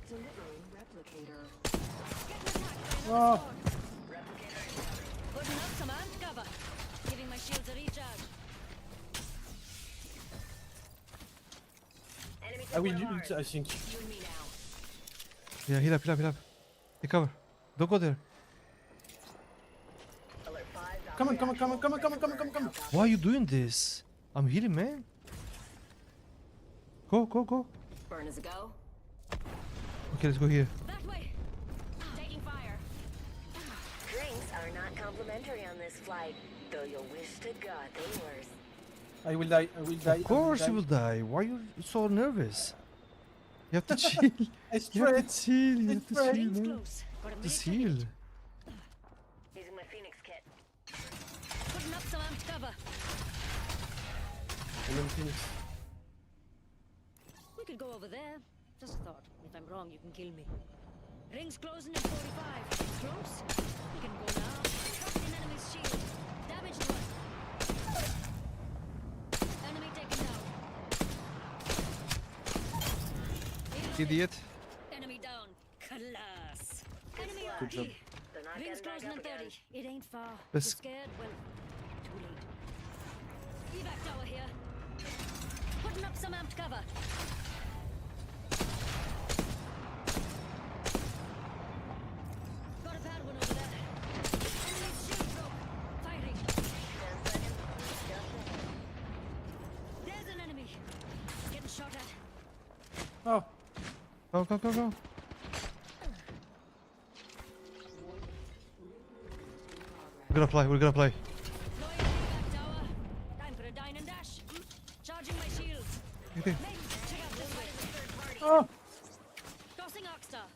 [SPEAKER 13] Delivering replicator.
[SPEAKER 9] Oh!
[SPEAKER 4] Putting up some amp cover. Giving my shields a recharge.
[SPEAKER 5] Enemy
[SPEAKER 9] I will
[SPEAKER 5] took one
[SPEAKER 9] ult, I think.
[SPEAKER 5] You and me now.
[SPEAKER 1] Yeah, heal up. Take cover. Don't go there.
[SPEAKER 5] Alert 5.
[SPEAKER 9] Come on.
[SPEAKER 1] Why are you doing this? I'm healing, man. Go.
[SPEAKER 5] Burn as a go.
[SPEAKER 1] Okay, let's go here.
[SPEAKER 4] That way. Taking fire.
[SPEAKER 5] Drinks are not complimentary on this flight, though you'll wish to God they were.
[SPEAKER 9] I will die.
[SPEAKER 1] Of course you will die. Why are you so nervous? You have to chill.
[SPEAKER 9] I
[SPEAKER 1] You
[SPEAKER 9] spread.
[SPEAKER 1] have to chill,
[SPEAKER 9] Rings
[SPEAKER 1] man.
[SPEAKER 4] Close. Gotta make
[SPEAKER 1] Just
[SPEAKER 4] it.
[SPEAKER 1] heal.
[SPEAKER 5] Using my Phoenix kit.
[SPEAKER 4] Putting up some amp cover.
[SPEAKER 9] And then Phoenix.
[SPEAKER 4] We could go over there. Just a thought. If I'm wrong, you can kill me. Rings closing in 45. Close. We can go now. Trapped in enemy's shield. Damaged one. Enemy taken down. Reloading.
[SPEAKER 1] Idiot.
[SPEAKER 4] Enemy down. Class. Enemy
[SPEAKER 9] Good
[SPEAKER 4] OP.
[SPEAKER 9] job.
[SPEAKER 5] They're not
[SPEAKER 4] Rings
[SPEAKER 5] getting back
[SPEAKER 4] closing
[SPEAKER 5] up
[SPEAKER 4] in
[SPEAKER 5] again.
[SPEAKER 4] 30. It ain't far.
[SPEAKER 1] Let's-
[SPEAKER 4] You're scared? Well, too late. Evac tower here. Putting up some amped cover. Got a bad one over there. Enemy's shield broke. Firing.
[SPEAKER 5] 10 seconds.
[SPEAKER 4] There's an enemy. Getting shot at.
[SPEAKER 9] Oh!
[SPEAKER 1] Go, go, go, go. We're gonna play, we're gonna play.
[SPEAKER 4] Time for a dine and dash. Charging my shields.
[SPEAKER 1] Okay.
[SPEAKER 4] Check out this way. Third party.
[SPEAKER 9] Oh!
[SPEAKER 4] Tossing Oxstar.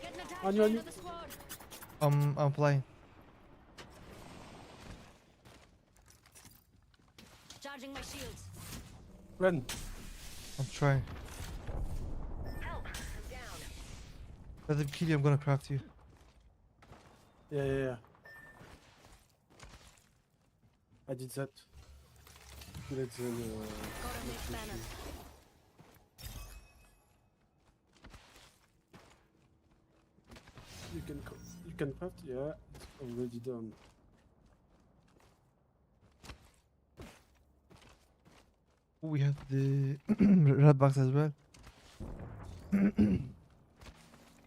[SPEAKER 4] Getting attacked
[SPEAKER 9] On
[SPEAKER 4] by
[SPEAKER 9] you.
[SPEAKER 4] another squad.
[SPEAKER 1] I'm playing.
[SPEAKER 4] Charging my shields.
[SPEAKER 9] Run.
[SPEAKER 1] I'm trying.
[SPEAKER 13] Help! I'm down.
[SPEAKER 1] Let them kill you, I'm gonna craft you.
[SPEAKER 9] Yeah. I did that. Let's
[SPEAKER 4] Got a mixed banner.
[SPEAKER 9] you can craft, yeah, it's already done.
[SPEAKER 1] We have the red box as well.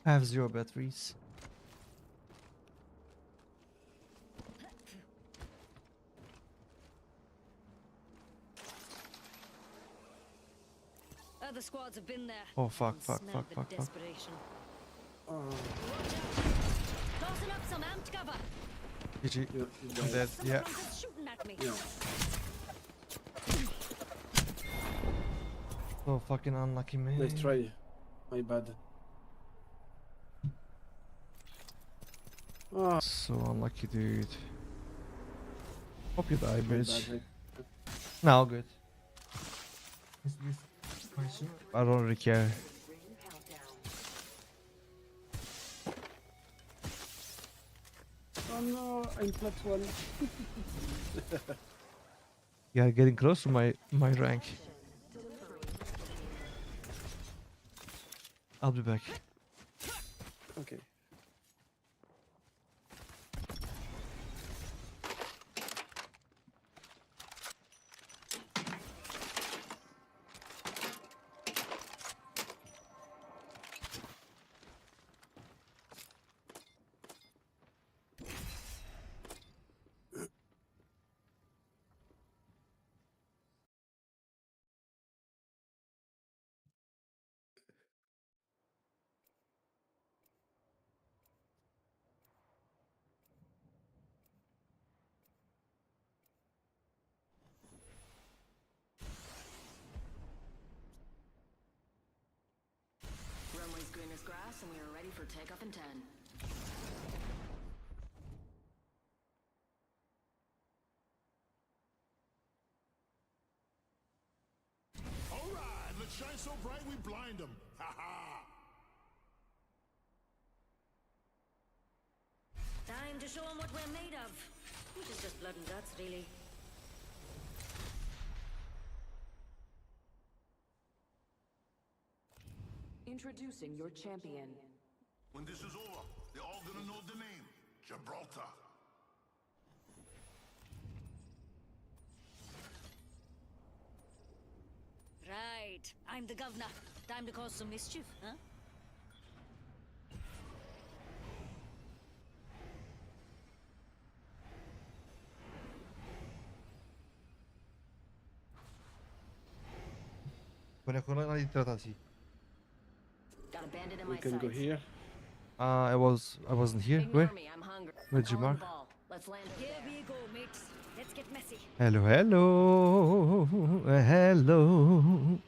[SPEAKER 1] I have 0 batteries.
[SPEAKER 4] Other squads have been there.
[SPEAKER 1] Oh fuck,
[SPEAKER 4] Can
[SPEAKER 1] fuck,
[SPEAKER 4] smell
[SPEAKER 1] fuck,
[SPEAKER 4] the
[SPEAKER 1] fuck, fuck.
[SPEAKER 4] desperation.
[SPEAKER 9] Oh,
[SPEAKER 4] Watch out. Tossing up some amped cover.
[SPEAKER 1] GG.
[SPEAKER 9] you
[SPEAKER 1] I'm
[SPEAKER 9] died.
[SPEAKER 1] dead.
[SPEAKER 4] Some
[SPEAKER 1] Yeah.
[SPEAKER 4] fronters shooting at me.
[SPEAKER 9] Yeah.
[SPEAKER 1] So fucking unlucky, man.
[SPEAKER 9] Nice try. My bad. Oh,
[SPEAKER 1] So unlucky, dude. Hope you die,
[SPEAKER 9] my
[SPEAKER 1] bitch.
[SPEAKER 9] bad.
[SPEAKER 1] No, good. Is this question? I don't really care.
[SPEAKER 9] Oh no, I'm flat one.
[SPEAKER 1] Yeah, getting close to my rank. I'll be back.
[SPEAKER 9] Okay.
[SPEAKER 13] Runway's green as grass, and we are ready for takeoff in 10.
[SPEAKER 11] Alright, let's shine so bright we blind them. Ha ha!
[SPEAKER 4] Time to show them what we're made of. Which is just blood and guts, really.
[SPEAKER 5] Introducing your champion.
[SPEAKER 11] When this is over, they're all gonna know the name. Gibraltar.
[SPEAKER 4] Right. I'm the governor. Time to cause some mischief, huh?
[SPEAKER 1] Con una distrata, sì.
[SPEAKER 13] Got a bandit in
[SPEAKER 9] We
[SPEAKER 13] my
[SPEAKER 9] can go
[SPEAKER 13] sights.
[SPEAKER 9] here.
[SPEAKER 1] I wasn't here.
[SPEAKER 13] Ignore
[SPEAKER 1] Where?
[SPEAKER 13] me, I'm hungry.
[SPEAKER 1] Where'd you
[SPEAKER 13] All on
[SPEAKER 1] mark?
[SPEAKER 13] the ball. Let's land over
[SPEAKER 4] Here
[SPEAKER 13] there.
[SPEAKER 4] we go, mates. Let's get messy.
[SPEAKER 1] Hello, hello, hello.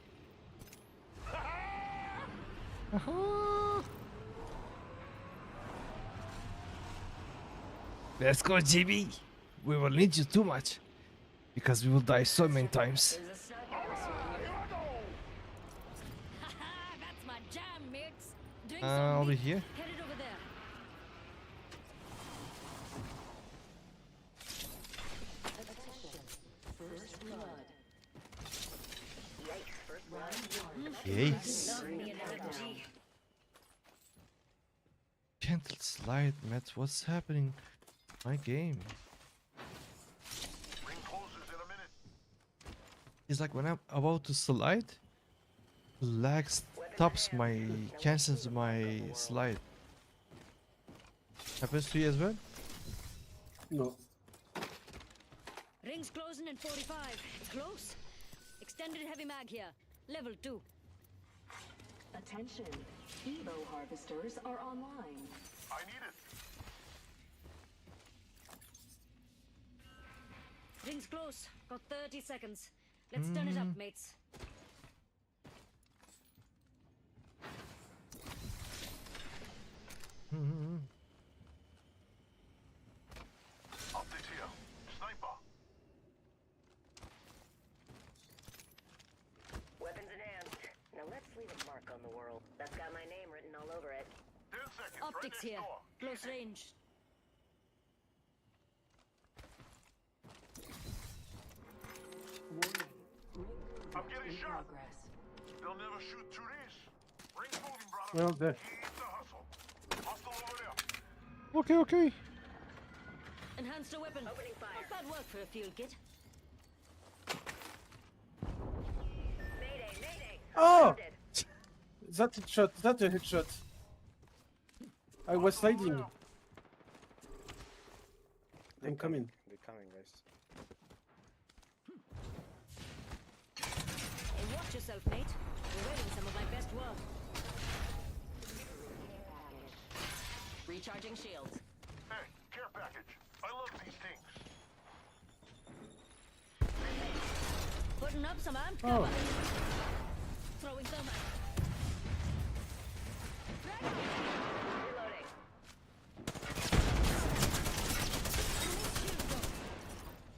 [SPEAKER 1] Let's go, GB. We will need you too much because we will die so many times.
[SPEAKER 13] There's a sniper pursuing you.
[SPEAKER 4] Haha, that's my jam, mates. Doing
[SPEAKER 1] I'll
[SPEAKER 4] some
[SPEAKER 1] be
[SPEAKER 4] meat.
[SPEAKER 1] here.
[SPEAKER 4] Headed over there.
[SPEAKER 13] First blood. Yikes, first blood.
[SPEAKER 1] Yes.
[SPEAKER 4] Love me an LMG.
[SPEAKER 1] Gentle slide, Matt. What's happening? My game.
[SPEAKER 11] Ring closes in a minute.
[SPEAKER 1] It's like when I'm about to slide, lag stops my cancels my slide. Happens to you as well?
[SPEAKER 9] No.
[SPEAKER 4] Ring Rings closing in 45. It's close. Extended heavy mag here. Level 2.
[SPEAKER 5] Attention. Evo harvesters are online.
[SPEAKER 11] I need it.
[SPEAKER 4] Rings close. Got 30 seconds. Let's turn it up, mates.
[SPEAKER 11] Optics here. Sniper.
[SPEAKER 13] Weapons enhanced. Now let's leave a mark on the world. That's got my name written all over it.
[SPEAKER 11] 10 seconds.
[SPEAKER 4] Optics
[SPEAKER 11] right
[SPEAKER 4] here.
[SPEAKER 11] next door.
[SPEAKER 4] Close range.
[SPEAKER 11] I'm getting shot. They'll never shoot through this. Rings moving, brother.
[SPEAKER 9] Well, there.
[SPEAKER 11] Keep the hustle. Hostile over there.
[SPEAKER 1] Okay, okay.
[SPEAKER 4] Enhanced a weapon.
[SPEAKER 13] Opening fire.
[SPEAKER 4] Not bad work for a field kit.
[SPEAKER 13] Mayday, mayday.
[SPEAKER 9] Oh!
[SPEAKER 13] Surrounded.
[SPEAKER 9] That's a headshot. That's a headshot. I was sliding. I'm coming.
[SPEAKER 14] They're coming, guys.
[SPEAKER 4] Hey, watch yourself, mate. You're wearing some of my best work.
[SPEAKER 13] Recharging shields.
[SPEAKER 11] Hey, care package. I love these things.
[SPEAKER 4] Putting up some amp
[SPEAKER 9] Oh.
[SPEAKER 4] cover. Throwing thermite.
[SPEAKER 13] Reloading.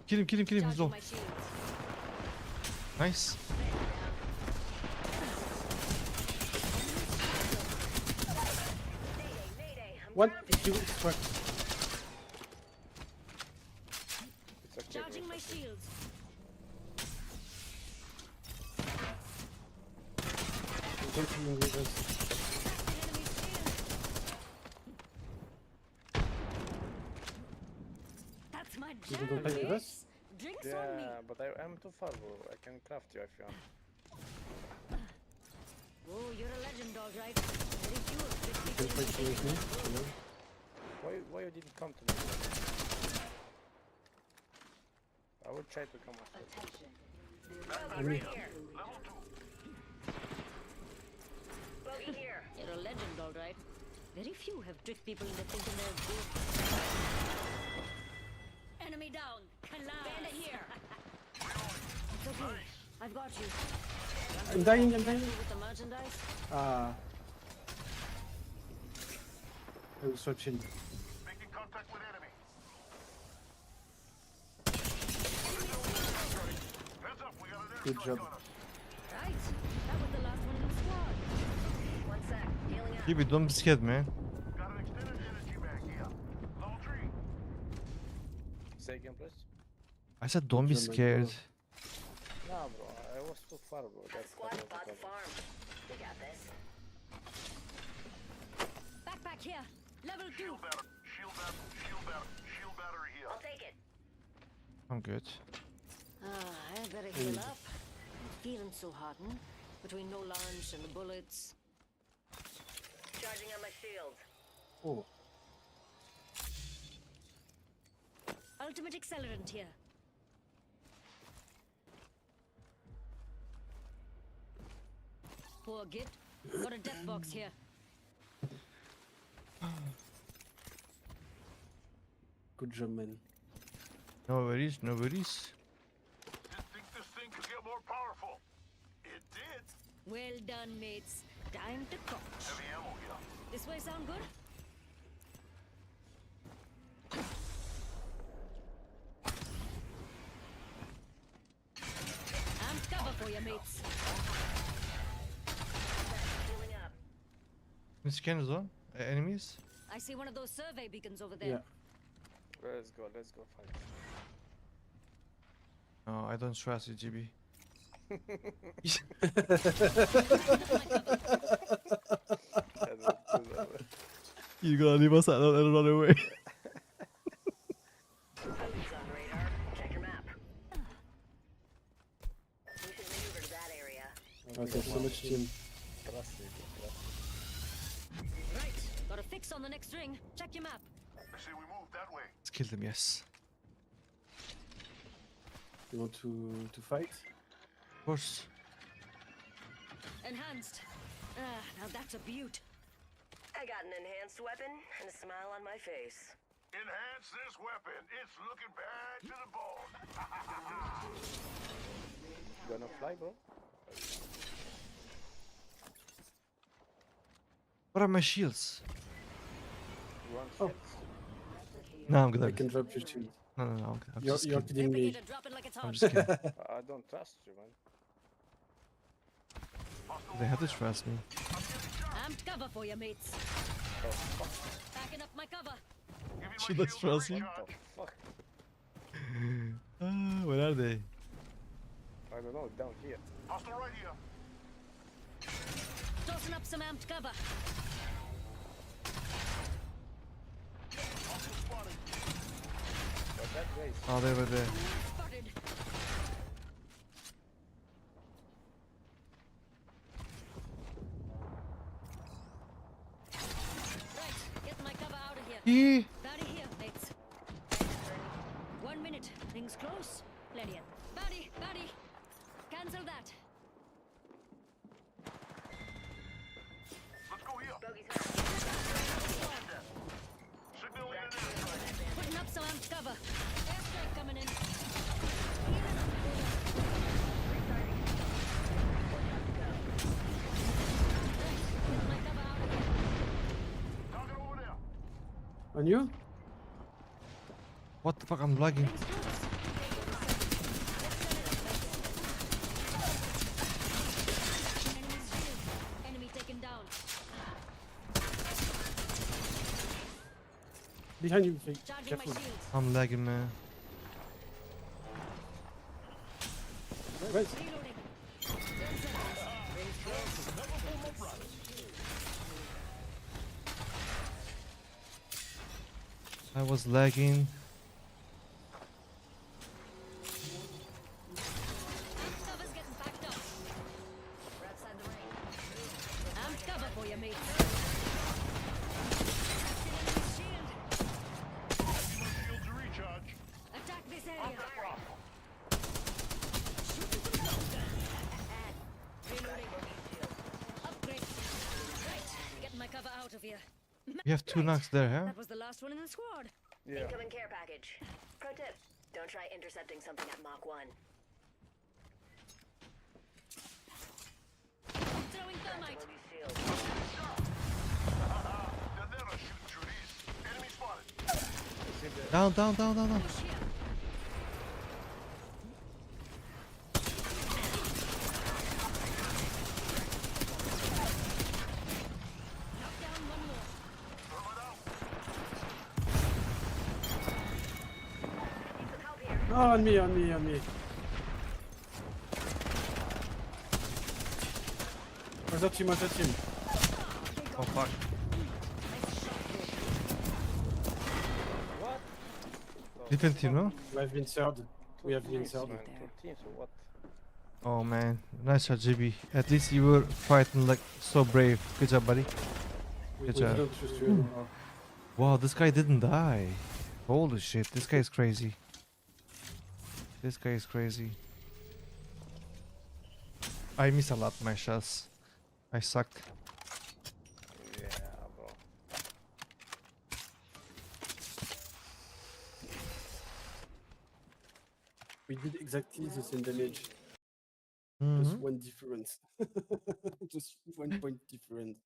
[SPEAKER 1] Kill him, kill him, kill him. He's
[SPEAKER 4] Charging
[SPEAKER 1] low.
[SPEAKER 4] my shields.
[SPEAKER 1] Nice.
[SPEAKER 13] Mayday, mayday. I'm
[SPEAKER 9] What
[SPEAKER 13] grounded.
[SPEAKER 9] did you extract?
[SPEAKER 14] It's okay.
[SPEAKER 4] Charging my shields.
[SPEAKER 9] I'm continuing with us.
[SPEAKER 4] Enemy shield. That's my
[SPEAKER 9] You
[SPEAKER 4] jam,
[SPEAKER 9] can play with
[SPEAKER 4] mates.
[SPEAKER 9] us?
[SPEAKER 4] Drinks on me.
[SPEAKER 14] Yeah, but I'm too far, bro. I can craft you if you want.
[SPEAKER 4] Oh, you're a legend, all right. Very few of
[SPEAKER 9] You
[SPEAKER 4] the
[SPEAKER 9] can
[SPEAKER 4] people
[SPEAKER 9] fight
[SPEAKER 4] in
[SPEAKER 9] with me. You know?
[SPEAKER 14] Why you didn't come to me? I would try to come after.
[SPEAKER 9] Enemy.
[SPEAKER 13] Bogey here.
[SPEAKER 4] You're a legend, all right. Very few have tricked people into thinking they're good. Enemy down. Bandit here. It's okay. I've got you.
[SPEAKER 9] I'm dying, I'm dying.
[SPEAKER 4] With the merchandise.
[SPEAKER 9] Ah. I was searching.
[SPEAKER 11] Making contact with enemy. Heads up, we got an
[SPEAKER 9] Good
[SPEAKER 11] airstrike
[SPEAKER 9] job.
[SPEAKER 11] on us.
[SPEAKER 4] Right. That was the last one in the squad.
[SPEAKER 13] 1 sec. Healing up.
[SPEAKER 1] Gibi, don't be scared, man.
[SPEAKER 11] Got an extended energy mag here. Level 3.
[SPEAKER 14] Say again, please.
[SPEAKER 1] I said don't be
[SPEAKER 9] German
[SPEAKER 1] scared.
[SPEAKER 9] girl.
[SPEAKER 14] Nah, bro. I was too far, bro.
[SPEAKER 13] That
[SPEAKER 14] That's
[SPEAKER 13] squad
[SPEAKER 14] that was the
[SPEAKER 13] bought the
[SPEAKER 14] problem.
[SPEAKER 13] farm. We got this.
[SPEAKER 4] Backpack here. Level 2.
[SPEAKER 11] Shield battery. Shield battery. Shield battery. Shield battery here.
[SPEAKER 13] I'll take it.
[SPEAKER 1] I'm good.
[SPEAKER 4] I better heal up. I'm feeling so hot, between no lunch and the bullets.
[SPEAKER 13] Charging on my shield.
[SPEAKER 9] Oh.
[SPEAKER 4] Ultimate accelerant here. Poor git. Got a death box here.
[SPEAKER 9] Good job, man.
[SPEAKER 1] No worries, no worries.
[SPEAKER 11] Didn't think this thing could get more powerful. It did.
[SPEAKER 4] Well done, mates. Time to coach.
[SPEAKER 11] Heavy ammo here.
[SPEAKER 4] This way sound good? I'm cover for you, mates.
[SPEAKER 13] Healing up.
[SPEAKER 1] Which can as well? Enemies?
[SPEAKER 4] I see one of those survey beacons over there.
[SPEAKER 9] Yeah.
[SPEAKER 14] Let's go fight.
[SPEAKER 1] No, I don't trust you, GB. You gotta leave us alone and run away.
[SPEAKER 13] Boots on radar. Check your map. We should maneuver to that area.
[SPEAKER 9] Okay, so much team.
[SPEAKER 14] Trust me, bro.
[SPEAKER 4] Right. Got a fix on the next ring. Check your map.
[SPEAKER 11] I say we move that way.
[SPEAKER 1] Let's kill them, yes.
[SPEAKER 9] You want to fight?
[SPEAKER 1] Of course.
[SPEAKER 4] Enhanced. Now that's a beaut.
[SPEAKER 13] I got an enhanced weapon and a smile on my face.
[SPEAKER 11] Enhance this weapon. It's looking bad to the bone.
[SPEAKER 14] Gonna fly, bro?
[SPEAKER 1] What are my shields?
[SPEAKER 14] You want
[SPEAKER 9] Oh.
[SPEAKER 14] shields?
[SPEAKER 1] No, I'm good.
[SPEAKER 9] I can drop your shield.
[SPEAKER 1] No, I'm
[SPEAKER 9] You're,
[SPEAKER 1] just
[SPEAKER 9] you're
[SPEAKER 1] kidding.
[SPEAKER 9] kidding me.
[SPEAKER 4] Drop it like it's
[SPEAKER 1] I'm
[SPEAKER 4] hot.
[SPEAKER 1] just kidding.
[SPEAKER 14] I don't trust you, man.
[SPEAKER 1] They have to trust me.
[SPEAKER 4] Amped cover for you, mates.
[SPEAKER 14] Oh, fuck.
[SPEAKER 4] Backing up my cover.
[SPEAKER 1] She does trust me.
[SPEAKER 14] What the fuck?
[SPEAKER 1] Where are they?
[SPEAKER 14] I don't know, down here.
[SPEAKER 11] Hostile right here.
[SPEAKER 4] Tossing up some amped cover.
[SPEAKER 14] But that way is
[SPEAKER 1] Oh, they were there.
[SPEAKER 4] Spotted. Right, get my cover out of here.
[SPEAKER 1] Yeah.
[SPEAKER 4] Bounty here, mates. 1 minute. Things close. Plenty of bounty. Cancel that.
[SPEAKER 11] Let's go here. Signal in and airstrike.
[SPEAKER 4] Putting up some amped cover. Airstrike coming in. Get my cover out of here.
[SPEAKER 11] Target over there.
[SPEAKER 9] On you?
[SPEAKER 1] What the fuck? I'm lagging.
[SPEAKER 4] Things close. Enemy's shield. Enemy taken down.
[SPEAKER 9] Behind you, Vic.
[SPEAKER 4] Charging my
[SPEAKER 9] Careful.
[SPEAKER 4] shields.
[SPEAKER 1] I'm lagging, man.
[SPEAKER 9] Right.
[SPEAKER 4] Reloading. 10 seconds.
[SPEAKER 1] I was lagging.
[SPEAKER 4] Amped cover's getting packed up. We're outside the ring. Amped cover for you, mates. Enemy's shield.
[SPEAKER 11] Shields to recharge.
[SPEAKER 4] Attack this area. Reloading. Upgrade. Right, getting my cover out of here.
[SPEAKER 1] You have two knocks there, huh?
[SPEAKER 4] That was the last one in the squad.
[SPEAKER 14] Yeah.
[SPEAKER 13] Incoming care package. Pro tip: don't try intercepting something at Mach 1.
[SPEAKER 4] Throwing thermite.
[SPEAKER 11] They're never shooting through these. Enemy spotted.
[SPEAKER 1] Down.
[SPEAKER 4] Push here. Knock down one more.
[SPEAKER 9] Oh, on me. Other team.
[SPEAKER 1] Oh fuck.
[SPEAKER 14] What?
[SPEAKER 1] Different team, no?
[SPEAKER 9] We have been third. We have been third.
[SPEAKER 14] Man, 2 teams or what?
[SPEAKER 1] Oh man, nice shot, JB. At least you were fighting like so brave. Good job, buddy.
[SPEAKER 9] We
[SPEAKER 1] Good job.
[SPEAKER 9] don't trust you anymore.
[SPEAKER 1] Wow, this guy didn't die. Holy shit, this guy is crazy. This guy is crazy. I miss a lot my shots. I sucked.
[SPEAKER 14] Yeah, bro.
[SPEAKER 9] We did exactly the same damage. Just
[SPEAKER 1] Mhm.
[SPEAKER 9] one difference. Just 1 point difference.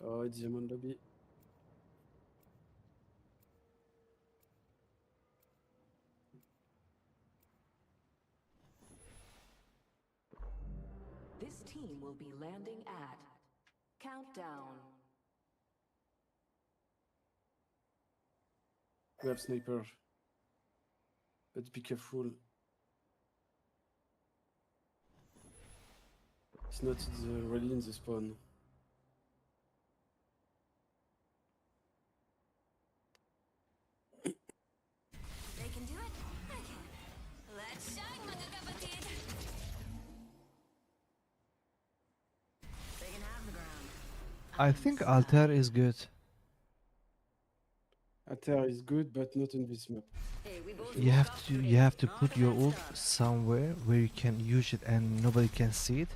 [SPEAKER 9] Oh, Diamond Lobby.
[SPEAKER 5] This team will be landing at countdown.
[SPEAKER 9] We have sniper. But be careful. It's not really in the spawn.
[SPEAKER 4] They can do it. I can. Let's shine, motherfucker. They can have the ground.
[SPEAKER 1] I think Altair is good.
[SPEAKER 9] At Inter is good, but not in this map.
[SPEAKER 1] You have to put your ult somewhere where you can use it and nobody can see it.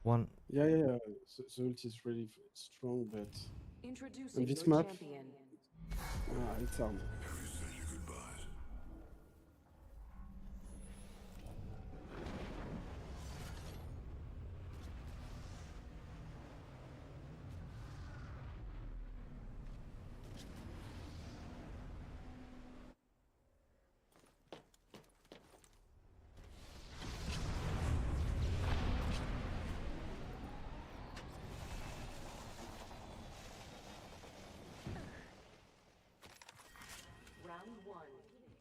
[SPEAKER 1] One.
[SPEAKER 9] Yeah, yeah, yeah. The ult is really strong, but on
[SPEAKER 5] Introducing
[SPEAKER 9] this
[SPEAKER 5] your
[SPEAKER 9] map,
[SPEAKER 5] champion.
[SPEAKER 9] it's hard.
[SPEAKER 5] Round 1.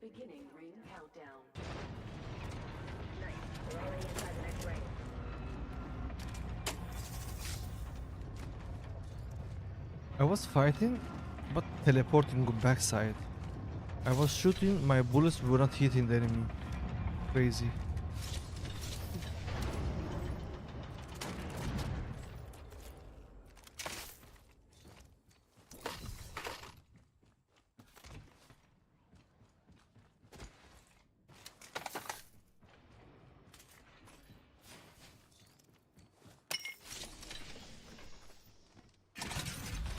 [SPEAKER 5] Beginning ring countdown.
[SPEAKER 13] Nice. We're already inside the next ring.
[SPEAKER 1] I was fighting, but teleporting backside. I was shooting, my bullets were not hitting the enemy. Crazy.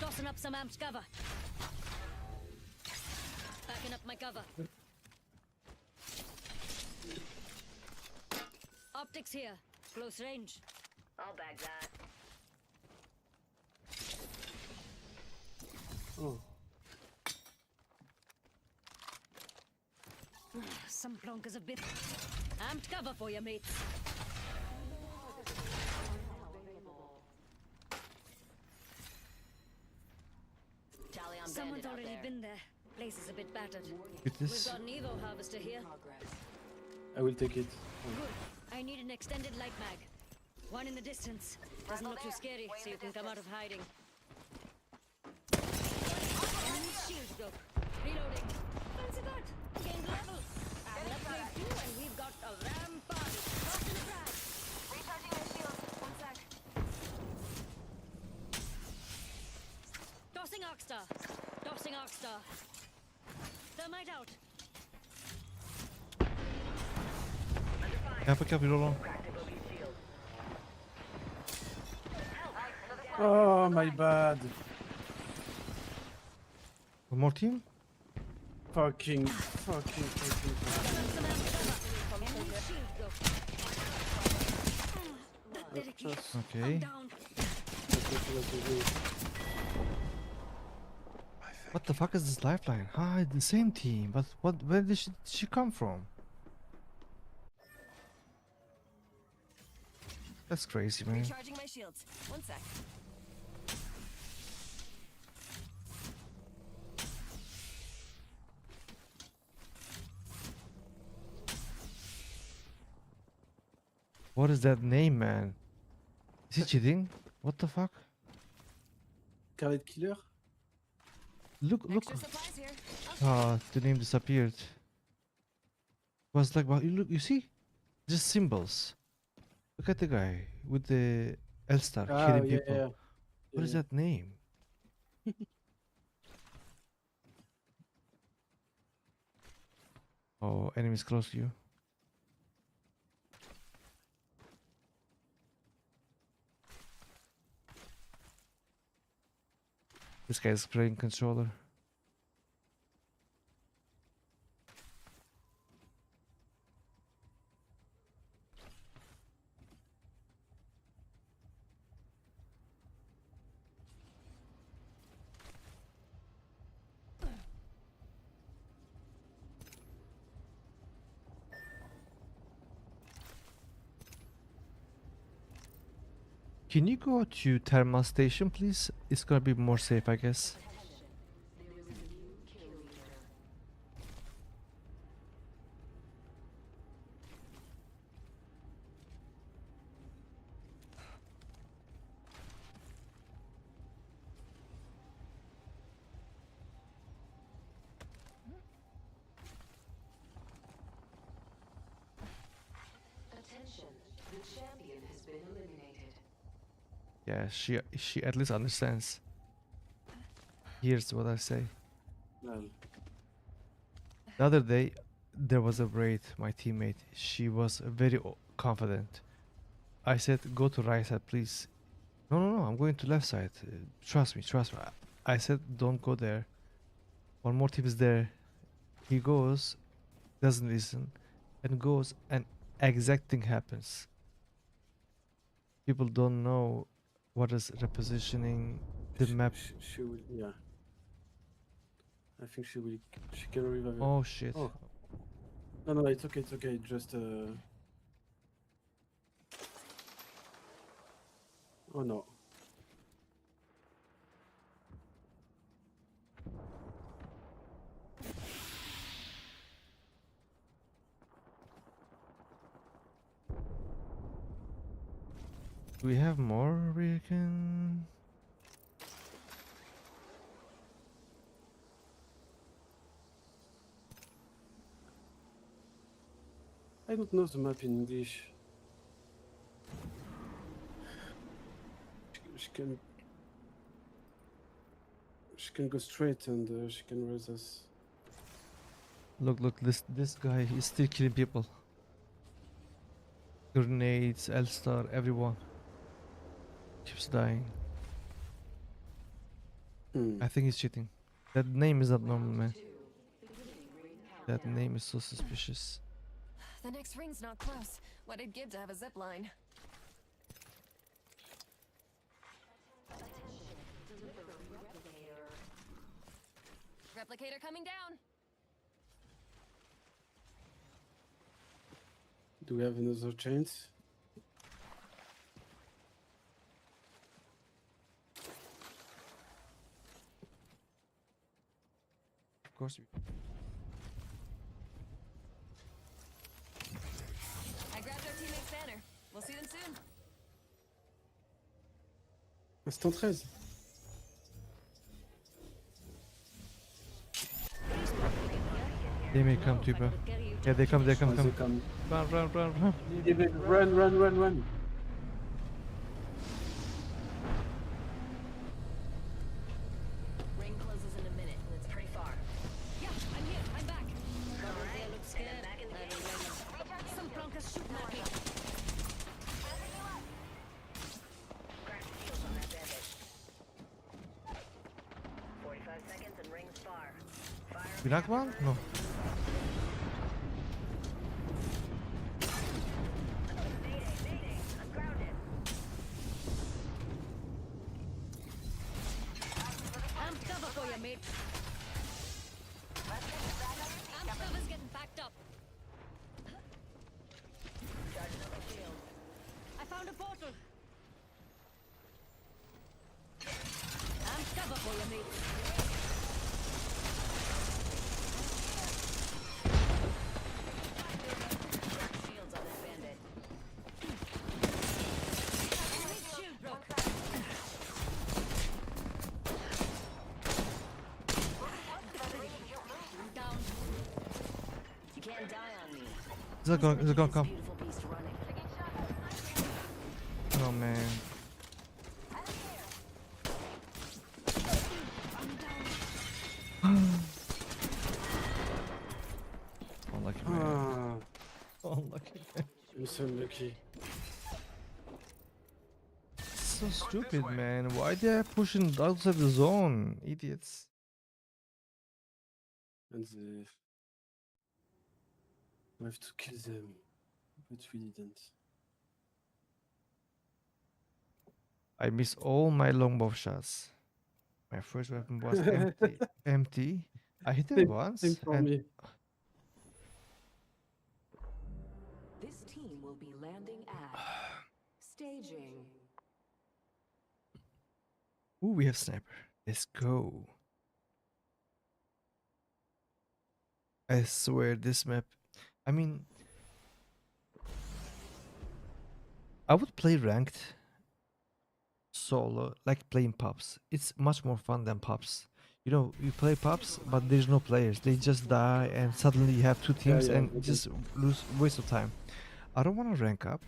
[SPEAKER 4] Tossing up some amped cover. Backing up my cover. Optics here. Close range.
[SPEAKER 13] I'll bag that.
[SPEAKER 9] Oh.
[SPEAKER 4] Some plonkers have been amped cover for you, mates.
[SPEAKER 13] Tally on
[SPEAKER 4] Someone's
[SPEAKER 13] bandit out
[SPEAKER 4] already
[SPEAKER 13] there.
[SPEAKER 4] been there. Place is a bit battered.
[SPEAKER 1] It
[SPEAKER 4] We've
[SPEAKER 1] is.
[SPEAKER 4] got an Evo harvester here.
[SPEAKER 9] I will take it.
[SPEAKER 4] Good. I need an extended light mag. One in the distance. Doesn't look too scary, so you can come out of hiding. Enemy shield broke. Reloading. Fancy that. Gained level. And upgrade 2, and we've got a ram party. Tossing a frag.
[SPEAKER 5] Recharging my shield. One sec.
[SPEAKER 4] Tossing Arcstar. Tossing Arcstar. Thermite out.
[SPEAKER 1] Kappa, roll on.
[SPEAKER 9] Oh, my bad.
[SPEAKER 1] One more team?
[SPEAKER 9] Fucking.
[SPEAKER 4] Enemy shield broke. Dedicated.
[SPEAKER 1] Okay.
[SPEAKER 4] Down.
[SPEAKER 1] What the fuck is this lifeline? Hi, the same team. But where did she come from? That's crazy, man.
[SPEAKER 5] Recharging my shields. One sec.
[SPEAKER 1] What is that name, man? Is he cheating? What the fuck?
[SPEAKER 9] Carrot killer?
[SPEAKER 1] Look.
[SPEAKER 5] Extra supplies here.
[SPEAKER 1] Ah, the name disappeared. Was like, well, you see? Just symbols. Look at the guy with the L star killing
[SPEAKER 9] yeah,
[SPEAKER 1] people.
[SPEAKER 9] yeah.
[SPEAKER 1] What is that name? Oh, enemies close to you. This guy's playing controller. Can you go to thermal station, please? It's gonna be more safe, I guess.
[SPEAKER 5] Attention. The champion has been eliminated.
[SPEAKER 1] Yeah, she at least understands. Here's what I say.
[SPEAKER 9] Well,
[SPEAKER 1] The other day, there was a raid. My teammate, she was very confident. I said, "Go to right side, please." No, no, no. I'm going to left side. Trust me, trust me. I said, "Don't go there." One more team is there. He goes, doesn't listen, and goes, and exact thing happens. People don't know what is repositioning the map.
[SPEAKER 9] she will, yeah. I think she will. She can revive.
[SPEAKER 1] Oh shit.
[SPEAKER 9] Oh. No, no, it's okay. It's okay. Just. Oh no.
[SPEAKER 1] Do we have more we can?
[SPEAKER 9] I don't know the map in English. She can. She can go straight and she can raise us.
[SPEAKER 1] Look, look, this guy is still killing people. Grenades, L-Star, everyone keeps dying. I think he's cheating. That name is not normal, man. That name is so suspicious.
[SPEAKER 15] The next ring's not close. What it'd give to have a zip line. Replicator coming down.
[SPEAKER 9] Do we have another chance?
[SPEAKER 1] Of course.
[SPEAKER 15] I grabbed our teammate's banner. We'll see them soon.
[SPEAKER 9] Instant 13.
[SPEAKER 1] They may come to you, bro. Yeah, they come, they come,
[SPEAKER 9] Oh,
[SPEAKER 1] come.
[SPEAKER 9] they come.
[SPEAKER 1] Run, run, run, run.
[SPEAKER 9] Run, run, run, run.
[SPEAKER 15] Ring closes in a minute, and it's pretty far. Yeah, I'm here. I'm back.
[SPEAKER 4] Alright, looks scared.
[SPEAKER 15] Some plunkers shooting at me.
[SPEAKER 13] Crack the shields on that bandage. 45 seconds and rings far. Fire.
[SPEAKER 1] You knocked one? No.
[SPEAKER 13] I'm grounded.
[SPEAKER 4] Amp cover for you, mate.
[SPEAKER 15] Amp cover's getting backed up.
[SPEAKER 4] I found a portal. Amp cover for you, mate.
[SPEAKER 15] Shields on that bandit.
[SPEAKER 4] Shield broke. Down.
[SPEAKER 15] You can't die on me.
[SPEAKER 1] Is it gonna come?
[SPEAKER 15] Beautiful beast running.
[SPEAKER 1] No, man. Unlucky, man.
[SPEAKER 9] Ah,
[SPEAKER 1] Unlucky, man.
[SPEAKER 9] I'm so lucky.
[SPEAKER 1] So stupid, man. Why they are pushing outside the zone? Idiots.
[SPEAKER 9] And we have to kill them, but we didn't.
[SPEAKER 1] I missed all my longbow shots. My first weapon was empty. Empty. I hit it once.
[SPEAKER 9] Same for
[SPEAKER 1] And
[SPEAKER 9] me.
[SPEAKER 5] This team will be landing at staging.
[SPEAKER 1] ooh, we have sniper. Let's go. I swear this map. I mean, I would play ranked solo, like playing pubs. It's much more fun than pubs. You know, you play pubs, but there's no players. They just die, and suddenly you have two teams
[SPEAKER 9] yeah,
[SPEAKER 1] and
[SPEAKER 9] okay.
[SPEAKER 1] just lose waste of time. I don't want to rank up.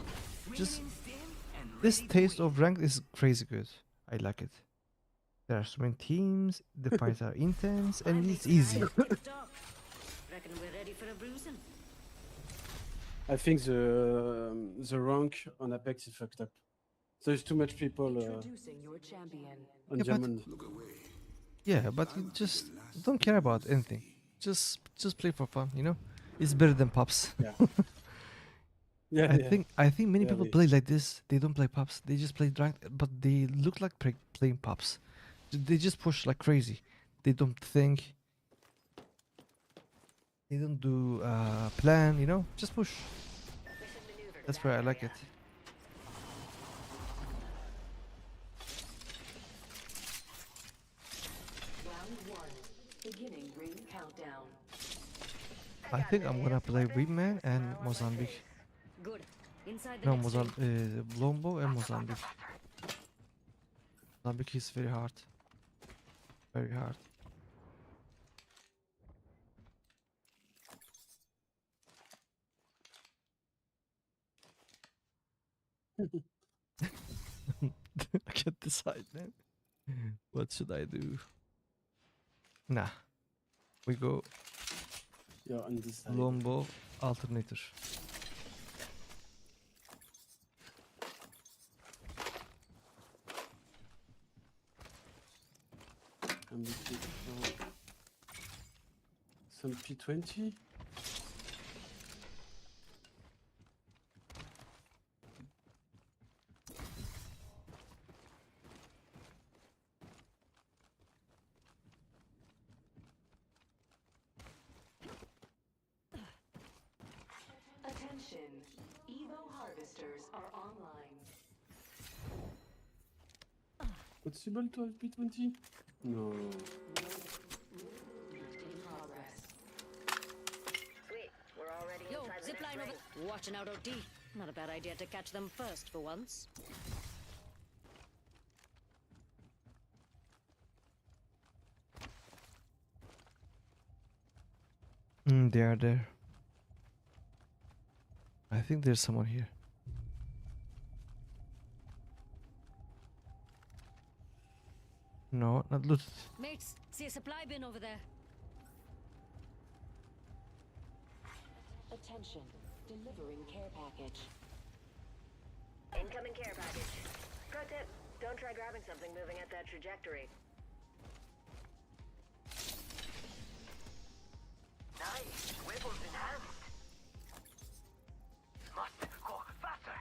[SPEAKER 1] Just this taste of ranked is crazy good. I like it. There are so many teams. The fights are intense, and it's easy.
[SPEAKER 4] Reckon we're ready for a bruising.
[SPEAKER 9] I think the rank on Apex is fucked up. There's too much people
[SPEAKER 5] Introducing your champion.
[SPEAKER 9] on
[SPEAKER 1] Yeah, but-
[SPEAKER 9] Diamond.
[SPEAKER 1] Yeah, but you just don't care about anything. Just play for fun, you know. It's better than pubs.
[SPEAKER 9] Yeah. Yeah,
[SPEAKER 1] I think many people
[SPEAKER 9] Really.
[SPEAKER 1] play like this. They don't play pubs. They just play drunk, but they look like playing pubs. They just push like crazy. They don't think. They don't do plan, you know. Just push. That's where I like it.
[SPEAKER 5] Round 1. Beginning ring countdown.
[SPEAKER 1] I think I'm gonna play Wingman and Mozambique.
[SPEAKER 4] Good. Inside the
[SPEAKER 1] No,
[SPEAKER 4] next ring.
[SPEAKER 1] Lombo and Mozambique. Mozambique is very hard. Very hard. I can't decide, man. What should I do? Nah. We go
[SPEAKER 9] You're undecided.
[SPEAKER 1] Lombo alternator.
[SPEAKER 9] I'm looking for some P20.
[SPEAKER 5] Attention. Evo harvesters are online.
[SPEAKER 9] Possible to have P20? No.
[SPEAKER 5] In progress.
[SPEAKER 13] Sweet, we're already
[SPEAKER 4] Yo,
[SPEAKER 13] inside the next
[SPEAKER 4] zipline
[SPEAKER 13] ring.
[SPEAKER 4] over. Watching out, OT. Not a bad idea to catch them first for once.
[SPEAKER 1] They are there. I think there's someone here. No, not looted.
[SPEAKER 4] Mates, see a supply bin over there.
[SPEAKER 5] Attention. Delivering care package.
[SPEAKER 13] Incoming care package. Pro tip, don't try grabbing something moving at that trajectory.
[SPEAKER 10] Nice. Weapons enhanced. Must go faster.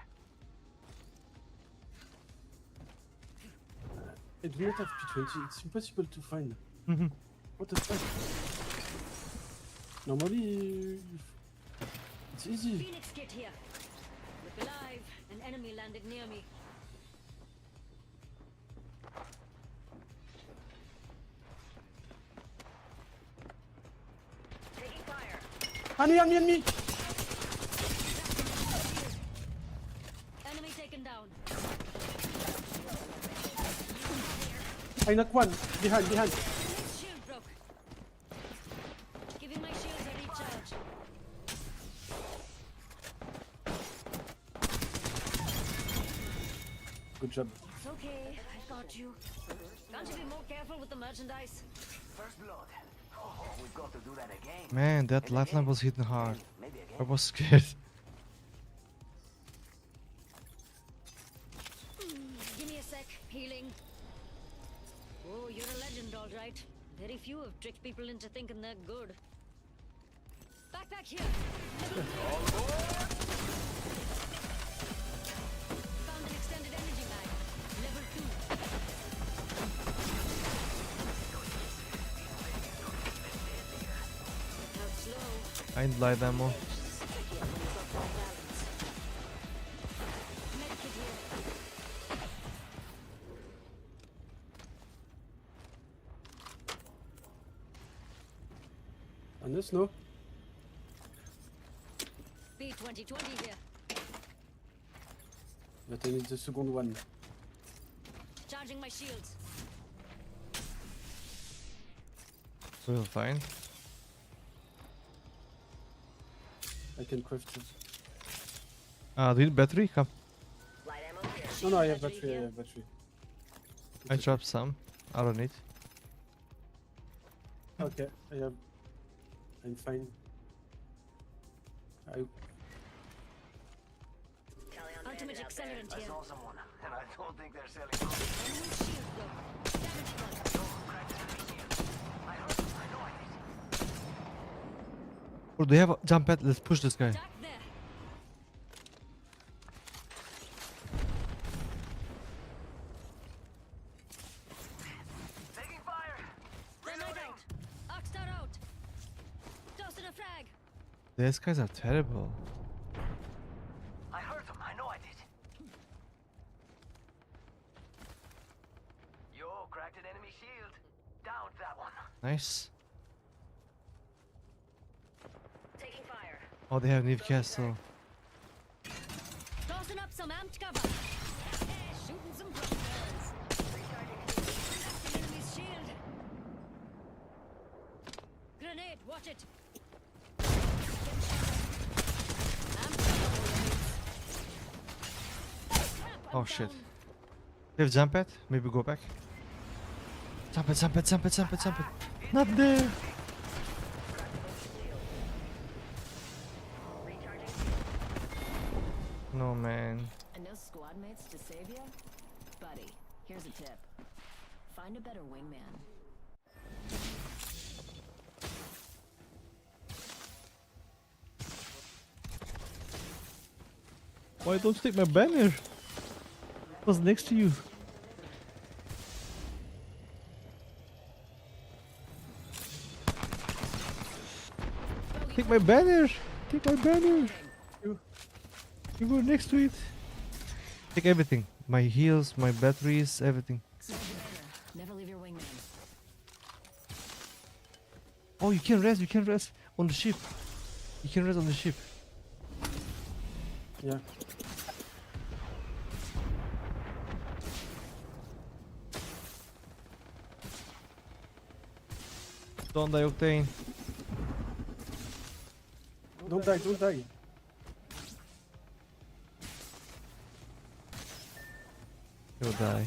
[SPEAKER 9] I do not have P20. It's impossible to find. What the fuck? Normally, it's easy.
[SPEAKER 4] Phoenix kit here. Look alive. An enemy landed near me.
[SPEAKER 13] Taking fire.
[SPEAKER 9] On me!
[SPEAKER 4] Enemy taken down.
[SPEAKER 9] I knock one. Behind.
[SPEAKER 4] Shield broke. Giving my shields a recharge.
[SPEAKER 9] Good job.
[SPEAKER 4] It's okay. I've got you. Can't you be more careful with the merchandise?
[SPEAKER 10] First blood. Oh, we've got to do that again.
[SPEAKER 1] Man, that lifeline was hitting hard. I was scared.
[SPEAKER 4] Give me a sec. Healing. Oh, you're a legend, all right. Very few have tricked people into thinking they're good. Backpack here. Found an extended energy bag. Level 2. Out slow.
[SPEAKER 1] I need light ammo.
[SPEAKER 4] Medkit here.
[SPEAKER 9] On this, no?
[SPEAKER 4] B2020 here.
[SPEAKER 9] But I need the second one.
[SPEAKER 4] Charging my shields.
[SPEAKER 1] We'll find.
[SPEAKER 9] I can craft it.
[SPEAKER 1] Do you need battery? Come.
[SPEAKER 13] Light ammo here.
[SPEAKER 9] No, I have battery.
[SPEAKER 1] I dropped some. I don't need.
[SPEAKER 9] Okay, I'm fine.
[SPEAKER 4] Ultimate accelerant
[SPEAKER 13] I
[SPEAKER 4] here.
[SPEAKER 13] saw someone, and I don't think they're selling.
[SPEAKER 4] Enemy shield though. Damage one.
[SPEAKER 13] I heard them. I know I did.
[SPEAKER 1] Oh, they have a jump pad. Let's push this guy.
[SPEAKER 4] Attack there.
[SPEAKER 13] Taking fire.
[SPEAKER 4] Grenade out. Oxstar out. Toss in a frag.
[SPEAKER 1] These guys are terrible.
[SPEAKER 13] I heard them. I know I did. Yo, cracked an enemy shield. Downed that one.
[SPEAKER 1] Nice.
[SPEAKER 4] Taking fire.
[SPEAKER 1] Oh, they have Neve Castle.
[SPEAKER 4] Tossing up some amped cover. Shooting some crossbows. Recharging enemy's shield. Grenade, watch it.
[SPEAKER 1] Oh shit. They have jump pad? Maybe go back. Jump it, jump it, jump it, jump it, jump it. Not there. No man.
[SPEAKER 15] And no squad mates to save you? Buddy, here's a tip. Find a better wingman.
[SPEAKER 1] Why don't you take my banner? It was next to you. Take my banner! Take my banner! You were next to it. Take everything. My heals, my batteries, everything.
[SPEAKER 15] Never leave your wingman.
[SPEAKER 1] Oh, you can rest on the ship. You can rest on the ship.
[SPEAKER 9] Yeah.
[SPEAKER 1] Don't die, Octane.
[SPEAKER 9] Don't die, don't die.
[SPEAKER 1] You'll die.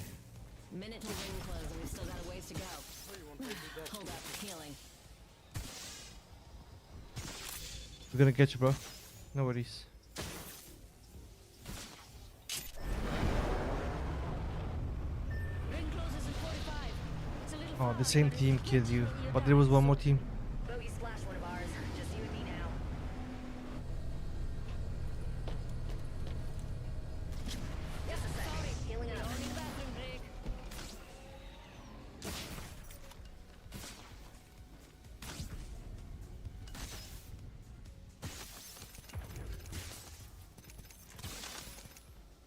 [SPEAKER 15] Minute to ring close and we've still got a ways to go. Hold up for healing.
[SPEAKER 1] We're gonna get you, bro. No worries.
[SPEAKER 4] Ring closes in 45. It's a little
[SPEAKER 1] Oh,
[SPEAKER 4] far,
[SPEAKER 1] the same
[SPEAKER 4] but if
[SPEAKER 1] team
[SPEAKER 4] you
[SPEAKER 1] killed
[SPEAKER 4] get
[SPEAKER 1] you.
[SPEAKER 4] through,
[SPEAKER 1] But there was one more team.
[SPEAKER 13] Bogey splashed one of ours. Just you and me now. Just a sec. Healing up.
[SPEAKER 4] Need a bathroom break.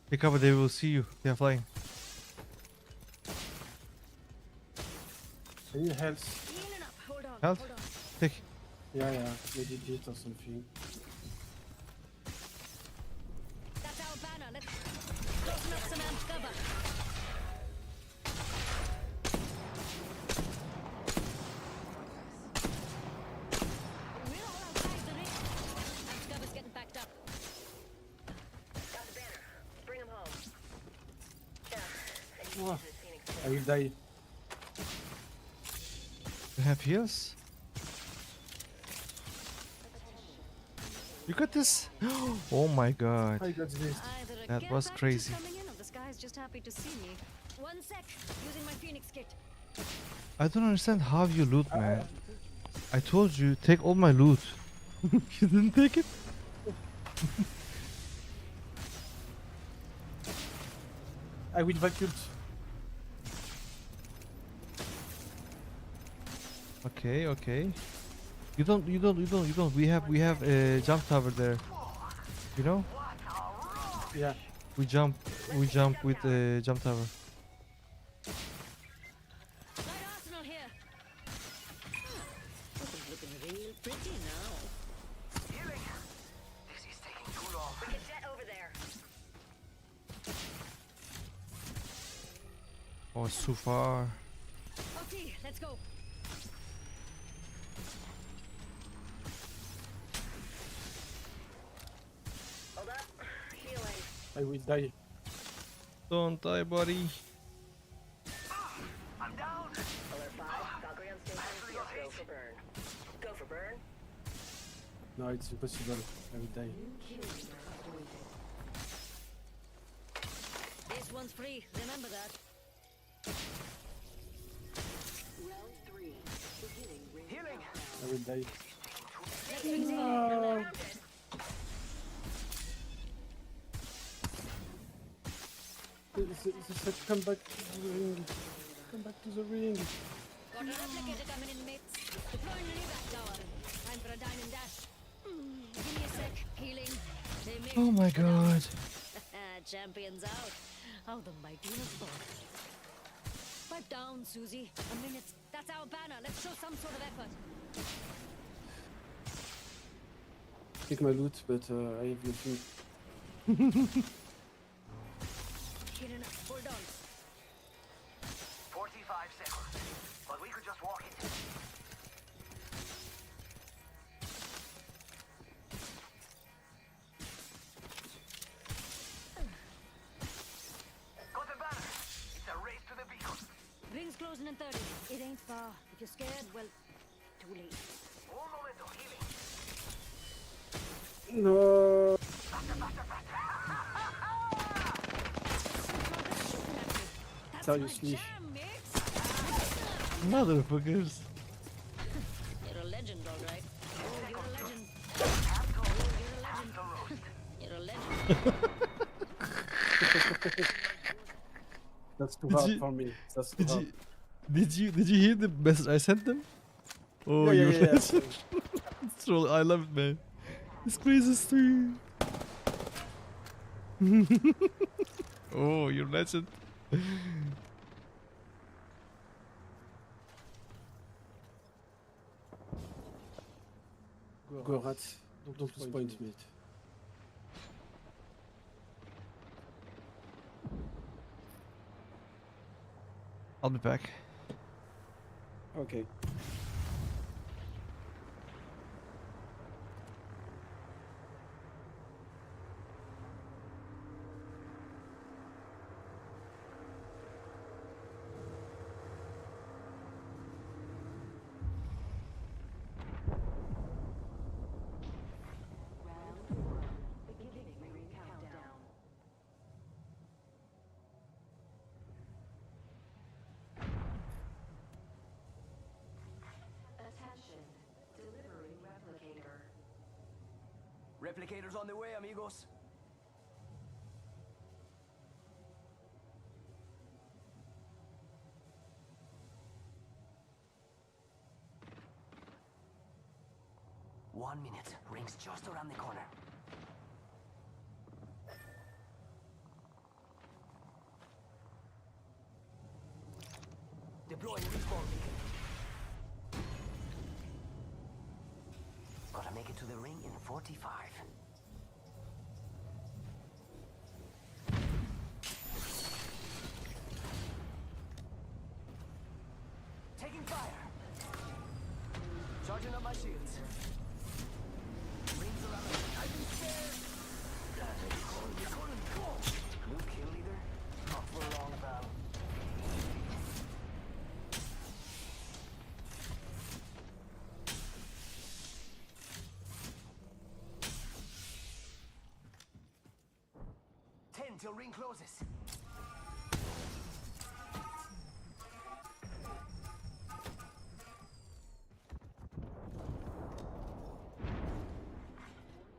[SPEAKER 1] Take cover, they will see you. They are flying.
[SPEAKER 9] I need health.
[SPEAKER 4] Healing up. Hold on.
[SPEAKER 1] Health?
[SPEAKER 4] Hold on.
[SPEAKER 1] Take.
[SPEAKER 9] Yeah, maybe it or something.
[SPEAKER 4] That's our banner. Let's toss up some amped cover. We're all outside the ring. Amped cover's getting backed up.
[SPEAKER 13] Got the banner. Bring him home. Yeah. I need to
[SPEAKER 9] Oh,
[SPEAKER 13] use this Phoenix.
[SPEAKER 9] I will die.
[SPEAKER 1] You have heals? You got this? Oh my god.
[SPEAKER 9] I got this.
[SPEAKER 4] Either a
[SPEAKER 1] That
[SPEAKER 4] care
[SPEAKER 1] was
[SPEAKER 4] package
[SPEAKER 1] crazy.
[SPEAKER 4] is coming in or this guy's just happy to see me. 1 sec. Using my Phoenix kit.
[SPEAKER 1] I don't understand how you loot, man. I told you, take all my loot. You didn't take it?
[SPEAKER 9] I will vacuum.
[SPEAKER 1] Okay, okay. You don't. We have a jump tower there. You know?
[SPEAKER 9] Yeah.
[SPEAKER 1] We jump with a jump tower.
[SPEAKER 4] Light arsenal here. This is looking real pretty now.
[SPEAKER 13] Healing. This is taking too long. We can jet over there.
[SPEAKER 1] Oh, it's too far.
[SPEAKER 4] Okay, let's go.
[SPEAKER 13] Hold up. Healing.
[SPEAKER 9] I will die.
[SPEAKER 1] Don't die, buddy.
[SPEAKER 13] I'm down.
[SPEAKER 9] No, it's impossible. I will die.
[SPEAKER 4] This one's free. Remember that.
[SPEAKER 15] Round 3. Beginning ring.
[SPEAKER 10] Healing.
[SPEAKER 9] I will die.
[SPEAKER 4] Next ring's far. No lag.
[SPEAKER 9] Come back to the ring. Come back to the ring.
[SPEAKER 4] Got a replicator coming in, mates. Deploying an evac tower. Time for a dine and dash. Give me a sec. Healing. They make
[SPEAKER 1] Oh my god.
[SPEAKER 4] Champions out. How the mighty have fallen. Pipe down, Susie. A minute. That's our banner. Let's show some sort of effort.
[SPEAKER 9] Take my loot, but I have nothing.
[SPEAKER 4] Get enough. Hold on.
[SPEAKER 10] 45 seconds. But we could just walk it. Got the banner. It's a race to the beacon.
[SPEAKER 4] Ring's closing in 30. It ain't far. If you're scared, well, too late.
[SPEAKER 10] Un momento, healing.
[SPEAKER 9] No. Seriously.
[SPEAKER 1] Motherfuckers.
[SPEAKER 4] You're a legend, all right. Oh, you're a legend. Oh, you're a legend. You're a legend.
[SPEAKER 9] That's too
[SPEAKER 1] Did
[SPEAKER 9] hard
[SPEAKER 1] you-
[SPEAKER 9] for me. That's too
[SPEAKER 1] Did
[SPEAKER 9] hard.
[SPEAKER 1] did you hear the message I sent them? Oh,
[SPEAKER 9] Yeah,
[SPEAKER 1] you're
[SPEAKER 9] yeah, yeah.
[SPEAKER 1] legend. It's really, I love it, man. It's crazy stream. Oh, you're legend.
[SPEAKER 9] Go rats. Don't lose points, mate.
[SPEAKER 1] I'll be back.
[SPEAKER 9] Okay.
[SPEAKER 15] Round 4. Beginning ring countdown. Attention. Delivering replicator.
[SPEAKER 10] Replicators on the way, amigos. One minute. Ring's just around the corner. Deploying respawn beacon. Gotta make it to the ring in 45. Taking fire. Charging up my shields. Rings around the I've been scared. New kill leader? Not for long, pal. Till ring closes.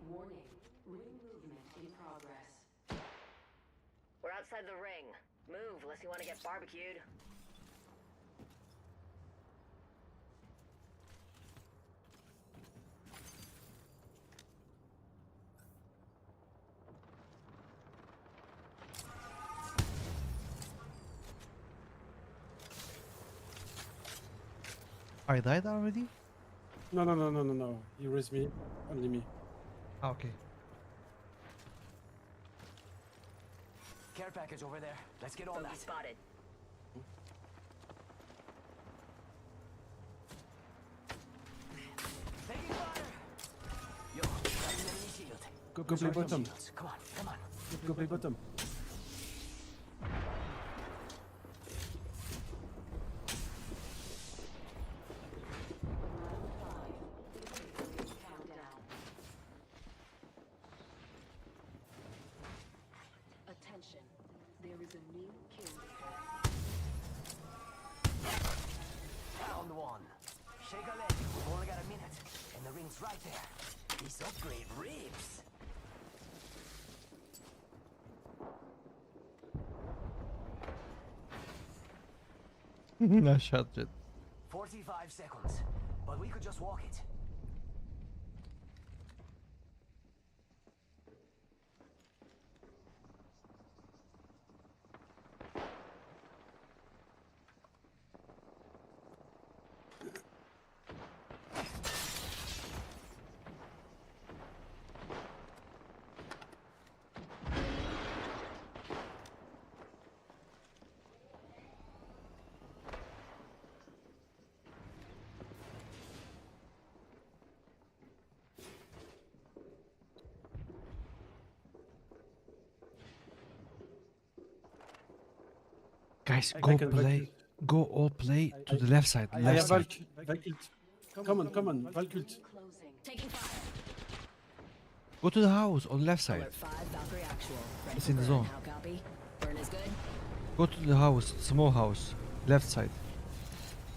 [SPEAKER 15] Warning. Ring movement in progress.
[SPEAKER 13] We're outside the ring. Move unless you want to get barbecued.
[SPEAKER 1] I died already?
[SPEAKER 9] No. You raise me. Only me.
[SPEAKER 1] Ah, okay.
[SPEAKER 10] Care package over there. Let's get on
[SPEAKER 13] Bogey
[SPEAKER 10] that.
[SPEAKER 13] spotted.
[SPEAKER 10] Taking fire. Yo, that's an enemy shield.
[SPEAKER 9] Go play
[SPEAKER 10] Charge
[SPEAKER 9] bottom.
[SPEAKER 10] shields. Come on, come on.
[SPEAKER 9] Go play bottom.
[SPEAKER 15] Round 5. Beginning ring countdown.
[SPEAKER 5] There is a new kill leader.
[SPEAKER 16] Found one. Shake a leg. We've only got a minute. And the ring's right there. This upgrade rips.
[SPEAKER 1] I shot it.
[SPEAKER 16] 45 seconds. But we could just walk it.
[SPEAKER 1] Guys,
[SPEAKER 9] I
[SPEAKER 1] go
[SPEAKER 9] can
[SPEAKER 1] play.
[SPEAKER 9] Valkyrie.
[SPEAKER 1] Go all play to the left side.
[SPEAKER 9] I
[SPEAKER 1] Left
[SPEAKER 9] have
[SPEAKER 1] side.
[SPEAKER 9] Valkyrie. Come on, Valkyrie.
[SPEAKER 15] Taking fire.
[SPEAKER 1] Go to the house on left side.
[SPEAKER 15] Alert 5, Valkyrie actual. Ready
[SPEAKER 1] It's
[SPEAKER 15] for
[SPEAKER 1] in the
[SPEAKER 15] burn.
[SPEAKER 1] zone.
[SPEAKER 15] How copy? Burn is good.
[SPEAKER 1] Go to the house, small house, left side.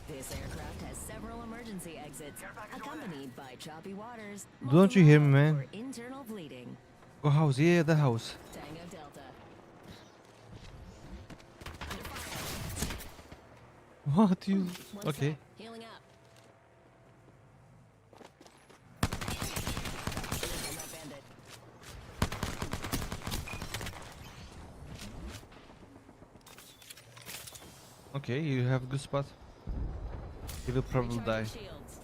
[SPEAKER 15] This aircraft has several emergency exits, accompanied by choppy waters.
[SPEAKER 1] Don't you hear me, man?
[SPEAKER 15] For internal bleeding.
[SPEAKER 1] Go house, yeah, that house.
[SPEAKER 15] Tango Delta.
[SPEAKER 1] What you?
[SPEAKER 15] One
[SPEAKER 1] Okay.
[SPEAKER 15] sec. Healing up. On that bandit.
[SPEAKER 1] Okay, you have a good spot. He will probably die.
[SPEAKER 15] Recharging shields.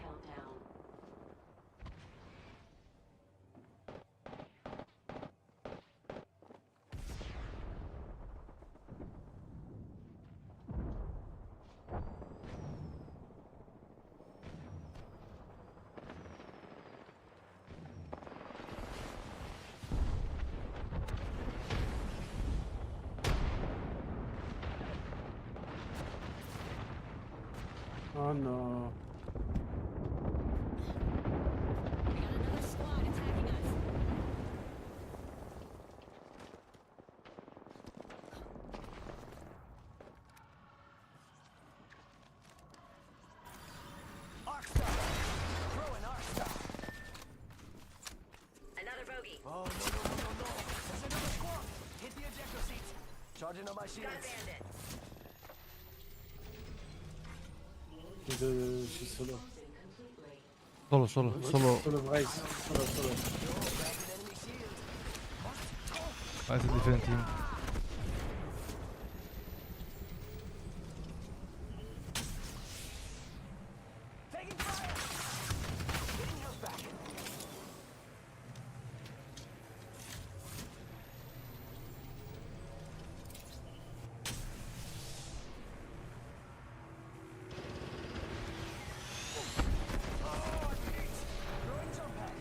[SPEAKER 5] Countdown.
[SPEAKER 9] Oh no.
[SPEAKER 15] We got another squad attacking us.
[SPEAKER 16] Arc star. Throw an arc star.
[SPEAKER 13] Another bogey.
[SPEAKER 16] Oh, no. There's another squad. Hit the ejector seat. Charging on my
[SPEAKER 13] Got a
[SPEAKER 16] shields.
[SPEAKER 13] bandit.
[SPEAKER 9] She's solo.
[SPEAKER 1] Solo.
[SPEAKER 9] Solo Bryce. Solo.
[SPEAKER 16] Enemy shield.
[SPEAKER 1] It's a different team.
[SPEAKER 16] Taking fire. Getting health back. Oh, jeez. Throwing jump pad.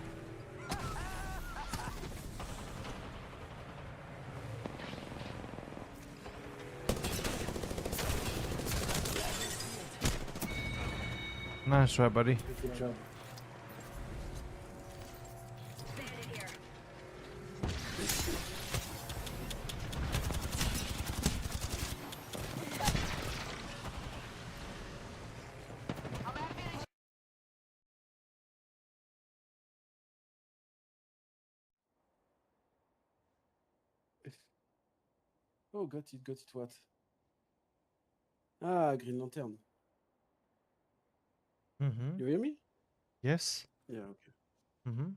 [SPEAKER 1] Nice try, buddy.
[SPEAKER 9] Good job.
[SPEAKER 13] Bandit here.
[SPEAKER 9] Oh, got it, what? Ah, Green Lantern.
[SPEAKER 1] Mm-hmm.
[SPEAKER 9] You hear me?
[SPEAKER 1] Yes.
[SPEAKER 9] Yeah, okay.
[SPEAKER 1] Mm-hmm.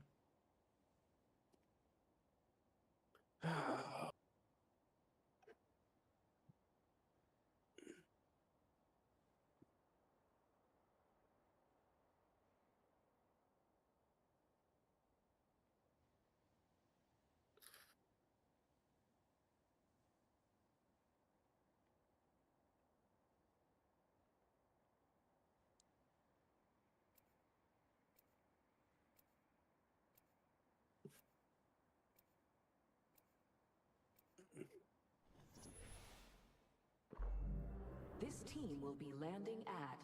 [SPEAKER 15] team will be landing at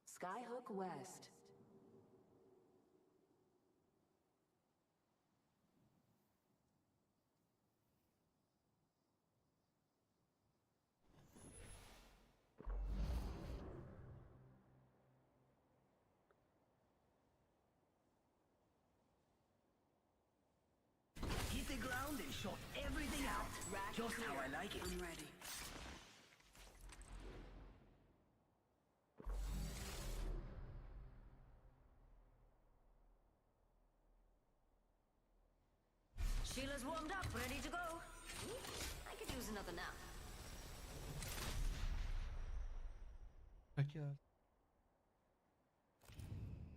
[SPEAKER 15] Skyhook West.
[SPEAKER 16] Hit the ground and shot everything out. Just how I like it.
[SPEAKER 15] I'm ready.
[SPEAKER 4] Sheila's warmed up, ready to go. I could use another nap.
[SPEAKER 1] Backyard.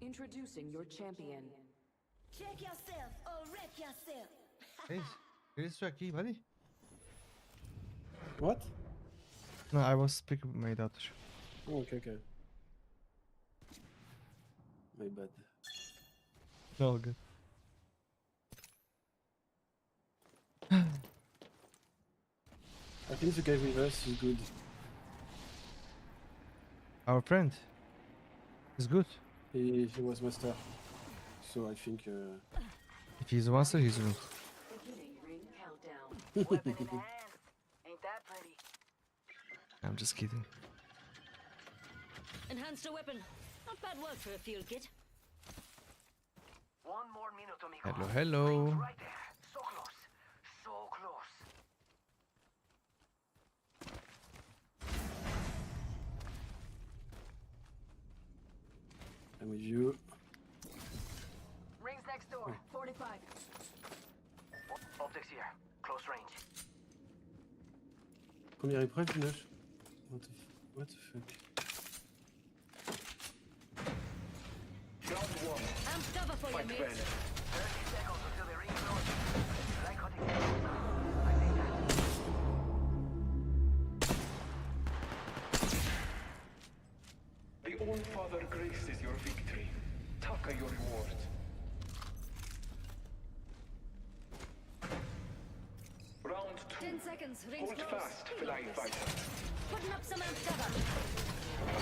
[SPEAKER 15] Introducing your champion.
[SPEAKER 4] Check yourself or wreck yourself.
[SPEAKER 1] Hey, here's Jackie, buddy.
[SPEAKER 9] What?
[SPEAKER 1] No, I was speaking with my daughter.
[SPEAKER 9] Oh, okay, okay. My bad.
[SPEAKER 1] All good.
[SPEAKER 9] I think the guy with us is good.
[SPEAKER 1] Our friend is good.
[SPEAKER 9] He was master. So I think...
[SPEAKER 1] If he's a master, he's good.
[SPEAKER 15] Beginning ring countdown.
[SPEAKER 5] Weapon in hand. Ain't that pretty?
[SPEAKER 1] I'm just kidding.
[SPEAKER 4] Enhanced a weapon. Not bad work for a field kit.
[SPEAKER 16] One more minute, amigo.
[SPEAKER 1] Hello, hello.
[SPEAKER 16] Right there. So close. So close.
[SPEAKER 9] I'm with you.
[SPEAKER 5] Rings next door. 45.
[SPEAKER 16] Optics here. Close range.
[SPEAKER 9] Première épreuve, Tiiroj. What the fuck?
[SPEAKER 16] Round one.
[SPEAKER 4] I'm cover for you,
[SPEAKER 16] Fight
[SPEAKER 4] mate.
[SPEAKER 16] well. 30 seconds until the ring closes. Like what it is. I think that. The All-Father graces your victory. Taka your reward. Round two.
[SPEAKER 4] 10 seconds, rings
[SPEAKER 16] Hold
[SPEAKER 4] close.
[SPEAKER 16] fast,
[SPEAKER 4] We
[SPEAKER 16] flying
[SPEAKER 4] got this.
[SPEAKER 16] fighter.
[SPEAKER 4] Putting up some amp cover.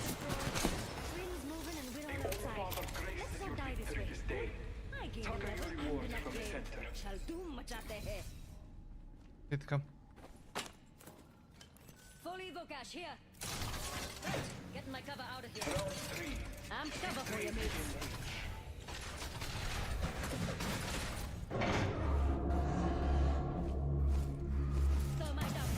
[SPEAKER 4] Rings moving and we're on outside. Let's not die this way. I gain a level and an upgrade. Shall do much at the head.
[SPEAKER 1] It come.
[SPEAKER 4] Full Evo cash here. Right, getting my cover out of here.
[SPEAKER 16] Round three.
[SPEAKER 4] I'm cover for you, mate. Thermite out.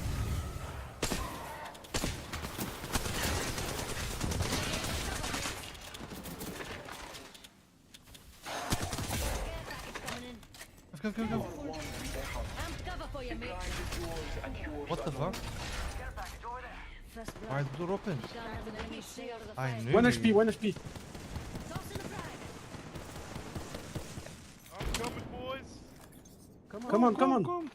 [SPEAKER 4] Care package coming in.
[SPEAKER 1] Go, go, go.
[SPEAKER 4] I'm cover for you, mate.
[SPEAKER 1] What the fuck?
[SPEAKER 4] First blood.
[SPEAKER 1] Why is the door open?
[SPEAKER 4] Gonna have an enemy stay out of the
[SPEAKER 1] I
[SPEAKER 4] fight.
[SPEAKER 1] knew.
[SPEAKER 9] 1 HP, 1 HP.
[SPEAKER 4] Toss in the frag.
[SPEAKER 6] I'm coming, boys.
[SPEAKER 9] Come on, come on.
[SPEAKER 5] Reloading.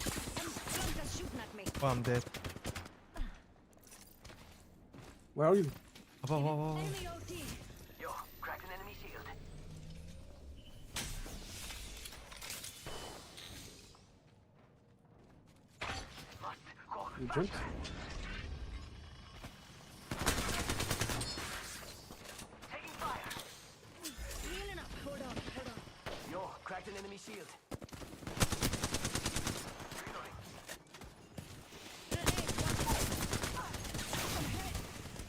[SPEAKER 4] Some clunkers shooting at me.
[SPEAKER 1] Oh, I'm dead.
[SPEAKER 9] Where are you?
[SPEAKER 1] Oh, oh, oh.
[SPEAKER 4] Enemy OT.
[SPEAKER 16] Yo, cracked an enemy shield. Must go
[SPEAKER 9] You jumped?
[SPEAKER 16] Taking fire.
[SPEAKER 4] Healing up. Hold on, hold on.
[SPEAKER 16] Yo, cracked an enemy shield.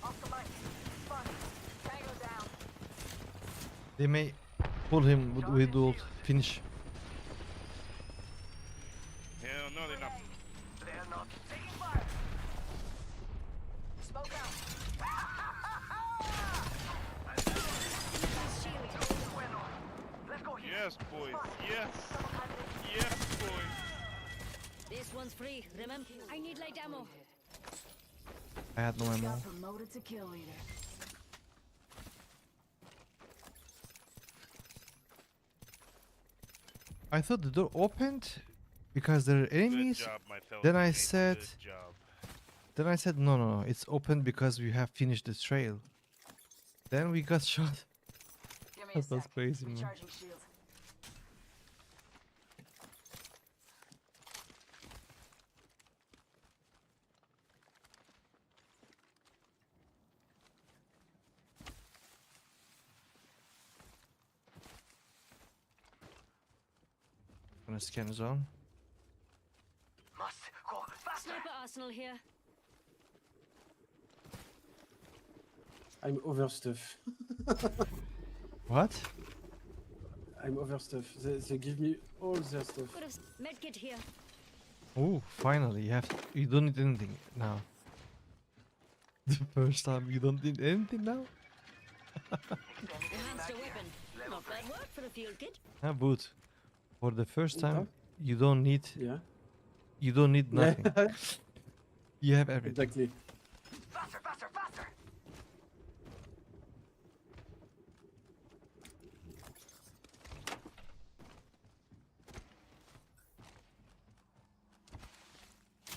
[SPEAKER 5] Off the mic. Fun. Tango down.
[SPEAKER 1] They may pull him with ult. Finish.
[SPEAKER 6] Hell no, they're not.
[SPEAKER 16] They're not taking fire.
[SPEAKER 5] Smoke out.
[SPEAKER 16] Let's go here.
[SPEAKER 6] Yes, boys. Yes. Yes, boys.
[SPEAKER 4] This one's free. Remember, I need light ammo.
[SPEAKER 1] I had no ammo.
[SPEAKER 15] Got promoted to kill leader.
[SPEAKER 1] I thought the door opened because there are
[SPEAKER 6] Good
[SPEAKER 1] enemies.
[SPEAKER 6] job, my fellow
[SPEAKER 1] Then I
[SPEAKER 6] teammates.
[SPEAKER 1] said,
[SPEAKER 6] Good job.
[SPEAKER 1] then I said, no, no, no, it's open because we have finished the trail. Then we got shot.
[SPEAKER 15] Give me a
[SPEAKER 1] That was
[SPEAKER 15] sec.
[SPEAKER 1] crazy, man.
[SPEAKER 15] Recharging shield.
[SPEAKER 1] Gonna scan zone.
[SPEAKER 16] Must go faster.
[SPEAKER 4] Sniper arsenal here.
[SPEAKER 9] I'm overstuff.
[SPEAKER 1] What?
[SPEAKER 9] I'm overstuff. They give me all their stuff.
[SPEAKER 4] Could have medkit here.
[SPEAKER 1] Oh, finally, you don't need anything now. The first time you don't need anything now?
[SPEAKER 4] Enhanced a weapon. Not bad work for a field kit.
[SPEAKER 1] Ah, boot. For the first time, you don't need.
[SPEAKER 9] Yeah.
[SPEAKER 1] You don't need nothing. You have everything.
[SPEAKER 9] Exactly.
[SPEAKER 16] Faster, faster, faster.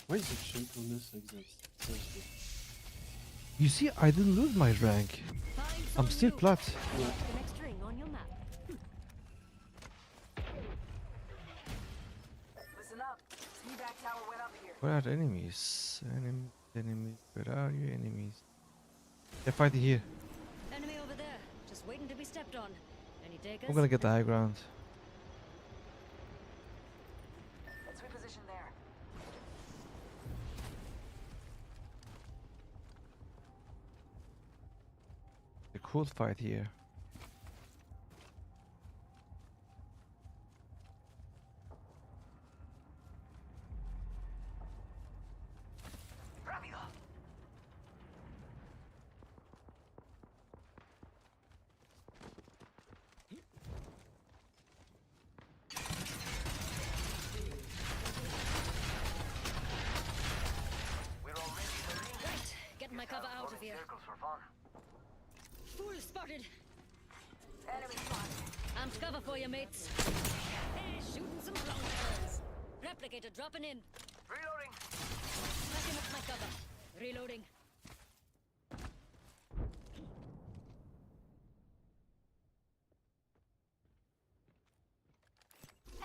[SPEAKER 9] Why is the gentleness like that? Seriously.
[SPEAKER 1] You see, I didn't lose my rank. I'm still plat.
[SPEAKER 4] The next ring on your map.
[SPEAKER 15] Listen up. Evac tower went up here.
[SPEAKER 1] Where are the enemies? Enemies. Where are you, enemies? They're fighting here.
[SPEAKER 4] Enemy over there. Just waiting to be stepped on. Any takers?
[SPEAKER 1] I'm gonna get the high ground.
[SPEAKER 15] Let's reposition there.
[SPEAKER 1] A cool fight here.
[SPEAKER 16] Rápido. We're already in the ring.
[SPEAKER 4] Right. Getting my cover out of here.
[SPEAKER 16] Circles for fun.
[SPEAKER 4] Fool spotted.
[SPEAKER 15] Enemy spotted.
[SPEAKER 4] Armed cover for you, mates. Hey, shooting some long barrels. Replicator dropping in.
[SPEAKER 16] Reloading.
[SPEAKER 4] Packing up my cover. Reloading.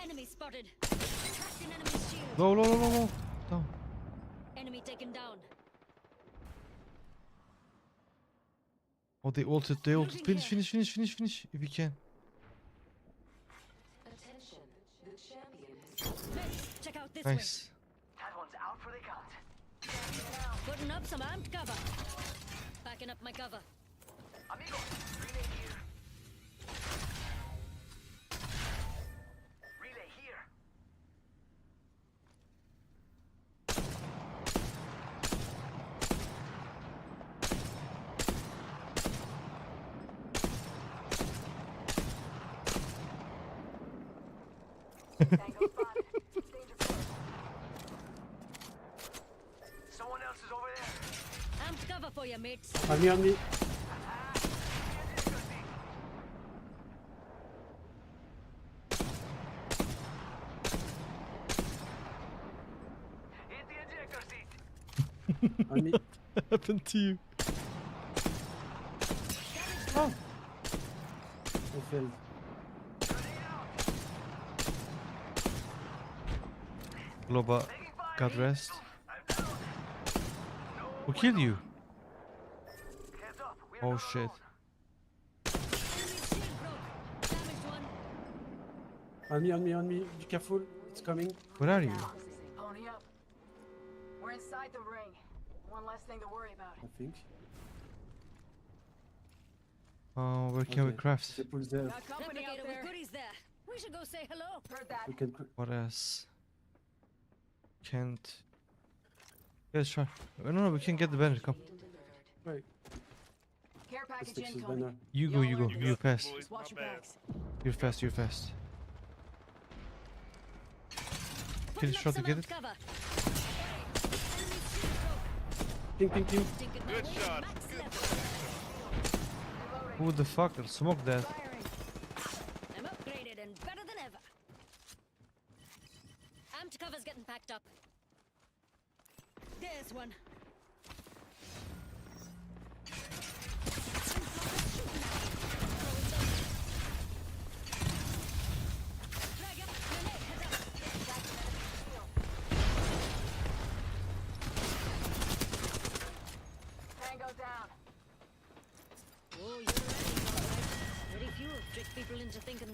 [SPEAKER 4] Enemy spotted. Cracked an enemy's shield.
[SPEAKER 1] No, no, no, no, no. No.
[SPEAKER 4] Enemy taken down.
[SPEAKER 1] Oh, they ulted. Finish. If you can.
[SPEAKER 15] Attention. The champion has
[SPEAKER 4] Mates, check out this
[SPEAKER 1] Nice.
[SPEAKER 16] That one's out for the count.
[SPEAKER 4] way. Putting up some armed cover. Backing up my cover.
[SPEAKER 16] Amigo, relay here. Relay here.
[SPEAKER 15] Tango spotted. Danger close.
[SPEAKER 16] Someone else is over there.
[SPEAKER 4] Armed cover for you, mates.
[SPEAKER 9] On me, on me.
[SPEAKER 16] Hit the ejector seat.
[SPEAKER 9] On me.
[SPEAKER 1] What happened to you?
[SPEAKER 9] Oh. I failed.
[SPEAKER 1] Globa got rest. Who killed you?
[SPEAKER 16] Heads up. We're
[SPEAKER 1] Oh
[SPEAKER 16] not
[SPEAKER 1] shit.
[SPEAKER 16] alone.
[SPEAKER 4] Enemy's shield broke. Damaged one.
[SPEAKER 9] On me. Be careful. It's coming.
[SPEAKER 1] Where are you?
[SPEAKER 15] Pony up. We're inside the ring. One less thing to worry about.
[SPEAKER 9] I think.
[SPEAKER 1] Oh, where can we
[SPEAKER 9] Okay.
[SPEAKER 1] craft?
[SPEAKER 9] They pull there.
[SPEAKER 15] Got company out
[SPEAKER 4] Replicator with
[SPEAKER 15] there.
[SPEAKER 4] goodies there. We should go say hello.
[SPEAKER 15] Heard that.
[SPEAKER 9] We can.
[SPEAKER 1] What else? Can't. Let's try. No, we can get the banner. Come.
[SPEAKER 9] Right.
[SPEAKER 15] Care
[SPEAKER 9] Let's
[SPEAKER 15] package
[SPEAKER 9] take this
[SPEAKER 15] incoming.
[SPEAKER 9] banner.
[SPEAKER 1] You go. You fast.
[SPEAKER 15] Just watch your backs.
[SPEAKER 1] You're fast.
[SPEAKER 4] Putting
[SPEAKER 1] Kill
[SPEAKER 4] up
[SPEAKER 1] shot to
[SPEAKER 4] some
[SPEAKER 1] get
[SPEAKER 4] armed
[SPEAKER 1] it.
[SPEAKER 4] cover. Enemy's shield broke.
[SPEAKER 9] Ping.
[SPEAKER 4] Stinking my
[SPEAKER 6] Good
[SPEAKER 4] way.
[SPEAKER 6] shot.
[SPEAKER 4] Max
[SPEAKER 6] Good
[SPEAKER 4] level.
[SPEAKER 1] Who the fuck? Smoke that.
[SPEAKER 4] Firing. I'm upgraded and better than ever. Amped cover's getting packed up. There's one.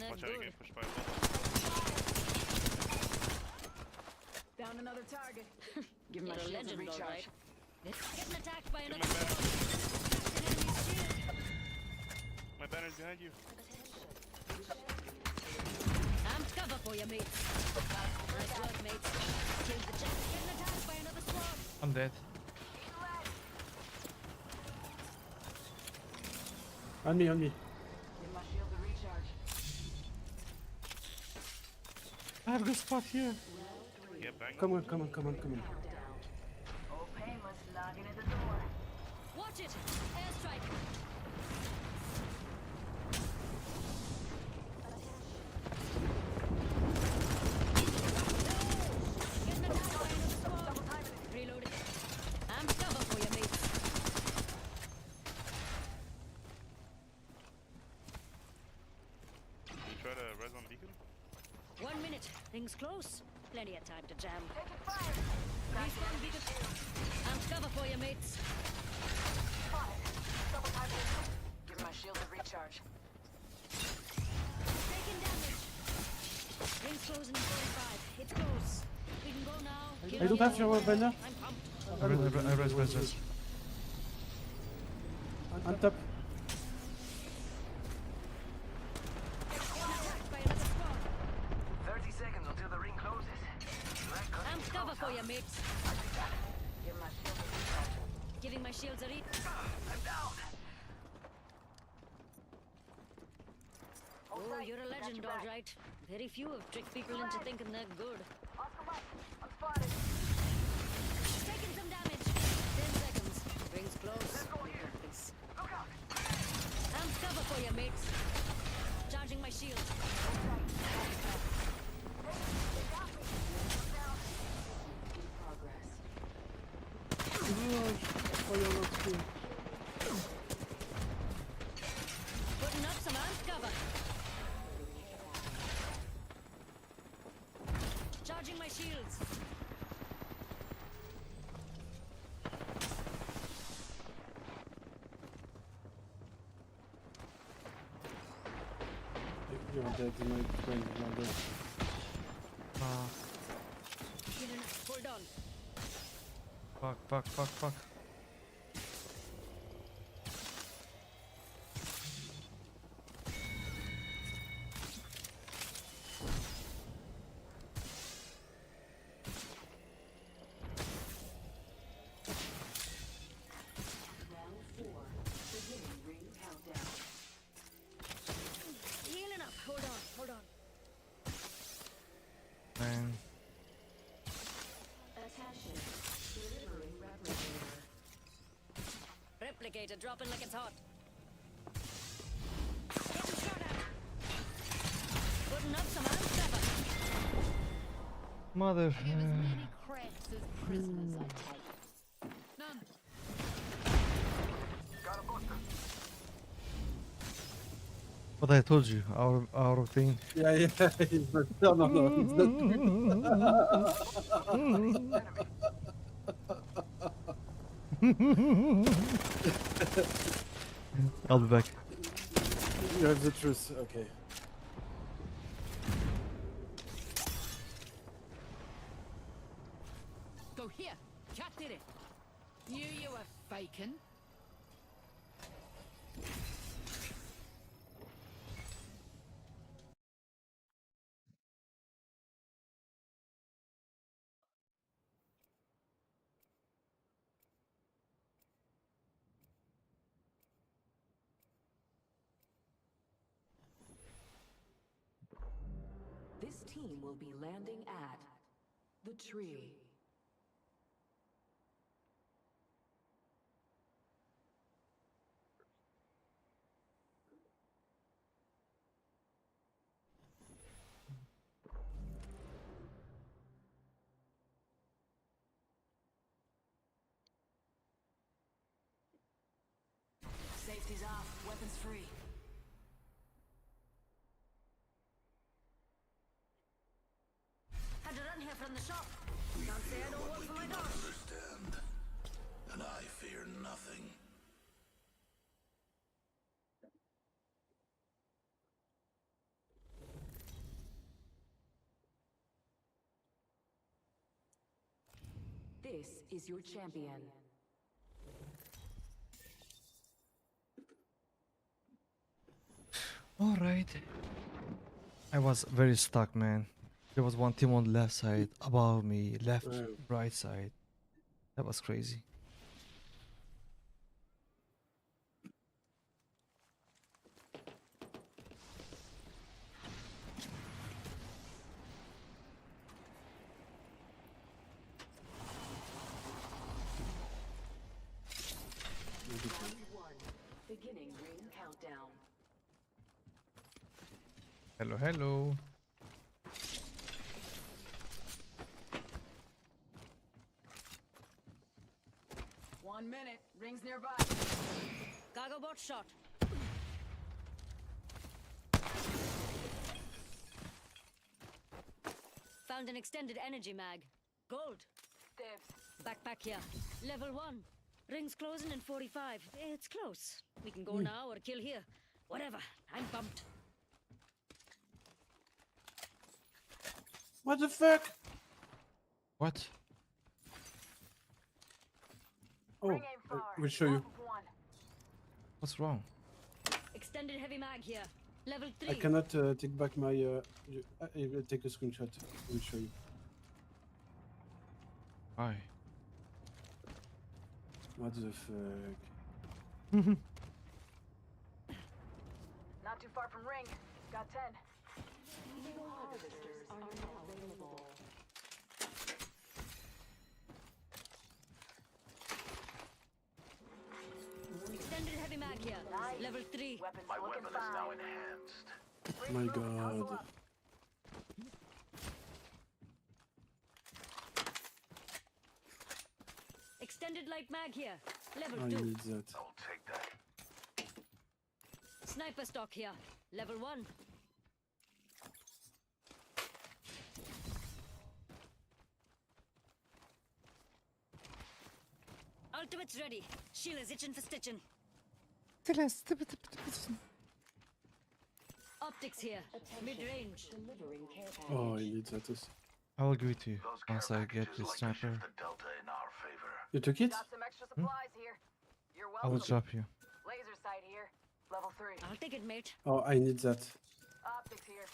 [SPEAKER 4] they're
[SPEAKER 6] Watch out, you
[SPEAKER 4] good.
[SPEAKER 6] get pushed by a bullet.
[SPEAKER 15] Down another target. Give my
[SPEAKER 4] You're a
[SPEAKER 15] shields a
[SPEAKER 4] legend, all
[SPEAKER 15] recharge.
[SPEAKER 4] right. Getting attacked by
[SPEAKER 6] Get
[SPEAKER 4] another
[SPEAKER 6] my banner.
[SPEAKER 4] squad. Captain enemy's shield.
[SPEAKER 6] My banner's behind you.
[SPEAKER 4] I'm cover for you, mates. Nice work, mates. Killed the jet. Getting attacked by another squad.
[SPEAKER 1] I'm dead.
[SPEAKER 9] On me, on me.
[SPEAKER 15] Give my shields a recharge.
[SPEAKER 1] I have a good spot here.
[SPEAKER 6] Yeah, bang.
[SPEAKER 9] Come on, come on, come on, come on.
[SPEAKER 5] Oh, painless knocking at the door.
[SPEAKER 4] Watch it. Airstrike. Getting attacked by another squad. Reloading. I'm cover for you, mates.
[SPEAKER 6] You try to res on beacon?
[SPEAKER 4] 1 minute. Things close. Plenty of time to jam.
[SPEAKER 5] Taking fire.
[SPEAKER 4] Respawn beacon. I'm cover for you, mates.
[SPEAKER 15] Give my shields a recharge.
[SPEAKER 4] Taking damage. Rings closing in 45. It's close. We can go now.
[SPEAKER 9] I don't have your banner.
[SPEAKER 4] I'm pumped.
[SPEAKER 1] I res.
[SPEAKER 9] On top.
[SPEAKER 4] Attacked by another squad.
[SPEAKER 16] 30 seconds until the ring closes.
[SPEAKER 4] I'm cover for you, mates.
[SPEAKER 15] Give my shields a recharge.
[SPEAKER 4] Giving my shields a read.
[SPEAKER 16] I'm down.
[SPEAKER 4] Oh, you're a legend, all right. Very few have tricked people into thinking they're good.
[SPEAKER 5] Oscar Mike, I'm spotted.
[SPEAKER 4] Taking some damage. 10 seconds. Rings close. Thanks.
[SPEAKER 5] Look out.
[SPEAKER 4] I'm cover for you, mates. Charging my shield.
[SPEAKER 15] Progress.
[SPEAKER 4] Putting up some armed cover. Charging my shields.
[SPEAKER 9] You're dead, my friend. You're dead.
[SPEAKER 4] Hold on.
[SPEAKER 1] Fuck.
[SPEAKER 15] Round 4. Beginning ring countdown.
[SPEAKER 4] Healing up. Hold on.
[SPEAKER 1] Man.
[SPEAKER 15] Attention. Delivering replicator.
[SPEAKER 4] Replicator dropping like it's hot. Getting shot at. Putting up some armed cover.
[SPEAKER 1] Mother.
[SPEAKER 15] Give as many creds as prisoners I take. None.
[SPEAKER 16] Got a buster.
[SPEAKER 1] What I told you, our thing.
[SPEAKER 9] Yeah. No.
[SPEAKER 1] I'll be back.
[SPEAKER 9] You have the truth. Okay.
[SPEAKER 15] Go here. Cat did it. Knew you were faking. This team will be landing at the tree. Safety's off, weapons free.
[SPEAKER 4] Had to run here from the shop. Can't say I don't work for my dogs.
[SPEAKER 11] Understand. And I fear nothing.
[SPEAKER 15] This is your champion.
[SPEAKER 1] All right. I was very stuck, man. There was one team on the left side, above me, left, right side. That was crazy.
[SPEAKER 15] Round 1. Beginning ring countdown.
[SPEAKER 1] Hello, hello.
[SPEAKER 15] 1 minute. Rings nearby.
[SPEAKER 4] Cargo bot shot. Found an extended energy mag. Gold.
[SPEAKER 5] Dibs.
[SPEAKER 4] Backpack here. Level 1. Rings closing in 45. It's close. We can go now or kill here. Whatever. I'm pumped.
[SPEAKER 9] What the fuck?
[SPEAKER 1] What?
[SPEAKER 9] Oh,
[SPEAKER 5] Ring aim
[SPEAKER 9] I
[SPEAKER 5] far.
[SPEAKER 9] will show you.
[SPEAKER 5] Top of 1.
[SPEAKER 1] What's wrong?
[SPEAKER 4] Extended heavy mag here. Level 3.
[SPEAKER 9] I cannot take back my. I will take a screenshot. I will show you.
[SPEAKER 1] Why?
[SPEAKER 9] What the fuck?
[SPEAKER 5] Not too far from ring. Got 10.
[SPEAKER 15] Eagle harvesters are now available.
[SPEAKER 4] Extended heavy mag here.
[SPEAKER 5] Nice.
[SPEAKER 4] Level 3.
[SPEAKER 5] Weapons
[SPEAKER 11] My
[SPEAKER 5] looking
[SPEAKER 11] weapon is
[SPEAKER 5] fine.
[SPEAKER 11] now enhanced.
[SPEAKER 9] My
[SPEAKER 5] Ring's moving. Hustle
[SPEAKER 9] god.
[SPEAKER 5] up.
[SPEAKER 4] Extended light mag here. Level
[SPEAKER 9] I
[SPEAKER 4] 2.
[SPEAKER 9] need that.
[SPEAKER 11] I'll take that.
[SPEAKER 4] Sniper stock here. Level 1. Ultimate's ready. Sheila's itching for stitching. Optics here. Mid-range.
[SPEAKER 15] Delivering care package.
[SPEAKER 9] Oh, I need that.
[SPEAKER 1] I will give it to you
[SPEAKER 11] Those
[SPEAKER 1] once
[SPEAKER 11] care
[SPEAKER 1] I get
[SPEAKER 11] packages
[SPEAKER 1] the
[SPEAKER 11] like to
[SPEAKER 1] sniper.
[SPEAKER 11] shift the delta in our favor.
[SPEAKER 9] You took it?
[SPEAKER 5] Got some extra supplies here. You're
[SPEAKER 1] I will
[SPEAKER 5] welcome.
[SPEAKER 1] drop you.
[SPEAKER 5] Laser sight here. Level 3.
[SPEAKER 4] I'll take it, mate.
[SPEAKER 9] Oh, I need that.
[SPEAKER 5] Optics here.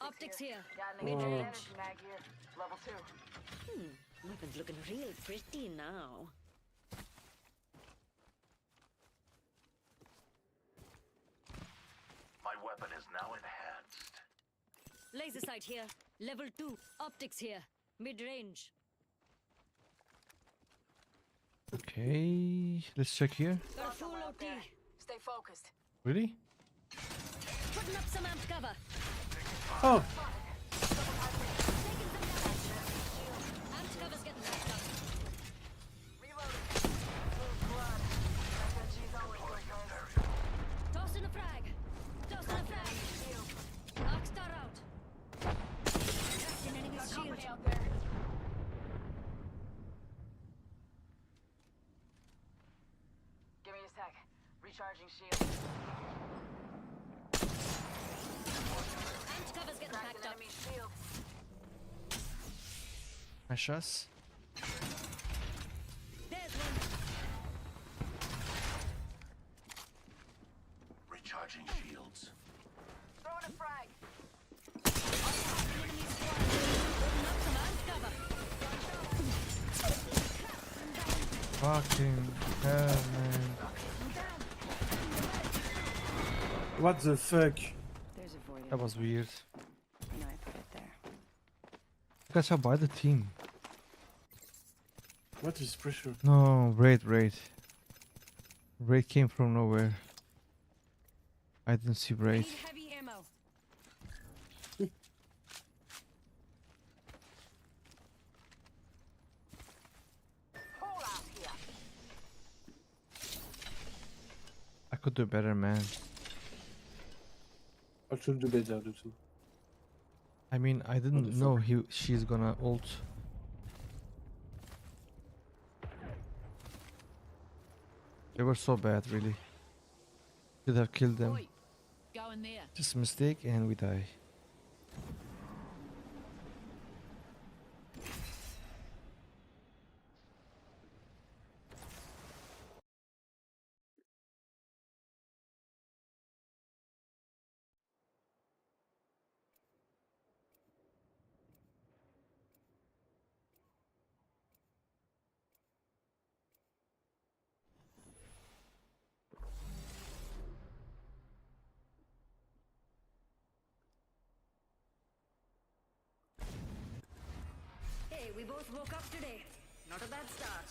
[SPEAKER 4] Optics here.
[SPEAKER 5] Got an
[SPEAKER 9] Mid-range.
[SPEAKER 5] energy mag here. Level 2.
[SPEAKER 4] Weapon's looking real pretty now.
[SPEAKER 11] My weapon is now enhanced.
[SPEAKER 4] Laser sight here. Level 2. Optics here. Mid-range.
[SPEAKER 1] Okay, let's check here.
[SPEAKER 4] Got a full OT.
[SPEAKER 5] Stay focused.
[SPEAKER 1] Really?
[SPEAKER 4] Putting up some amped cover.
[SPEAKER 9] Oh,
[SPEAKER 4] Amped cover's getting backed up.
[SPEAKER 5] Reloading. Full blood. SMG's always like this.
[SPEAKER 4] Tossing a frag. Tossing a frag. Arc star out. Cracked an enemy's
[SPEAKER 5] Got
[SPEAKER 4] shield.
[SPEAKER 5] company out there. Give me a sec. Recharging shield.
[SPEAKER 4] Amped cover's getting
[SPEAKER 5] Cracked
[SPEAKER 4] backed
[SPEAKER 5] an
[SPEAKER 4] up.
[SPEAKER 5] enemy shield.
[SPEAKER 1] Precious.
[SPEAKER 4] There's one.
[SPEAKER 11] Recharging shields.
[SPEAKER 5] Throwing a frag.
[SPEAKER 4] Enemy squad. Putting up some amped cover.
[SPEAKER 1] Fucking hell, man.
[SPEAKER 9] what the fuck?
[SPEAKER 15] There's a void.
[SPEAKER 1] That was weird.
[SPEAKER 15] I know I put it there.
[SPEAKER 1] You guys are by the team.
[SPEAKER 9] What is pressure?
[SPEAKER 1] No, raid. Raid came from nowhere. I didn't see raid.
[SPEAKER 4] Need heavy ammo.
[SPEAKER 5] Pull out here.
[SPEAKER 1] I could do better, man.
[SPEAKER 9] I should do better, too.
[SPEAKER 1] I mean, I didn't know she's gonna ult. They were so bad, really. Should have killed them.
[SPEAKER 15] Oi, go in there.
[SPEAKER 1] Just a mistake, and we die.
[SPEAKER 4] We both woke up today. Not a bad start.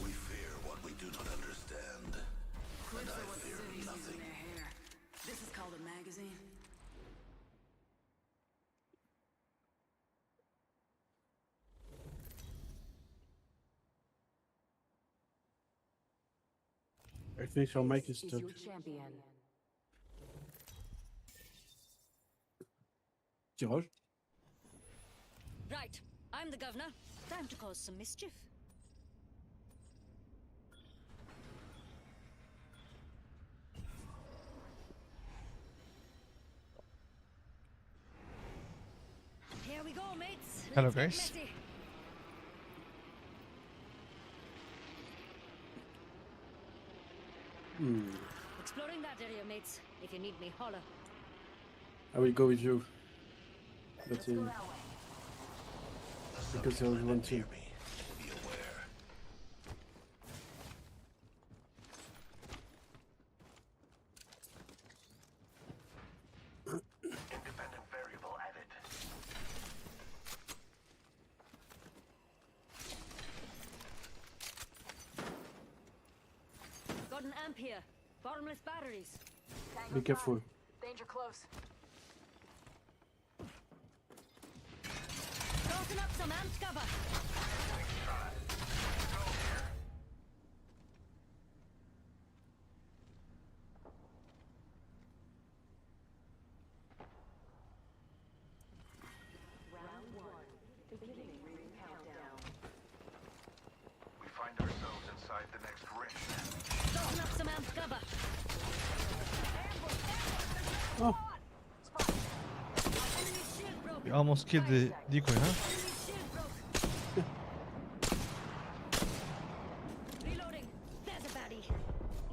[SPEAKER 11] We fear what we do not understand. And I fear nothing.
[SPEAKER 15] This is called a magazine.
[SPEAKER 9] I think your mic is
[SPEAKER 15] Is
[SPEAKER 9] stuck.
[SPEAKER 15] your champion.
[SPEAKER 9] Tiiroj?
[SPEAKER 4] Right. I'm the governor. Time to cause some mischief. Here we go, mates.
[SPEAKER 1] Hello,
[SPEAKER 4] Let's get
[SPEAKER 1] guys.
[SPEAKER 4] messy. Exploring that area, mates. If you need me, holler.
[SPEAKER 9] I will go with you. But because there was one team.
[SPEAKER 11] Be aware. Independent variable added.
[SPEAKER 4] Got an amp here. Bottomless batteries.
[SPEAKER 9] Be careful.
[SPEAKER 5] Danger close.
[SPEAKER 4] Tossing up some amped cover.
[SPEAKER 15] Round 1. Beginning ring countdown.
[SPEAKER 11] We find ourselves inside the next ring.
[SPEAKER 4] Tossing up some amped cover.
[SPEAKER 9] Oh,
[SPEAKER 4] Enemy shield broke.
[SPEAKER 1] You almost killed the decoy, huh?
[SPEAKER 4] Enemy shield broke. Reloading. There's a baddie.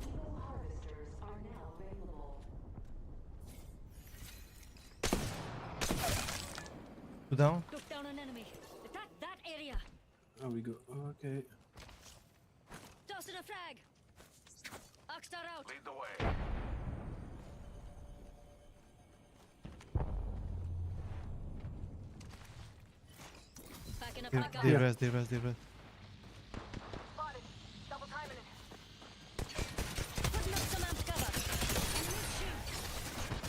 [SPEAKER 15] Evo harvesters are now available.
[SPEAKER 1] Two down.
[SPEAKER 4] Took down an enemy. Attack that area.
[SPEAKER 9] how we go? Okay.
[SPEAKER 4] Tossing a frag. Oxstar out.
[SPEAKER 11] Lead the way.
[SPEAKER 4] Packing up
[SPEAKER 1] They,
[SPEAKER 4] my gun.
[SPEAKER 1] they rest, they rest, they rest.
[SPEAKER 5] Spotted. Double timing it.
[SPEAKER 4] Putting up some amped cover. Enemy shield.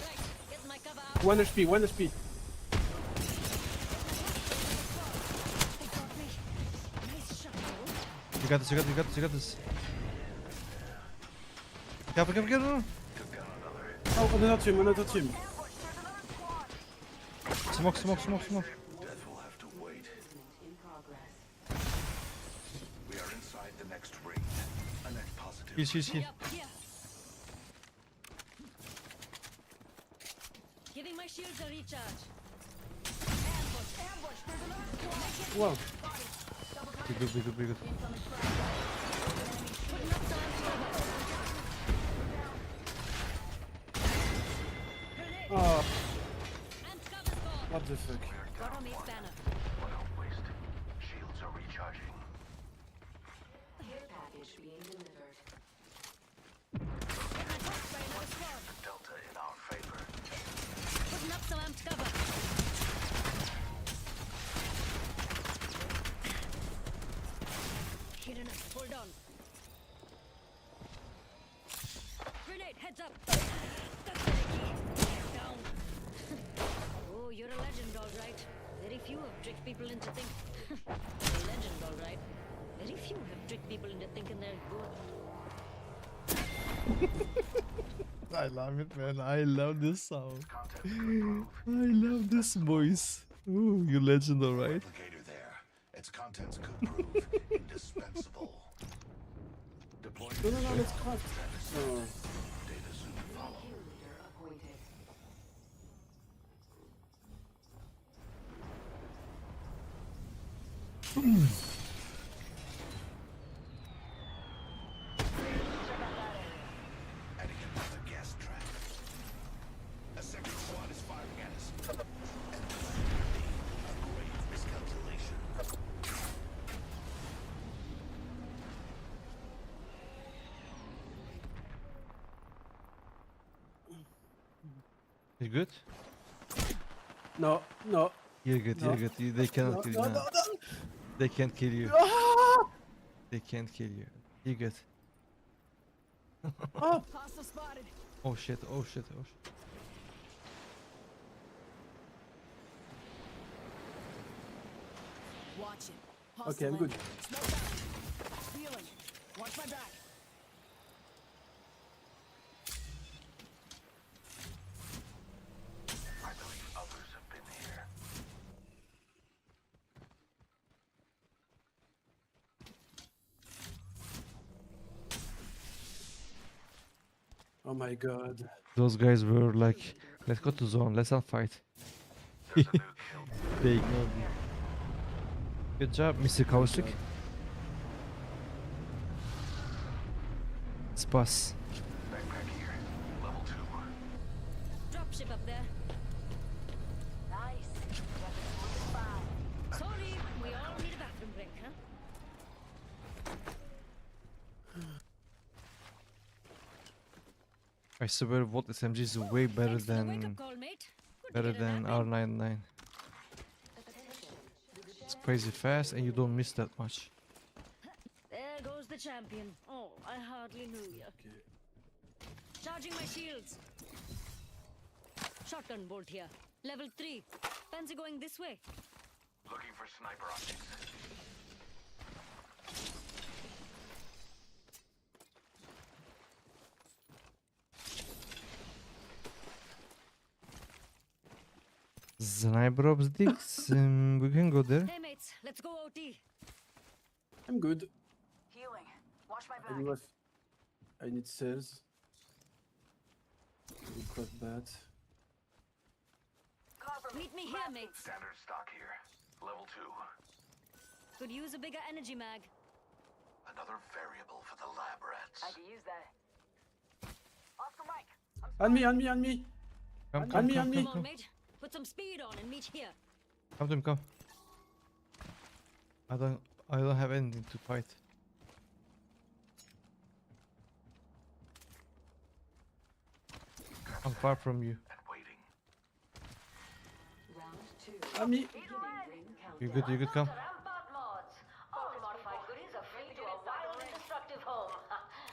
[SPEAKER 4] Right. Get my cover out.
[SPEAKER 9] 1 HP, 1 HP.
[SPEAKER 4] They got me. Nice shot, bro.
[SPEAKER 1] You got this, you got this, you got this, you got this. Careful, careful, careful.
[SPEAKER 9] Oh, another team, another team.
[SPEAKER 1] Smoke, smoke, smoke, smoke.
[SPEAKER 11] Death will have to wait.
[SPEAKER 15] In progress.
[SPEAKER 11] We are inside the next ring. A net positive.
[SPEAKER 1] Heal.
[SPEAKER 4] Up here. Giving my shields a recharge. Ambush. There's another squad.
[SPEAKER 9] Wow.
[SPEAKER 1] Be good, be good, be good.
[SPEAKER 4] Putting up some amped cover. Grenade.
[SPEAKER 9] Oh,
[SPEAKER 4] Amped cover's gone.
[SPEAKER 9] what the fuck?
[SPEAKER 4] Got on mate's banner.
[SPEAKER 11] Don't waste. Shields are recharging.
[SPEAKER 15] Care package being delivered.
[SPEAKER 4] Getting attacked by another squad.
[SPEAKER 11] Delta in our favor.
[SPEAKER 4] Putting up some amped cover. Hidden us. Hold on. Grenade, heads up. That's the key. Down. Oh, you're a legend, all right. Very few have tricked people into thinking. You're a legend, all right. Very few have tricked people into thinking they're good.
[SPEAKER 1] I love it, man. I love this sound. I love this voice. Ooh, you legend, alright.
[SPEAKER 11] Replicator there. Its contents could prove indispensable. Deploying
[SPEAKER 9] No, no, no, let's craft. Oh.
[SPEAKER 11] data soon follow.
[SPEAKER 15] Kill leader appointed.
[SPEAKER 11] Adding another gas trap. A second squad is firing at us. And this could be a grave miscalculation.
[SPEAKER 1] You good?
[SPEAKER 9] No, no.
[SPEAKER 1] You're good,
[SPEAKER 9] No.
[SPEAKER 1] you're good. They cannot
[SPEAKER 9] No,
[SPEAKER 1] kill you
[SPEAKER 9] no,
[SPEAKER 1] now.
[SPEAKER 9] no, no.
[SPEAKER 1] They can't kill you.
[SPEAKER 9] Ah!
[SPEAKER 1] They can't kill you. You're good.
[SPEAKER 9] Ah!
[SPEAKER 15] Hostile spotted.
[SPEAKER 1] Oh shit, oh shit, oh shit.
[SPEAKER 15] Watch it.
[SPEAKER 9] Okay, I'm good.
[SPEAKER 15] Smoke out. Healing. Watch my back.
[SPEAKER 11] I believe others have been here.
[SPEAKER 9] Oh my god.
[SPEAKER 1] Those guys were like, let's go to zone, let's not fight. They ignored me. Good job, Mr. Kausik. Let's pass.
[SPEAKER 11] Backpack here. Level 2.
[SPEAKER 4] Dropship up there.
[SPEAKER 5] Nice. Weapons moving fine.
[SPEAKER 4] Sorry, we all need a bathroom break, huh?
[SPEAKER 1] I swear Volt SMG is way better
[SPEAKER 4] Thanks for the wake-up
[SPEAKER 1] than
[SPEAKER 4] call, mate. Good to
[SPEAKER 1] better
[SPEAKER 4] get a
[SPEAKER 1] than
[SPEAKER 4] nap in.
[SPEAKER 1] R99. It's crazy fast and you don't miss that much.
[SPEAKER 4] There goes the champion. Oh, I hardly knew you. Charging my shields. Shotgun bolt here. Level 3. Fancy going this way?
[SPEAKER 11] Looking for sniper optics.
[SPEAKER 1] Sniper optics, we can go there.
[SPEAKER 4] Hey mates, let's go OT.
[SPEAKER 9] I'm good.
[SPEAKER 5] Healing. Watch my
[SPEAKER 9] I
[SPEAKER 5] back.
[SPEAKER 9] need what? I need cells. Cross bat.
[SPEAKER 5] Cover me.
[SPEAKER 4] Meet me here, mates.
[SPEAKER 11] Standard stock here. Level 2.
[SPEAKER 4] Could use a bigger energy mag.
[SPEAKER 11] Another variable for the lab rats.
[SPEAKER 5] I could use that. Oscar Mike.
[SPEAKER 9] On me, on me, on me.
[SPEAKER 1] Come,
[SPEAKER 9] On
[SPEAKER 1] come,
[SPEAKER 9] me,
[SPEAKER 1] come,
[SPEAKER 9] on
[SPEAKER 1] come,
[SPEAKER 9] me.
[SPEAKER 4] Come on,
[SPEAKER 1] come.
[SPEAKER 4] mate. Put some speed on and meet here.
[SPEAKER 1] Come to him, come. I don't have anything to fight. I'm far from you.
[SPEAKER 9] On me.
[SPEAKER 1] You good, come.
[SPEAKER 5] Rampart mods. All modified goodies are free to a wild and destructive home.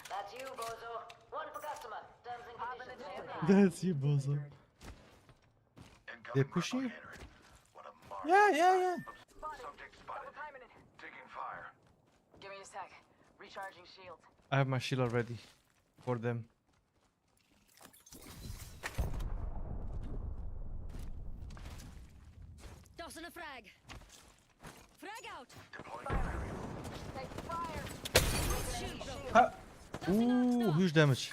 [SPEAKER 5] That's you, bozo. One per customer. Terms and conditions may apply.
[SPEAKER 1] That's you, bozo. They're pushing you?
[SPEAKER 9] Yeah, yeah, yeah.
[SPEAKER 11] Subject spotted. Taking fire.
[SPEAKER 5] Give me a sec. Recharging shields.
[SPEAKER 1] I have my shield already for them.
[SPEAKER 4] Tossing a frag. Frag out.
[SPEAKER 5] Take fire.
[SPEAKER 4] Shield broken.
[SPEAKER 1] Ha! Ooh, huge damage.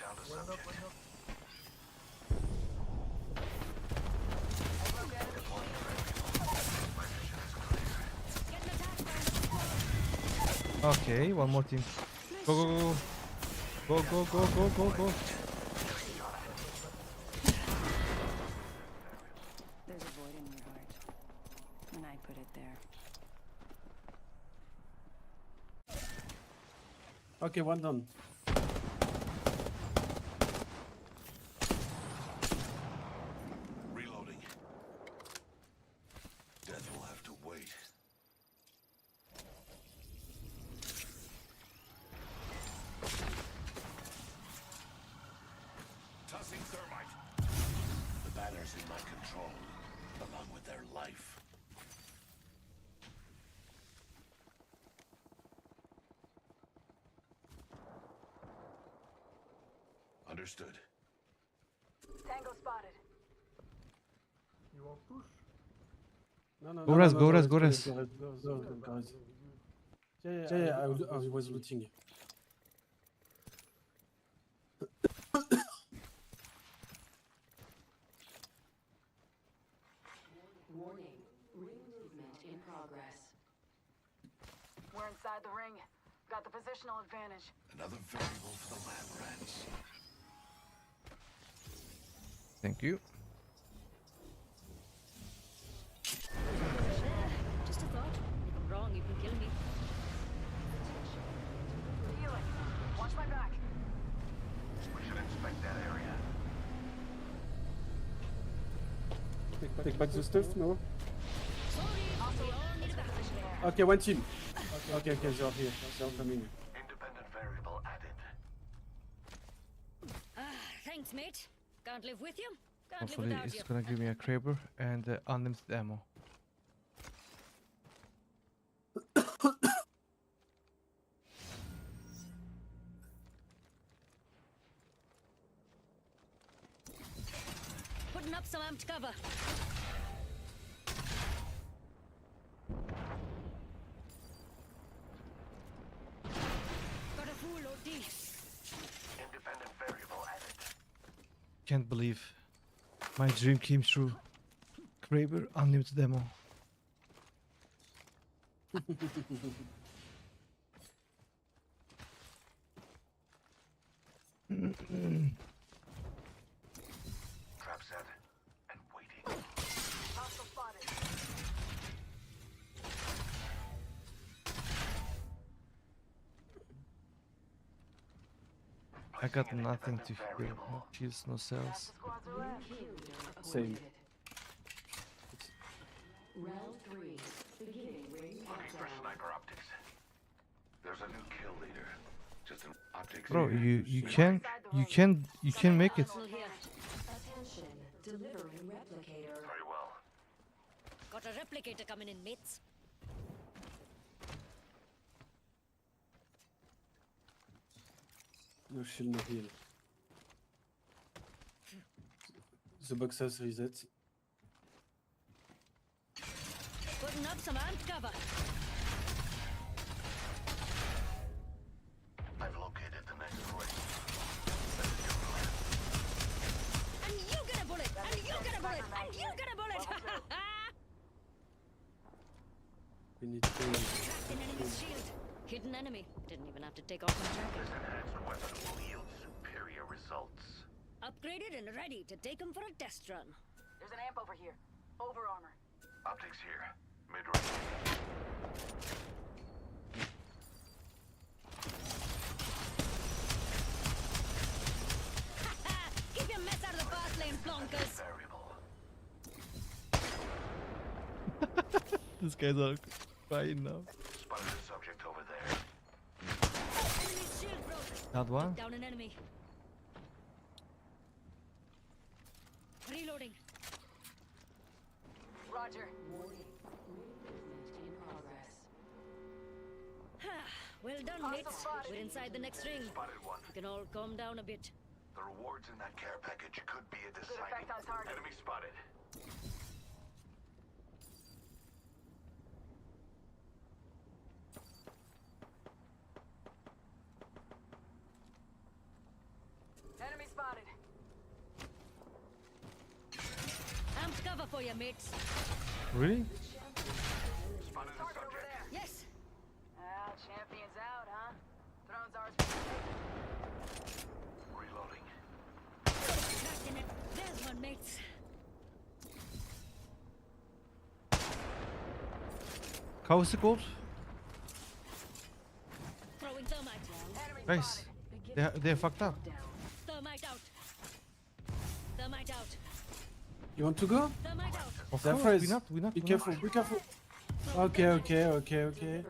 [SPEAKER 1] Okay, one more team. Go, go, go, go. Go, go, go, go, go, go.
[SPEAKER 15] There's a void in your heart. And I put it there.
[SPEAKER 9] Okay, one done.
[SPEAKER 11] Reloading. Death will have to wait. Tossing thermite. The banner's in my control, along with their life. Understood.
[SPEAKER 5] Tango spotted.
[SPEAKER 9] You want push? No, no,
[SPEAKER 1] Go res, go res,
[SPEAKER 9] res,
[SPEAKER 1] go res.
[SPEAKER 9] Go res. Yeah, I was looting.
[SPEAKER 15] Warning. Ring movement in progress.
[SPEAKER 5] We're inside the ring. Got the positional advantage.
[SPEAKER 11] Another variable for the lab rats.
[SPEAKER 1] Thank you.
[SPEAKER 4] Just a thought. If I'm wrong, you can kill me.
[SPEAKER 5] Healing. Watch my back.
[SPEAKER 11] We should inspect that area.
[SPEAKER 9] Take back the stuff, no?
[SPEAKER 4] We all need a bath.
[SPEAKER 9] Okay, one team. Okay, they're here. They're coming.
[SPEAKER 11] Independent variable added.
[SPEAKER 4] Thanks, mate. Can't live with you. Can't
[SPEAKER 1] Hopefully
[SPEAKER 4] live without
[SPEAKER 1] it's
[SPEAKER 4] you.
[SPEAKER 1] gonna give me a Kraber and unlimited ammo.
[SPEAKER 4] Putting up some amped cover. Got a full OD.
[SPEAKER 11] Independent variable added.
[SPEAKER 1] Can't believe my dream came true. Kraber, unlimited ammo.
[SPEAKER 11] Trap set and waiting.
[SPEAKER 5] Hostile spotted.
[SPEAKER 1] I got nothing to heal. No shields, no cells.
[SPEAKER 5] Squads are left.
[SPEAKER 9] Same.
[SPEAKER 15] Round 3. Beginning ring
[SPEAKER 11] Looking for sniper optics. There's a new kill leader. Just an optics.
[SPEAKER 1] Bro,
[SPEAKER 11] here.
[SPEAKER 1] you can make it.
[SPEAKER 4] Still here.
[SPEAKER 15] Attention. Delivering replicator.
[SPEAKER 11] Very well.
[SPEAKER 4] Got a replicator coming in, mates.
[SPEAKER 9] No shield, no heal. The box has reset.
[SPEAKER 4] Putting up some amped cover.
[SPEAKER 11] I've located the next ring.
[SPEAKER 4] And you get a bullet! And you get a bullet! And you get a bullet!
[SPEAKER 9] We need to.
[SPEAKER 4] Cracked an enemy's shield. Hidden enemy. Didn't even have to take off my jacket.
[SPEAKER 11] This enhanced weapon will yield superior results.
[SPEAKER 4] Upgraded and ready to take him for a test run.
[SPEAKER 5] There's an amp over here. Over armor.
[SPEAKER 11] Optics here. Mid-range.
[SPEAKER 4] Keep your mess out of the fast lane, plonkers.
[SPEAKER 11] Variable.
[SPEAKER 1] This guy's all crying now.
[SPEAKER 11] Spotted a subject over there.
[SPEAKER 4] Enemy's shield broke.
[SPEAKER 1] Not one?
[SPEAKER 4] Down an enemy. Reloading.
[SPEAKER 5] Roger.
[SPEAKER 15] In progress.
[SPEAKER 4] Well done, mates. We're inside the next ring.
[SPEAKER 11] Spotted one.
[SPEAKER 4] You can all calm down a bit.
[SPEAKER 11] The rewards in that care package could be a
[SPEAKER 5] Good
[SPEAKER 11] deciding.
[SPEAKER 5] effect on target.
[SPEAKER 11] Enemy spotted.
[SPEAKER 5] Enemy spotted.
[SPEAKER 4] Amped cover for you, mates.
[SPEAKER 1] Really?
[SPEAKER 11] Spotted a
[SPEAKER 5] Target over
[SPEAKER 11] subject.
[SPEAKER 5] there.
[SPEAKER 4] Yes.
[SPEAKER 5] Ah, champion's out, huh? Throne's ours for the taking.
[SPEAKER 11] Reloading.
[SPEAKER 4] Cracked in it. There's one, mates.
[SPEAKER 1] How's it called?
[SPEAKER 4] Throwing thermite.
[SPEAKER 5] Enemy
[SPEAKER 1] Guys,
[SPEAKER 5] spotted.
[SPEAKER 1] they're fucked up.
[SPEAKER 4] Thermite out. Thermite out.
[SPEAKER 9] You want to go?
[SPEAKER 4] Thermite out.
[SPEAKER 1] Of
[SPEAKER 9] They're
[SPEAKER 1] course,
[SPEAKER 9] friends.
[SPEAKER 1] we not.
[SPEAKER 9] Be
[SPEAKER 1] we not.
[SPEAKER 9] careful, be careful. Okay.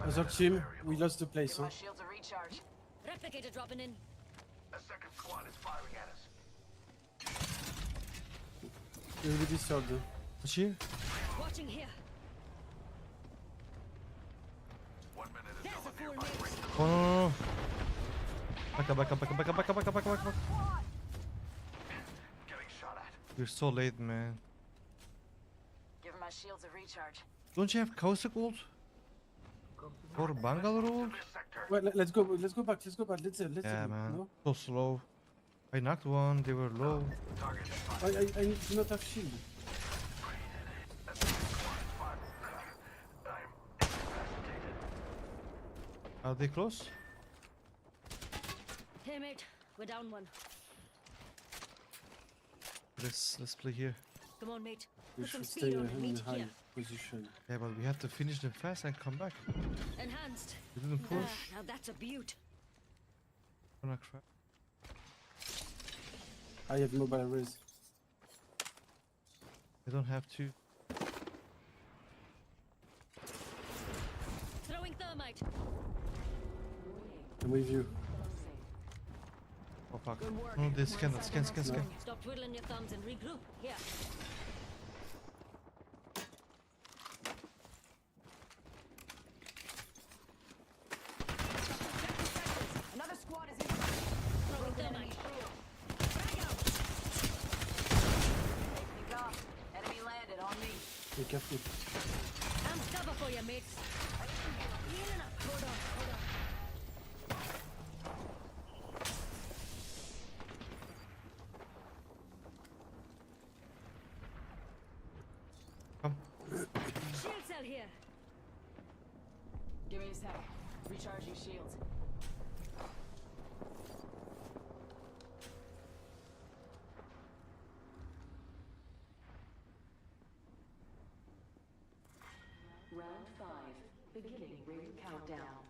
[SPEAKER 9] Other team, we lost the place,
[SPEAKER 5] Give
[SPEAKER 9] huh?
[SPEAKER 5] my shields a recharge.
[SPEAKER 4] Replicator dropping in.
[SPEAKER 11] A second squad is firing at us.
[SPEAKER 9] We will be sold.
[SPEAKER 1] What's here?
[SPEAKER 4] Watching here.
[SPEAKER 11] 1 minute
[SPEAKER 4] There's
[SPEAKER 11] until
[SPEAKER 4] a
[SPEAKER 11] the
[SPEAKER 4] fool,
[SPEAKER 11] nearby
[SPEAKER 4] mates.
[SPEAKER 11] ring.
[SPEAKER 1] Oh no. Back up.
[SPEAKER 11] Getting shot at.
[SPEAKER 1] You're so late, man.
[SPEAKER 5] Give my shields a recharge.
[SPEAKER 1] Don't you have Kausa gold? Or Bangalore gold?
[SPEAKER 11] This sector.
[SPEAKER 9] Well, let's go back. Let's
[SPEAKER 1] Yeah, man.
[SPEAKER 9] No?
[SPEAKER 1] So slow. I knocked one, they were low.
[SPEAKER 11] Target spotted.
[SPEAKER 9] I do not have shield.
[SPEAKER 11] A second squad is firing. I'm incapacitated.
[SPEAKER 1] Are they close?
[SPEAKER 4] Hey, mate. We're down one.
[SPEAKER 1] Let's play here.
[SPEAKER 4] Come on, mate.
[SPEAKER 9] We
[SPEAKER 4] Put some
[SPEAKER 9] should
[SPEAKER 4] speed
[SPEAKER 9] stay
[SPEAKER 4] on and
[SPEAKER 9] in
[SPEAKER 4] meet
[SPEAKER 9] high
[SPEAKER 4] here.
[SPEAKER 9] position.
[SPEAKER 1] Yeah, but we have to finish them fast and come back.
[SPEAKER 4] Enhanced.
[SPEAKER 1] We didn't push.
[SPEAKER 4] Now that's a beaut.
[SPEAKER 1] Gonna cry.
[SPEAKER 9] I have mobile res.
[SPEAKER 1] I don't have to.
[SPEAKER 4] Throwing thermite.
[SPEAKER 9] I'm with you.
[SPEAKER 1] Oh fuck. No, they scan.
[SPEAKER 4] Stop twiddling your thumbs and regroup. Here.
[SPEAKER 15] Another squad is in.
[SPEAKER 4] Throwing thermite. Frag out.
[SPEAKER 15] Taking off. Enemy landed on me.
[SPEAKER 9] Be careful.
[SPEAKER 4] I'm cover for you, mates. Healing up. Hold on.
[SPEAKER 1] Come.
[SPEAKER 4] Shield cell here.
[SPEAKER 15] Give me a sec. Recharging shields. Round 5. Beginning ring countdown.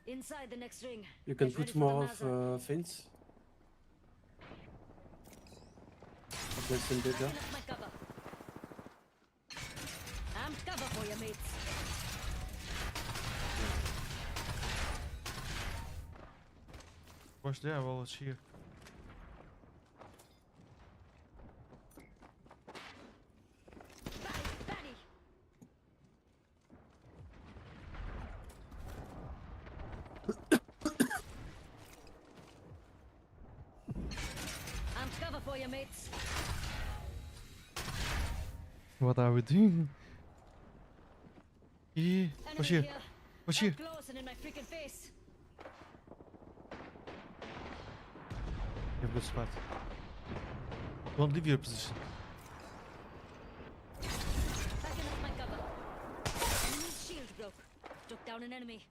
[SPEAKER 4] Inside the next ring.
[SPEAKER 9] You can
[SPEAKER 4] Get ready
[SPEAKER 9] put
[SPEAKER 4] for
[SPEAKER 9] more
[SPEAKER 4] the Mazza.
[SPEAKER 9] of fence. That's some data.
[SPEAKER 4] Backing up my cover. I'm cover for you, mates.
[SPEAKER 1] Watch there while it's here.
[SPEAKER 4] Batty. I'm cover for you, mates.
[SPEAKER 1] What are we doing? Yeah. What's
[SPEAKER 4] Enemy
[SPEAKER 1] here? What's here?
[SPEAKER 4] Up close and in my freaking face.
[SPEAKER 1] You have a good spot. Don't leave your position.
[SPEAKER 4] Backing up my cover. Enemy's shield broke. Took down an enemy.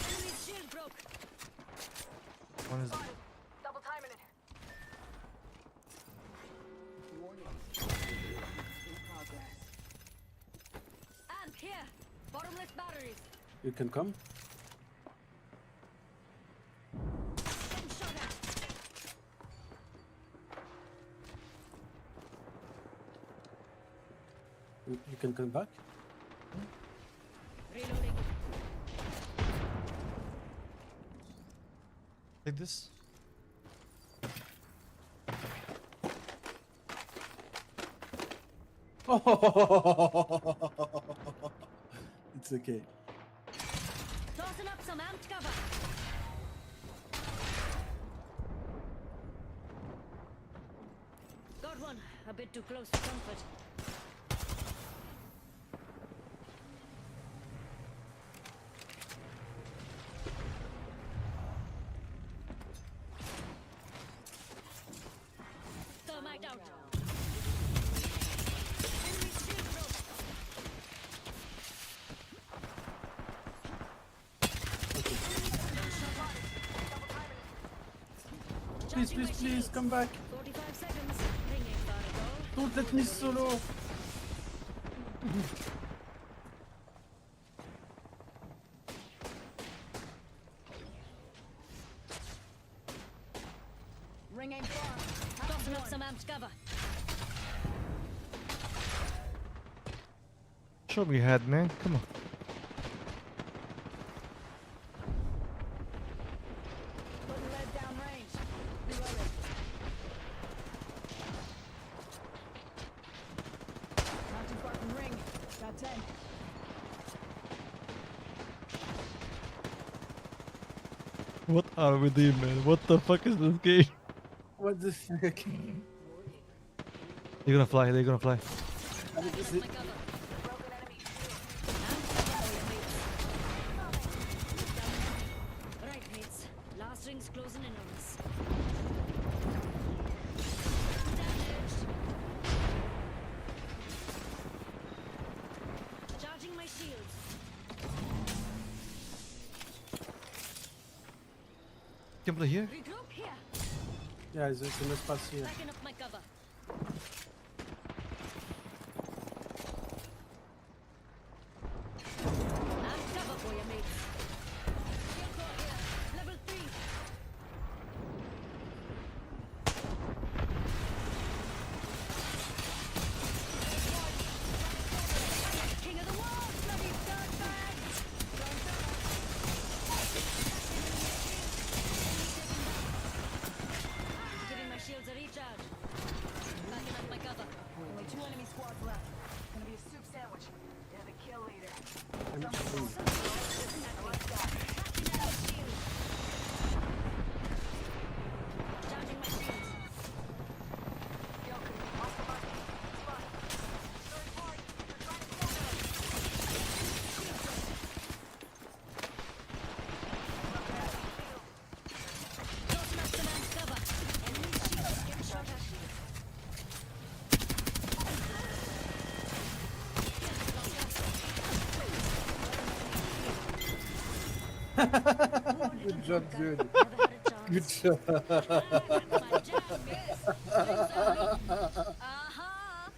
[SPEAKER 4] Enemy's shield broke.
[SPEAKER 1] One is
[SPEAKER 5] Double timing it.
[SPEAKER 15] In progress.
[SPEAKER 4] And here. Bottomless batteries.
[SPEAKER 9] You can come.
[SPEAKER 4] Getting shot at.
[SPEAKER 9] You can come back.
[SPEAKER 4] Reloading.
[SPEAKER 1] like this.
[SPEAKER 9] It's okay.
[SPEAKER 4] Tossing up some amped cover. Got one. A bit too close for comfort. Thermite out. Enemy shield broke.
[SPEAKER 9] Please, please, please, come back.
[SPEAKER 4] 45 seconds. Ringing Barnacle.
[SPEAKER 9] Don't let me solo.
[SPEAKER 15] Ring ain't far.
[SPEAKER 4] Tossing up some amped cover.
[SPEAKER 1] Show me head, man. Come on.
[SPEAKER 15] Putting lead down range. Reloading. Not too far from ring. Got 10.
[SPEAKER 1] What are we doing, man? What the fuck is this game?
[SPEAKER 9] What the fuck?
[SPEAKER 1] They're gonna fly. They're gonna fly.
[SPEAKER 4] Right, mates. Last ring's closing in on us. Damaged. Charging my shields.
[SPEAKER 1] Can play here.
[SPEAKER 4] Regroup here.
[SPEAKER 9] Yeah, there's an espace here.
[SPEAKER 4] Backing up my cover. I'm cover for you, mates. Shield core here. Level 3.
[SPEAKER 5] squads left. Gonna be a soup sandwich. You're the kill leader.
[SPEAKER 9] I'm
[SPEAKER 5] Some
[SPEAKER 9] cool.
[SPEAKER 5] I like that.
[SPEAKER 4] Charging my shields.
[SPEAKER 5] Yo, can we pass the money? It's fine. Sorry, boy. We're trying to kill them.
[SPEAKER 4] Don't smash the man's cover. Enemy shields getting shot at.
[SPEAKER 9] Good job, dude.
[SPEAKER 4] Never had a chance.
[SPEAKER 9] Good job.
[SPEAKER 4] My jab, miss. Uh-huh.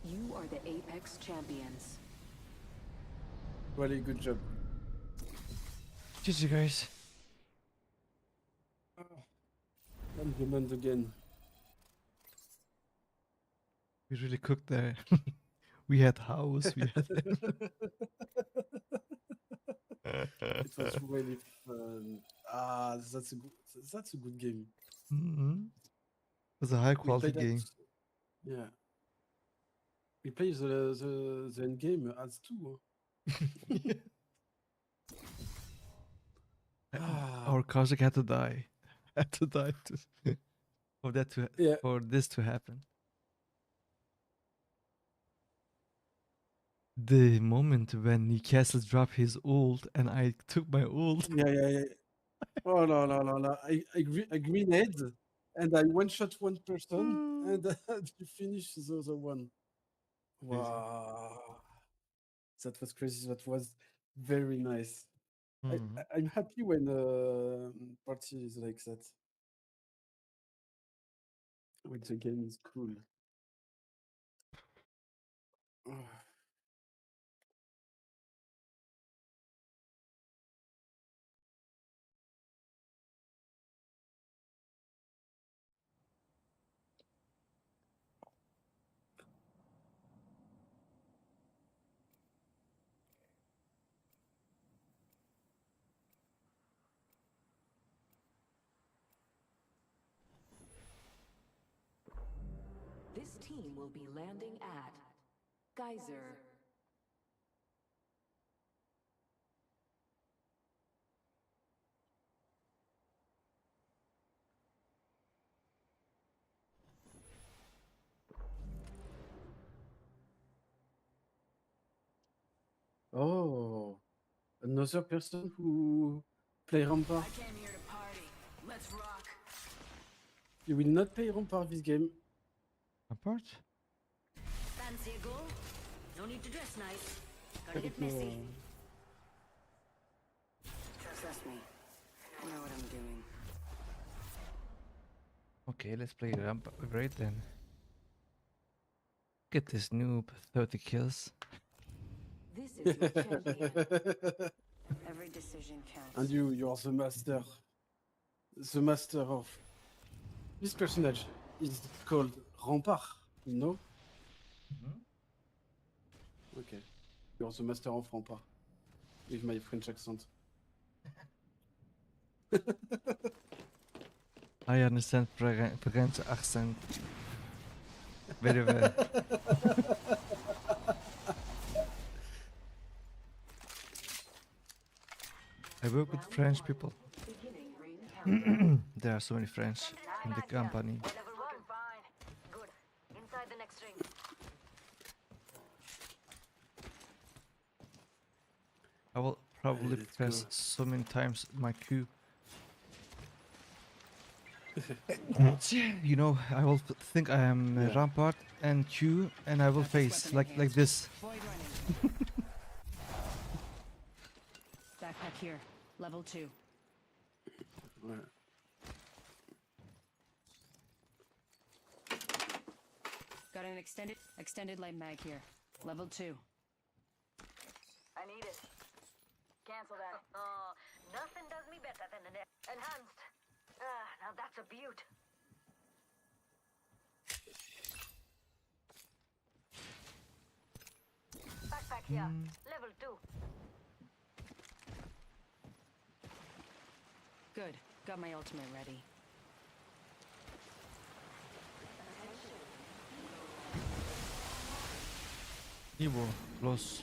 [SPEAKER 15] You are the Apex champions.
[SPEAKER 9] Really good job.
[SPEAKER 1] GG, guys.
[SPEAKER 9] I'm demand again.
[SPEAKER 1] We really cooked there. We had house. We had.
[SPEAKER 9] It was really fun. Ah, that's a good game.
[SPEAKER 1] Mhm. It was a high
[SPEAKER 9] We
[SPEAKER 1] quality
[SPEAKER 9] played that.
[SPEAKER 1] game.
[SPEAKER 9] Yeah. We play the end game as two.
[SPEAKER 1] Our Kazakh had to die. Had to die for that to
[SPEAKER 9] Yeah.
[SPEAKER 1] for this to happen. The moment when Newcastle dropped his ult and I took my ult.
[SPEAKER 9] Yeah. Oh no. I grenade and I one shot one person and you finish the other one.
[SPEAKER 1] Crazy.
[SPEAKER 9] Wow. That was crazy. That was very nice.
[SPEAKER 1] Mhm.
[SPEAKER 9] I'm happy when party is like that. When the game is cool.
[SPEAKER 15] This team will be landing at Geyser.
[SPEAKER 9] Oh, another person who play Rampart.
[SPEAKER 5] I came here to party. Let's rock.
[SPEAKER 9] You will not play Rampart this game.
[SPEAKER 1] Apart?
[SPEAKER 4] Fancy a goal? No need to dress nice. Gotta
[SPEAKER 9] I
[SPEAKER 4] get
[SPEAKER 9] don't
[SPEAKER 4] messy.
[SPEAKER 9] know.
[SPEAKER 15] Trust me. I know what I'm doing.
[SPEAKER 1] Okay, let's play Ramp. Great then. Get this noob 30 kills.
[SPEAKER 15] This is your champion. Every decision counts.
[SPEAKER 9] And you're the master. The master of this personage is called Rampart, you know? Okay. You're the master of Rampart. With my French accent.
[SPEAKER 1] I understand French accent very well. I work with French people. There are so many French in the company.
[SPEAKER 5] Level looking fine. Good. Inside the next ring.
[SPEAKER 1] I will probably
[SPEAKER 9] let's
[SPEAKER 1] press
[SPEAKER 9] go.
[SPEAKER 1] so many times my Q. You know, I will think I am
[SPEAKER 9] Yeah.
[SPEAKER 1] Rampart and Q, and I will face like this.
[SPEAKER 15] Void running. Backpack here. Level 2.
[SPEAKER 9] Ouais.
[SPEAKER 15] Got an extended light mag here. Level 2.
[SPEAKER 5] I need it. Cancel that.
[SPEAKER 4] Oh, nothing does me better than an
[SPEAKER 5] Enhanced. Now that's a beaut. Backpack here. Level 2.
[SPEAKER 15] Good. Got my ultimate ready.
[SPEAKER 1] Evo, close.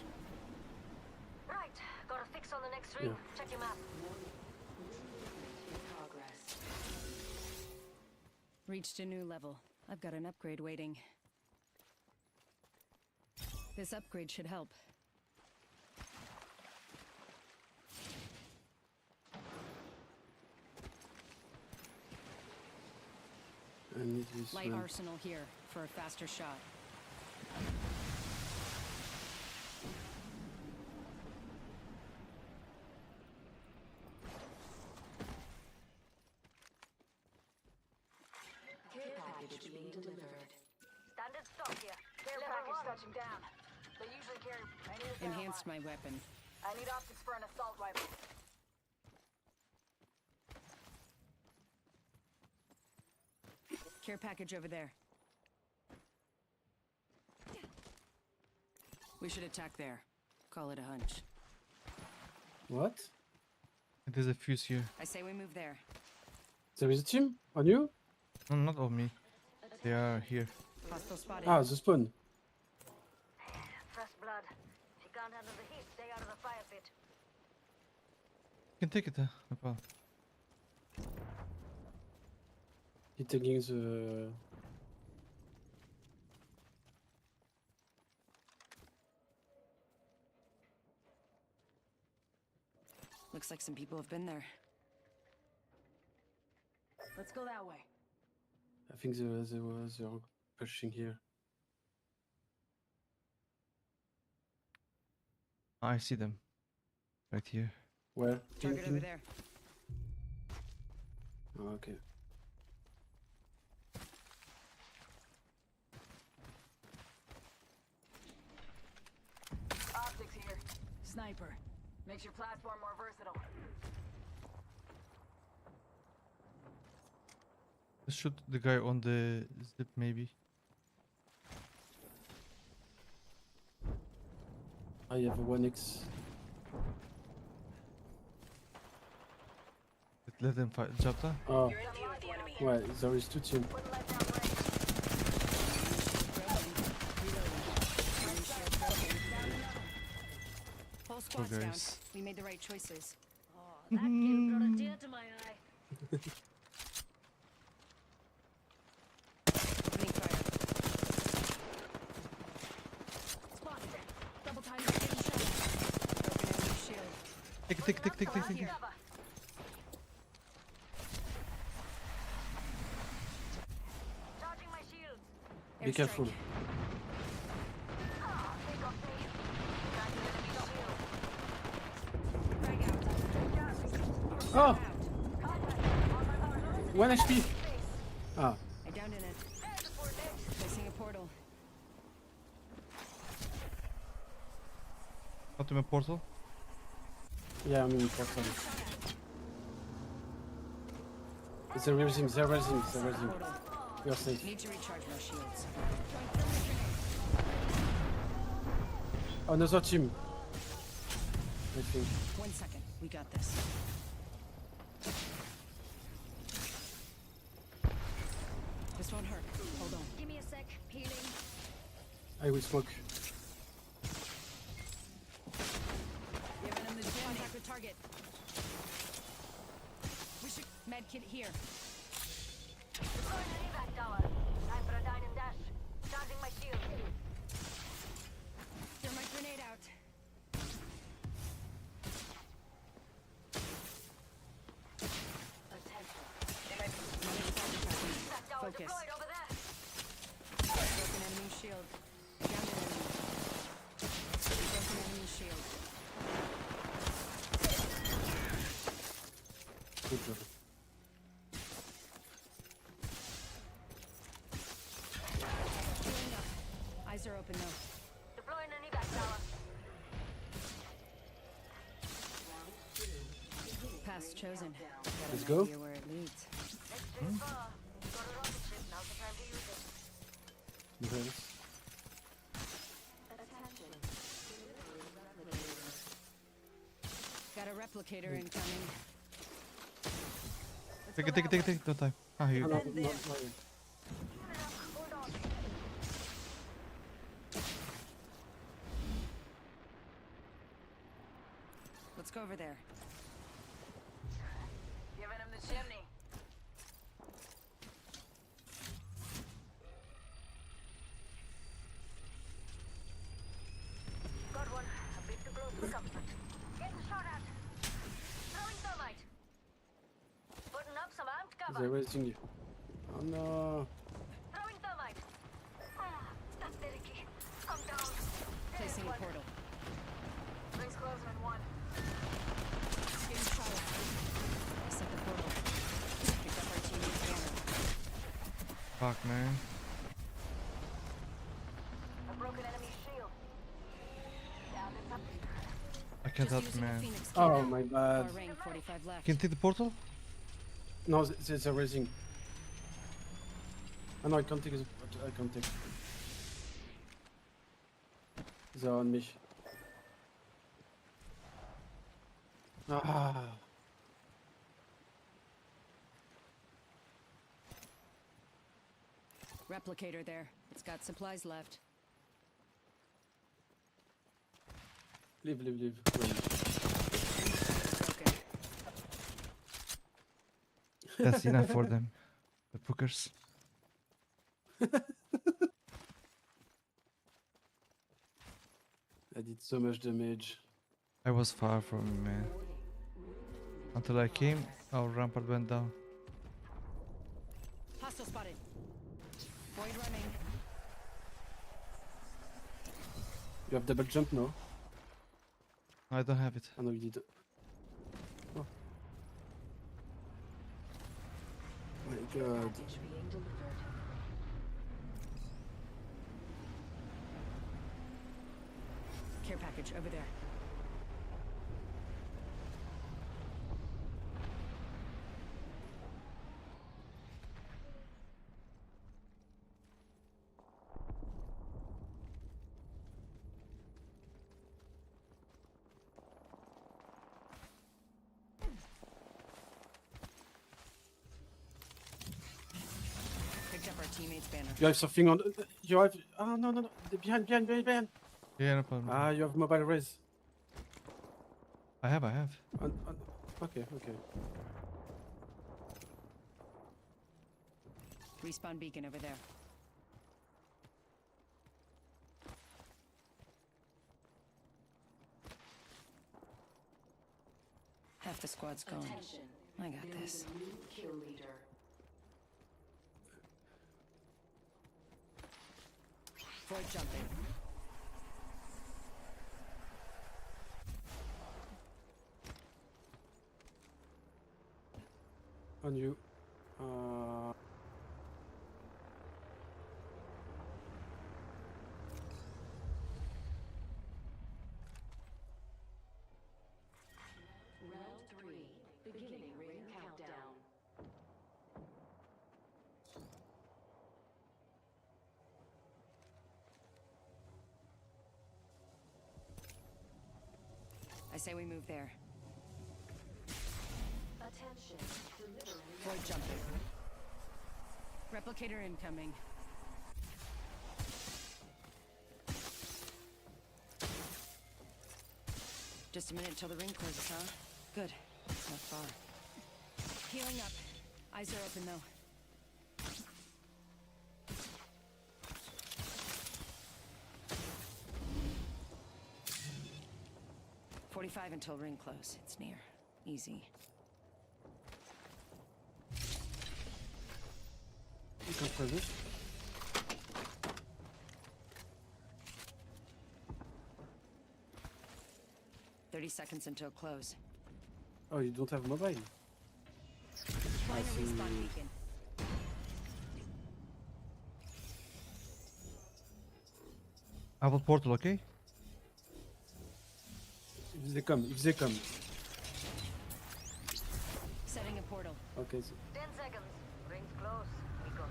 [SPEAKER 4] Right, got a fix on the next ring.
[SPEAKER 9] Yeah.
[SPEAKER 4] Check your map.
[SPEAKER 15] Reached a new level. I've got an upgrade waiting. This upgrade should help.
[SPEAKER 9] I need this
[SPEAKER 15] Light
[SPEAKER 9] one.
[SPEAKER 15] arsenal here for a faster shot.
[SPEAKER 5] Care package being delivered.
[SPEAKER 4] Standard stock here.
[SPEAKER 5] Care package touching down. They usually carry. I need a
[SPEAKER 15] Enhanced my weapon.
[SPEAKER 5] I need optics for an assault rifle.
[SPEAKER 15] Care package over there. We should attack there. Call it a hunch.
[SPEAKER 9] What?
[SPEAKER 1] There's a fuse here.
[SPEAKER 15] I say we move there.
[SPEAKER 9] There is a team on you?
[SPEAKER 1] No, not on me. They are here.
[SPEAKER 15] Hostile spotted.
[SPEAKER 9] Ah, the spawn.
[SPEAKER 4] Fresh blood. If you can't handle the heat, stay out of the fire pit.
[SPEAKER 1] You can take it, no problem.
[SPEAKER 9] He taking the.
[SPEAKER 15] Looks like some people have been there.
[SPEAKER 5] Let's go that way.
[SPEAKER 9] I think they are pushing here.
[SPEAKER 1] I see them. Right here.
[SPEAKER 9] Where?
[SPEAKER 15] Target over there.
[SPEAKER 9] Oh, okay.
[SPEAKER 5] Optics here. Sniper. Makes your platform more versatile.
[SPEAKER 1] Let's shoot the guy on the zip, maybe.
[SPEAKER 9] I have a 1x.
[SPEAKER 1] Let them fight. Chapter.
[SPEAKER 9] Oh,
[SPEAKER 15] You're in view of the enemy.
[SPEAKER 9] well, there is two teams.
[SPEAKER 15] Whole squad's down.
[SPEAKER 1] guys.
[SPEAKER 15] We made the right choices.
[SPEAKER 4] Oh, that kill brought a tear to my eye.
[SPEAKER 15] Opening fire.
[SPEAKER 4] Spotted.
[SPEAKER 15] Double time getting shot at. Broken enemy shield.
[SPEAKER 1] Take.
[SPEAKER 4] Charging my shields.
[SPEAKER 9] Be careful.
[SPEAKER 4] Ah, they got me. Got the enemy shield.
[SPEAKER 15] Frag out.
[SPEAKER 9] Oh! 1 HP! Ah,
[SPEAKER 15] I downed in it. Placing a portal.
[SPEAKER 1] Not in my portal.
[SPEAKER 9] yeah, I'm in portal. They're raising.
[SPEAKER 15] Portal.
[SPEAKER 9] You're safe.
[SPEAKER 15] Need to recharge my shields.
[SPEAKER 9] Another team. I think.
[SPEAKER 15] 1 second. We got this. This won't hurt. Hold on.
[SPEAKER 4] Give me a sec. Healing.
[SPEAKER 9] I will smoke.
[SPEAKER 15] Giving him the contact with target. We should med kit here.
[SPEAKER 4] Deploying an evac tower. Time for a dine and dash. Charging my shield.
[SPEAKER 15] Throw my grenade out.
[SPEAKER 4] Evac tower
[SPEAKER 15] Focus.
[SPEAKER 4] deployed over there.
[SPEAKER 15] Broken enemy shield. Down an enemy. Broken enemy shield.
[SPEAKER 9] Good job.
[SPEAKER 15] Healing up. Eyes are open though.
[SPEAKER 4] Deploying an evac tower.
[SPEAKER 15] Pass chosen. Got
[SPEAKER 9] Let's
[SPEAKER 15] an
[SPEAKER 9] go.
[SPEAKER 15] idea where it leads.
[SPEAKER 4] Next string's far. Got a rocket ship. Now's the time to use it.
[SPEAKER 9] Nice.
[SPEAKER 15] Got a replicator incoming.
[SPEAKER 1] Take it. No time. Ah, here.
[SPEAKER 9] Oh, no,
[SPEAKER 15] Then there.
[SPEAKER 9] not
[SPEAKER 4] Hold on. Let's go over there.
[SPEAKER 5] Giving him the chimney. Got one. A bit too close for comfort. Getting shot at. Throwing thermite. Putting up some amped cover.
[SPEAKER 9] They're raising you. Oh no.
[SPEAKER 5] Throwing thermite. That's Dereki. I'm down.
[SPEAKER 4] Placing a portal.
[SPEAKER 5] Rings closing in one.
[SPEAKER 4] Getting shot at. Set the portal. Pick up our teammate's banner.
[SPEAKER 1] Fuck, man.
[SPEAKER 5] A broken enemy shield. Down in top.
[SPEAKER 1] I can't help,
[SPEAKER 4] Using a
[SPEAKER 1] man.
[SPEAKER 4] Phoenix
[SPEAKER 9] Oh
[SPEAKER 4] cannon.
[SPEAKER 9] my bad.
[SPEAKER 4] Our ring, 45 left.
[SPEAKER 1] Can you take the portal?
[SPEAKER 9] No, they're raising. Oh no, I can't take it. I can't take it. They're on me. Ah.
[SPEAKER 4] Replicator there. It's got supplies left.
[SPEAKER 9] Leave. Wait.
[SPEAKER 4] Okay.
[SPEAKER 1] That's enough for them. The bookers.
[SPEAKER 9] I did so much damage.
[SPEAKER 1] I was far from him, man. Until I came, our rampart went down.
[SPEAKER 4] Hostile spotted. Void running.
[SPEAKER 9] You have double jump now?
[SPEAKER 1] I don't have it.
[SPEAKER 9] I know you did. Oh. My god.
[SPEAKER 4] Care package over there. Picked up our teammate's banner.
[SPEAKER 9] You have something on. You have. Oh no. Behind.
[SPEAKER 1] Yeah, no problem.
[SPEAKER 9] Ah, you have mobile raise.
[SPEAKER 1] I have.
[SPEAKER 9] Okay.
[SPEAKER 4] Respawn beacon over there. Half the squad's gone. I got this.
[SPEAKER 15] Kill leader.
[SPEAKER 4] Void jumping.
[SPEAKER 9] On you.
[SPEAKER 15] Round 3. Beginning ring countdown.
[SPEAKER 4] I say we move there.
[SPEAKER 15] Attention. Delivering.
[SPEAKER 4] Void jumping. Replicator incoming. Just a minute till the ring closes, huh? Good. It's not far. Healing up. Eyes are open though. .45 until ring close. It's near. Easy.
[SPEAKER 9] You can press it.
[SPEAKER 4] .30 seconds until close.
[SPEAKER 9] Oh, you don't have mobile.
[SPEAKER 4] Find a respawn beacon.
[SPEAKER 1] I have a portal, okay?
[SPEAKER 9] If they come.
[SPEAKER 4] Setting a portal.
[SPEAKER 9] Okay. So
[SPEAKER 5] 10 seconds. Rings close. We got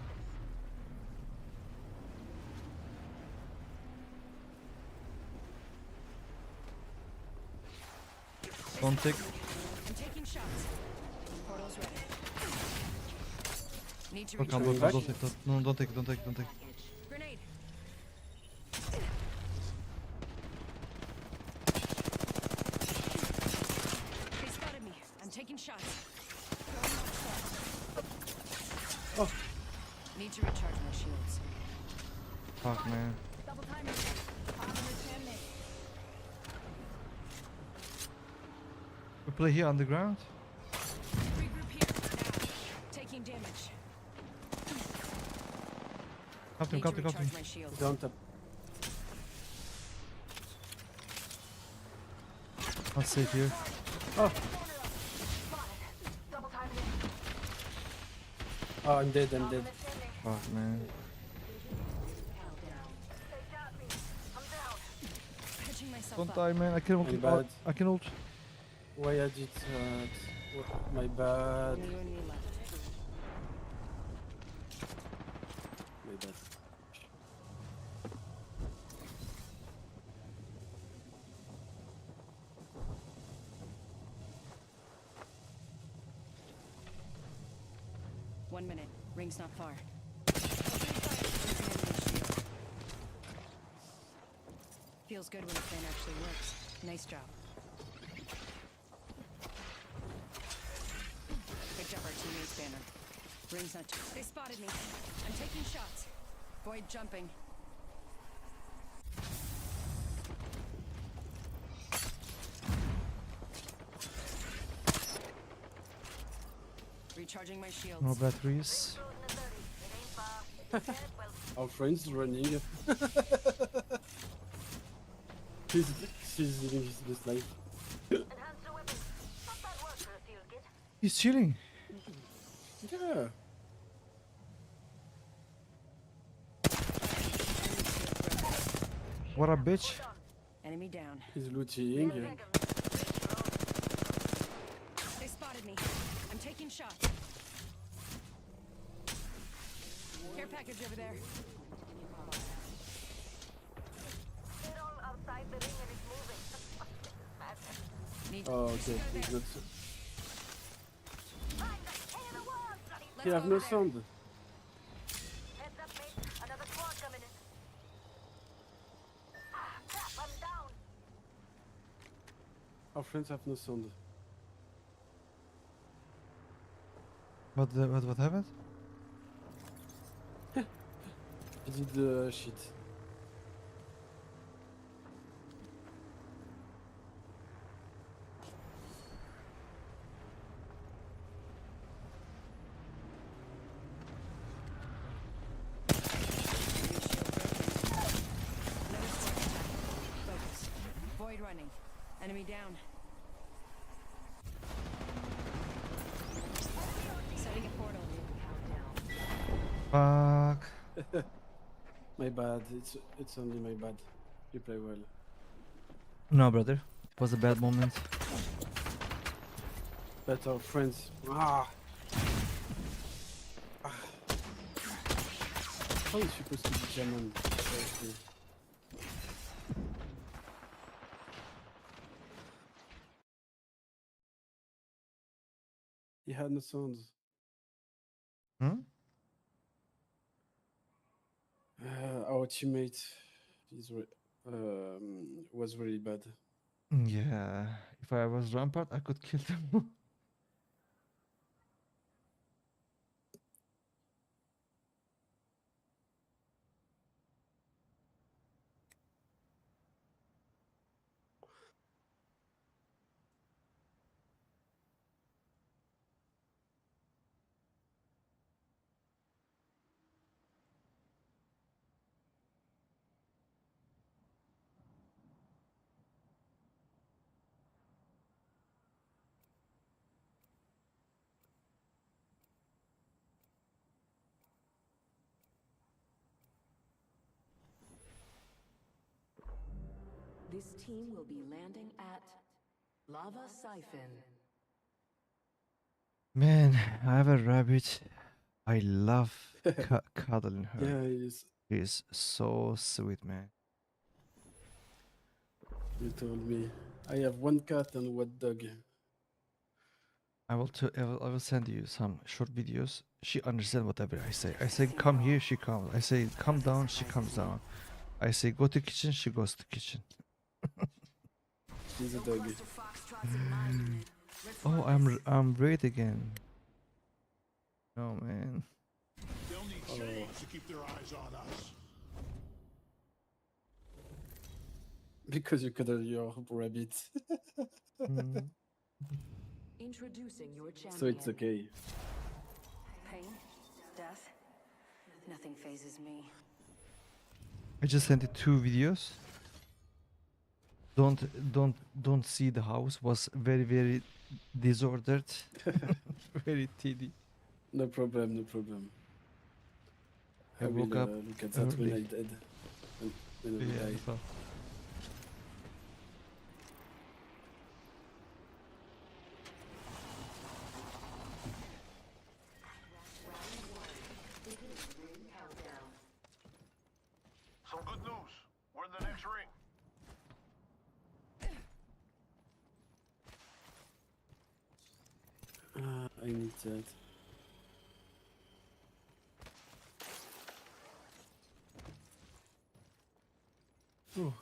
[SPEAKER 5] this.
[SPEAKER 1] Don't take.
[SPEAKER 4] I'm taking shots. Portal's ready. Need to
[SPEAKER 1] Oh,
[SPEAKER 4] reach.
[SPEAKER 1] come,
[SPEAKER 9] Going
[SPEAKER 1] don't
[SPEAKER 9] back?
[SPEAKER 1] take that. No, don't take.
[SPEAKER 4] Grenade.
[SPEAKER 15] shots.
[SPEAKER 9] Oh.
[SPEAKER 15] Need to recharge my shields.
[SPEAKER 1] Fuck, man.
[SPEAKER 15] Double time.
[SPEAKER 1] We play here underground.
[SPEAKER 15] Regroup here. Now. Taking damage.
[SPEAKER 1] Come to me,
[SPEAKER 15] Need
[SPEAKER 1] come
[SPEAKER 15] to
[SPEAKER 1] to me, come to me.
[SPEAKER 15] recharge my shields.
[SPEAKER 9] Don't tap.
[SPEAKER 1] Not safe here.
[SPEAKER 9] Oh. Oh, I'm dead, I'm dead.
[SPEAKER 1] Fuck, man.
[SPEAKER 15] Patching myself
[SPEAKER 1] Don't
[SPEAKER 15] up.
[SPEAKER 1] die, man. I can ult.
[SPEAKER 9] My bad.
[SPEAKER 1] I can ult.
[SPEAKER 9] Why I did that? What? My bad.
[SPEAKER 15] Only you and me left.
[SPEAKER 9] My bad.
[SPEAKER 15] One minute. Ring's not far. Feels good when the plan actually works. Nice job. Picked up our teammate's banner. Ring's not. They spotted me. I'm taking shots. Void jumping. Recharging my shields.
[SPEAKER 1] No batteries.
[SPEAKER 9] Our friend's running. He's living his best life.
[SPEAKER 1] He's chilling.
[SPEAKER 9] Yeah.
[SPEAKER 1] What a bitch.
[SPEAKER 15] Enemy down.
[SPEAKER 9] He's looting.
[SPEAKER 15] They spotted me. I'm taking shots. Care package over there. Need
[SPEAKER 9] Oh, okay. He's not.
[SPEAKER 15] Let's
[SPEAKER 9] He have
[SPEAKER 15] go
[SPEAKER 9] no
[SPEAKER 15] over there.
[SPEAKER 9] sound. Our friends have no sound.
[SPEAKER 1] What happened?
[SPEAKER 9] He did shit.
[SPEAKER 15] Focus. Void running. Enemy down. Setting a portal.
[SPEAKER 1] Fuck.
[SPEAKER 9] My bad. It's only my bad. You play well.
[SPEAKER 1] No, brother. It was a bad moment.
[SPEAKER 9] But our friends. Ah. How is supposed to be German? Seriously. He had no sounds.
[SPEAKER 1] Hmm?
[SPEAKER 9] Our teammate was really bad.
[SPEAKER 1] Yeah. If I was Rampart, I could kill them.
[SPEAKER 15] This team will be landing at Lava Siphon.
[SPEAKER 1] Man, I have a rabbit. I love cuddling her.
[SPEAKER 9] Yeah, he is.
[SPEAKER 1] She's so sweet, man.
[SPEAKER 9] You told me. I have one cat and one dog.
[SPEAKER 1] I will send you some short videos. She understands whatever I say. I say come here, she comes. I say come down, she comes down. I say go to kitchen, she goes to kitchen.
[SPEAKER 9] She's a dog.
[SPEAKER 1] Oh, I'm red again. Oh man.
[SPEAKER 11] They'll need chains to keep their eyes on us.
[SPEAKER 9] Because you cuddle your rabbit.
[SPEAKER 1] Mm.
[SPEAKER 15] Introducing your champion.
[SPEAKER 9] So it's okay.
[SPEAKER 4] Pain, death, nothing phases me.
[SPEAKER 1] I just sent it 2 videos. Don't see the house was very disordered. Very tidy.
[SPEAKER 9] No problem, no problem.
[SPEAKER 1] I
[SPEAKER 9] I will
[SPEAKER 1] woke up
[SPEAKER 9] look at that when
[SPEAKER 1] early.
[SPEAKER 9] I dead. When I
[SPEAKER 1] Yeah,
[SPEAKER 9] die.
[SPEAKER 1] so.
[SPEAKER 11] Some good news. We're in the next ring.
[SPEAKER 9] I need that. Oh.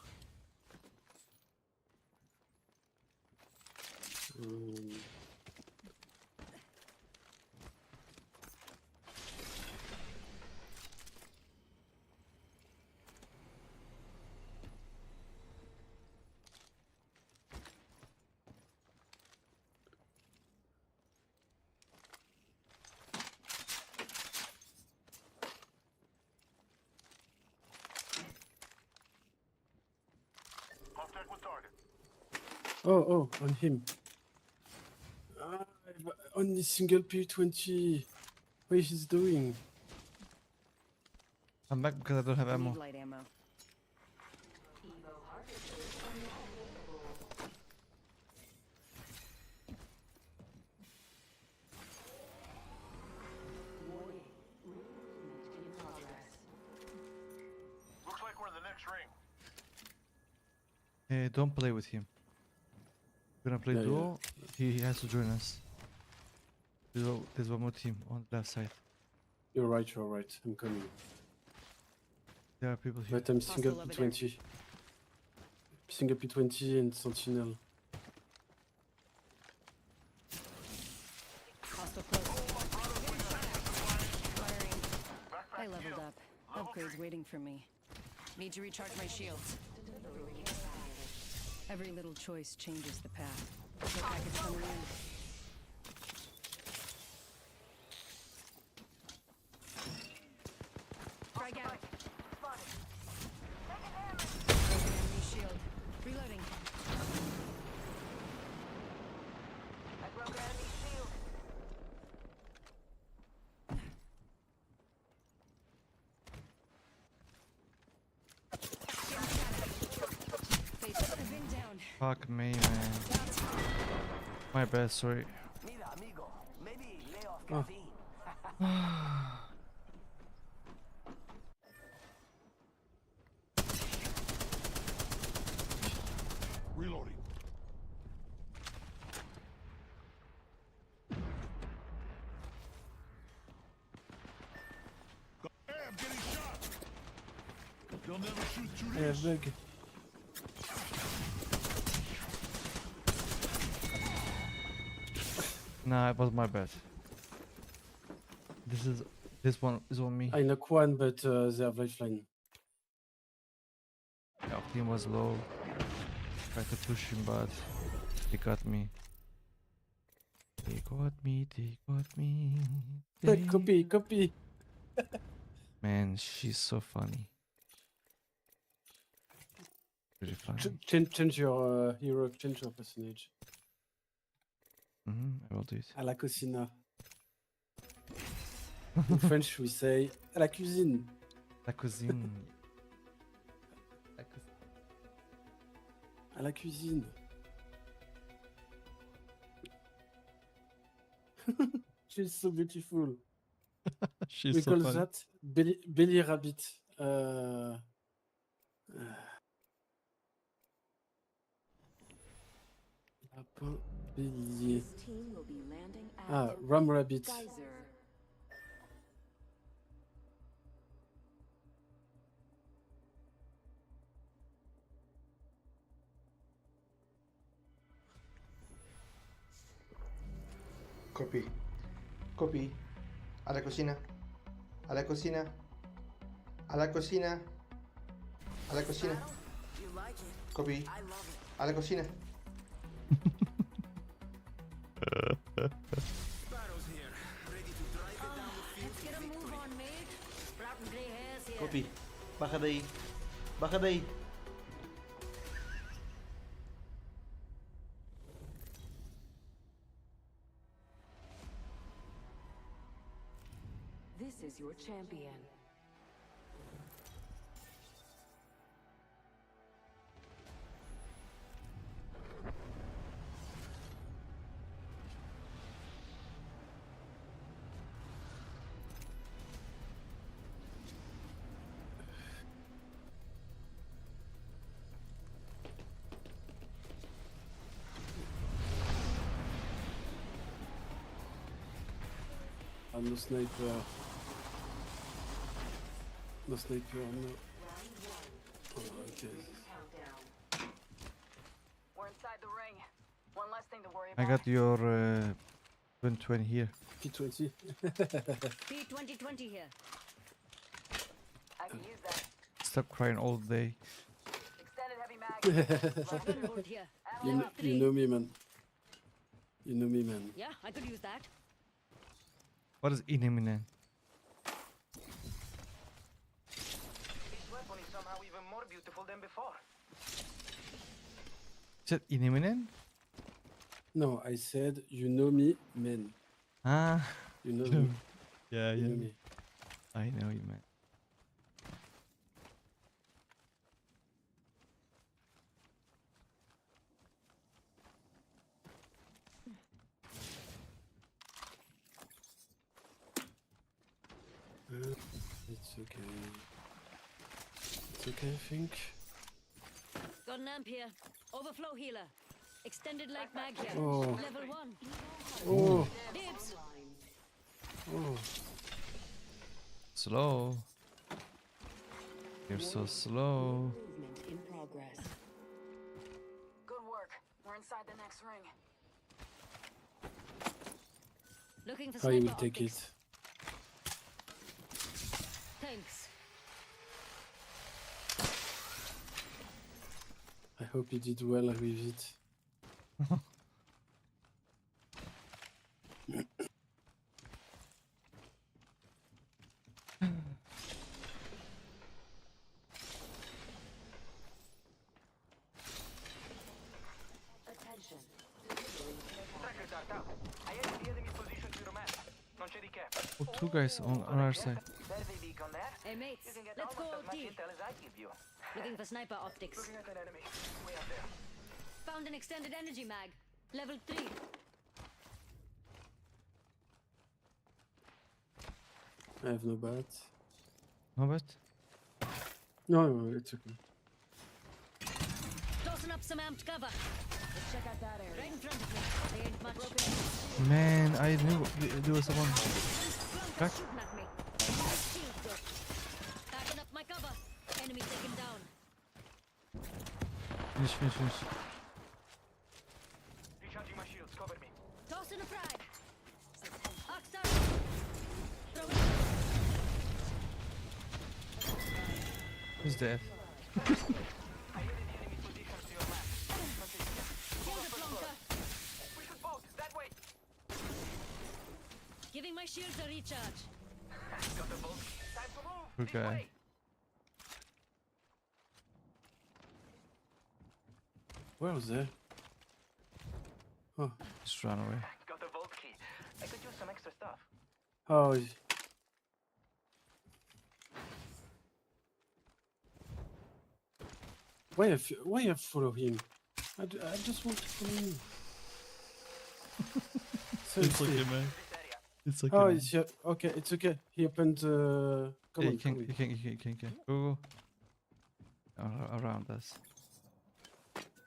[SPEAKER 11] Contact with target.
[SPEAKER 9] Oh, on him. On the single P20. What he's doing?
[SPEAKER 1] I'm back because I don't have ammo.
[SPEAKER 15] Need light ammo.
[SPEAKER 11] Looks like we're in the next ring.
[SPEAKER 1] Hey, don't play with him. We're gonna play
[SPEAKER 9] Yeah,
[SPEAKER 1] duo. He has to join us. There's one more team on the left side.
[SPEAKER 9] You're right, I'm coming.
[SPEAKER 1] There are people here.
[SPEAKER 9] But I'm single
[SPEAKER 15] Hostile over there.
[SPEAKER 9] P20. Single P20 and Sentinel.
[SPEAKER 15] Hostile close. Firing. I leveled up. Upgrades waiting for me. Need to recharge my shields. Every little choice changes the path. Care package coming in. Frag out. Broken enemy shield. Reloading.
[SPEAKER 5] I broke an enemy shield.
[SPEAKER 15] Face I've been down.
[SPEAKER 1] Fuck me, man. My bad, sorry.
[SPEAKER 16] Mira, amigo. Maybe lay off
[SPEAKER 9] Oh.
[SPEAKER 16] caffeine.
[SPEAKER 11] Reloading. Hey, I'm getting shot. They'll never shoot through
[SPEAKER 9] I have
[SPEAKER 11] this.
[SPEAKER 9] bug.
[SPEAKER 1] Nah, it was my bad. This one is on me.
[SPEAKER 9] I knock one, but they have lifeline.
[SPEAKER 1] Our team was low. Tried to push him, but they got me. They got me. They got me.
[SPEAKER 9] Copy.
[SPEAKER 1] Man, she's so funny. Really funny.
[SPEAKER 9] Change your hero, change your personage.
[SPEAKER 1] I will do it.
[SPEAKER 9] À la cocina. In French, we say à la cuisine.
[SPEAKER 1] La cuisine.
[SPEAKER 9] À la cuisine. She's so beautiful.
[SPEAKER 1] She's
[SPEAKER 9] we
[SPEAKER 1] so
[SPEAKER 9] call
[SPEAKER 1] funny.
[SPEAKER 9] that belly rabbit. Lapin bélier.
[SPEAKER 15] This team will be landing at
[SPEAKER 9] Ah, ram rabbit.
[SPEAKER 15] Geyser.
[SPEAKER 17] Copy. Copy. A la cocina. A la cocina. A la cocina. A la cocina.
[SPEAKER 16] You like it?
[SPEAKER 17] Copy.
[SPEAKER 16] I love it.
[SPEAKER 17] A la cocina.
[SPEAKER 16] Sparrow's here, ready to drive it down the field
[SPEAKER 4] Let's get a move on, mate. Sprouting gray hairs here.
[SPEAKER 17] Copy. Baja de ahí. Baja de ahí.
[SPEAKER 5] This is your champion.
[SPEAKER 9] No sniper. No sniper, no. Oh, okay.
[SPEAKER 5] We're inside the ring. One less thing to worry
[SPEAKER 1] I
[SPEAKER 5] about.
[SPEAKER 1] got your 2020 here.
[SPEAKER 9] P20.
[SPEAKER 4] P2020 here.
[SPEAKER 5] I can use that.
[SPEAKER 1] Stop crying all day.
[SPEAKER 5] Extended heavy mag.
[SPEAKER 4] Hold here.
[SPEAKER 9] You know me, man. You know me, man.
[SPEAKER 4] Yeah, I could use that.
[SPEAKER 1] What is iniminent?
[SPEAKER 16] This weapon is somehow even more beautiful than before.
[SPEAKER 1] Is that iniminent?
[SPEAKER 9] No, I said you know me, man.
[SPEAKER 1] Ah.
[SPEAKER 9] You know me.
[SPEAKER 1] Yeah,
[SPEAKER 9] You
[SPEAKER 1] yeah.
[SPEAKER 9] know me.
[SPEAKER 1] I know you, man.
[SPEAKER 9] It's okay. It's okay, I think.
[SPEAKER 4] Got an amp here. Overflow healer. Extended light mag here.
[SPEAKER 9] Oh.
[SPEAKER 4] Level 1.
[SPEAKER 9] Oh.
[SPEAKER 4] Dibs.
[SPEAKER 9] Oh.
[SPEAKER 1] Slow. You're so slow.
[SPEAKER 5] Movement in progress. Good work. We're inside the next ring.
[SPEAKER 4] Looking for
[SPEAKER 9] I will
[SPEAKER 4] sniper
[SPEAKER 9] take
[SPEAKER 4] optics.
[SPEAKER 9] it.
[SPEAKER 4] Thanks.
[SPEAKER 9] I hope you did well with it.
[SPEAKER 5] Attention.
[SPEAKER 16] Tracker dart out. I have the enemy position to your map. Non c'è di che.
[SPEAKER 1] Oh, two guys on our side.
[SPEAKER 16] Survey beacon there.
[SPEAKER 4] Hey mates,
[SPEAKER 16] You can get
[SPEAKER 4] let's go
[SPEAKER 16] almost as much
[SPEAKER 4] OT.
[SPEAKER 16] intel as I give you.
[SPEAKER 4] Looking for sniper optics.
[SPEAKER 16] Looking at an enemy. Way up there.
[SPEAKER 4] Found an extended energy mag. Level 3.
[SPEAKER 9] I have no bat.
[SPEAKER 1] No bet?
[SPEAKER 9] No, it's okay.
[SPEAKER 4] Tossing up some amped cover. Let's check out that area. Right in front of me. They ain't much.
[SPEAKER 1] Man, I knew there was someone. Back.
[SPEAKER 4] Shooting at me. Shield though. Backing up my cover. Enemy taken down.
[SPEAKER 1] Finish, finish, finish.
[SPEAKER 16] Recharging my shields. Cover me.
[SPEAKER 4] Tossing a frag. Oxstar. Throw it.
[SPEAKER 1] Who's dead?
[SPEAKER 4] Giving my shields a recharge.
[SPEAKER 1] Good guy.
[SPEAKER 9] Where was there? Oh.
[SPEAKER 1] Just ran away.
[SPEAKER 16] Got the vault key. I could use some extra stuff.
[SPEAKER 9] Oh. Why I follow him? I just want to follow him.
[SPEAKER 1] It's okay, man. It's okay.
[SPEAKER 9] Oh,
[SPEAKER 1] man.
[SPEAKER 9] it's okay. It's okay. He opened. Come
[SPEAKER 1] Yeah,
[SPEAKER 9] on,
[SPEAKER 1] you can. Go. Around us.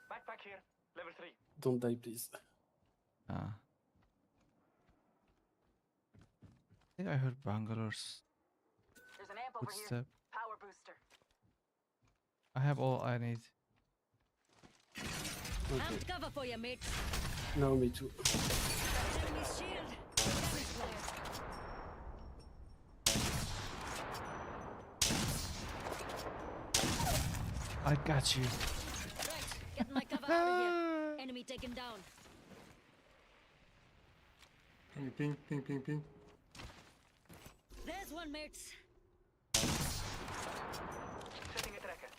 [SPEAKER 16] Backpack here. Level 3.
[SPEAKER 9] Don't die, please.
[SPEAKER 1] Ah. I think I heard Bangalore's
[SPEAKER 5] There's an amp over here.
[SPEAKER 1] footstep.
[SPEAKER 5] Power booster.
[SPEAKER 1] I have all I need.
[SPEAKER 9] Okay.
[SPEAKER 4] Amped cover for you, mate.
[SPEAKER 9] Now me too.
[SPEAKER 4] Enemy's shield.
[SPEAKER 1] I got you.
[SPEAKER 4] Right, getting my cover out of here. Enemy taken down.
[SPEAKER 18] Ping, ping, ping, ping, ping.
[SPEAKER 4] There's one, mates.
[SPEAKER 16] Setting a tracker.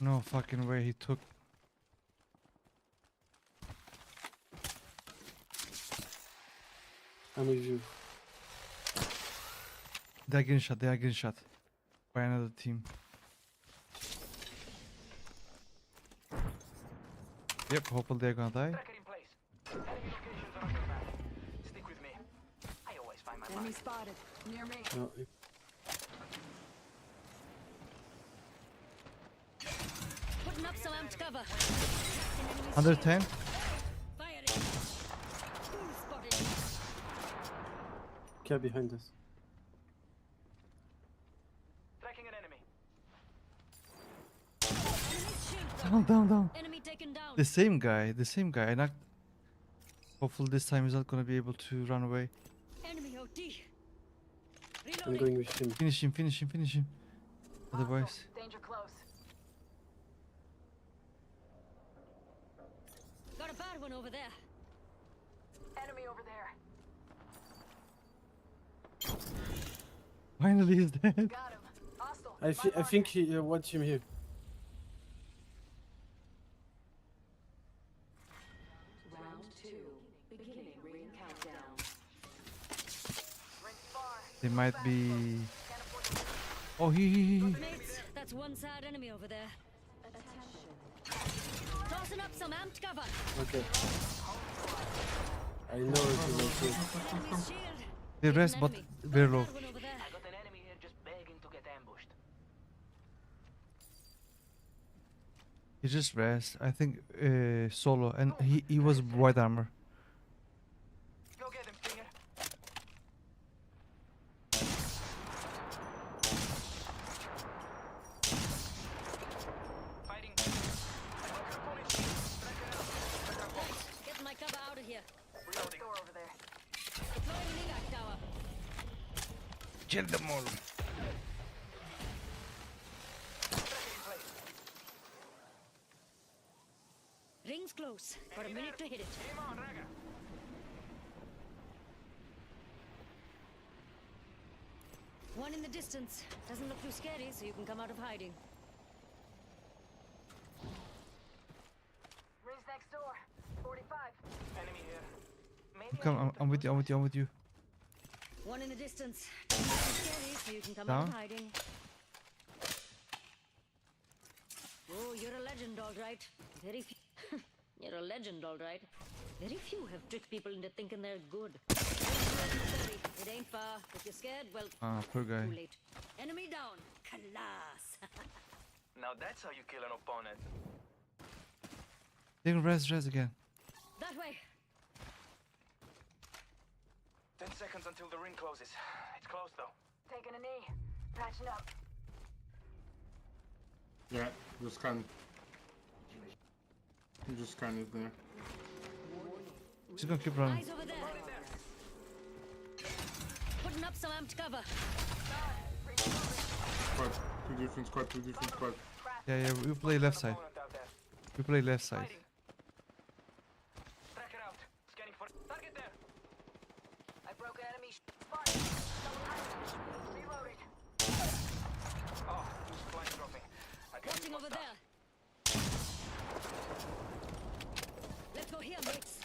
[SPEAKER 1] No fucking way he took.
[SPEAKER 9] I'm with you.
[SPEAKER 1] They're getting shot. They are getting shot by another team. Yep. Hopefully they're gonna die.
[SPEAKER 16] Tracker in place. Enemy locations are on your map. Stick with me. I always find my
[SPEAKER 15] Enemy
[SPEAKER 16] mark.
[SPEAKER 15] spotted. Near me.
[SPEAKER 9] No,
[SPEAKER 4] Putting up some amped cover.
[SPEAKER 1] Under 10.
[SPEAKER 4] Firing. Fool spotted.
[SPEAKER 9] care behind us.
[SPEAKER 16] Tracking an enemy.
[SPEAKER 1] Down.
[SPEAKER 4] Enemy taken down.
[SPEAKER 1] The same guy. I knocked. Hopefully this time he's not gonna be able to run away.
[SPEAKER 4] Enemy OT.
[SPEAKER 9] I'm
[SPEAKER 4] Reloading.
[SPEAKER 9] going with him.
[SPEAKER 1] Finish him. Otherwise.
[SPEAKER 5] Danger close.
[SPEAKER 4] Got a bad one over there.
[SPEAKER 5] Enemy over there.
[SPEAKER 1] Finally he's dead.
[SPEAKER 5] Got him. Hostile.
[SPEAKER 9] I think he wants him here.
[SPEAKER 15] Round 2. Beginning ring countdown.
[SPEAKER 5] Rings far.
[SPEAKER 1] They might be. Oh, he.
[SPEAKER 4] Mates, that's one sad enemy over there. Tossing up some amped cover.
[SPEAKER 9] Okay. I know it is okay.
[SPEAKER 4] Enemy's shield.
[SPEAKER 1] They rest, but very low.
[SPEAKER 4] Bad one over there.
[SPEAKER 16] I got an enemy here just begging to get ambushed.
[SPEAKER 1] He just rest. I think solo, and he was white armor.
[SPEAKER 16] Go get him, Stinger. Fighting.
[SPEAKER 4] Getting my cover out of here.
[SPEAKER 16] Reloading.
[SPEAKER 5] Door over there.
[SPEAKER 4] Deploying an ELAC tower.
[SPEAKER 1] Kill them all.
[SPEAKER 4] Rings close. Got a minute to hit it.
[SPEAKER 16] Aim on, Raga.
[SPEAKER 4] One in the distance. Doesn't look too scary, so you can come out of hiding.
[SPEAKER 5] Rings next door. 45.
[SPEAKER 16] Enemy here. Maybe
[SPEAKER 1] Come, I'm with you.
[SPEAKER 4] One in the distance. Doesn't look too scary, so you can come out of
[SPEAKER 1] Down.
[SPEAKER 4] hiding. Oh, you're a legend, all right. Very few. You're a legend, all right. Very few have tricked people into thinking they're good. It ain't far. If you're scared, well,
[SPEAKER 1] Ah, poor guy.
[SPEAKER 4] too late. Enemy down. Class.
[SPEAKER 16] Now that's how you kill an opponent.
[SPEAKER 1] They can rest again.
[SPEAKER 4] That way.
[SPEAKER 16] 10 seconds until the ring closes. It's close though.
[SPEAKER 5] Taking a knee. Patching up.
[SPEAKER 18] Yeah, just scan. Just scan it there.
[SPEAKER 1] She's gonna keep running.
[SPEAKER 4] Eyes over there. Putting up some amped cover.
[SPEAKER 18] Squad, two different squad.
[SPEAKER 1] Yeah, we play left side.
[SPEAKER 16] Tracker out. Scanning for target there.
[SPEAKER 5] I broke an enemy spot. Reloading.
[SPEAKER 16] Oh, flying dropping.
[SPEAKER 4] Watching over there. Let's go here, mates.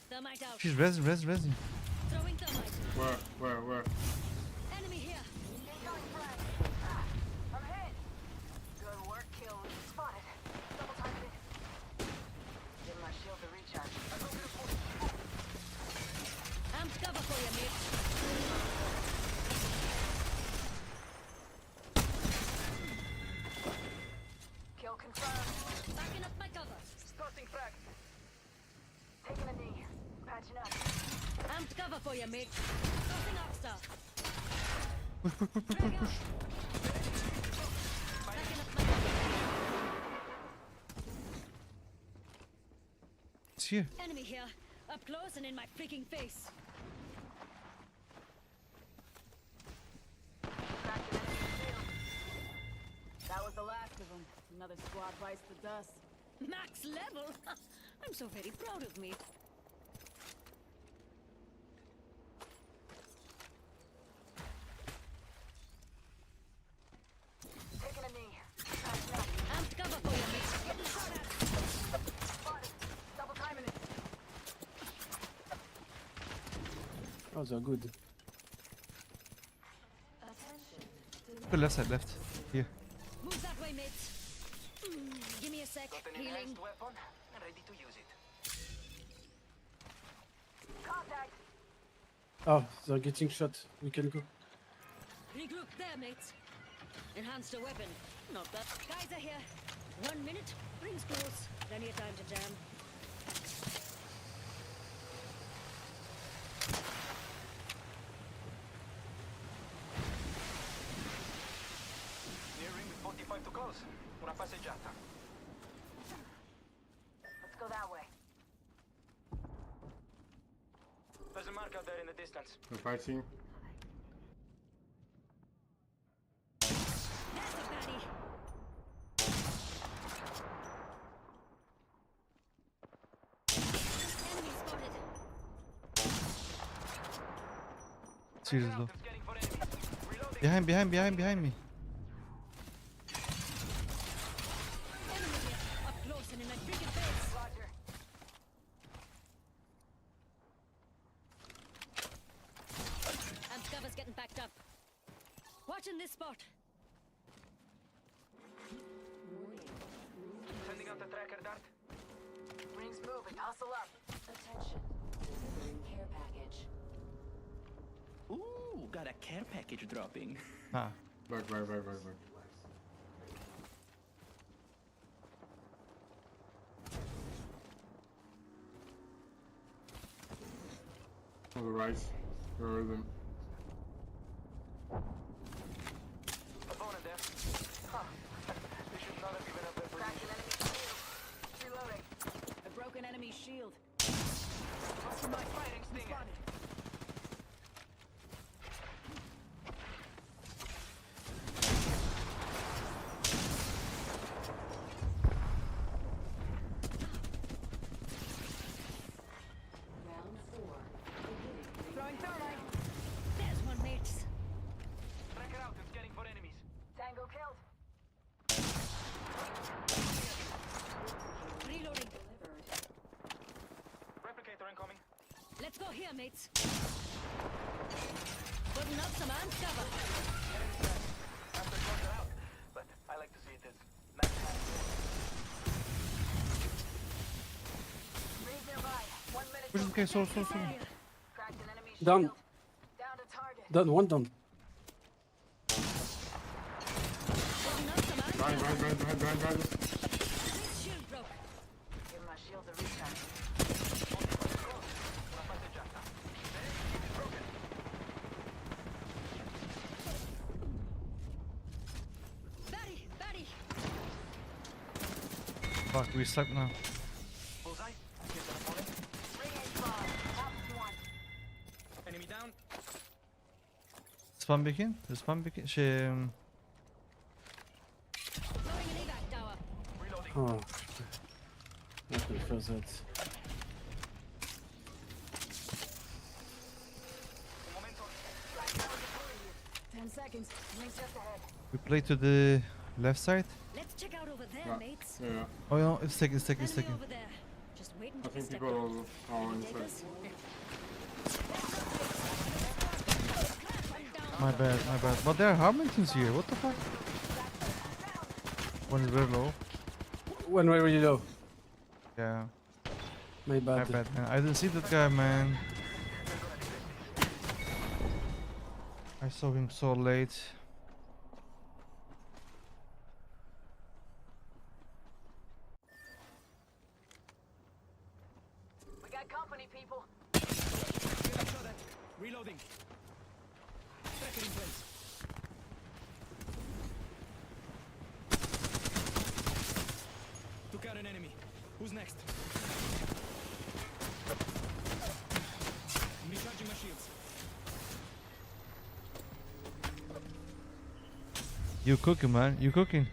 [SPEAKER 4] Thermite out.
[SPEAKER 1] She's resing.
[SPEAKER 4] Throwing thermite.
[SPEAKER 18] Where?
[SPEAKER 4] Enemy here.
[SPEAKER 5] Incoming frag. I'm hit. Good work, kill. Spotted. Double timing it. Give my shield to recharge.
[SPEAKER 4] Amped cover for you, mate.
[SPEAKER 5] Kill confirmed.
[SPEAKER 4] Backing up my cover.
[SPEAKER 16] Starting frag.
[SPEAKER 5] Taking a knee. Patching up.
[SPEAKER 4] Amped cover for you, mate. Tossing Arcstar.
[SPEAKER 1] Push.
[SPEAKER 4] Backing up my cover.
[SPEAKER 1] It's here.
[SPEAKER 4] Enemy here, up close and in my freaking face.
[SPEAKER 15] That was the last of them. Another squad bites the dust.
[SPEAKER 4] Max level? I'm so very proud of me.
[SPEAKER 5] Taking a knee.
[SPEAKER 4] I'm cover for you, mate. Getting shot at.
[SPEAKER 5] Spotted. Double timing it.
[SPEAKER 9] Oh, they're good.
[SPEAKER 1] Go left side, left. Here.
[SPEAKER 4] Move that way, mate. Give me a sec.
[SPEAKER 16] Got an
[SPEAKER 4] Healing.
[SPEAKER 16] enhanced weapon and ready to use it.
[SPEAKER 5] Contact.
[SPEAKER 9] Oh, they're getting shot. We can go.
[SPEAKER 4] Regroup there, mates. Enhance the weapon. Not bad. Guys are here. 1 minute. Rings close. Plenty of time to jam.
[SPEAKER 16] Nearing with 45 to close. Una passeggiata.
[SPEAKER 5] Let's go that way.
[SPEAKER 16] There's a mark out there in the distance.
[SPEAKER 18] They're fighting.
[SPEAKER 4] That's a baddie. Enemy spotted.
[SPEAKER 1] Serious low.
[SPEAKER 16] Scanning for enemy. Reloading.
[SPEAKER 1] Behind me.
[SPEAKER 4] Enemy here. Up close and in my freaking face.
[SPEAKER 5] Roger.
[SPEAKER 4] Amp cover's getting backed up. Watching this spot.
[SPEAKER 16] Sending out the tracker dart.
[SPEAKER 5] Rings moving. Hustle up.
[SPEAKER 13] Attention. Delivering care package.
[SPEAKER 19] Ooh, got a care package dropping.
[SPEAKER 1] Ah.
[SPEAKER 18] Back. On the right. Where are them?
[SPEAKER 16] Opponent there. Huh. They should not have given up their
[SPEAKER 5] Cracked
[SPEAKER 16] position.
[SPEAKER 5] an enemy shield. Reloading.
[SPEAKER 15] A broken enemy shield.
[SPEAKER 16] Busting my fighting stinger.
[SPEAKER 13] Round 4.
[SPEAKER 15] Throwing thermite.
[SPEAKER 4] There's one, mates.
[SPEAKER 16] Tracker out and scanning for enemies.
[SPEAKER 5] Tango killed.
[SPEAKER 4] Reloading.
[SPEAKER 16] Replicator incoming.
[SPEAKER 4] Let's go here, mates. Putting up some amp cover.
[SPEAKER 16] After tracker out. But I like to see it as max time.
[SPEAKER 5] Rings nearby. 1 minute.
[SPEAKER 1] Push
[SPEAKER 5] till
[SPEAKER 1] the guy, so.
[SPEAKER 5] Cracked an enemy shield.
[SPEAKER 9] Down.
[SPEAKER 5] Down to target.
[SPEAKER 9] Done. One down.
[SPEAKER 4] Putting up some amp
[SPEAKER 18] Behind.
[SPEAKER 4] This shield broke.
[SPEAKER 5] Give my shield a recharge.
[SPEAKER 16] Una passeggiata.
[SPEAKER 4] Batty.
[SPEAKER 1] Fuck, we stuck now.
[SPEAKER 16] Bullseye. Here's an opponent.
[SPEAKER 5] Ring ain't far. Top one.
[SPEAKER 16] Enemy down.
[SPEAKER 1] Spam back in. Spam back in.
[SPEAKER 4] Throwing an evac tower.
[SPEAKER 16] Reloading.
[SPEAKER 9] Oh. I prefer that.
[SPEAKER 16] Momento.
[SPEAKER 15] 10 seconds.
[SPEAKER 5] Rings just ahead.
[SPEAKER 1] We play to the left side.
[SPEAKER 4] Let's check out over there,
[SPEAKER 18] Yeah.
[SPEAKER 4] mates.
[SPEAKER 18] Yeah.
[SPEAKER 1] Oh no, it's taking.
[SPEAKER 4] Enemy over there. Just waiting
[SPEAKER 18] I
[SPEAKER 4] to
[SPEAKER 18] think
[SPEAKER 4] step
[SPEAKER 18] people
[SPEAKER 4] out.
[SPEAKER 18] are
[SPEAKER 4] Any
[SPEAKER 18] inside.
[SPEAKER 4] takers?
[SPEAKER 1] My bad. But there are Harmingtons here. What the fuck? One is very low.
[SPEAKER 9] One way really low.
[SPEAKER 1] Yeah.
[SPEAKER 9] My bad.
[SPEAKER 1] My bad, man. I didn't see that guy, man. I saw him so late.
[SPEAKER 5] We got company, people.
[SPEAKER 19] Reloading. Tracker in place. Took out an enemy. Who's next?
[SPEAKER 1] You cooking, man? You cooking?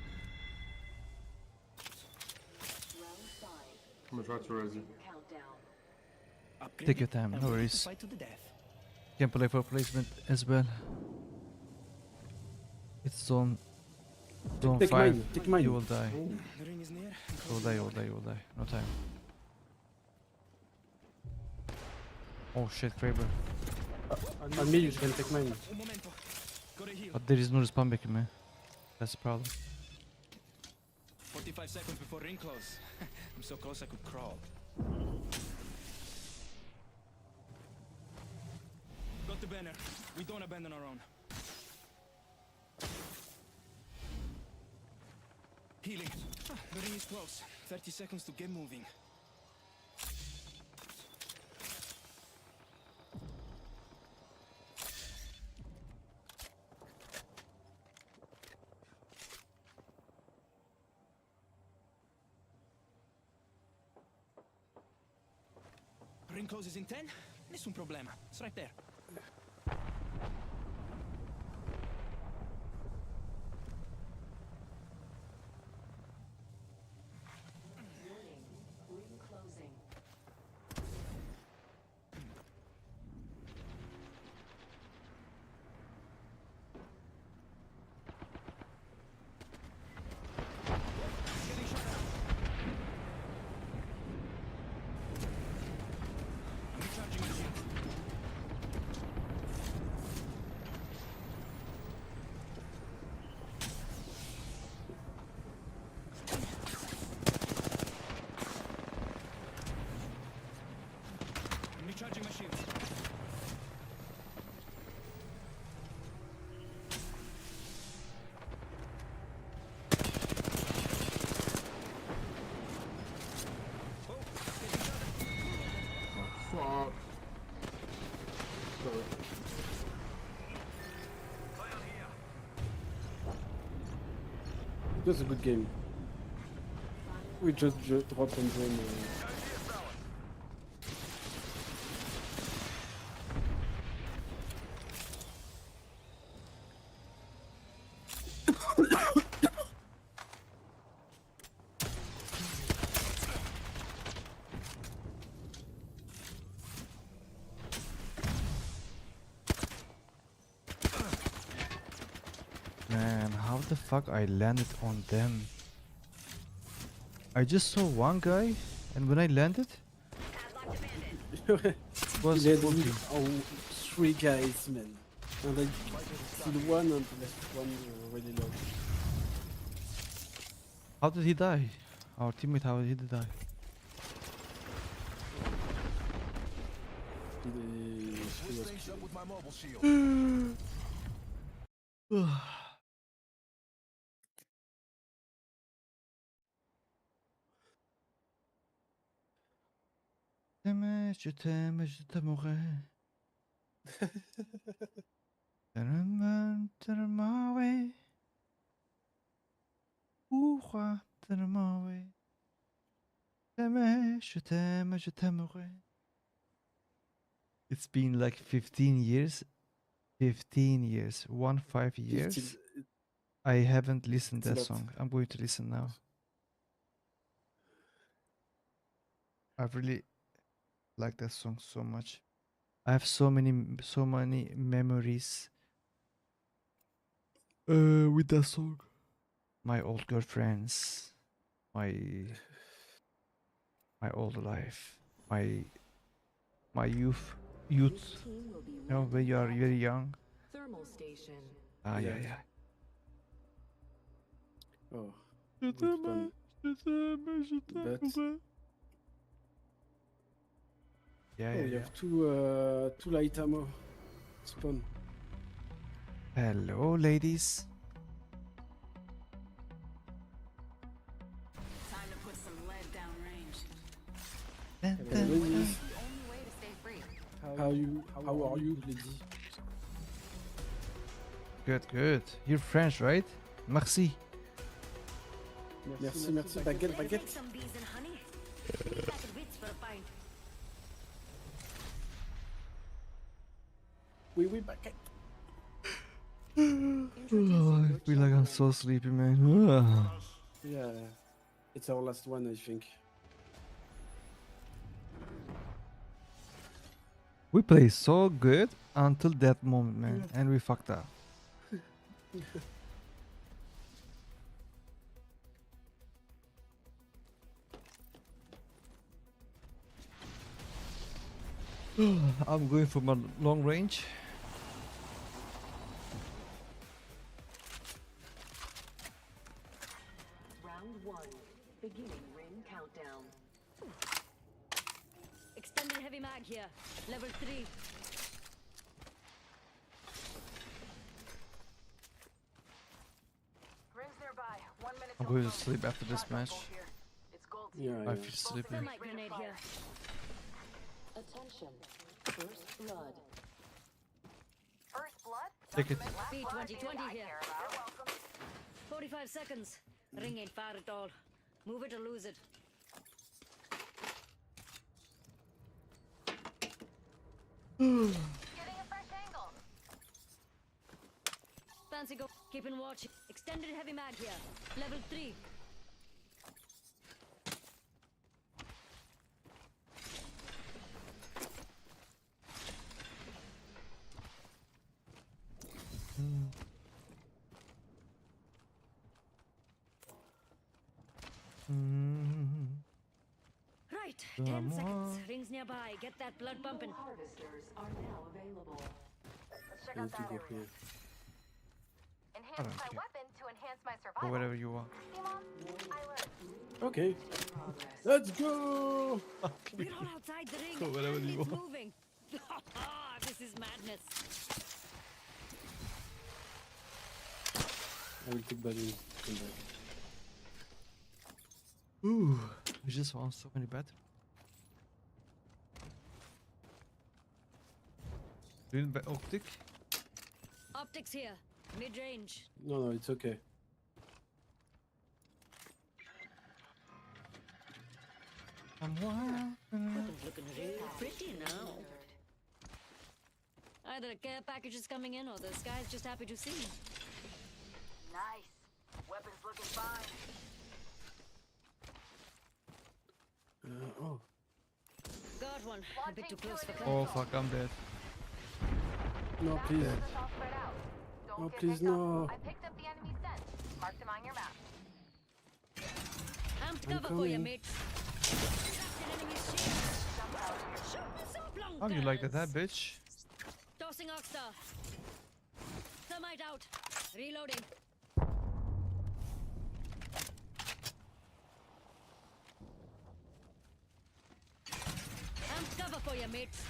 [SPEAKER 18] I'm gonna try to raise you.
[SPEAKER 1] Take your time, no worries. Can play for placement as well. It's zone
[SPEAKER 9] Take
[SPEAKER 1] 5.
[SPEAKER 9] mine, take mine.
[SPEAKER 1] You will die.
[SPEAKER 19] The ring is near.
[SPEAKER 1] You will die, you will die, you will die. No time. Oh shit, Kraber.
[SPEAKER 9] On me, you can take mine.
[SPEAKER 19] Un momento. Gotta heal.
[SPEAKER 1] But there is no respawn back in me. That's the problem.
[SPEAKER 19] 45 seconds before ring close. I'm so close I could crawl. Got the banner. We don't abandon our own. Healing. The ring is close. 30 seconds to get moving. Ring closes in 10. Nessun problema. It's right there.
[SPEAKER 5] Ring closing.
[SPEAKER 19] Recharging my shield. I'm recharging my shield.
[SPEAKER 18] Fuck. Sorry.
[SPEAKER 9] It was a good game. We just dropped on them.
[SPEAKER 1] Man, how the fuck I landed on them? I just saw one guy, and when I landed, was
[SPEAKER 9] They had
[SPEAKER 1] 40.
[SPEAKER 9] three guys, man. And I killed one and left one really low.
[SPEAKER 1] How did he die? Our teammate, how did he die?
[SPEAKER 9] He was
[SPEAKER 11] Things up with my mobile shield.
[SPEAKER 1] Je t'aimerai. T'aimerai. Pourquoi t'aimerai? Je t'aimerai. It's been like 15 years. 15 years. 5 years. I haven't listened to that
[SPEAKER 9] It's a lot.
[SPEAKER 1] song. I'm going to listen now. I really like that song so much. I have so many memories with that song. My old girlfriends, my old life, my youth. You know, when you are very young.
[SPEAKER 5] Thermal station.
[SPEAKER 1] Ah, yeah.
[SPEAKER 9] Oh, good fun. But
[SPEAKER 1] Yeah,
[SPEAKER 9] we have two light ammo spawn.
[SPEAKER 1] Hello, ladies.
[SPEAKER 15] Time to put some lead downrange.
[SPEAKER 9] Hello, ladies.
[SPEAKER 5] The only way to stay free.
[SPEAKER 9] How are you, lady?
[SPEAKER 1] Good. You're French, right? Merci.
[SPEAKER 9] Merci. Baguette.
[SPEAKER 4] Some bees and honey. Maybe back at Wits for a pint.
[SPEAKER 9] Oui, baguette.
[SPEAKER 5] Introducing your
[SPEAKER 1] feel like I'm so sleepy, man. Ugh.
[SPEAKER 9] Yeah, it's our last one, I think.
[SPEAKER 1] We play so good until that moment, man, and we fucked up. I'm going for my long range.
[SPEAKER 13] Round 1. Beginning ring countdown.
[SPEAKER 4] Extended heavy mag here. Level 3.
[SPEAKER 5] Rings nearby. 1 minute
[SPEAKER 1] I'm
[SPEAKER 5] till
[SPEAKER 1] going to
[SPEAKER 5] close.
[SPEAKER 1] sleep after this match.
[SPEAKER 5] Here. It's gold
[SPEAKER 9] Yeah,
[SPEAKER 1] I
[SPEAKER 9] yeah.
[SPEAKER 1] feel sleepy.
[SPEAKER 4] Thermite grenade here.
[SPEAKER 13] Attention. First blood.
[SPEAKER 5] First blood?
[SPEAKER 1] Take it.
[SPEAKER 4] B2020 here.
[SPEAKER 5] You're welcome.
[SPEAKER 4] 45 seconds. Ring ain't far at all. Move it or lose it.
[SPEAKER 5] Getting a fresh angle.
[SPEAKER 4] Fancy go. Keeping watch. Extended heavy mag here. Level 3. Right. 10 seconds. Rings nearby. Get that blood pumping.
[SPEAKER 13] Harvesters are now available.
[SPEAKER 5] Let's check
[SPEAKER 9] I
[SPEAKER 5] out
[SPEAKER 9] need to
[SPEAKER 5] that
[SPEAKER 9] go
[SPEAKER 5] area.
[SPEAKER 9] here.
[SPEAKER 5] Enhance
[SPEAKER 1] don't
[SPEAKER 5] my
[SPEAKER 1] care.
[SPEAKER 5] weapon to enhance my
[SPEAKER 1] Or
[SPEAKER 5] survival.
[SPEAKER 1] whatever you want.
[SPEAKER 5] See, Mom? I learned.
[SPEAKER 9] Okay, let's go!
[SPEAKER 4] We're all outside the ring.
[SPEAKER 1] Go wherever
[SPEAKER 4] and
[SPEAKER 1] you
[SPEAKER 4] it's
[SPEAKER 1] want.
[SPEAKER 4] moving. This is madness.
[SPEAKER 9] I will take Buddy. Come back.
[SPEAKER 1] Ooh, we just found so many batteries. Doing by optic.
[SPEAKER 4] Optics here. Mid range.
[SPEAKER 9] No, it's okay.
[SPEAKER 4] Weapons looking really pretty now. Either a care package is coming in or the sky's just happy to see me.
[SPEAKER 5] Nice. Weapon's looking fine.
[SPEAKER 9] Oh.
[SPEAKER 4] Got one. A bit too close for
[SPEAKER 1] Oh
[SPEAKER 4] comfort.
[SPEAKER 1] fuck, I'm dead.
[SPEAKER 9] No, please.
[SPEAKER 5] This is all spread out. Don't
[SPEAKER 9] Oh,
[SPEAKER 5] get
[SPEAKER 9] please,
[SPEAKER 5] picked up.
[SPEAKER 9] no.
[SPEAKER 5] I picked up the enemy scent. Marked him on your map.
[SPEAKER 4] Amped
[SPEAKER 9] I'm
[SPEAKER 4] cover for you,
[SPEAKER 9] coming.
[SPEAKER 4] mates. Trapped in enemy's shield. Shoot me so long,
[SPEAKER 1] How do you like that,
[SPEAKER 4] fellas.
[SPEAKER 1] bitch?
[SPEAKER 4] Tossing Oxstar. Thermite out. Reloading. Amped cover for you, mates.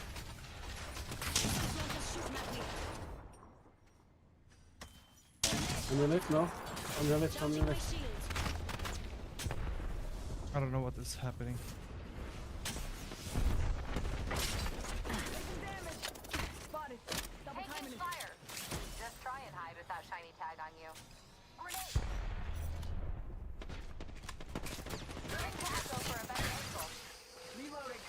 [SPEAKER 4] Don't just shoot at me.
[SPEAKER 9] On your left now. On your left, on
[SPEAKER 4] Charging
[SPEAKER 9] your
[SPEAKER 4] my
[SPEAKER 9] left.
[SPEAKER 4] shield.
[SPEAKER 1] I don't know what is happening.
[SPEAKER 5] Spotted. Taking fire. Just try and hide with that shiny tag on you. Grenade. Ring tackle for a better angle. Reloading.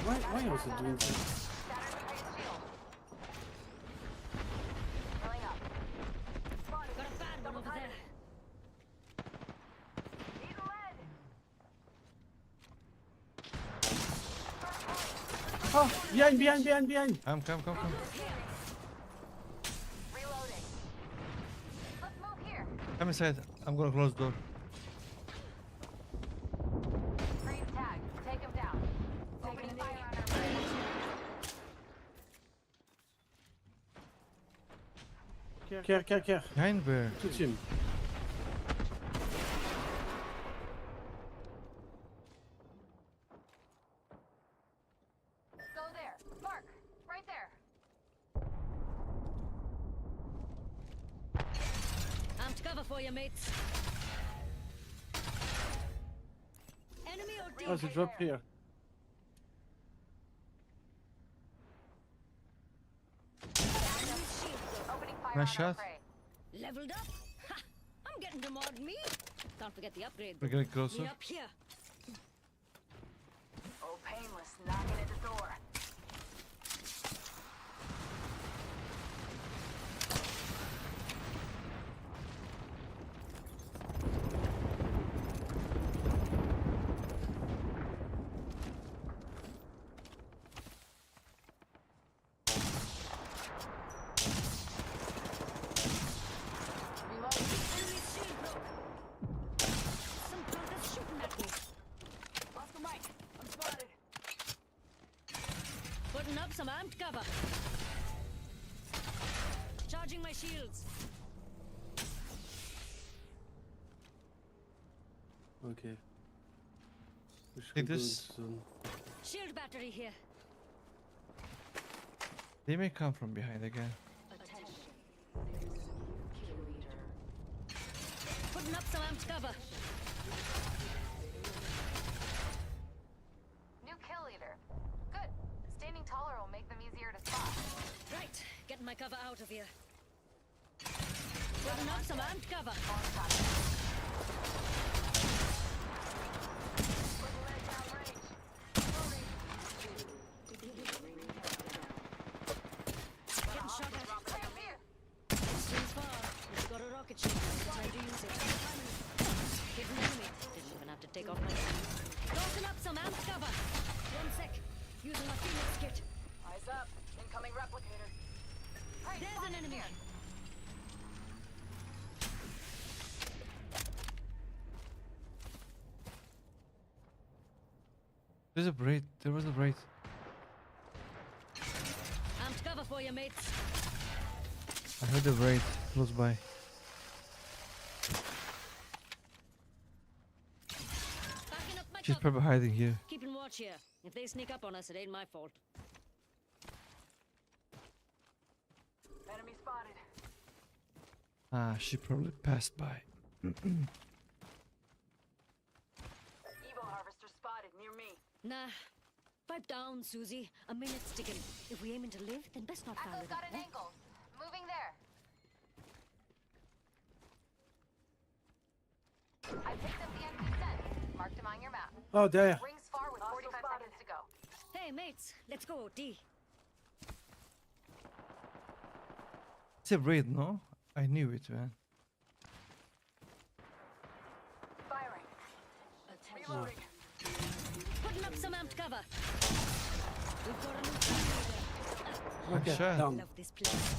[SPEAKER 9] Why was it doing that?
[SPEAKER 5] Shattered the great shield. Filling up. Spotted.
[SPEAKER 4] Got a bad one over there.
[SPEAKER 5] Need lead.
[SPEAKER 9] Oh, behind!
[SPEAKER 1] Come.
[SPEAKER 5] Reloading. Let's move here.
[SPEAKER 1] Come inside. I'm gonna close the door.
[SPEAKER 5] Freeze tag. Take him down. Opening fire on our prey.
[SPEAKER 9] Care.
[SPEAKER 1] Behind where?
[SPEAKER 9] Shoot him.
[SPEAKER 5] Go there. Mark. Right there.
[SPEAKER 4] Amped cover for you, mates. Enemy OD.
[SPEAKER 9] Oh, the drop here.
[SPEAKER 4] Enemy's shield.
[SPEAKER 5] Opening fire
[SPEAKER 1] Nice
[SPEAKER 5] on our
[SPEAKER 1] shot.
[SPEAKER 5] prey.
[SPEAKER 4] Leveled up. Ha! I'm getting to mod me. Can't forget the upgrade.
[SPEAKER 1] We're getting closer.
[SPEAKER 4] Me up here.
[SPEAKER 5] Knocking at the door.
[SPEAKER 4] Enemy shield broke. Some punk is shooting at me.
[SPEAKER 5] Oscar Mike, I'm spotted.
[SPEAKER 4] Putting up some amped cover. Charging my shields.
[SPEAKER 9] Okay. We should
[SPEAKER 1] Take
[SPEAKER 9] go
[SPEAKER 1] this.
[SPEAKER 9] soon.
[SPEAKER 4] Shield battery here.
[SPEAKER 1] They may come from behind again.
[SPEAKER 4] Putting up some amped cover.
[SPEAKER 5] New kill leader. Good. Standing taller will make them easier to spot.
[SPEAKER 4] Right, getting my cover out of here. Putting up some amped cover. Getting shot at. Swings far. He's got a rocket ship. Time to use it. Hidden enemy. Didn't even have to take off my helmet. Tossing up some amped cover. 1 sec. Using my Phoenix kit.
[SPEAKER 5] Eyes up. Incoming replicator.
[SPEAKER 4] There's an enemy.
[SPEAKER 1] There's a braid. There was a braid.
[SPEAKER 4] Amped cover for you, mates.
[SPEAKER 1] I heard the braid close by.
[SPEAKER 4] Backing up my
[SPEAKER 1] She's
[SPEAKER 4] cover.
[SPEAKER 1] probably hiding here.
[SPEAKER 4] Keeping watch here. If they sneak up on us, it ain't my fault.
[SPEAKER 5] Enemy spotted.
[SPEAKER 1] Ah, she probably passed by.
[SPEAKER 5] Evo harvester spotted near me.
[SPEAKER 4] Nah. Pipe down, Susie. A minute's ticking. If we aiming to live, then best not foul
[SPEAKER 5] Echo's
[SPEAKER 4] it
[SPEAKER 5] got
[SPEAKER 4] up,
[SPEAKER 5] an
[SPEAKER 4] eh?
[SPEAKER 5] ankle. Moving there. I picked up the empty set. Marked him on your map.
[SPEAKER 9] Oh, there.
[SPEAKER 5] Rings far with 45 seconds to go.
[SPEAKER 4] Hey, mates. Let's go, D.
[SPEAKER 1] It's a braid, no? I knew it, man.
[SPEAKER 5] Firing. Reloading.
[SPEAKER 4] Putting up some amped cover. We've got a new target.
[SPEAKER 9] Okay,
[SPEAKER 1] Sure.
[SPEAKER 9] down.
[SPEAKER 4] Love this place.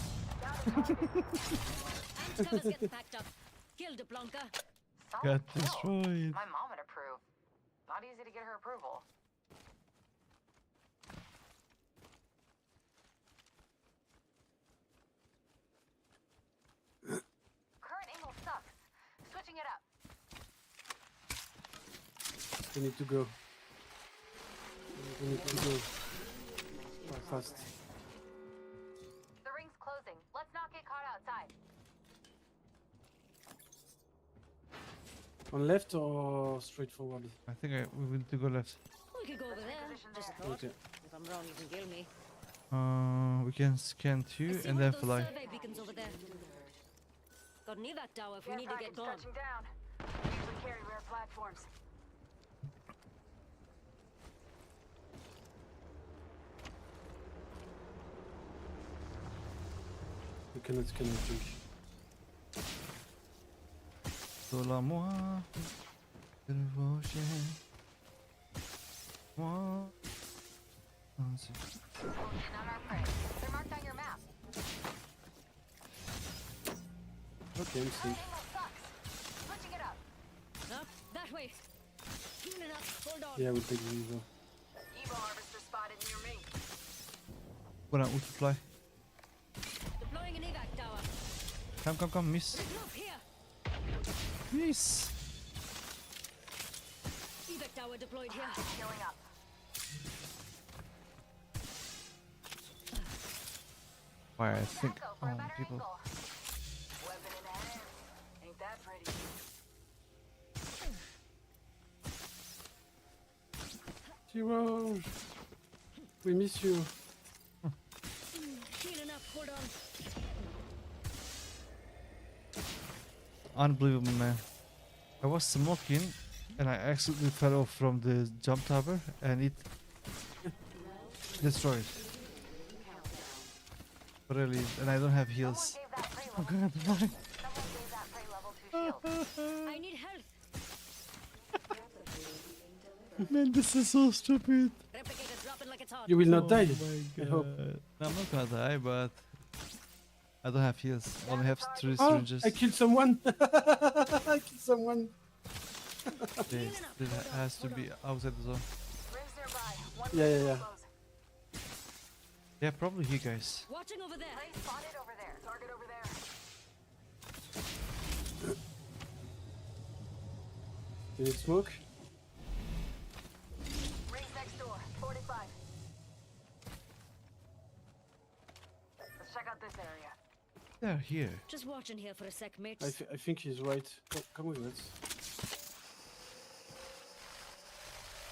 [SPEAKER 4] Amped cover's getting packed up. Killed a Blanca.
[SPEAKER 1] Got destroyed.
[SPEAKER 5] My mom would approve. Not easy to get her approval. Current angle sucks. Switching it up.
[SPEAKER 9] We need to go. We need to go. Fast.
[SPEAKER 5] The ring's closing. Let's not get caught outside.
[SPEAKER 9] On left or straight forward?
[SPEAKER 1] I think we need to go left.
[SPEAKER 4] We could go over there. Just a thought.
[SPEAKER 9] Okay.
[SPEAKER 4] If I'm wrong, you can kill me.
[SPEAKER 1] We can scan two
[SPEAKER 4] I see
[SPEAKER 1] and
[SPEAKER 4] one
[SPEAKER 1] then
[SPEAKER 4] of those
[SPEAKER 1] fly.
[SPEAKER 4] survey beacons over there. Got an evac tower if we need to get going.
[SPEAKER 5] Touching down. Usually carry rare platforms.
[SPEAKER 9] We cannot scan anything.
[SPEAKER 1] Sois-moi, devotion. Moi.
[SPEAKER 5] Focusing on our prey. They're marked on your map.
[SPEAKER 9] Okay, I'm
[SPEAKER 5] Current
[SPEAKER 9] safe.
[SPEAKER 5] angle sucks. Switching it up.
[SPEAKER 4] Up, that way. Healing up. Hold on.
[SPEAKER 9] Yeah, we'll take the Evo.
[SPEAKER 5] Evo harvester spotted near me.
[SPEAKER 1] Gonna auto fly.
[SPEAKER 4] Deploying an evac tower.
[SPEAKER 1] Come, miss.
[SPEAKER 4] Look here.
[SPEAKER 1] Miss.
[SPEAKER 4] Evac tower deployed here.
[SPEAKER 5] Healing up.
[SPEAKER 1] Why I think
[SPEAKER 5] Echo for a better
[SPEAKER 1] people.
[SPEAKER 5] angle. Weapon in hand. Ain't that pretty?
[SPEAKER 9] Tiiroj! We miss you.
[SPEAKER 4] Healing up. Hold on.
[SPEAKER 1] Unbelievable, man. I was smoking and I accidentally fell off from the jump tower and it Destroyed. Really, and I don't have heals. I'm gonna die.
[SPEAKER 4] I need health.
[SPEAKER 1] Man, this is so stupid.
[SPEAKER 4] Replicator dropping like it's hot.
[SPEAKER 9] You will not die.
[SPEAKER 1] My
[SPEAKER 9] I hope.
[SPEAKER 1] No, I'm not gonna die, but I don't have heals. I only have 3
[SPEAKER 9] Oh,
[SPEAKER 1] syringes.
[SPEAKER 9] I killed someone. I killed someone.
[SPEAKER 1] It has to be outside the zone.
[SPEAKER 9] Yeah.
[SPEAKER 1] Yeah, probably here, guys.
[SPEAKER 4] Watching over there.
[SPEAKER 5] Spotted over there. Target over there.
[SPEAKER 9] You need smoke?
[SPEAKER 5] Rings next door. 45. Let's check out this area.
[SPEAKER 1] They're here.
[SPEAKER 4] Just watching here for a sec, mates.
[SPEAKER 9] I think he's right. Come with us.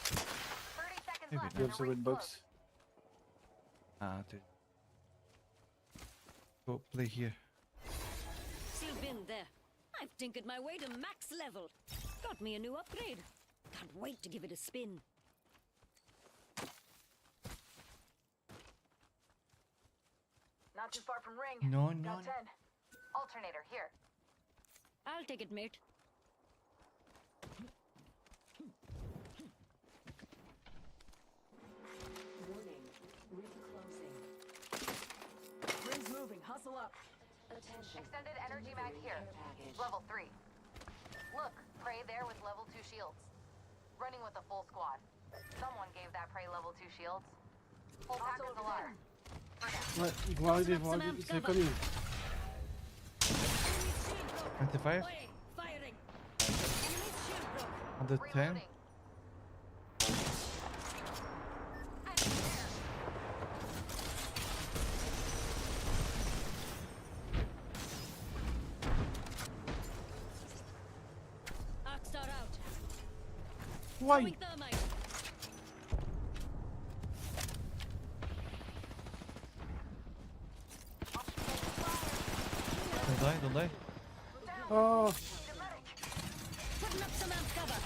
[SPEAKER 5] 30 seconds
[SPEAKER 1] Maybe
[SPEAKER 5] left.
[SPEAKER 9] You have the red box.
[SPEAKER 1] Ah, dude. Go play here.
[SPEAKER 4] Sealed bin there. I've tinkered my way to max level. Got me a new upgrade. Can't wait to give it a spin.
[SPEAKER 5] Not too far from ring.
[SPEAKER 1] No.
[SPEAKER 5] Got 10. Alternator here.
[SPEAKER 4] I'll take it, mate.
[SPEAKER 15] Warning. Ring closing.
[SPEAKER 5] Ring's moving. Hustle up.
[SPEAKER 15] Attention.
[SPEAKER 5] Extended energy mag here.
[SPEAKER 15] Package.
[SPEAKER 5] Level 3. Look, prey there with level 2 shields. Running with a full squad. Someone gave that prey level 2 shields. Full pack is the ladder.
[SPEAKER 9] Ouais, ils vont arriver, c'est coming.
[SPEAKER 1] 25?
[SPEAKER 4] Firing.
[SPEAKER 1] 110?
[SPEAKER 4] Arcstar out.
[SPEAKER 9] Why?
[SPEAKER 4] Throwing thermite.
[SPEAKER 1] Don't die.
[SPEAKER 9] Oh,
[SPEAKER 4] Putting up some amp cover.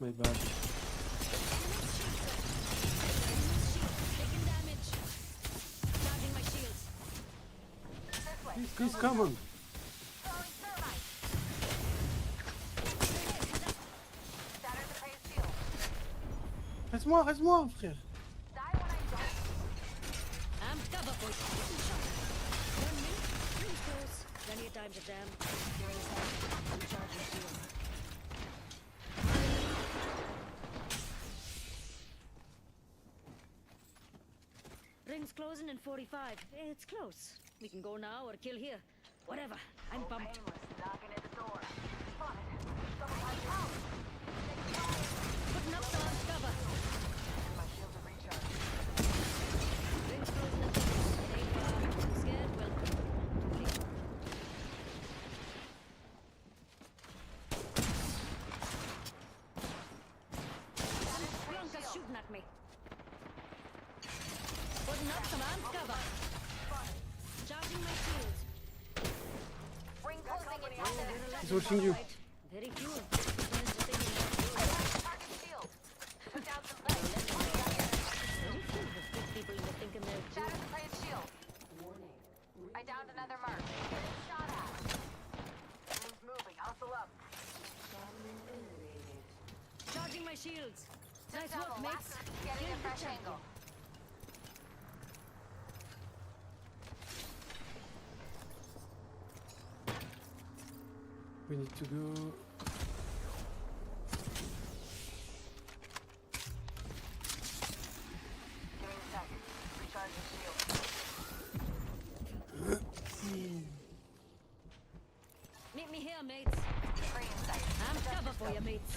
[SPEAKER 9] my bad.
[SPEAKER 4] Taking damage. Charging my shields.
[SPEAKER 9] Please come on.
[SPEAKER 5] Throwing thermite. Shatter the prey's shield.
[SPEAKER 9] Reste-moi, frère.
[SPEAKER 5] Die when I don't.
[SPEAKER 4] Amp cover for getting shot. 1 minute. Rings close. Plenty of time to jam. Recharging shield. Rings closing in 45. It's close. We can go now or kill here. Whatever. I'm pumped.
[SPEAKER 5] Painless. Knocking at the door. Spotted. Someone has your house.
[SPEAKER 4] Putting up some amp cover.
[SPEAKER 5] My shields are recharged.
[SPEAKER 4] Rings closing in 30. It ain't far. Scared? Well, too late. Blanca's shooting at me. Putting up some amp cover. Charging my shields.
[SPEAKER 5] Ring closing in 10 minutes.
[SPEAKER 9] He's watching you.
[SPEAKER 4] Very few.
[SPEAKER 5] Target shield. Took down some legs.
[SPEAKER 4] Very few have good people into thinking they're
[SPEAKER 5] Shatter the prey's shield. I downed another mark. Getting shot at. Ring's moving. Hustle up.
[SPEAKER 4] charging my shields. Nice
[SPEAKER 5] Down
[SPEAKER 4] work,
[SPEAKER 5] the
[SPEAKER 4] mates.
[SPEAKER 5] last, getting
[SPEAKER 4] Killed
[SPEAKER 5] a
[SPEAKER 4] the
[SPEAKER 5] fresh
[SPEAKER 4] champion.
[SPEAKER 5] angle.
[SPEAKER 9] We need to go.
[SPEAKER 5] Giving a sec. Recharging shield.
[SPEAKER 4] Meet me here, mates.
[SPEAKER 5] Free in sight.
[SPEAKER 4] I'm cover for you, mates.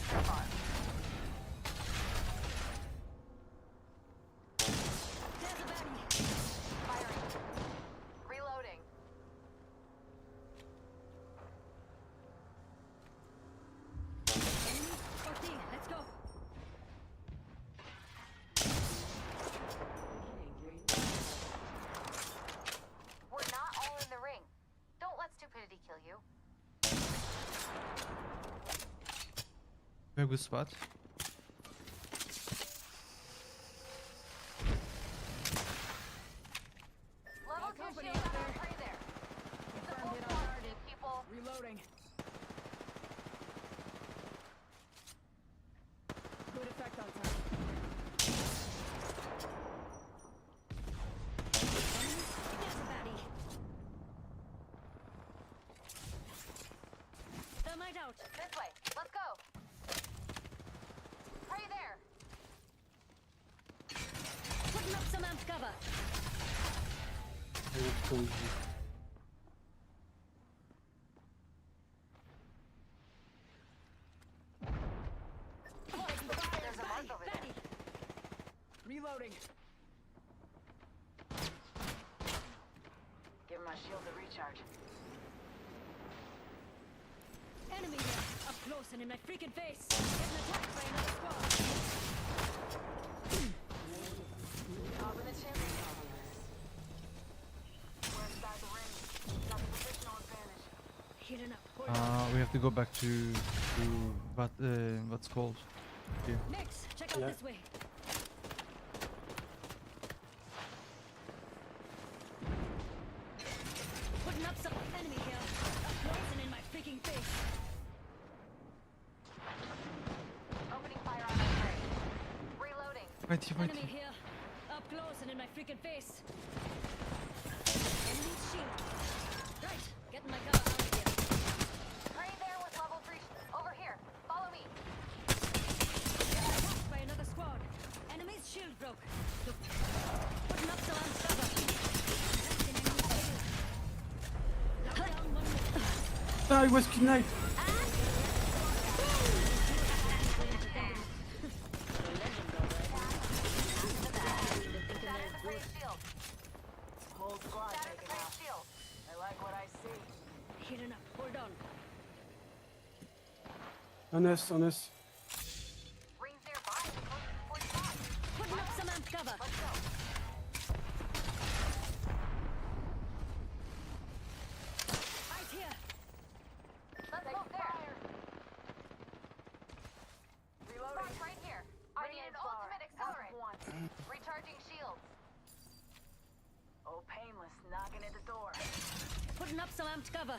[SPEAKER 4] There's a baddie.
[SPEAKER 5] Firing. Reloading.
[SPEAKER 4] Enemy? OT, let's go.
[SPEAKER 5] We're not all in the ring. Don't let stupidity kill you.
[SPEAKER 1] Very good spot.
[SPEAKER 9] told you.
[SPEAKER 5] There's a mark over there.
[SPEAKER 16] Reloading.
[SPEAKER 5] Give my shield a recharge.
[SPEAKER 4] Enemy here, up close and in my freaking face. Getting attacked by another squad.
[SPEAKER 5] Top of the chimney. We're inside the ring. Got the positional advantage.
[SPEAKER 4] Healing up. Hold on.
[SPEAKER 1] We have to go back to what's called here.
[SPEAKER 4] Next, check out
[SPEAKER 9] Yeah.
[SPEAKER 4] this way. Putting up some enemy here. Up close and in my freaking face.
[SPEAKER 5] Opening fire on the prey. Reloading.
[SPEAKER 1] Right here, right
[SPEAKER 4] Enemy
[SPEAKER 1] here.
[SPEAKER 4] here. Up close and in my freaking face. Enemy shield. Right, getting my cover out of here.
[SPEAKER 5] Prey there with level 3. Over here. Follow me.
[SPEAKER 4] Getting attacked by another squad. Enemy's shield broke. Look. Putting up some cover. Blasting enemy shield. Knock down one more.
[SPEAKER 9] Ah, I was knife.
[SPEAKER 5] Shattered the prey shield. Whole squad taken out. Shield. I like what I see.
[SPEAKER 4] Healing up. Hold on.
[SPEAKER 9] On us, on us.
[SPEAKER 5] Rings nearby. Close to 45.
[SPEAKER 4] Putting up some amp cover.
[SPEAKER 5] Let's go.
[SPEAKER 4] Right here.
[SPEAKER 5] Let's move there. Reloading. Right here. I need an ultimate accelerant. Recharging shields. Oh, painless. Knocking at the door.
[SPEAKER 4] Putting up some amped cover.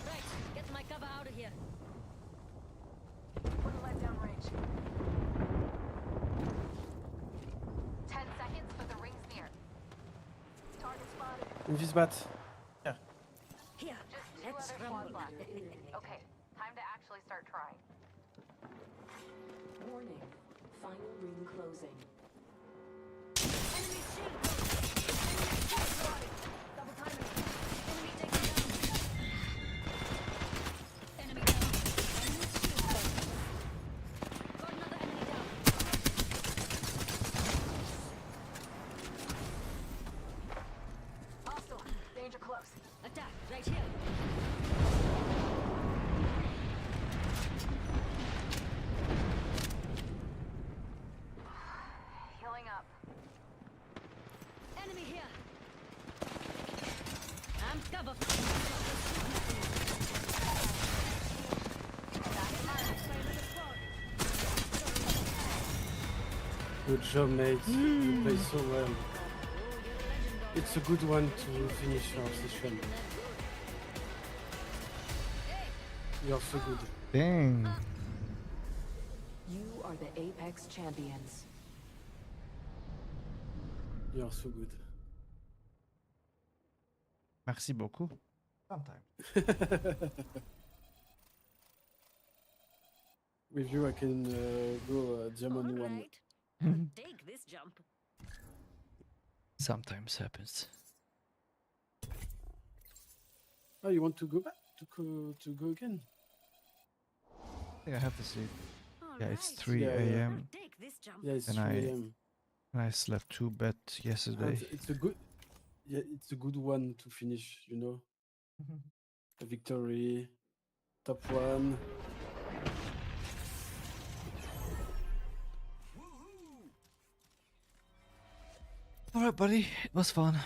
[SPEAKER 4] Right, get my cover out of here.
[SPEAKER 5] Wouldn't let down range. 10 seconds, but the ring's near. Target spotted.
[SPEAKER 9] Invisbat. Yeah.
[SPEAKER 4] Here,
[SPEAKER 5] Just 2
[SPEAKER 4] let's
[SPEAKER 5] other
[SPEAKER 4] rumble.
[SPEAKER 5] squads left. Okay, time to actually start trying.
[SPEAKER 13] Warning. Final ring closing.
[SPEAKER 4] Enemy shield broke. Enemy shield spotted. Double timing. Enemy taken down. Enemy down. Enemy shield broke. Got another enemy down.
[SPEAKER 5] Hostile. Danger close.
[SPEAKER 4] Attack, right here.
[SPEAKER 5] Healing up.
[SPEAKER 4] Enemy here. Amped cover. Attacked by another squad.
[SPEAKER 9] Good job, mate. You play so well. It's a good one to finish our session. You're so good.
[SPEAKER 1] Dang.
[SPEAKER 13] You are the Apex champions.
[SPEAKER 9] You're so good.
[SPEAKER 1] Merci beaucoup. Sometimes.
[SPEAKER 9] With you, I can go Diamond 1.
[SPEAKER 4] Alright. I'll take this jump.
[SPEAKER 1] Sometimes happens.
[SPEAKER 9] Oh, you want to go back? To go again?
[SPEAKER 1] I think I have to sleep. Yeah, it's
[SPEAKER 4] Alright.
[SPEAKER 1] 3
[SPEAKER 9] Yeah, yeah.
[SPEAKER 1] a.m.
[SPEAKER 4] I'll take this jump.
[SPEAKER 9] Yeah, it's
[SPEAKER 1] And
[SPEAKER 9] 3
[SPEAKER 1] I-
[SPEAKER 9] a.m.
[SPEAKER 1] and I slept 2 bed yesterday.
[SPEAKER 9] It's a good, yeah, it's a good one to finish. You know, a victory, top 1.
[SPEAKER 1] All right, buddy. It was fun.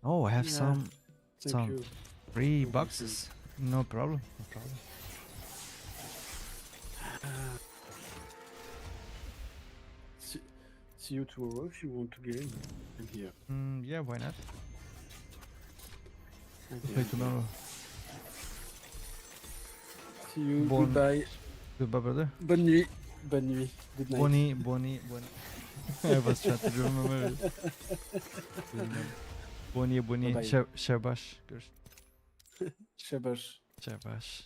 [SPEAKER 1] Oh, I have
[SPEAKER 9] Yeah,
[SPEAKER 1] some
[SPEAKER 9] Thank you.
[SPEAKER 1] free
[SPEAKER 9] Thank you,
[SPEAKER 1] boxes. No problem. No problem.
[SPEAKER 9] See you tomorrow if you want to game. I'm here.
[SPEAKER 1] Yeah, why not?
[SPEAKER 9] I'm
[SPEAKER 1] We'll
[SPEAKER 9] here.
[SPEAKER 1] play tomorrow.
[SPEAKER 9] See you.
[SPEAKER 1] Bon-
[SPEAKER 9] Goodbye.
[SPEAKER 1] Goodbye, brother.
[SPEAKER 9] Bonne nuit. Bonne nuit. Good night.
[SPEAKER 1] Bonnie, Bonnie, Bonnie. I was trying to remember. Bonnie, Bonnie.
[SPEAKER 9] Bye-bye.
[SPEAKER 1] Shabash.
[SPEAKER 9] Shabash.
[SPEAKER 1] Shabash.